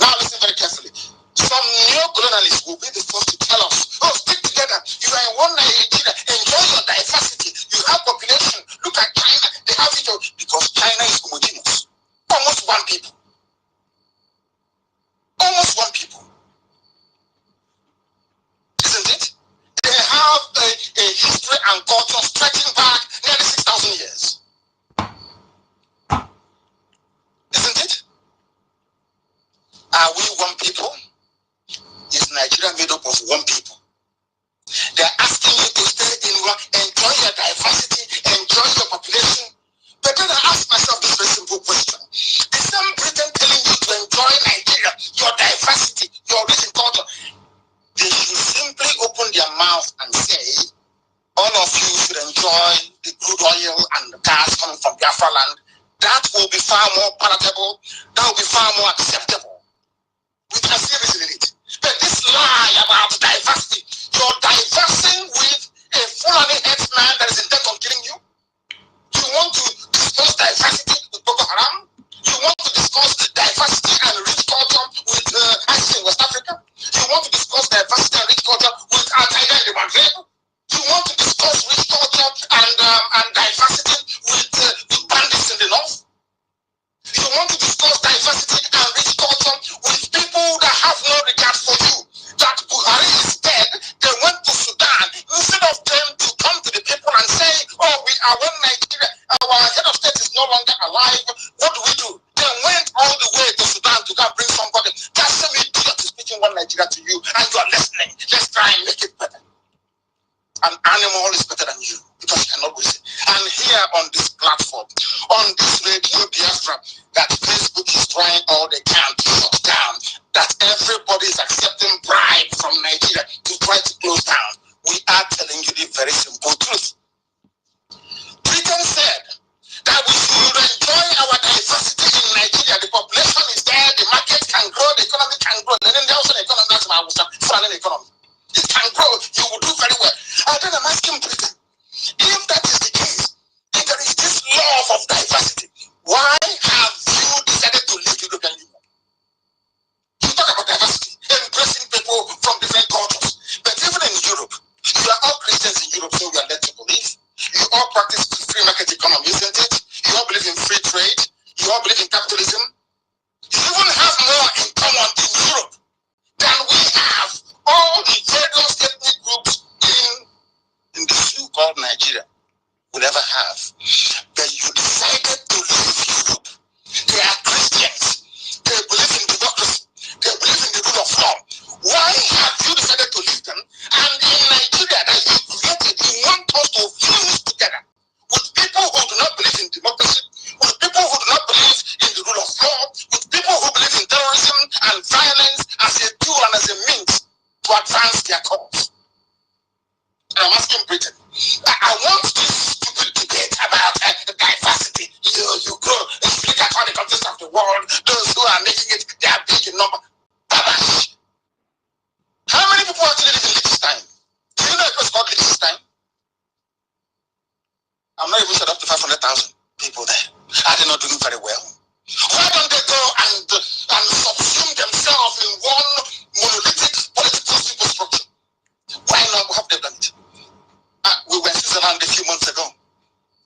Now listen very carefully. Some neo-colonialists will be the first to tell us, oh, stick together. You are in one Nigeria. Enjoy your diversity. You have population. Look at China. They have it all. Because China is homogeneous. Almost one people. Almost one people. Isn't it? They have a history and culture stretching back nearly 6,000 years. Isn't it? Are we one people? Is Nigeria made up of one people? They're asking you to stay in one, enjoy your diversity, enjoy your population. But then I ask myself this very simple question. The same Britain telling you to enjoy Nigeria, your diversity, your rich culture, they should simply open their mouth and say, all of you should enjoy the crude oil and the gas coming from Biafra land. That will be far more palatable. That will be far more acceptable. We can see reason in it. But this lie about diversity, you're diversing with a Fulani headsman that is intent on killing you. You want to discuss diversity with Boko Haram? You want to discuss diversity and rich culture with ISIS in West Africa? You want to discuss diversity and rich culture with Al-Qaeda in the Maghreb? You want to discuss rich culture and diversity with bandits in the north? You want to discuss diversity and rich culture with people that have no regard for you? That Buhari is dead, they went to Sudan. Instead of them to come to the people and say, oh, we are one Nigeria, our head of state is no longer alive, what do? They went all the way to Sudan to go and you are listening. Let's try and make it better. An animal is better than you because you cannot reason. And here on this platform, on this radio Biafra, that Facebook is trying all they can to shut down, that everybody is accepting bribe from Nigeria to try to close down. We are telling you the very simple truth. Britain said that we should enjoy our diversity in Nigeria. The population is there, the market can grow, the economy can grow. And then there's also the economy, that's my economy. It can grow, you will do very well. And then I'm asking Britain, if that is the case, if there is this love of diversity, why have you decided to leave the European Union? You talk about diversity, embracing people from different cultures. But even in Europe, you are all Christians in Europe, so we are led to believe. You all practice free market economy, isn't it? You all believe in free trade. You all believe in capitalism. You even have more in common in Europe than we have all the various ethnic groups in the zoo called Nigeria will ever have. But you decided to leave Europe. They are Christians. They believe in democracy. They believe in the rule of law. Why have you decided to leave them? And in Nigeria that you created, you want us to fuse together with people who do not believe in democracy, with people who do not believe in the rule of law, with people who believe in terrorism and violence as a tool and as a means to advance their cause. And I'm asking Britain, I want this stupid debate about diversity. You go and speak at all the countries of the world. Those who are making it, they are big in number. Babash. How many people actually live in Liechtenstein? Do you know a place called Liechtenstein? I'm not even sure up to 500,000 people there. Are they not doing very well? Why don't they go and subsume themselves in one monolithic political superstructure? Why not have they done it? We were in Switzerland a few months ago.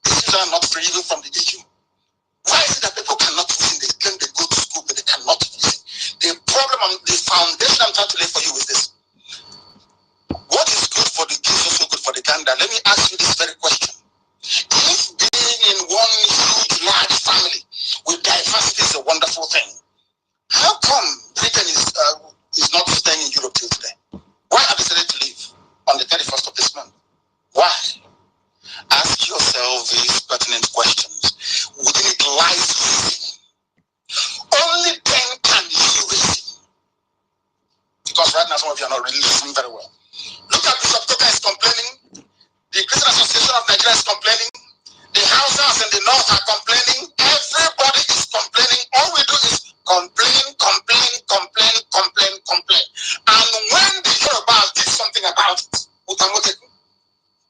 Switzerland not free even from the EU. Why is it that people cannot reason? They claim they go to school, but they cannot reason. The problem, the foundation I'm trying to lay for you is this. What is good for the goose is also good for the gander? Let me ask you this very question. If being in one huge, large family with diversity is a wonderful thing, how come Britain is not staying in Europe till today? Why have they decided to leave on the 31st of this month? Why? Ask yourself these pertinent questions. Within it lies reason. Only then can you reason. Because right now some of you are not really listening very well. Look at Bishop Toka is complaining. The Christian Association of Nigeria is complaining. The Hausas in the north are complaining. Everybody is complaining. All we do is complain, complain, complain, complain, complain. And when the Yorubas did something about it,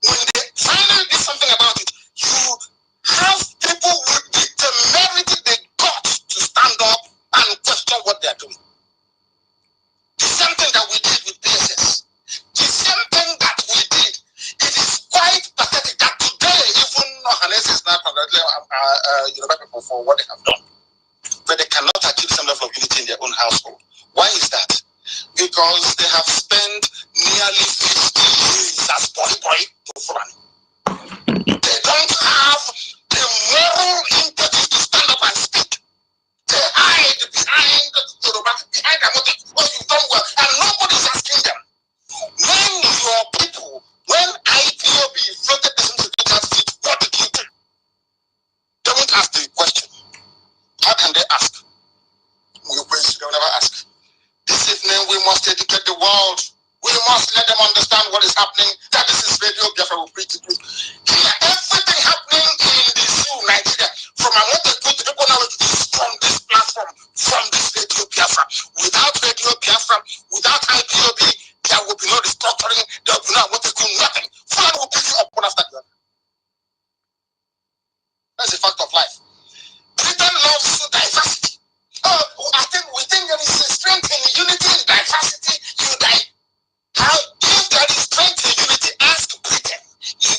when they finally did something about it, you have people with the temerity they got to stand up and question what they are doing. The same thing that we did with PSS. The same thing that we did. It is quite pathetic that today, even Hannes is not congratulating Yoruba people for what they have done. But they cannot achieve the same level of unity in their own household. Why is that? Because they have spent nearly 50 years as boy to Fulani. They don't have the moral impetus to stand up and speak. They hide behind Yoruba, behind Amote. Oh, you've done well. And nobody's asking them. When your people, when IPOB floated this institutional seat, what did you do? They won't ask the question. How can they ask? They will never ask. This evening we must educate the world. We must let them understand what is happening. That this is Radio Biafra will preach the truth. Here, everything happening in the zoo, Nigeria, from Amoteku to the knowledge is from this platform, from this Radio Biafra. Without Radio Biafra, without IPOB, there will be no restructuring, there will be no Amoteku, nothing. Fulani will pick you up one after the other. That's a fact of life. Britain loves diversity. I think we think there is a strength in unity and diversity. You die. How if there is strength in unity, ask Britain. You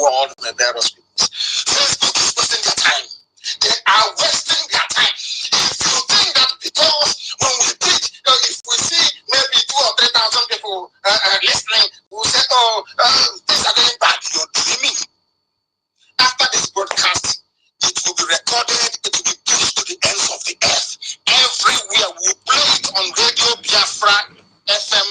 world may bear us witness. Facebook is wasting their time. They are wasting their time. If you think that because when we preach, if we see maybe 2,000 or 3,000 people listening, we'll say, oh, things are going bad. You're dreaming. After this broadcast, it will be recorded, it will be pushed to the ends of the earth. Everywhere we play it on Radio Biafra, FM,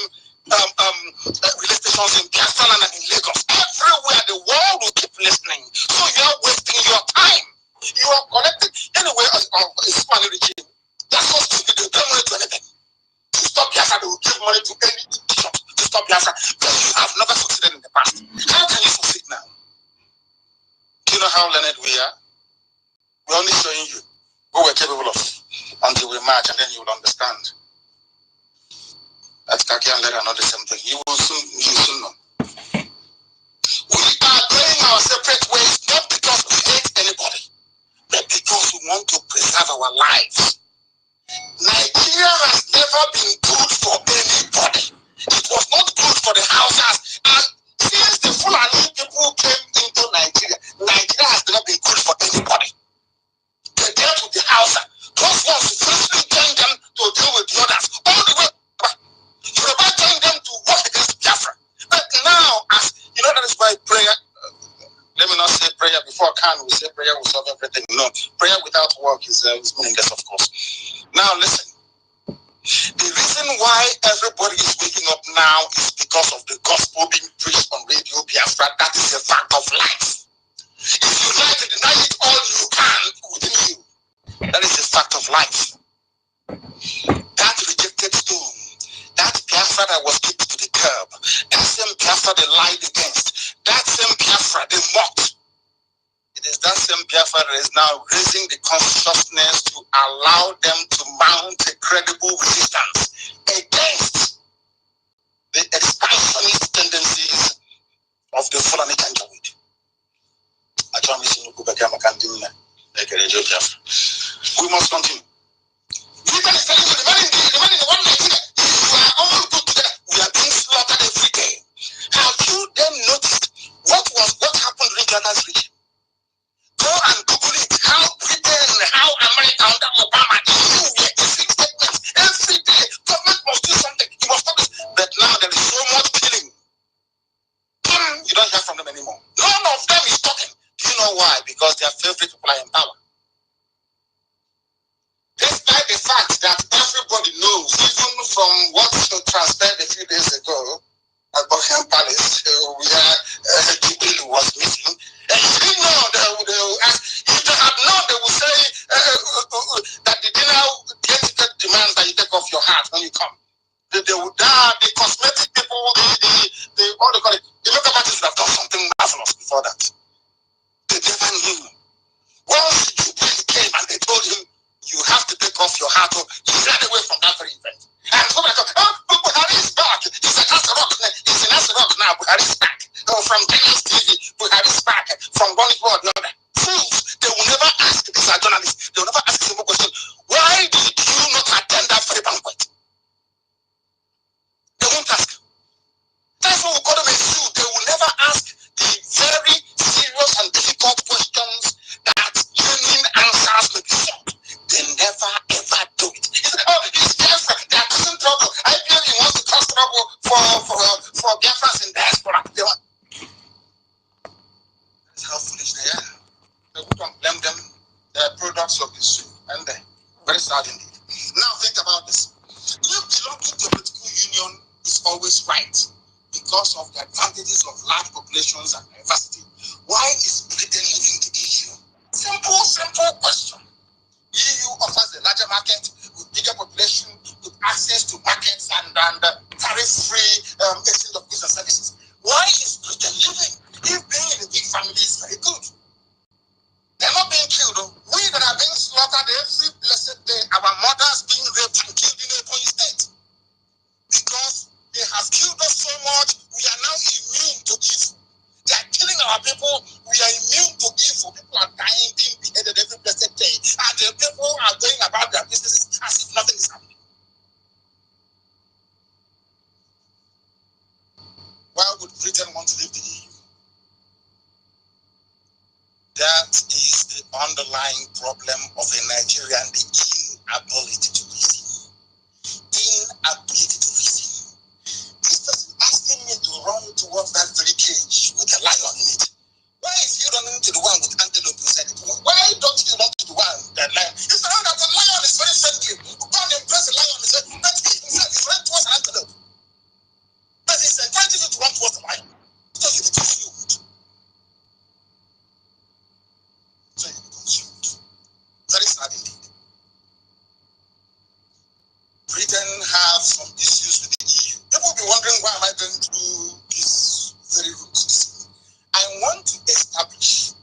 relay stations in Biafra and in Lagos. Everywhere the world will keep listening. So you are wasting your time. You are connected anyway as a Spanish regime. That's so stupid. They don't money to anything. To stop Biafra, they will give money to any shop to stop Biafra. But you have never succeeded in the past. How can you succeed now? Do you know how learned we are? We're only showing you what we're capable of until we march, and then you will understand. At Kaki and Lera, not the same thing. You will soon know. We are going our separate ways, not because we hate anybody, but because we want to preserve our lives. Nigeria has never been good for anybody. It was not good for the Hausas. And since the Fulani people came into Nigeria, Nigeria has never been good for anybody. They dealt with the Hausa. Those ones who firstly joined them to deal with the others. All the way back. Yoruba joined them to work against Biafra. But now, as you know, that is why prayer, let me not say prayer before we say prayer will solve everything. No, prayer without work is meaningless, of course. Now listen, the reason why everybody is waking up now is because of the gospel being preached on Radio Biafra. That is a fact of life. If you try to deny it all you can within you, that is a fact of life. That rejected stone, that Biafra that was kicked to the curb, that same Biafra they lied against, that same Biafra they mocked. It is that same Biafra that is now raising the consciousness to allow them to mount a credible resistance against the expansionist tendencies of the Fulani Janjaweed. We must continue. We can tell you the money in the 119. We are all good together. We are being slaughtered every day. Have you then noticed what happened during Ghana's region? Go and Google it. How Britain, how America under Obama, EU were issuing statements every day. Government must do something. You must stop this. But now there is so much killing. You don't hear from them anymore. None of them is talking. Do you know why? Because their favorite people are in power. Despite the fact that everybody knows, even from what transpired a few days ago at Buckingham Palace, where Jibril was missing, and you didn't know, they will ask, if they had known, they will say that the dinner ticket demands that you take off your hat when you come. They would the cosmetic people, the what they call it, the local artists would have done something marvelous before that. They never knew. Once Jibril came and they told him, you have to take off your hat, he ran away from that very event. And so Buhari is back. He's in Asarok now. Buhari is back. From Kenya's TV, Buhari is back. From one to the other. Fools, they will never ask these are journalists. They will never ask a simple question. Why did you not attend that very banquet? They won't ask. That's what we call them a zoo. They will never ask the very serious and difficult questions that genuine answers may be sought. They never ever do it. It's Biafra. They are causing trouble. IPOB wants to cause trouble for Biafrans in diaspora. That's how foolish they are. They don't blame them. They are products of the zoo, and they very sad indeed. Now think about this. You belonging to a political union is always right because of the advantages of large populations and diversity. Why is Britain leaving the EU? Simple question. EU offers a larger market with bigger population, with access to markets and tariff-free exchange of goods and services. Why is Britain leaving? If being in a big family is very good. They're not being killed. We that are being slaughtered every blessed day, our mothers being raped and killed in Ebonyi State. Because they have killed us so much, we are now immune to evil. They are killing our people, we are underlying problem of a Nigerian, the inability to reason. Inability to reason. This person asking me to run towards that very cage with a lion in it. Why is he running to the one with antelope inside it? Why don't you run to the one that lion? He said, that the lion is very friendly. You can't impress the lion. He said, but he himself is running towards an antelope. But he's encouraging you to run towards the lion. So you become consumed. So you become consumed. Very sad indeed. Britain have some issues with the EU. People will be wondering why am I going through this very route. I want to establish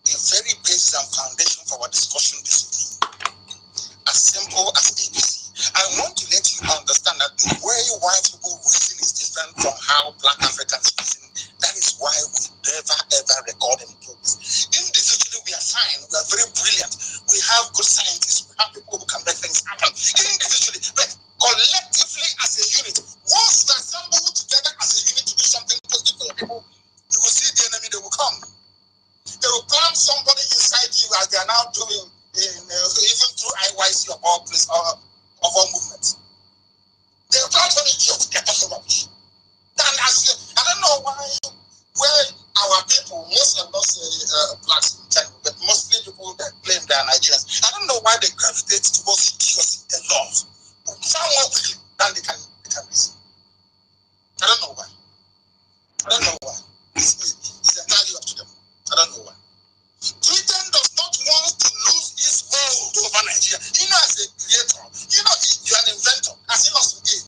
the very basis and foundation for our discussion this evening. As simple as ABC. I want to let you understand that the way white people reason is different from how black Africans reason. That is why we never ever record any progress. Individually, we are fine. We are very brilliant. We have good scientists. We have people who can make things happen. Individually, but collectively as a unit, once we assemble together as a unit to do something positive for your people, you will see the enemy. They will come. They will plant somebody inside you as they are now doing even through IYC or all place or of all movements. They will plant one idiot. They're talking rubbish. And I don't know why, where our people, most of us blacks in general, but mostly people that claim they are Nigerians, I don't know why they gravitate towards idiocy a lot. Far more quickly than they can reason. I don't know why. I don't know why. It's entirely up to them. I don't know why. Britain does not want to lose its hold over Nigeria. You know, as a creator, you know, you're an inventor. As Innocent did.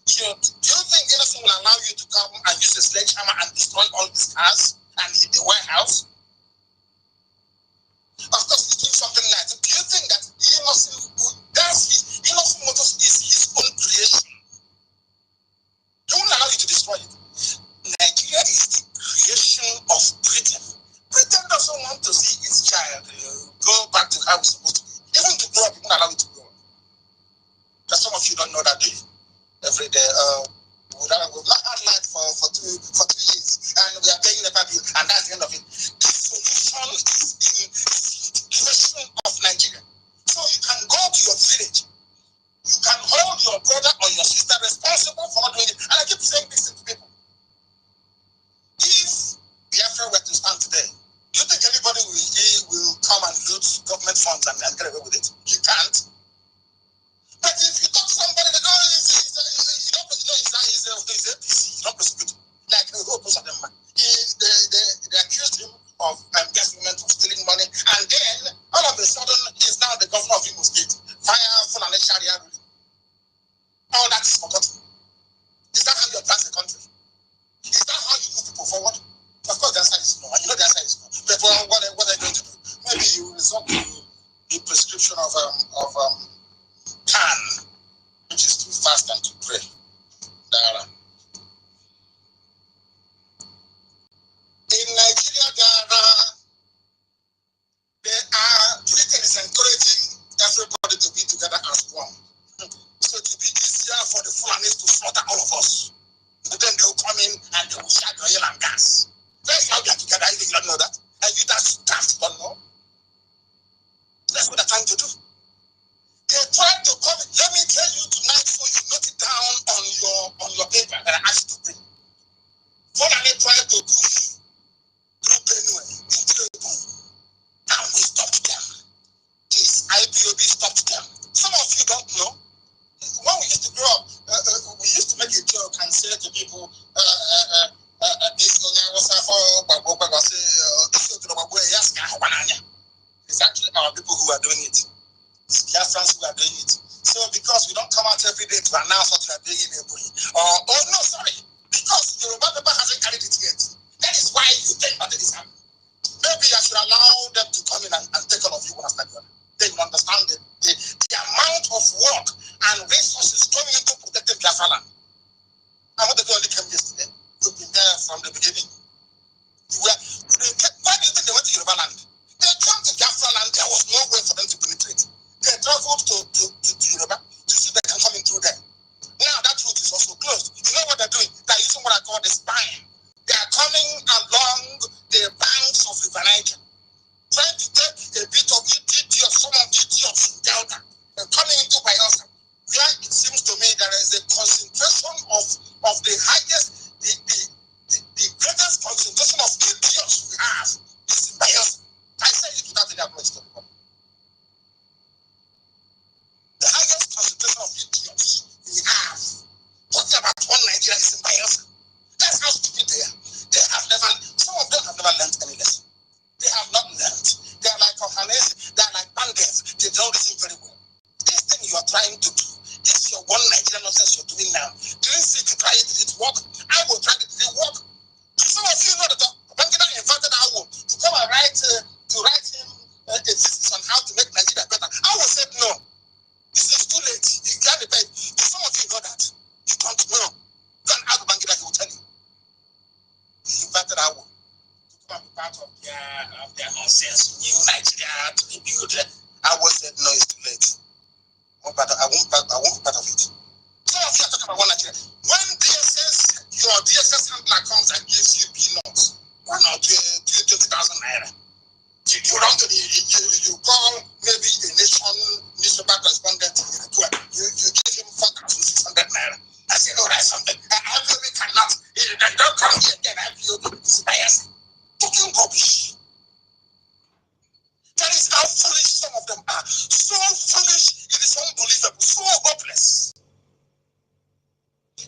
Do you think Innocent will allow you to come and use a sledgehammer and destroy all his cars and the warehouse? Of course, he's doing something nice. Do you think that Innocent Motors is his own creation? He won't allow you to destroy it. Nigeria is the creation of Britain. Britain doesn't want to see its child go back to how it's supposed to be. Even to grow up, he won't allow it to grow up. But some of you don't know that, do you? Every day, we've not had light for two years, and we are paying the bill, and that's the end of it. The solution is in the question of Nigeria. So you can go to your village, you can hold your brother or your sister responsible for not doing it. And I keep saying this to people. If Biafra were to stand today, do you think anybody will come and loot government funds and get away with it? You can't. But if you talk to somebody that, he's APC, you don't prosecute him. Like the whole person of them, they accused him of embezzlement, of stealing money, and then all of a sudden he's now the governor of Imo State. Fire, Fulani Sharia ruling. All that is forgotten. Is that how you advance the country? Is that how you move people forward? Of course, the answer is no, and you know the answer is no. But what are they going to do? Maybe you resort to the prescription of can, which is to fast and to pray. In Nigeria, Britain is encouraging everybody to be together as one. So it will be easier for the Fulanis to slaughter all of us. But then they will come in and they will shut oil and gas. Let's now get together idiots we have is in Bayelsa. I say it without any apology to the public. The highest concentration of idiots we have, talking about one Nigeria, is in Bayelsa. That's how stupid they are. They have never, some of them have never learned any lesson. They have not learned. They are like Ohanes, they are like Bandef. They don't listen very well. This thing you are trying to do, this your one Nigerian nonsense you're doing now. Do you see to try it? Did it work? I will try it. Did it work? Some of you know that Bangida invited Awo to come and write him a thesis on how to make Nigeria better. Awo said no. This is too late. You can't depend. Some of you know that. You don't know. Go and ask Bangida, he will tell you. He invited Awo to come and be part of their nonsense, new Nigeria to rebuild. Awo said no, it's too late. I won't be part of it. Some of you are talking about one Nigeria. When your DSS handler comes and gives you peanuts, 1 or 20,000 naira, you run to you call maybe a nation newspaper correspondent, you give him 4,600 naira. I say, no, write something. IBIBIO cannot, don't come here again, IBIBIO is biased. Talking rubbish. That is how foolish some of them are. So foolish, it is unbelievable, so hopeless.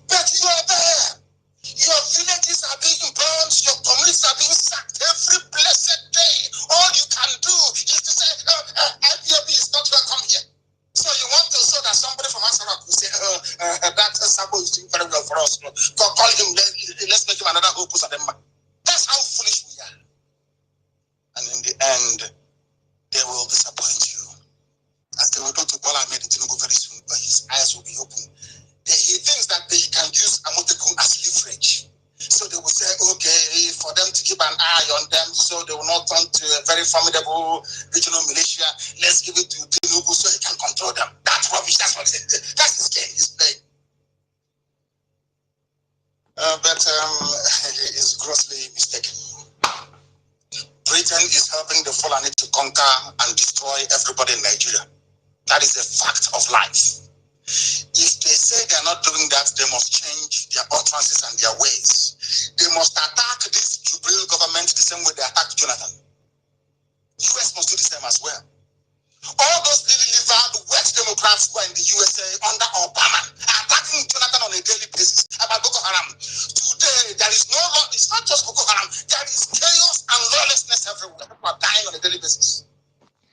But you are there. Your villages are being burned, your communities are being sacked every blessed day. All you can do is to say, IBIBIO is not welcome here. So you want to show that somebody from Asarok will say, that Sabo is doing very well for us. Call him, let's make him another Opus Ademba. That's how foolish we are. And in the end, they will disappoint you. As they will do to Bola Ahmed Tinubu very soon, but his eyes will be open. He thinks that they can use Amotekun as leverage. So they will say, okay, for them to keep an eye on them so they will not turn to a very formidable regional militia, let's give it to Tinubu so he can control them. That's rubbish. That's his game he's playing. But he is grossly mistaken. Britain is helping the Fulani to conquer and destroy everybody in Nigeria. That is a fact of life. If they say they are not doing that, they must change their utterances and their ways. They must attack this Jubril government the same way they attacked Jonathan. US must do the same as well. All those lily-livered West Democrats who are in the USA under Obama are attacking Jonathan on a daily basis about Boko Haram. Today, there is no law. It's not just Boko Haram. There is chaos and lawlessness everywhere. People are dying on a daily basis.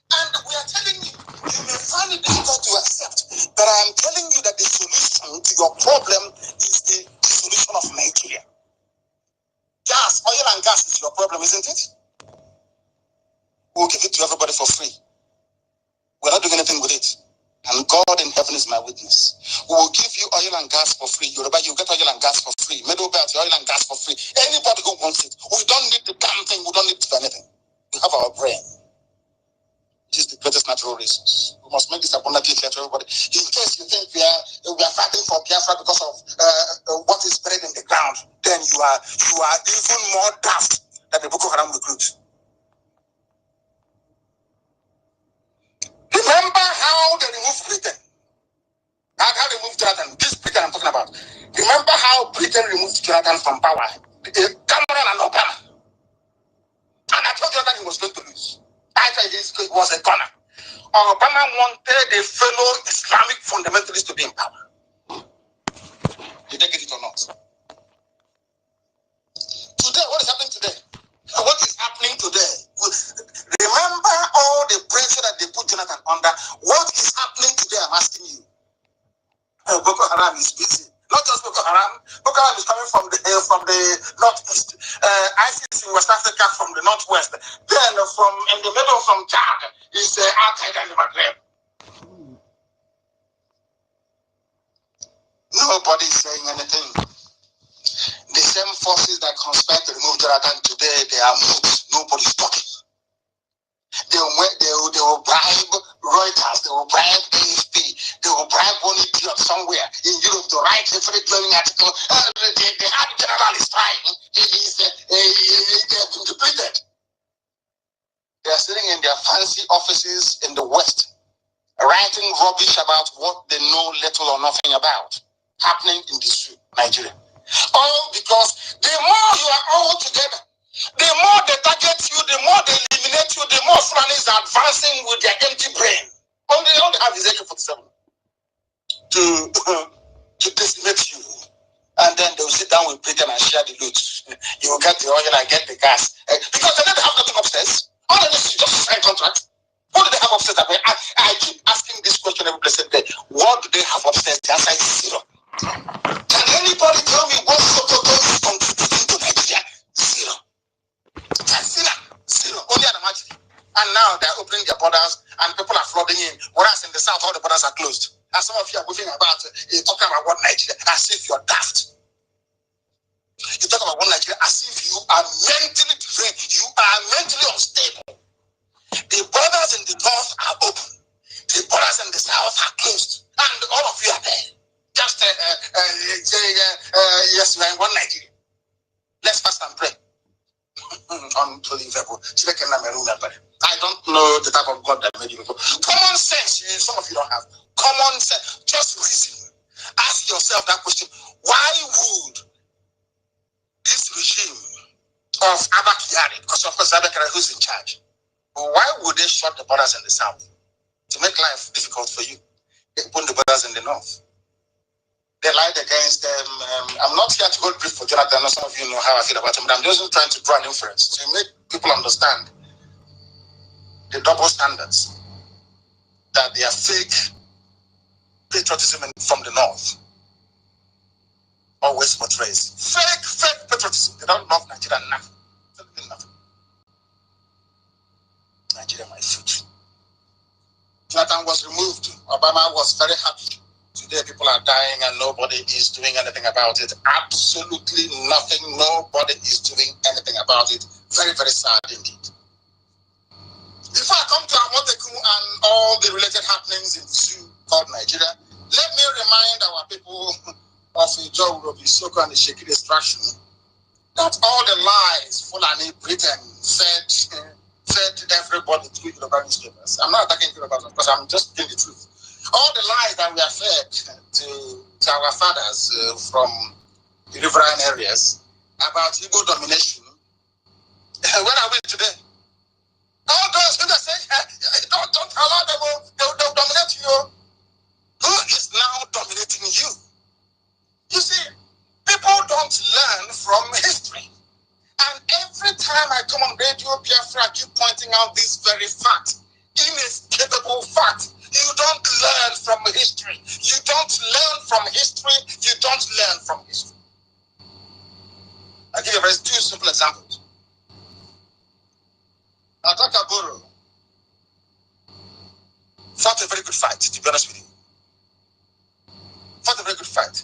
And we are telling you, you may find it difficult to accept, but I am telling you that the solution to your problem is the solution of Nigeria. Gas, oil and gas is your problem, isn't it? We'll give it to everybody for free. We're not doing anything with it. And God in heaven is my witness. We will give you oil and gas for free. Yoruba, you get oil and gas for free. Middle Belt, oil and gas for free. Anybody who wants it. We don't need the damn thing. We don't need to do anything. We have our brain. Which is the greatest natural resource. We must make this abundantly clear to everybody. In case you think we are fighting for Biafra because of what is buried in the ground, then you are even more daft than the Boko Haram recruits. Remember how they removed Britain? How they removed Jonathan? This Britain I'm talking about. Remember how Britain removed Jonathan from power? Cameron and Obama. And I told Jonathan he was going to lose. I said it was a corner. Obama wanted a fellow Islamic fundamentalist to be in power. Did they get it or not? Today, what is happening today? What is happening today? Remember all the pressure that they put Jonathan under. What is happening today? I'm asking you. Boko Haram is busy. Not just Boko Haram. Boko Haram is coming from the northeast. ISIS in West Africa from the northwest. Then from in the middle from Chad is Al-Qaeda in the Maghreb. Nobody is saying anything. The same forces that conspired to remove Jonathan today, they are mooks. Nobody's talking. They will bribe Reuters, they will bribe AFP, they will bribe one idiot somewhere in Europe to write a very glowing article. The hard general is trying. They have been depleted. They are sitting in their fancy offices in the West, writing rubbish about what they know little or nothing about happening in this Nigeria. All because the more you are all together, The more they target you, the more they eliminate you, the more Fulani is advancing with their empty brain. All they have is AK-47 to decimate you. And then they'll sit down with Britain and share the loot. You will get the oil and get the gas. Because they don't have nothing upstairs. All they need is just sign contract. What do they have upstairs? I keep asking this question every blessed day. What do they have upstairs? The answer is zero. Can anybody tell me what Sokoto is contributing to Nigeria? Zero. Zero. Only an imagine. And now they're opening their borders and people are flooding in. Whereas in the south, all the borders are closed. And some of you are moving about, talking about what Nigeria, as if you're daft. You talk about one Nigeria as if you are mentally drained, you are mentally unstable. The borders in the north are open, the borders in the south are closed, and all of you are there. Just say, yes, we are in one Nigeria. Let's fast and pray. Unbelievable. I don't know the type of God that made you people. Common sense, some of you don't have. Common sense. Just reason. Ask yourself that question. Why would this regime of Abakari, because of course Abakari who's in charge, why would they shut the borders in the south? To make life difficult for you. They open the borders in the north. They lied against them. I'm not here to hold brief for Jonathan. I know some of you know how I feel about him, but I'm just trying to draw an inference to make people understand the double standards that they are fake patriotism from the north always portrays. Fake patriotism. They don't love Nigeria nothing. Nothing. Nigeria, my future. Jonathan was removed. Obama was very happy. Today people are dying and nobody is doing anything about it. Absolutely nothing. Nobody is doing anything about it. Very, very sad indeed. Before I come to Amoteku and all the related happenings in the zoo called Nigeria, let me remind our people of Ijo Urobi, Soko and the Shekiri extraction that all the lies Fulani Britain fed everybody through Yoruba newspapers. I'm not attacking Yoruba because I'm just telling the truth. All the lies that we are fed to our fathers from the riverine areas about Igbo domination, where are we today? All those who say, don't allow them, they'll dominate you. Who is now dominating you? You see, people don't learn from history. And every time I come on Radio Biafra, I keep pointing out this very fact, inescapable fact. You don't learn from history. You don't learn from history. You don't learn from history. I'll give you two simple examples. Atakaburu fought a very good fight, to be honest with you. Fought a very good fight.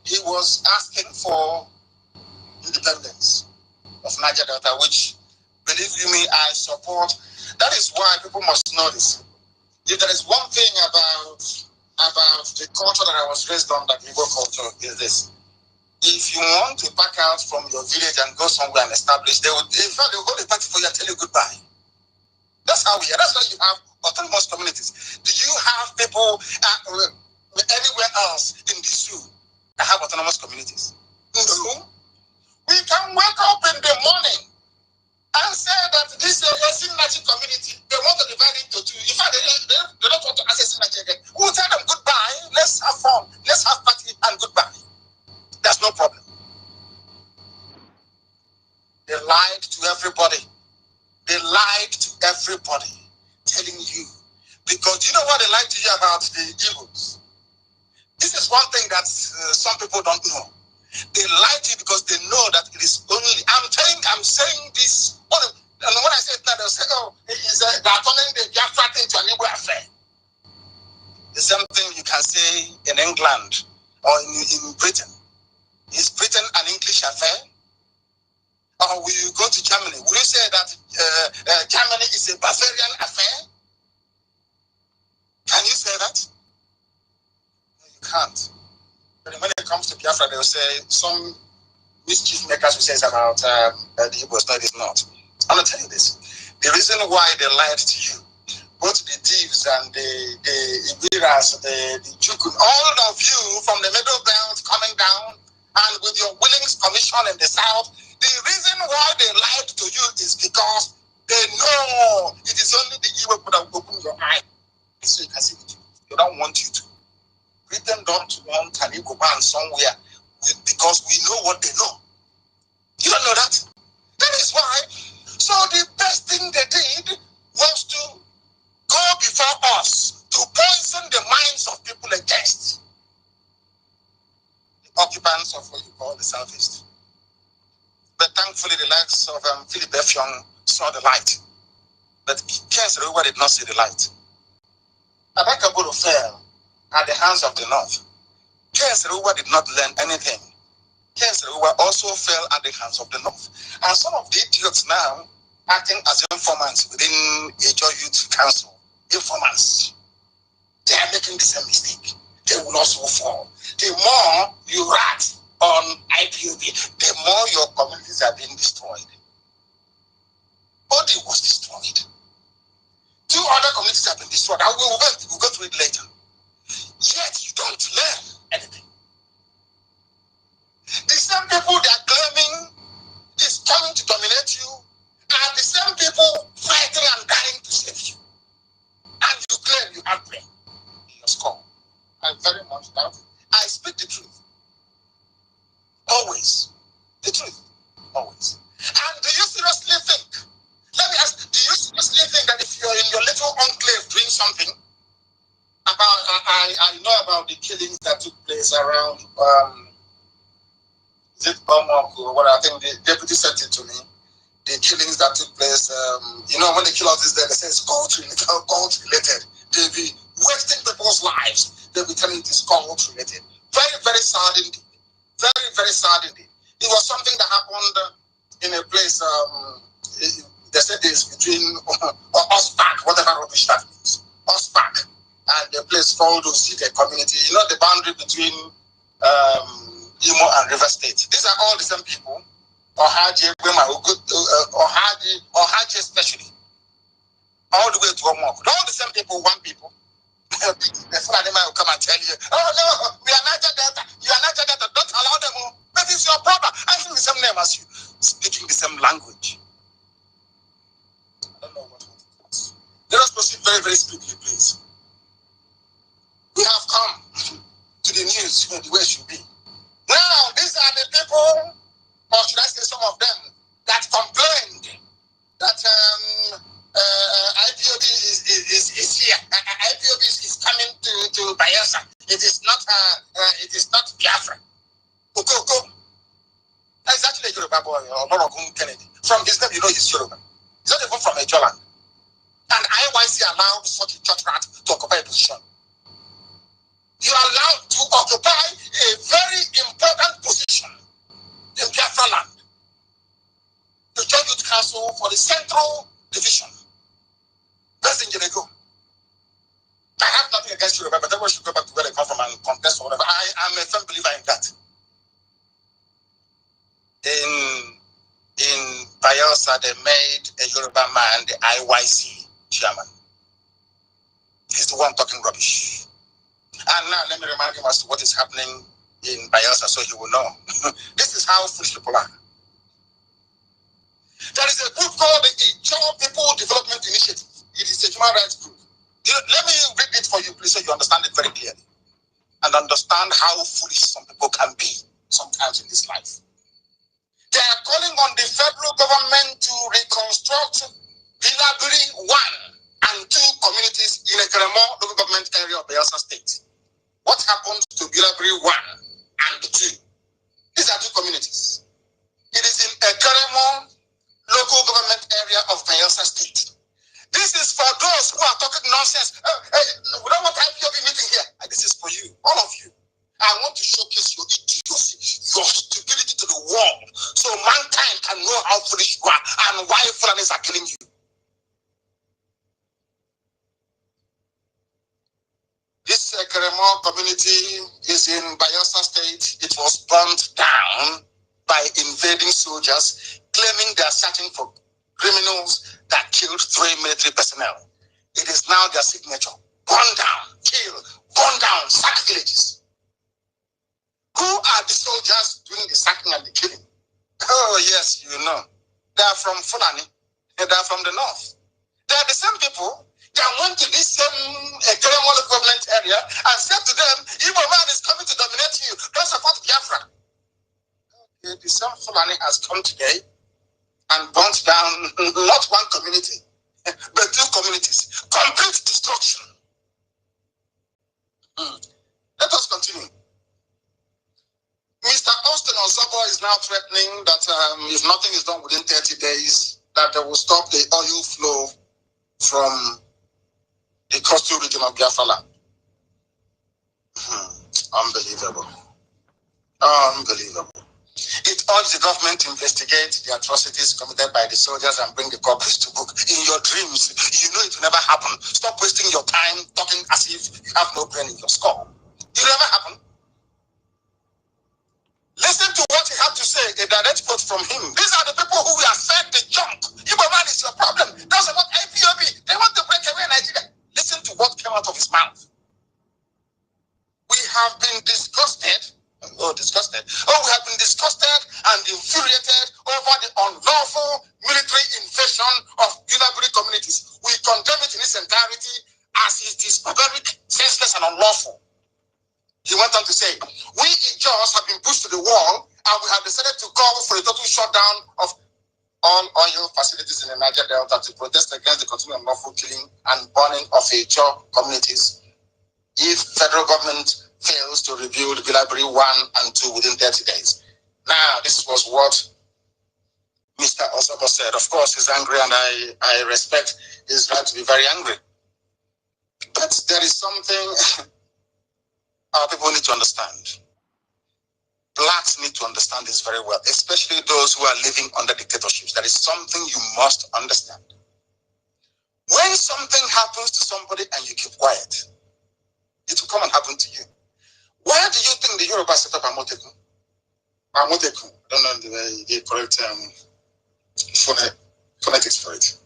He was asking for independence of Niger Delta, which, believe you me, I support. That is why people must know this. If there is one thing about the culture that I was raised on, that Igbo culture, is this. If you want to back out from your village and go somewhere and establish, they will hold a party for you and tell you goodbye. That's how we are. That's why you have autonomous communities. Do you have people anywhere else in the zoo that have autonomous communities? No. We can wake up in the morning and say that this is a Sinachi community. They want to divide it into two. In fact, they don't want to access Sinachi again. We'll tell them goodbye. Let's have fun. Let's have party and goodbye. There's no problem. They lied to everybody. They lied to everybody, telling you. Because you know what they lied to you about the Igbos? This is one thing that some people don't know. They lie to you because they know that it is only. I'm saying this. And when I say that, they'll say, "Oh, they're turning the Biafra thing to an Igbo affair." The same thing you can say in England or in Britain. Is Britain an English affair? Or will you go to Germany? Will you say that Germany is a Bavarian affair? Can you say that? No, you can't. But when it comes to Biafra, they will say some mischief makers will say it's about the Igbos. No, it is not. I'm going to tell you this. The reason why they lied to you, both the thieves and the Ibiras, the Jukun, all of you from the middle belt coming down, and with your Willings Commission in the south, The reason why they lied to you is because they know it is only the evil people that will open your eye. So you can see it. They don't want you to. Britain don't want an ego ban somewhere because we know what they know. You don't know that? That is why. So the best thing they did was to go before us to poison the minds of people against the occupants of what you call the Southeast. But thankfully, the likes of Philip F. Young saw the light. But Kens Rewa did not see the light. Abakaburu fell at the hands of the North. Kens Rewa did not learn anything. Kens Rewa also fell at the hands of the North. And some of the idiots now acting as informants within Ajo Youth Council, informants, they are making the same mistake. They will also fall. The more you rat on IPOB, the more your communities are being destroyed. Body was destroyed. 2 other communities have been destroyed. We'll go through it later. Yet you don't learn anything. The same people they are claiming is coming to dominate you are the same people fighting and dying to save you. And you claim you have brain in your skull. I very much doubt it. I speak the truth. Always. The truth. Always. And do you seriously think, let me ask, do you seriously think that if you're in your little enclave doing something about, I know about the killings that took place around, is it Omok or what I think the deputy sent it to me, the killings that took place, you know, when they kill us this day, they say it's cult related. They'll be wasting people's lives. They'll be telling it is cult related. Very, very sad indeed. Very, very sad indeed. It was something that happened in a place, they said this between Ospak, whatever rubbish that means. Ospak and a place called Osike community. You know the boundary between Imo and River State. These are all the same people. Ohaji, especially. All the way to Omok. All the same people, one people. The full animal will come and tell you, oh no, we are Niger Delta. You are Niger Delta. Don't allow them. But it's your brother. I think the same name as you. Speaking the same language. I don't know what it is. Let us proceed very, very speedily, please. We have come to the news the way it should be. Now, these are the people, or should I say some of them, that complained that IPOB is here. IPOB is coming to Bayelsa. It is not Biafra. Go. That's actually a Yoruba boy, or Morogun Kennedy. From his name, you know he's Yoruba. He's not even from Ejoland. And IYC allowed such a church rat to occupy a position. You are allowed to occupy a very important position in Biafra land. The Joint Youth Council for the Central Division. That's in Jenego. I have nothing against Yoruba, but everyone should go back to where they come from and contest or whatever. I am a firm believer in that. In Bayelsa, they made a Yoruba man the IYC chairman. He's the one talking rubbish. And now let me remind him as to what is happening in Bayelsa so he will know. This is how foolish people are. There is a group called the Ijaw People Development Initiative. It is a human rights group. Let me read it for you, please, so you understand it very clearly. And understand how foolish some people can be sometimes in this life. They are calling on the federal government to reconstruct Bilabiri 1 and 2 communities in a Keremo local government area of Bayelsa State. What happened to Bilabiri 1 and 2? These are 2 communities. It is in a Keremo local government area of Bayelsa State. This is for those who are talking nonsense. We don't want IPOB meeting here. And this is for you, all of you. I want to showcase your idiocy, your stupidity to the world, so mankind can know how foolish you are and why Fulanis are killing you. This Keremo community is in Bayelsa State. It was burnt down by invading soldiers, claiming they are searching for criminals that killed 3 military personnel. It is now their signature. Burn down, kill, burn down, sack villages. Who are the soldiers doing the sacking and the killing? Oh, yes, you know. They are from Fulani. They are from the north. They are the same people that went to this same Ekeriamolo government area and said to them, Igbo man is coming to dominate you. Don't support Biafra. Okay, the same Fulani has come today and burnt down not one community, but two communities. Complete destruction. Let us continue. Mr. Austin Ozobo is now threatening that if nothing is done within 30 days, that they will stop the oil flow from the coastal region of Biafra land. Unbelievable. Unbelievable. It urged the government to investigate the atrocities committed by the soldiers and bring the culprits to book. In your dreams, you know it will never happen. Stop wasting your time talking as if you have no brain in your skull. It will never happen. Listen to what he had to say, a direct quote from him. These are the people who are fed the junk. Igbo man is your problem. That's about IPOB. They want to break away Nigeria. Listen to what came out of his mouth. We have been disgusted. Disgusted. We have been disgusted and infuriated over the unlawful military invasion of Billabri communities. We condemn it in its entirety as it is barbaric, senseless, and unlawful. He went on to say, we Ijaws have been pushed to the wall and we have decided to call for a total shutdown of all oil facilities in the Niger Delta to protest against the continued unlawful killing and burning of Ijaw communities if federal government fails to rebuild Billabri 1 and 2 within 30 days. Now, this was what Mr. Osobo said. Of course, he's angry and I respect his right to be very angry. But there is something our people need to understand. Blacks need to understand this very well, especially those who are living under dictatorships. There is something you must understand. When something happens to somebody and you keep quiet, it will come and happen to you. Why do you think the Yoruba set up Amotekun? Amotekun, I don't know the correct phonetics for it.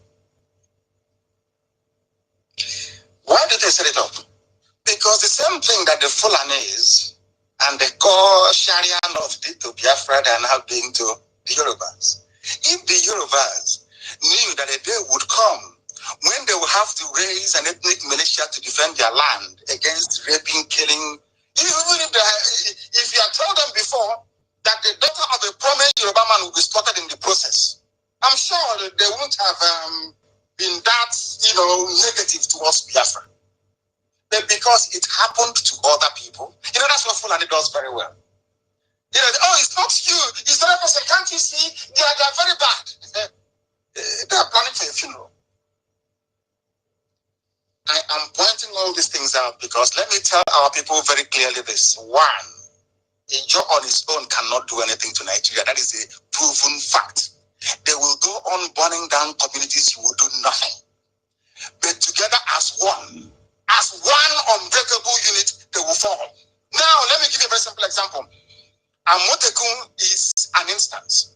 Why did they set it up? Because the same thing that the Fulanese and the core Sharia North did to Biafra, they are now doing to the Yorubas. If the Yorubas knew that a day would come when they will have to raise an ethnic militia to defend their land against raping, killing, even if you had told them before that the daughter of a prominent Yoruba man will be slaughtered in the process, I'm sure that they wouldn't have been that, negative towards Biafra. But because it happened to other people, that's what Fulani does very well. It's not you, it's the other person. Can't you see? They are very bad. They are planning for a funeral. I am pointing all these things out because let me tell our people very clearly this. One, a Joe on his own cannot do anything to Nigeria. That is a proven fact. They will go on burning down communities, you will do nothing. But together as one unbreakable unit, they will fall. Now, let me give you a very simple example. Amotekun is an instance.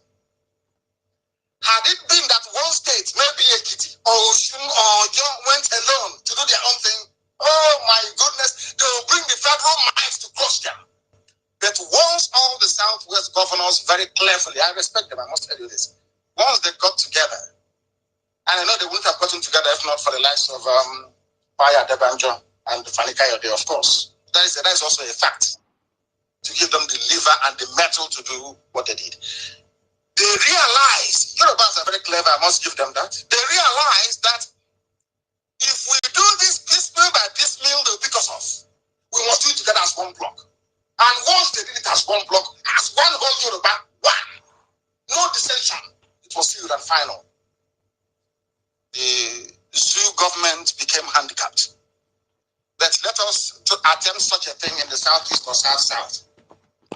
Had it been that one state, maybe EKID or Osun or John went alone to do their own thing, oh my goodness, they will bring the federal might to crush them. But once all the Southwest governors very cleverly, I respect them, I must tell you this, once they got together, and I know they wouldn't have gotten together if not for the likes of Paya Debanjo and Fani Kayode, of course. That is also a fact, to give them the liver and the mettle to do what they did. They realize, Yorubas are very clever, I must give them that. They realize that if we do this piecemeal by piecemeal, they'll pick us off. We must do it together as one block. And once they did it as one block, as one whole Yoruba, one, no dissension, it was sealed and final. The zoo government became handicapped. But let us attempt such a thing in the southeast or south-south.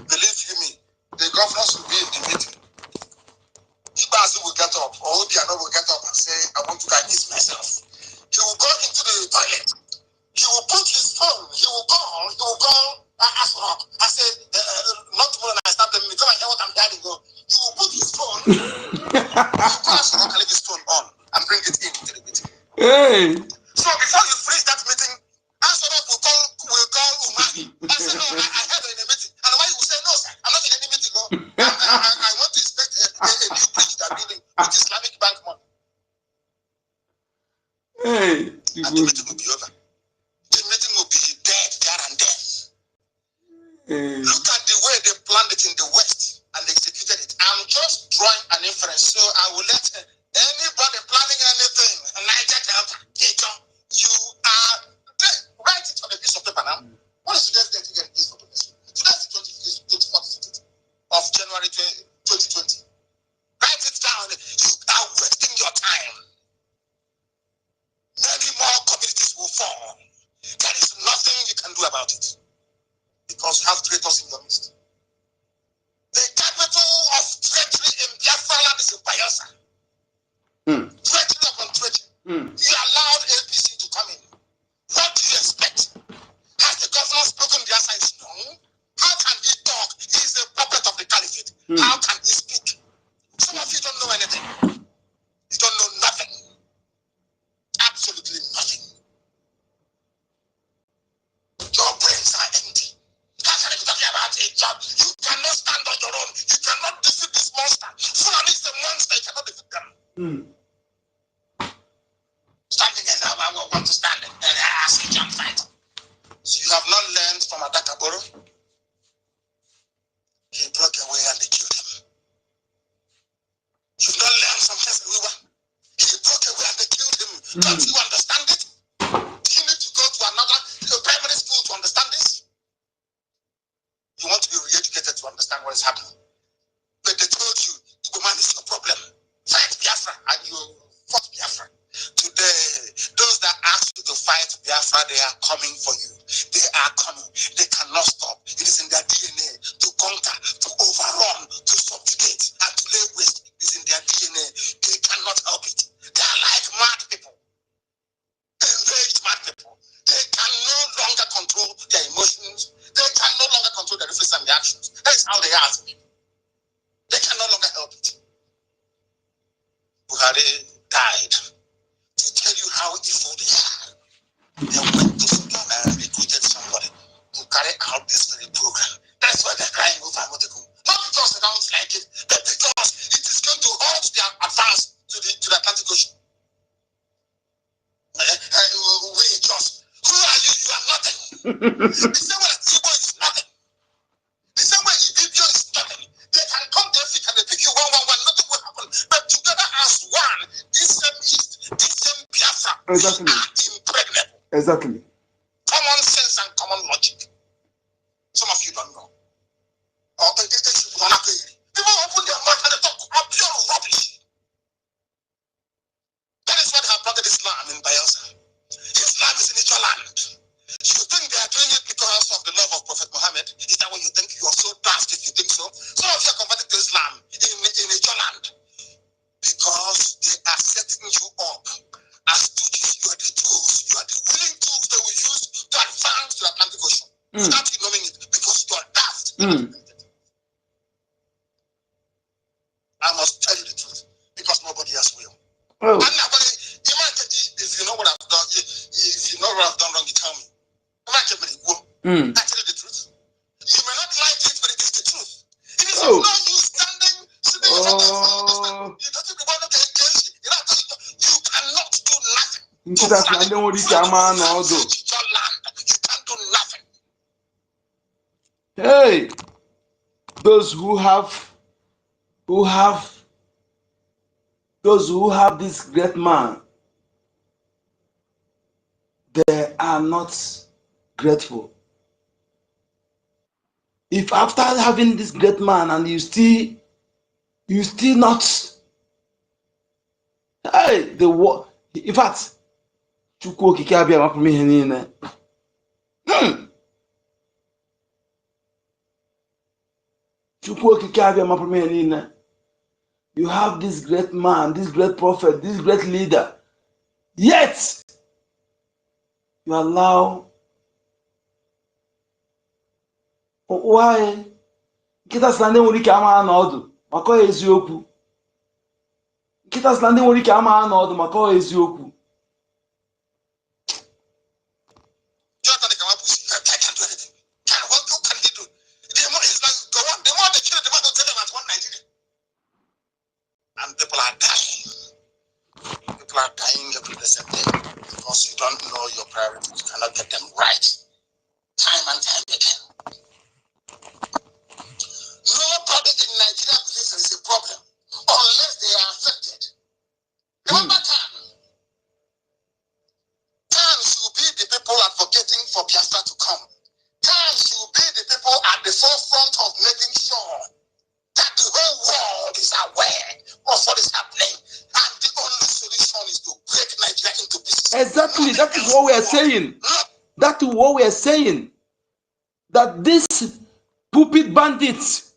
Believe you me, the governors will be in the meeting. Ibazu will get up, or Obiano will get up and say, I want to kiss myself. He will go into the toilet. He will put his phone, he will call Asrock and say, not tomorrow I start them, come and hear what I'm telling you. He will put his phone, he will call Asrock and leave his phone on and bring it into the meeting. Hey! So before you freeze that meeting, Asrock will call Umari and say, no, I heard her in a meeting. And why you will say, no, sir, I'm not in any meeting. No. I want to inspect And the meeting will be over. The meeting will be dead there and then. Look at the way they planned it in the West and executed it. I'm just drawing an inference, so I will let anybody planning anything, Niger Delta, you are write it on a piece of paper now. What is today's date again? Piece of paper. Today's the 24th of January 2020. Write it down. You are wasting your time. Many more communities will fall. There is nothing you can do about it. Because you have traitors in your midst. The capital of treachery in Biafra land is in Bayelsa. Treachery upon treachery. You allowed APC to come in. What do you expect? Has the governor spoken? The answer is no. How can he talk? He is a puppet of the caliphate. How can he speak? Some of you don't know anything. You don't know nothing. Absolutely nothing. Your brains are empty. How can you be talking about a job? You cannot stand on your own. You cannot defeat this monster. Fulani is a monster. You cannot defeat them. Standing there now, I want to stand and ask a jump fight. So you have not learned from Adakaboro. He broke away and they killed him. You've not learned from Hezekiah. He broke away and they killed him. Don't you understand it? Do you need to go to another primary school to understand this? You want to be re-educated to understand what is happening. But they told you, Igbo man is your problem. Fight Biafra, and you fought Biafra. Today, those that asked you to fight Biafra, they are coming for you. They are coming. They cannot stop. It is in their DNA to conquer, to overrun, to subjugate, and to lay waste. It is in their DNA. They cannot help it. They are like mad people. Enraged mad people. They can no longer control their emotions. They can no longer control their reflexes and their actions. That is how they are. They can no longer help it. Buhari died to tell you how evil they are. They went to Sudan and recruited somebody to carry out this very program. That's why they're crying over Motekum. Not because they don't like it, but because it is going to halt their advance to the Atlantic Ocean. Who are you? You are nothing. The same way Igbo is nothing. The same way IBIBIO is nothing. They can come to EFIK and they pick you one, nothing will happen. But together as one, this same East, this same Biafra, exactly. Are impregnable. Exactly. Common sense and common logic. Some of you don't know. People open their mouth and they talk pure rubbish. That is what they have planted Islam in Bayelsa. Islam is in your land. You think they are doing it because of the love of Prophet Muhammad? Is that what you think? You are so daft if you think so. Some of you are converted to Islam in your land because they are setting you up as stooges. You are the tools. You are the willing tools they will use to advance to the Atlantic Ocean. Without you knowing it, because you are daft. I must tell you the truth because nobody else will. And nobody, if you know what I've done, if you know what I've done wrong, you tell me. I tell you the truth. You may not like it, but it is the truth. It is not you standing, sitting in front of you doesn't want to engage. You cannot do nothing. You can't do nothing. Hey, those who have this great man, they are not grateful. If after having this great man and you still not, hey, in fact, Chukwu okike abịa mapụ m ihe niile. Chukwu okike abịa mapụ m ihe niile. You have this great man, this great prophet, this great leader, yet you allow. Why? Nkịta sị na ndị nwere ike ama n'ọdụ maka ọ eziokwu. Nkịta sị na ndị nwere ike ama n'ọdụ maka ọ eziokwu. And people are dying. People people are dying every blessed day because you don't know your priorities. You cannot get them right. Time and time again. Nobody in Nigeria believes there is a problem unless they are affected. Remember Tan. Tan should be the people advocating for Biafra to come. Tan should be the people at the forefront of making sure that the whole world is aware of what is happening. And the only solution is to break Nigeria into pieces. Exactly. That is what we are saying. That is what we are saying. That these pulpit bandits,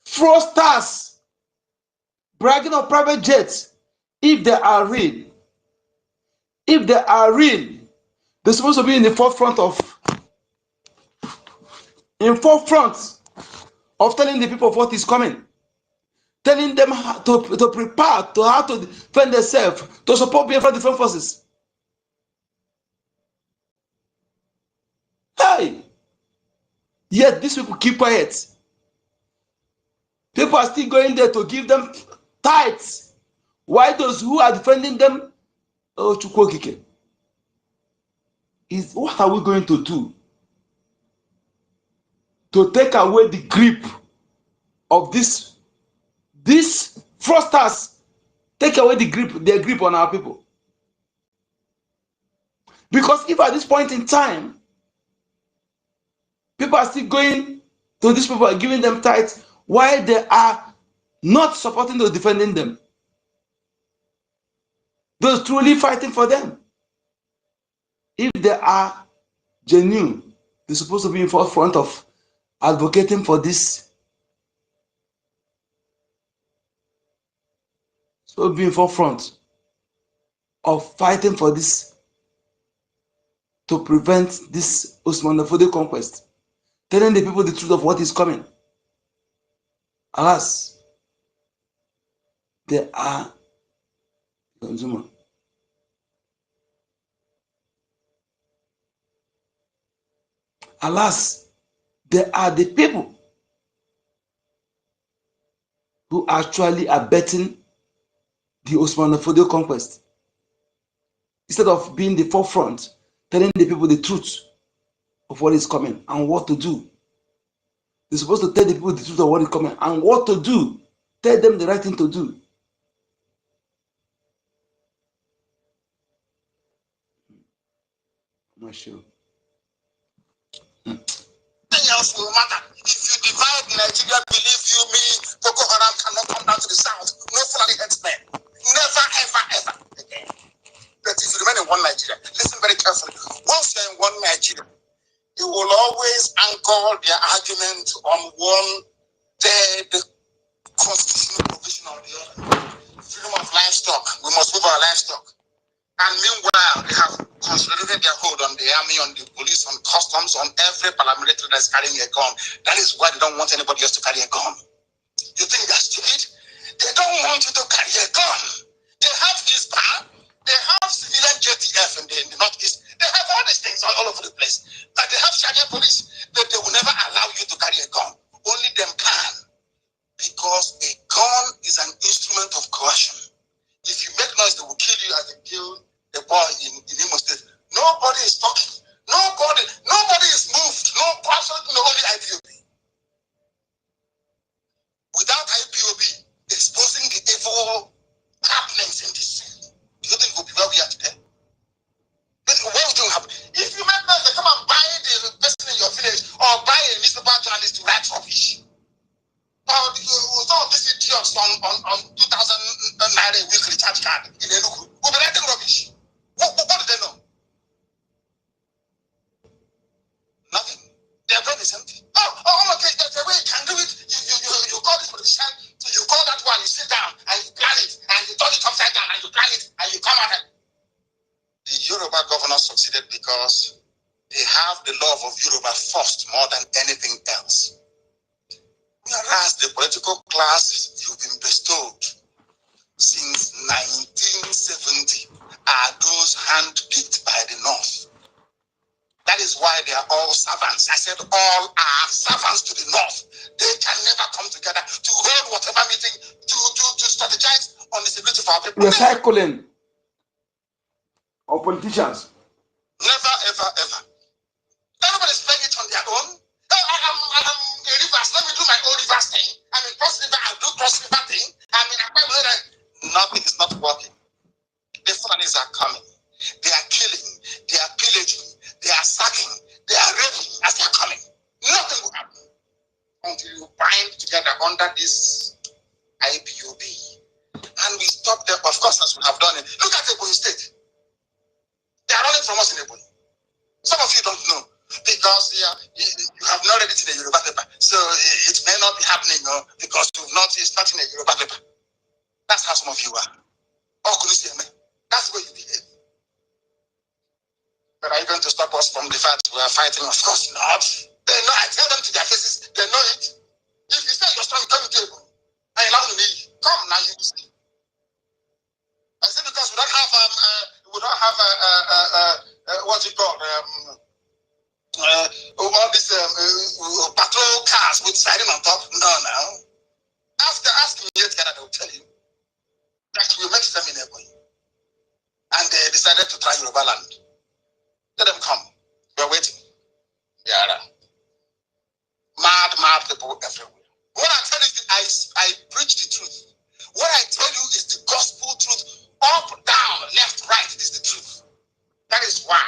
fraudsters, bragging on private jets, if they are real, they're supposed to be in the forefront of telling the people of what is coming, telling them how to prepare, to how to defend themselves, to support Biafra Defense Forces. Hey! Yet these people keep quiet. People are still going there to give them tithes. Why those who are defending them? Oh, Chukwokike. What are we going to do to take away the grip of these fraudsters? Take away their grip on our people. Because if at this point in time, people are still going to these people and giving them tithes, why they are not supporting those defending them, those truly fighting for them. If they are genuine, they're supposed to be in forefront of advocating for this. So be in forefront of fighting for this, to prevent this Osmanophobic conquest, telling the people the truth of what is coming. Alas, they are consumer. Alas, they are the people who actually are abetting the Osmanophobic conquest. Instead of being the forefront, telling the people the truth of what is coming and what to do. They're supposed to tell the people the truth of what is coming and what to do. Tell them the right thing to do. I'm not sure. Nothing else will matter. If you divide Nigeria, believe you me, Boko Haram cannot come down to the south. No Fulani headsmen. Never, ever, ever again. But if you remain in one Nigeria, listen very carefully. Once you're in one Nigeria, you will always anchor their argument on one dead constitutional provision or the other. Freedom of livestock. We must move our livestock. And meanwhile, they have consolidated their hold on the army, on the police, on customs, on every paramilitary that's carrying a gun. That is why they don't want anybody else to carry a gun. You think that's stupid? They don't want you to carry a gun. They have ISPA, they have civilian JTF in the northeast. They have all these things all over the place. But they have Sharia police, but they will never allow you to carry a gun. Only them can. Because a gun is an instrument of coercion. If you make noise, they will kill you as they killed the boy in Imo State. Nobody is talking. Nobody is moved. No, absolutely no, only IPOB. Without IPOB exposing the evil happenings in this city, do you think we'll be where we are today? What will happen? If you make noise, they come and buy the person in your village or buy a newspaper journalist to write rubbish. Or some of these idiots on 2,000 naira a week recharge card in Enugu will be writing rubbish. What do they know? Nothing. Their brain is empty. Okay, there's a way you can do it. You call this politician, so you call that one, you sit down and you plan it, and you turn it upside down, and you plan it, and you come out. The Yoruba governor succeeded because they have the love of Yoruba first more than anything else. Whereas the political class you've been bestowed since 1970 are those handpicked by the North. That is why they are all servants. I said all are servants to the north. They can never come together to hold whatever meeting to strategize on the security for our people. Recycling of politicians. Never, ever, ever. Everybody's playing it on their own. I'm a reverse. Let me do my own reverse thing. I'm in cross river. I do cross river thing. Nothing is not working. The Fulanis are coming. They are killing. They are pillaging. They are sacking. They are raping as they are coming. Nothing will happen until you bind together under this IPOB. And we stop them, of course, as we have done it. Look at Ebonyi State. They are running from us in Ebonyi. Some of you don't know because you have not read it in a Yoruba paper. So it may not be happening because it's not in a Yoruba paper. That's how some of you are. Oh, could you see me? That's the way you behave. But are you going to stop us from the fact we are fighting? Of course not. They know. I tell them to their faces. They know it. If you say you're strong, come to table. And you allow me. Come now, you will see. I said because we don't have what you call all these patrol cars with siren on top. No. Ask me yet, they will tell you that we make them in Ebonyi. And they decided to try Yoruba land. Let them come. We're waiting. They are mad people everywhere. What I tell you is I preach the truth. What I tell you is the gospel truth. Up, down, left, right is the truth. That is why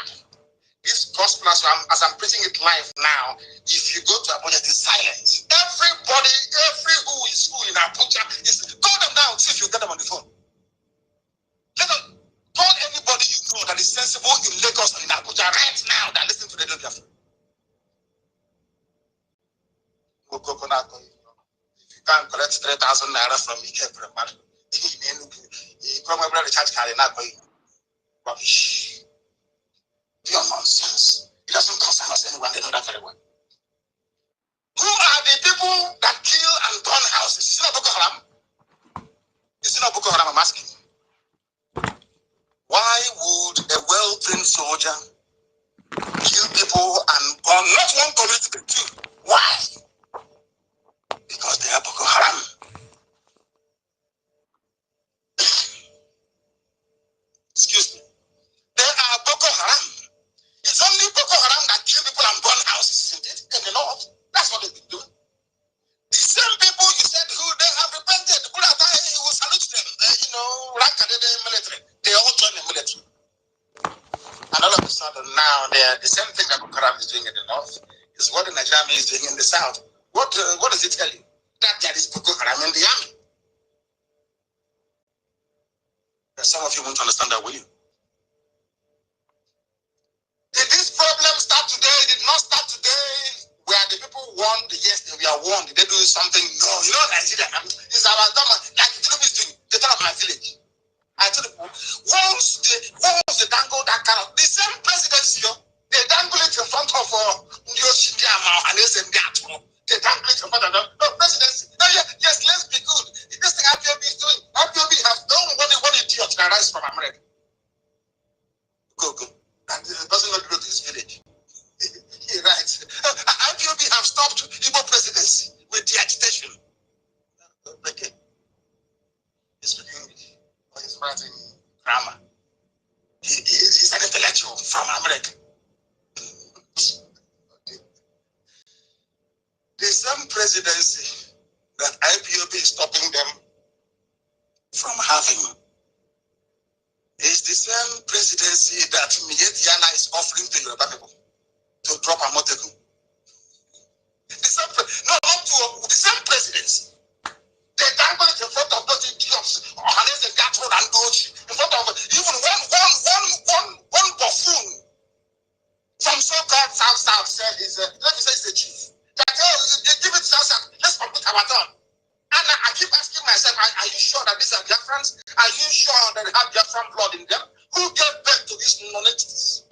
this gospel, as I'm preaching it live now, if you go to Abuja, it is silent. Everybody, who is who in Abuja is call them down, see if you get them on the phone. Call anybody you know that is sensible in Lagos or in Abuja right now that listen to the Biafra. If you can't collect 3,000 naira from EKID, you come over the church carry not going. Rubbish. Pure nonsense. It doesn't concern us anyone, they know that very well. Who are the people that kill and burn houses? Is it not Boko Haram? Is it not Boko Haram, I'm asking? Why would a well-trained soldier kill people and burn not one community but two? Why? Because they are Boko Haram. Excuse me. They are Boko Haram. It's only Boko Haram that kill people and burn houses, isn't it? In the north. That's what they've been doing. The same people you said who they have repented, he will salute them. Rank the military. They all join the military. And all of a sudden now the same thing that Boko Haram is doing in the north is what the Nigerian army is doing in the south. What does it tell you? That there is Boko Haram in the army. And some of you won't understand that, will you? Did this problem start today? It did not start today. Where the people warned, yes, we are warned. Did they do something? No. You know Nigeria, it's our government, like the Philippines doing, they turn up my village. I told them, once they dangle that carrot, the same presidency, they dangle it in front of Yoshindiama and SMD. They dangle it in front of them. No, presidency. No, yes, let's be good. This thing IPOB is doing, IPOB has done one idiot that rise from America. Go. And the person not go to his village. Right. IPOB have stopped Igbo presidency with the agitation. Okay. He's speaking English. Or he's writing grammar. He's an intellectual from America. Okay. The same presidency that IPOB is stopping them from having is the same presidency that Miyet Yala is offering to Yoruba people to drop a moteku. The same presidency. They dangle it in front of those idiots, unless they got road and OGOJA, in front of even one buffoon from so-called South said let me say he's a chief. That give it to us, let's complete our turn. And I keep asking myself, are you sure that these are Biafrans? Are you sure that they have Biafran blood in them? Who gave birth to these non-entities?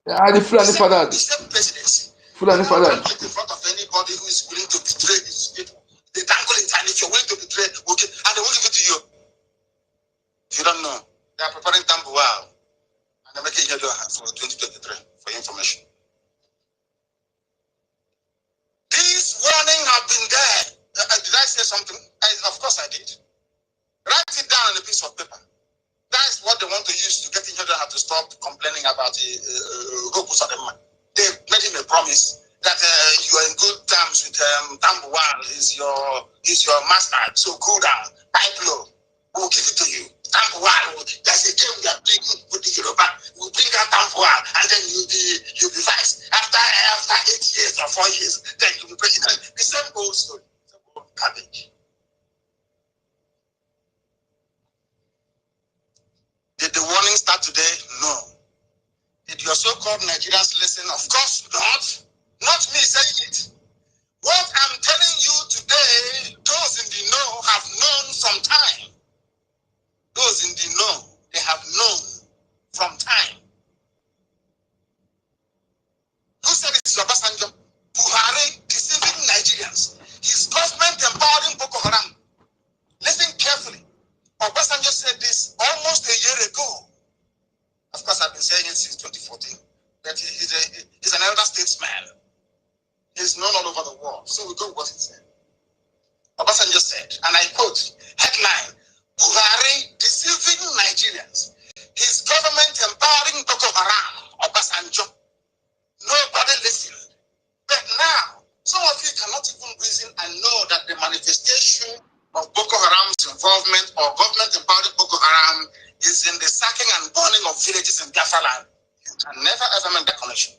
The Fulani fathers. The same presidency. Fulani fathers. In front of anybody who is willing to betray his people. They dangle it, and if you're willing to betray, okay, and they will give it to you. If you don't know, they are preparing Tambuwal, and they're making Yellow for 2023. course I did. Write it down on a piece of paper. That's what they want to use to get each other to stop complaining about Robus of the man. They made him a promise that you are in good terms with Tambuwal, is your master. So cool down, pipe low. We'll give it to you. Tambuwal, there's a game we are playing with the Yoruba. We'll bring out Tambuwal, and then you'll be vice. After 8 years or 4 years, then you'll be president. The same old story. Same old cabbage. Did the warning start today? No. Did your so-called Nigerians listen? Of course not. Not me saying it. What I'm telling you today, those in the know have known from time. Those in the know, they have known from time. Who said it's Obasanjo? Buhari deceiving Nigerians. His government empowering Boko Haram. Listen carefully. Obasanjo said this almost a year ago. Of course, I've been saying it since 2014. That he's an elder statesman. He's known all over the world. So we go with what he said. Obasanjo said, and I quote, headline, Buhari deceiving Nigerians. His government empowering Boko Haram. Obasanjo. Nobody listened. But now, some of you cannot even reason and know that the manifestation of Boko Haram's involvement or government empowering Boko Haram is in the sacking and burning of villages in Biafra land. You can never ever make that connection.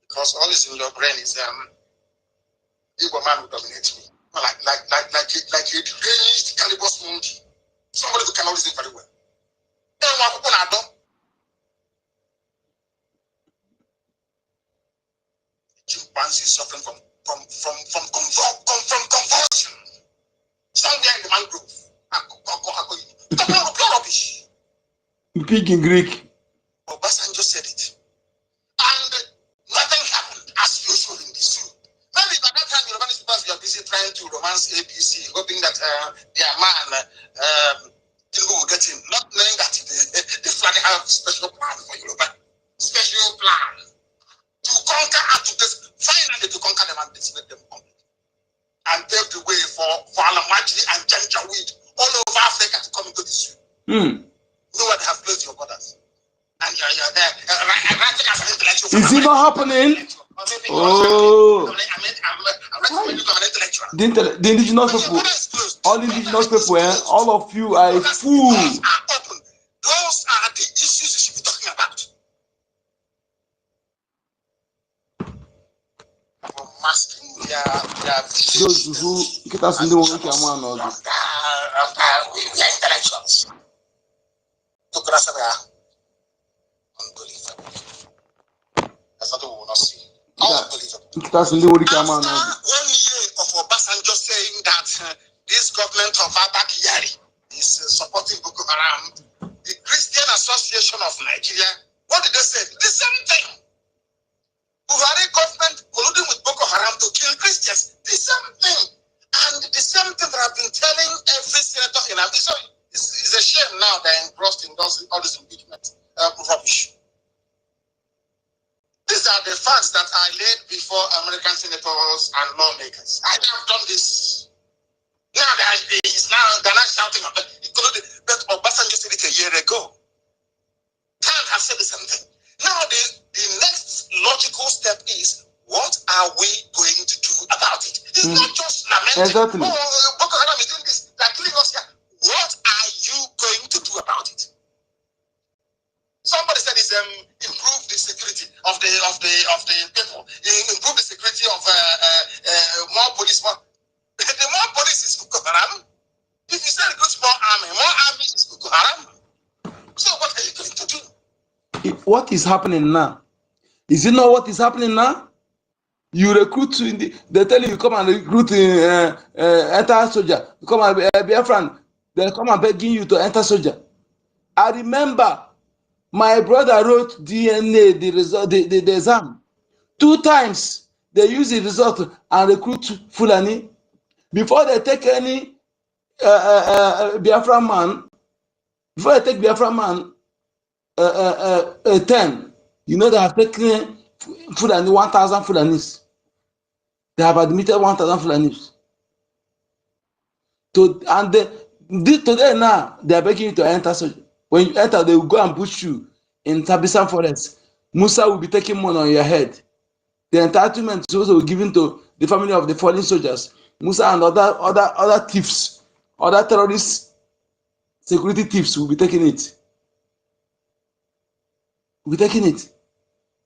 Because all is in your brain is Igbo man will dominate me. Like a deranged cannibus monkey. Somebody who cannot reason very well. Chimpanzee suffering from convulsion. Somewhere in the mangrove. Rubbish. Pig in Greek. Obasanjo said it. And nothing happened as usual in the zoo. Maybe by that time, Yoruba newspapers were busy trying to romance ABC, hoping that their man will get in, not knowing that the flag have a special plan for Yoruba. Special plan to conquer and to finally to conquer them and decimate them completely. And pave the way for Alamajiri and Janjaweed all over Africa to come into the zoo. Nowhere they have placed your borders. And you're there. Writing as an intellectual. Is it not happening? Oh. The indigenous people, all indigenous people, all of you are a fool. Those are the issues you should be talking about. Masking those who get us in the world, we are intellectuals. Unbelievable. That's what we will not see. Unbelievable. After 1 year of Obasanjo saying that this government of BRGIE is supporting Boko Haram, the Christian Association of Nigeria, what did they say? The same thing. Buhari government colluding with Boko Haram to kill Christians. The same thing. And the same thing that I've been telling every senator in America. So it's a shame now they're engrossed in all this impeachment rubbish. These are the facts that I laid before American senators and lawmakers. I have done this. Now they're not shouting about it. But Obasanjo said it a year ago. Kant has said the same thing. Now the next logical step is, what are we going to do about it? It's not just lamenting. Exactly. Oh, Boko Haram is doing this. They're killing us here. What are you going to do about it? Somebody said it's improve the security of the people. Improve the security of more police. The more police is Boko Haram. If you say recruit more army is Boko Haram. So what are you going to do? What is happening now? Is it not what is happening now? You recruit they tell you come and recruit enter soldier. You come and be a friend. They come and begging you to enter soldier. I remember my brother wrote DNA, the result, the exam. 2 times they use the result and recruit Fulani. Before they take any Biafra man, before they take Biafra man 10, you know they have taken Fulani 1,000 Fulanis. They have admitted 1,000 Fulanis. Today now they are begging you to enter. So when you enter, they will go and push you in Tabisan Forest. Musa will be taking money on your head. The entitlement is also given to the family of the fallen soldiers. Musa and other thieves, other terrorists, security thieves will be taking it.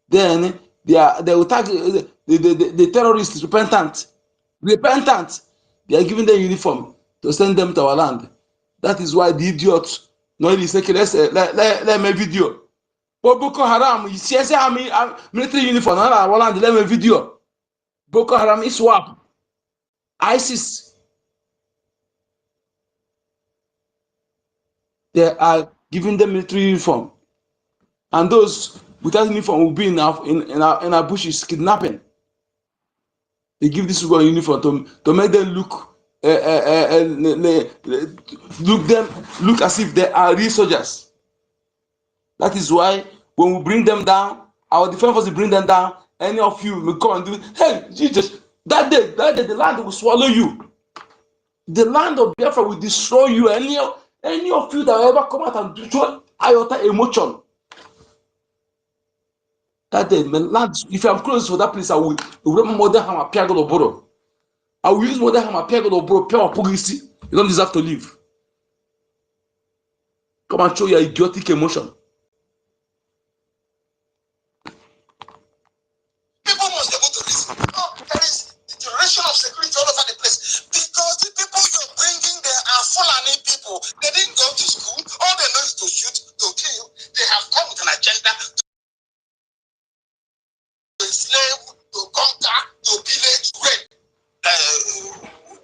Then they will tag the terrorists repentant. They are giving them uniform to send them to our land. That is why the idiots no really say, let me video. But Boko Haram, you see, military uniform, our land, let me video. Boko Haram is swap. ISIS, they are giving them military uniform. And those without uniform will be in our bushes kidnapping. They give this one uniform to make them look look as if they are real soldiers. That is why when we bring them down, our defense forces bring them down. Any of you will come and do, hey, Jesus, that day the land will swallow you. The land of Biafra will destroy you. Any of you that will ever come out and destroy iota emotion. That day, land, if I'm close for that place, I will remember more than how I piago or borrow. I will use more than how I piago or borrow. You don't deserve to live. Come and show your idiotic emotion. People must be able to listen. Oh, there is deterioration of security all over the place because the people you're bringing there are Fulani people. They didn't go to school. All they know is to shoot, to kill. They have come with an agenda to enslave, to conquer, to pillage, to rape.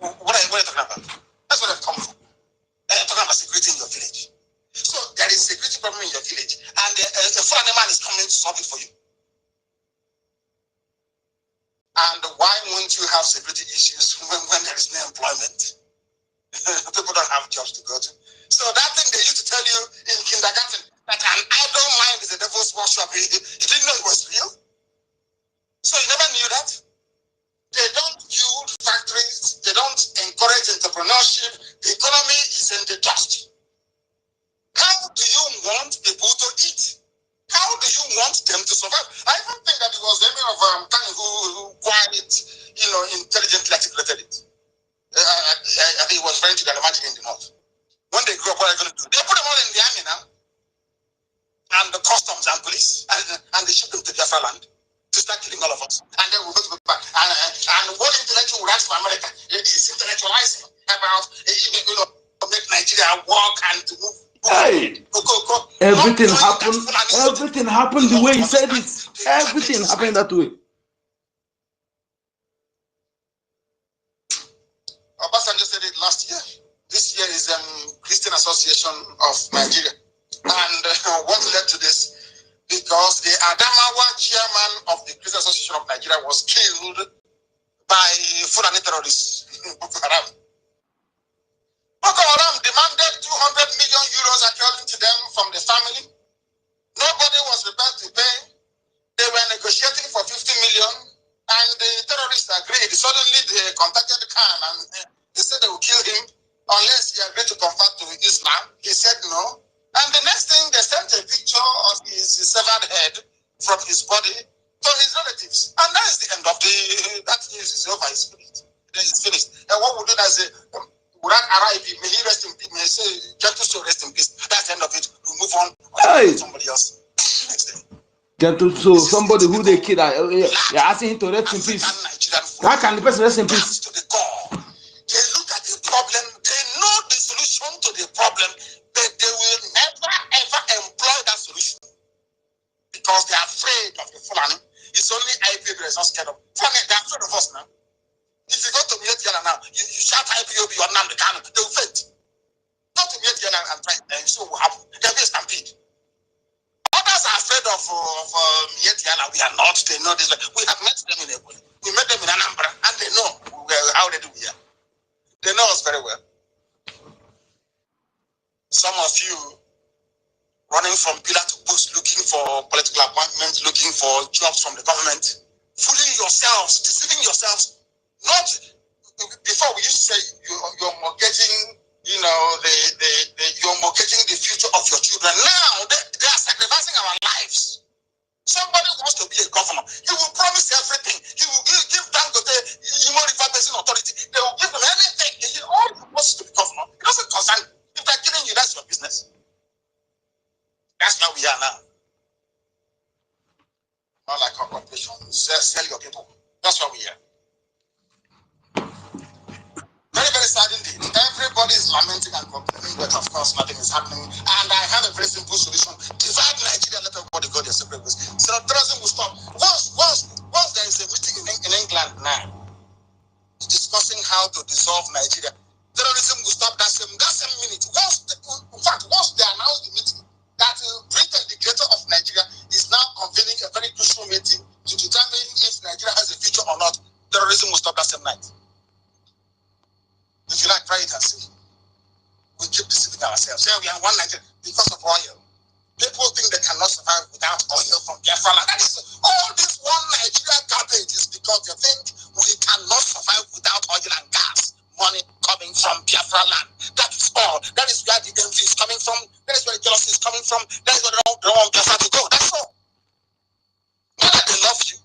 What are you talking about? That's what I've come from. They're talking about security in your village. So there is security problem in your village, and a Fulani man is coming to solve it for you. And why won't you have security issues when there is no employment? People don't have jobs to go to. So that thing they used to tell you in kindergarten, that an idle mind is a devil's workshop, you didn't know it was real? So you never knew that? They don't build factories, they don't encourage entrepreneurship, the economy is in the dust. How do you want people to eat? How do you want them to survive? I even think that it was the emir of Kano who quite, intelligently articulated it. I think it was very to the magic in the north. When they grew up, what are they going to do? They put them all in the army now, and the customs and police, and they ship them to Biafra land to start killing all of us. And then we'll go to back. And one intellectual writes for America is intellectualizing about, make Nigeria work and to move. Hey, everything happened the way he said it. Everything happened that way. Obasanjo said it last year. This year is Christian Association of Nigeria. And what led to this? Because the Adamawa chairman of the Christian Association of Nigeria was killed by Fulani terrorists, Boko Haram. Boko Haram demanded 200 million euros according to them from the family. Nobody was prepared to pay. They were negotiating for 50 million, and the terrorists agreed. Suddenly they contacted Khan and they said they would kill him unless he agreed to convert to Islam. He said no. And the next thing, they sent a picture of his severed head from his body to his relatives. And that is the end of that news is over. It's finished. And what we do is may he rest in peace, may say gentle soul rest in peace. That's the end of it. We move on. Hey, somebody else next day. Gentle soul, somebody who they killed, you're asking him to rest in peace. How can the person rest in peace? To the core. They look at the problem, they know the solution to the problem, but they will never ever employ that solution because they are afraid of the Fulani. It's only IPOB that is not scared of. Fulani, they are afraid of us now. If you go to Mietiana now, you shout IPOB or Nam the Kano, they will faint. Go to Mietiana and try, and so will happen. There will be a stampede. Others are afraid of Mietiana. We are not. They know this. We have met them in Ebony. We met them in Anambra, and they know how they do here. They know us very well. Some of you running from pillar to post, looking for political appointments, looking for jobs from the government, fooling yourselves, deceiving yourselves. Not before we used to say you're getting sell your people. That's what we are. Very, very sad indeed. Everybody is lamenting and complaining, but of course nothing is happening. And I have a very simple solution. Divide Nigeria, let everybody go their separate ways. So terrorism will stop. Once there is a meeting in England now discussing how to dissolve Nigeria, terrorism will stop that same minute. Once they announce the meeting, that Britain, the creator of Nigeria, is now convening a very crucial meeting to determine if Nigeria has a future or not, terrorism will stop that same night. If you like, try it and see. We keep deceiving ourselves. Say we are one Nigeria because of oil. People think they cannot survive without oil from Biafra. That is all this one Nigeria garbage is because they think we cannot survive without oil and gas. Money coming from Biafra land. That is all. That is where the envy is coming from. That is where the jealousy is coming from. That is where they don't want Biafra to go. That's all. Not that they love you.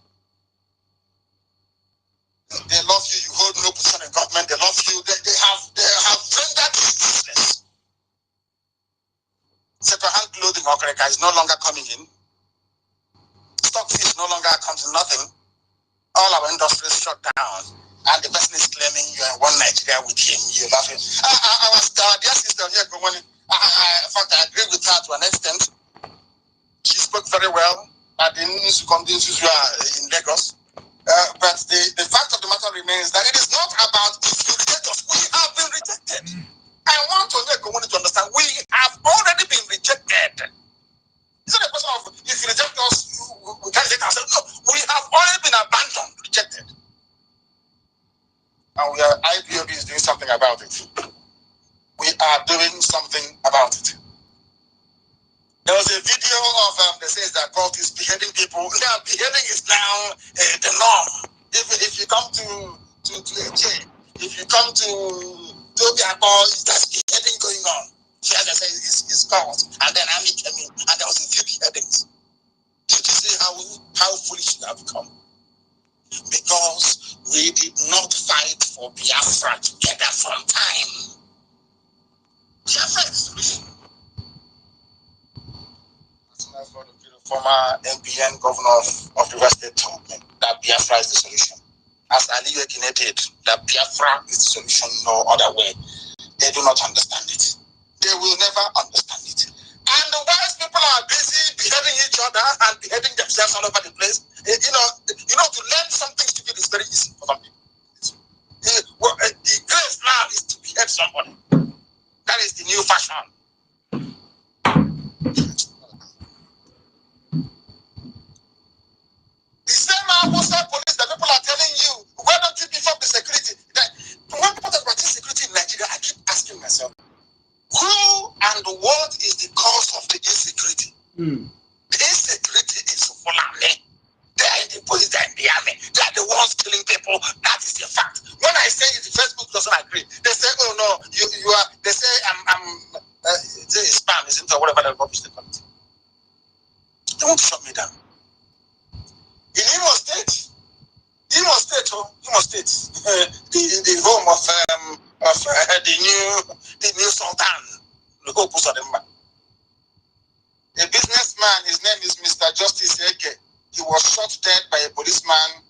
They love you. You hold no position in government. They love you. They have rendered you useless. Second-hand clothing is no longer coming in. Stockfish no longer comes in. Nothing. All our industries shut down. And the person is claiming you are in one Nigeria with him. You're laughing. Our dear sister here, in fact, I agree with her to an extent. She spoke very well. I didn't convince you in Lagos. But the fact of the matter remains that it is not about if you reject us. We have been rejected. I want to make community to understand we have already been rejected. It's not a question of if you reject us, we can't reject ourselves. No, we have already been abandoned, rejected. And IPOB is doing something about it. We are doing something about it. There was a video of they say that cult is beheading people. Now beheading is now the norm. If you come to AJ, if you come to Tobiabo, that's beheading going on. As I say, it's cult. And then Army came in, and there was a few beheadings. Did you see how foolish we have become? Because we did not fight for Biafra together from time. Biafra is the solution. The former NPN governor of the West State told me that Biafra is the solution. As Ali EKID did, that Biafra is the solution, no other way. They do not understand it. They will never understand it. And the wise people are busy beheading each other and beheading themselves all over the place. You know, to learn something stupid is very easy for some people. The grace now is to behead somebody. That is the new fashion. The same Hausa police that people are telling you, why don't you beef up the security? When people talk about security in Nigeria, I keep asking myself, who and what is the cause of the insecurity? The insecurity is Fulani. They are in the police, they are in the army. They are the ones killing people. That is the fact. When I say it, the Facebook doesn't agree. They say, oh no, you are. They say it's spam, isn't it? Whatever they publish the quality. They want to shut me down. In Imo State, the home of the new Sultan, a businessman. His name is Mr. Justice Eke. He was shot dead by a policeman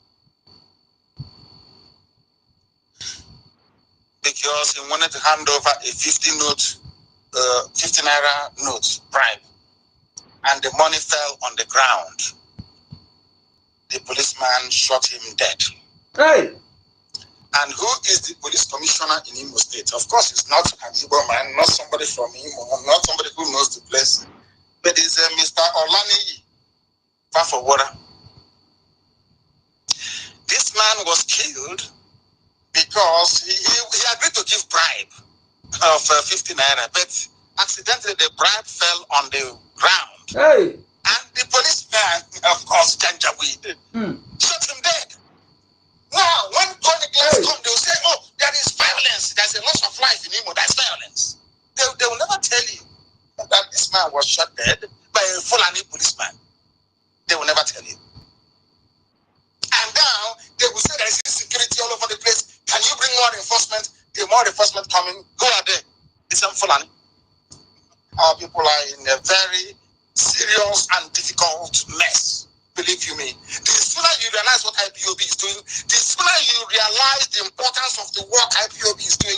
because he wanted to hand over a 50 naira note bribe, and the money fell on the ground. The policeman shot him dead. Hey! And who is the police commissioner in Imo State? Of course, it's not an Igbo man, not somebody from Imo, not somebody who knows the place, but it's Mr. Olaniyi Fafowora. This man was killed because he agreed to give bribe of 50 naira, but accidentally the bribe fell on the ground. Hey! And the policeman, of course, Janjaweed, shot him dead. Now, when chroniclers come, they will say, oh, there is violence. There's a loss of life in Imo. There's violence. They will never tell you that this man was shot dead by a Fulani policeman. They will never tell you. And now, they will say there is insecurity all over the place. Can you bring more enforcement? The more enforcement coming, who are they? It's some Fulani. Our people are in a very serious and difficult mess. Believe you me, the sooner you realize what IPOB is doing, the sooner you realize the importance of the work IPOB is doing,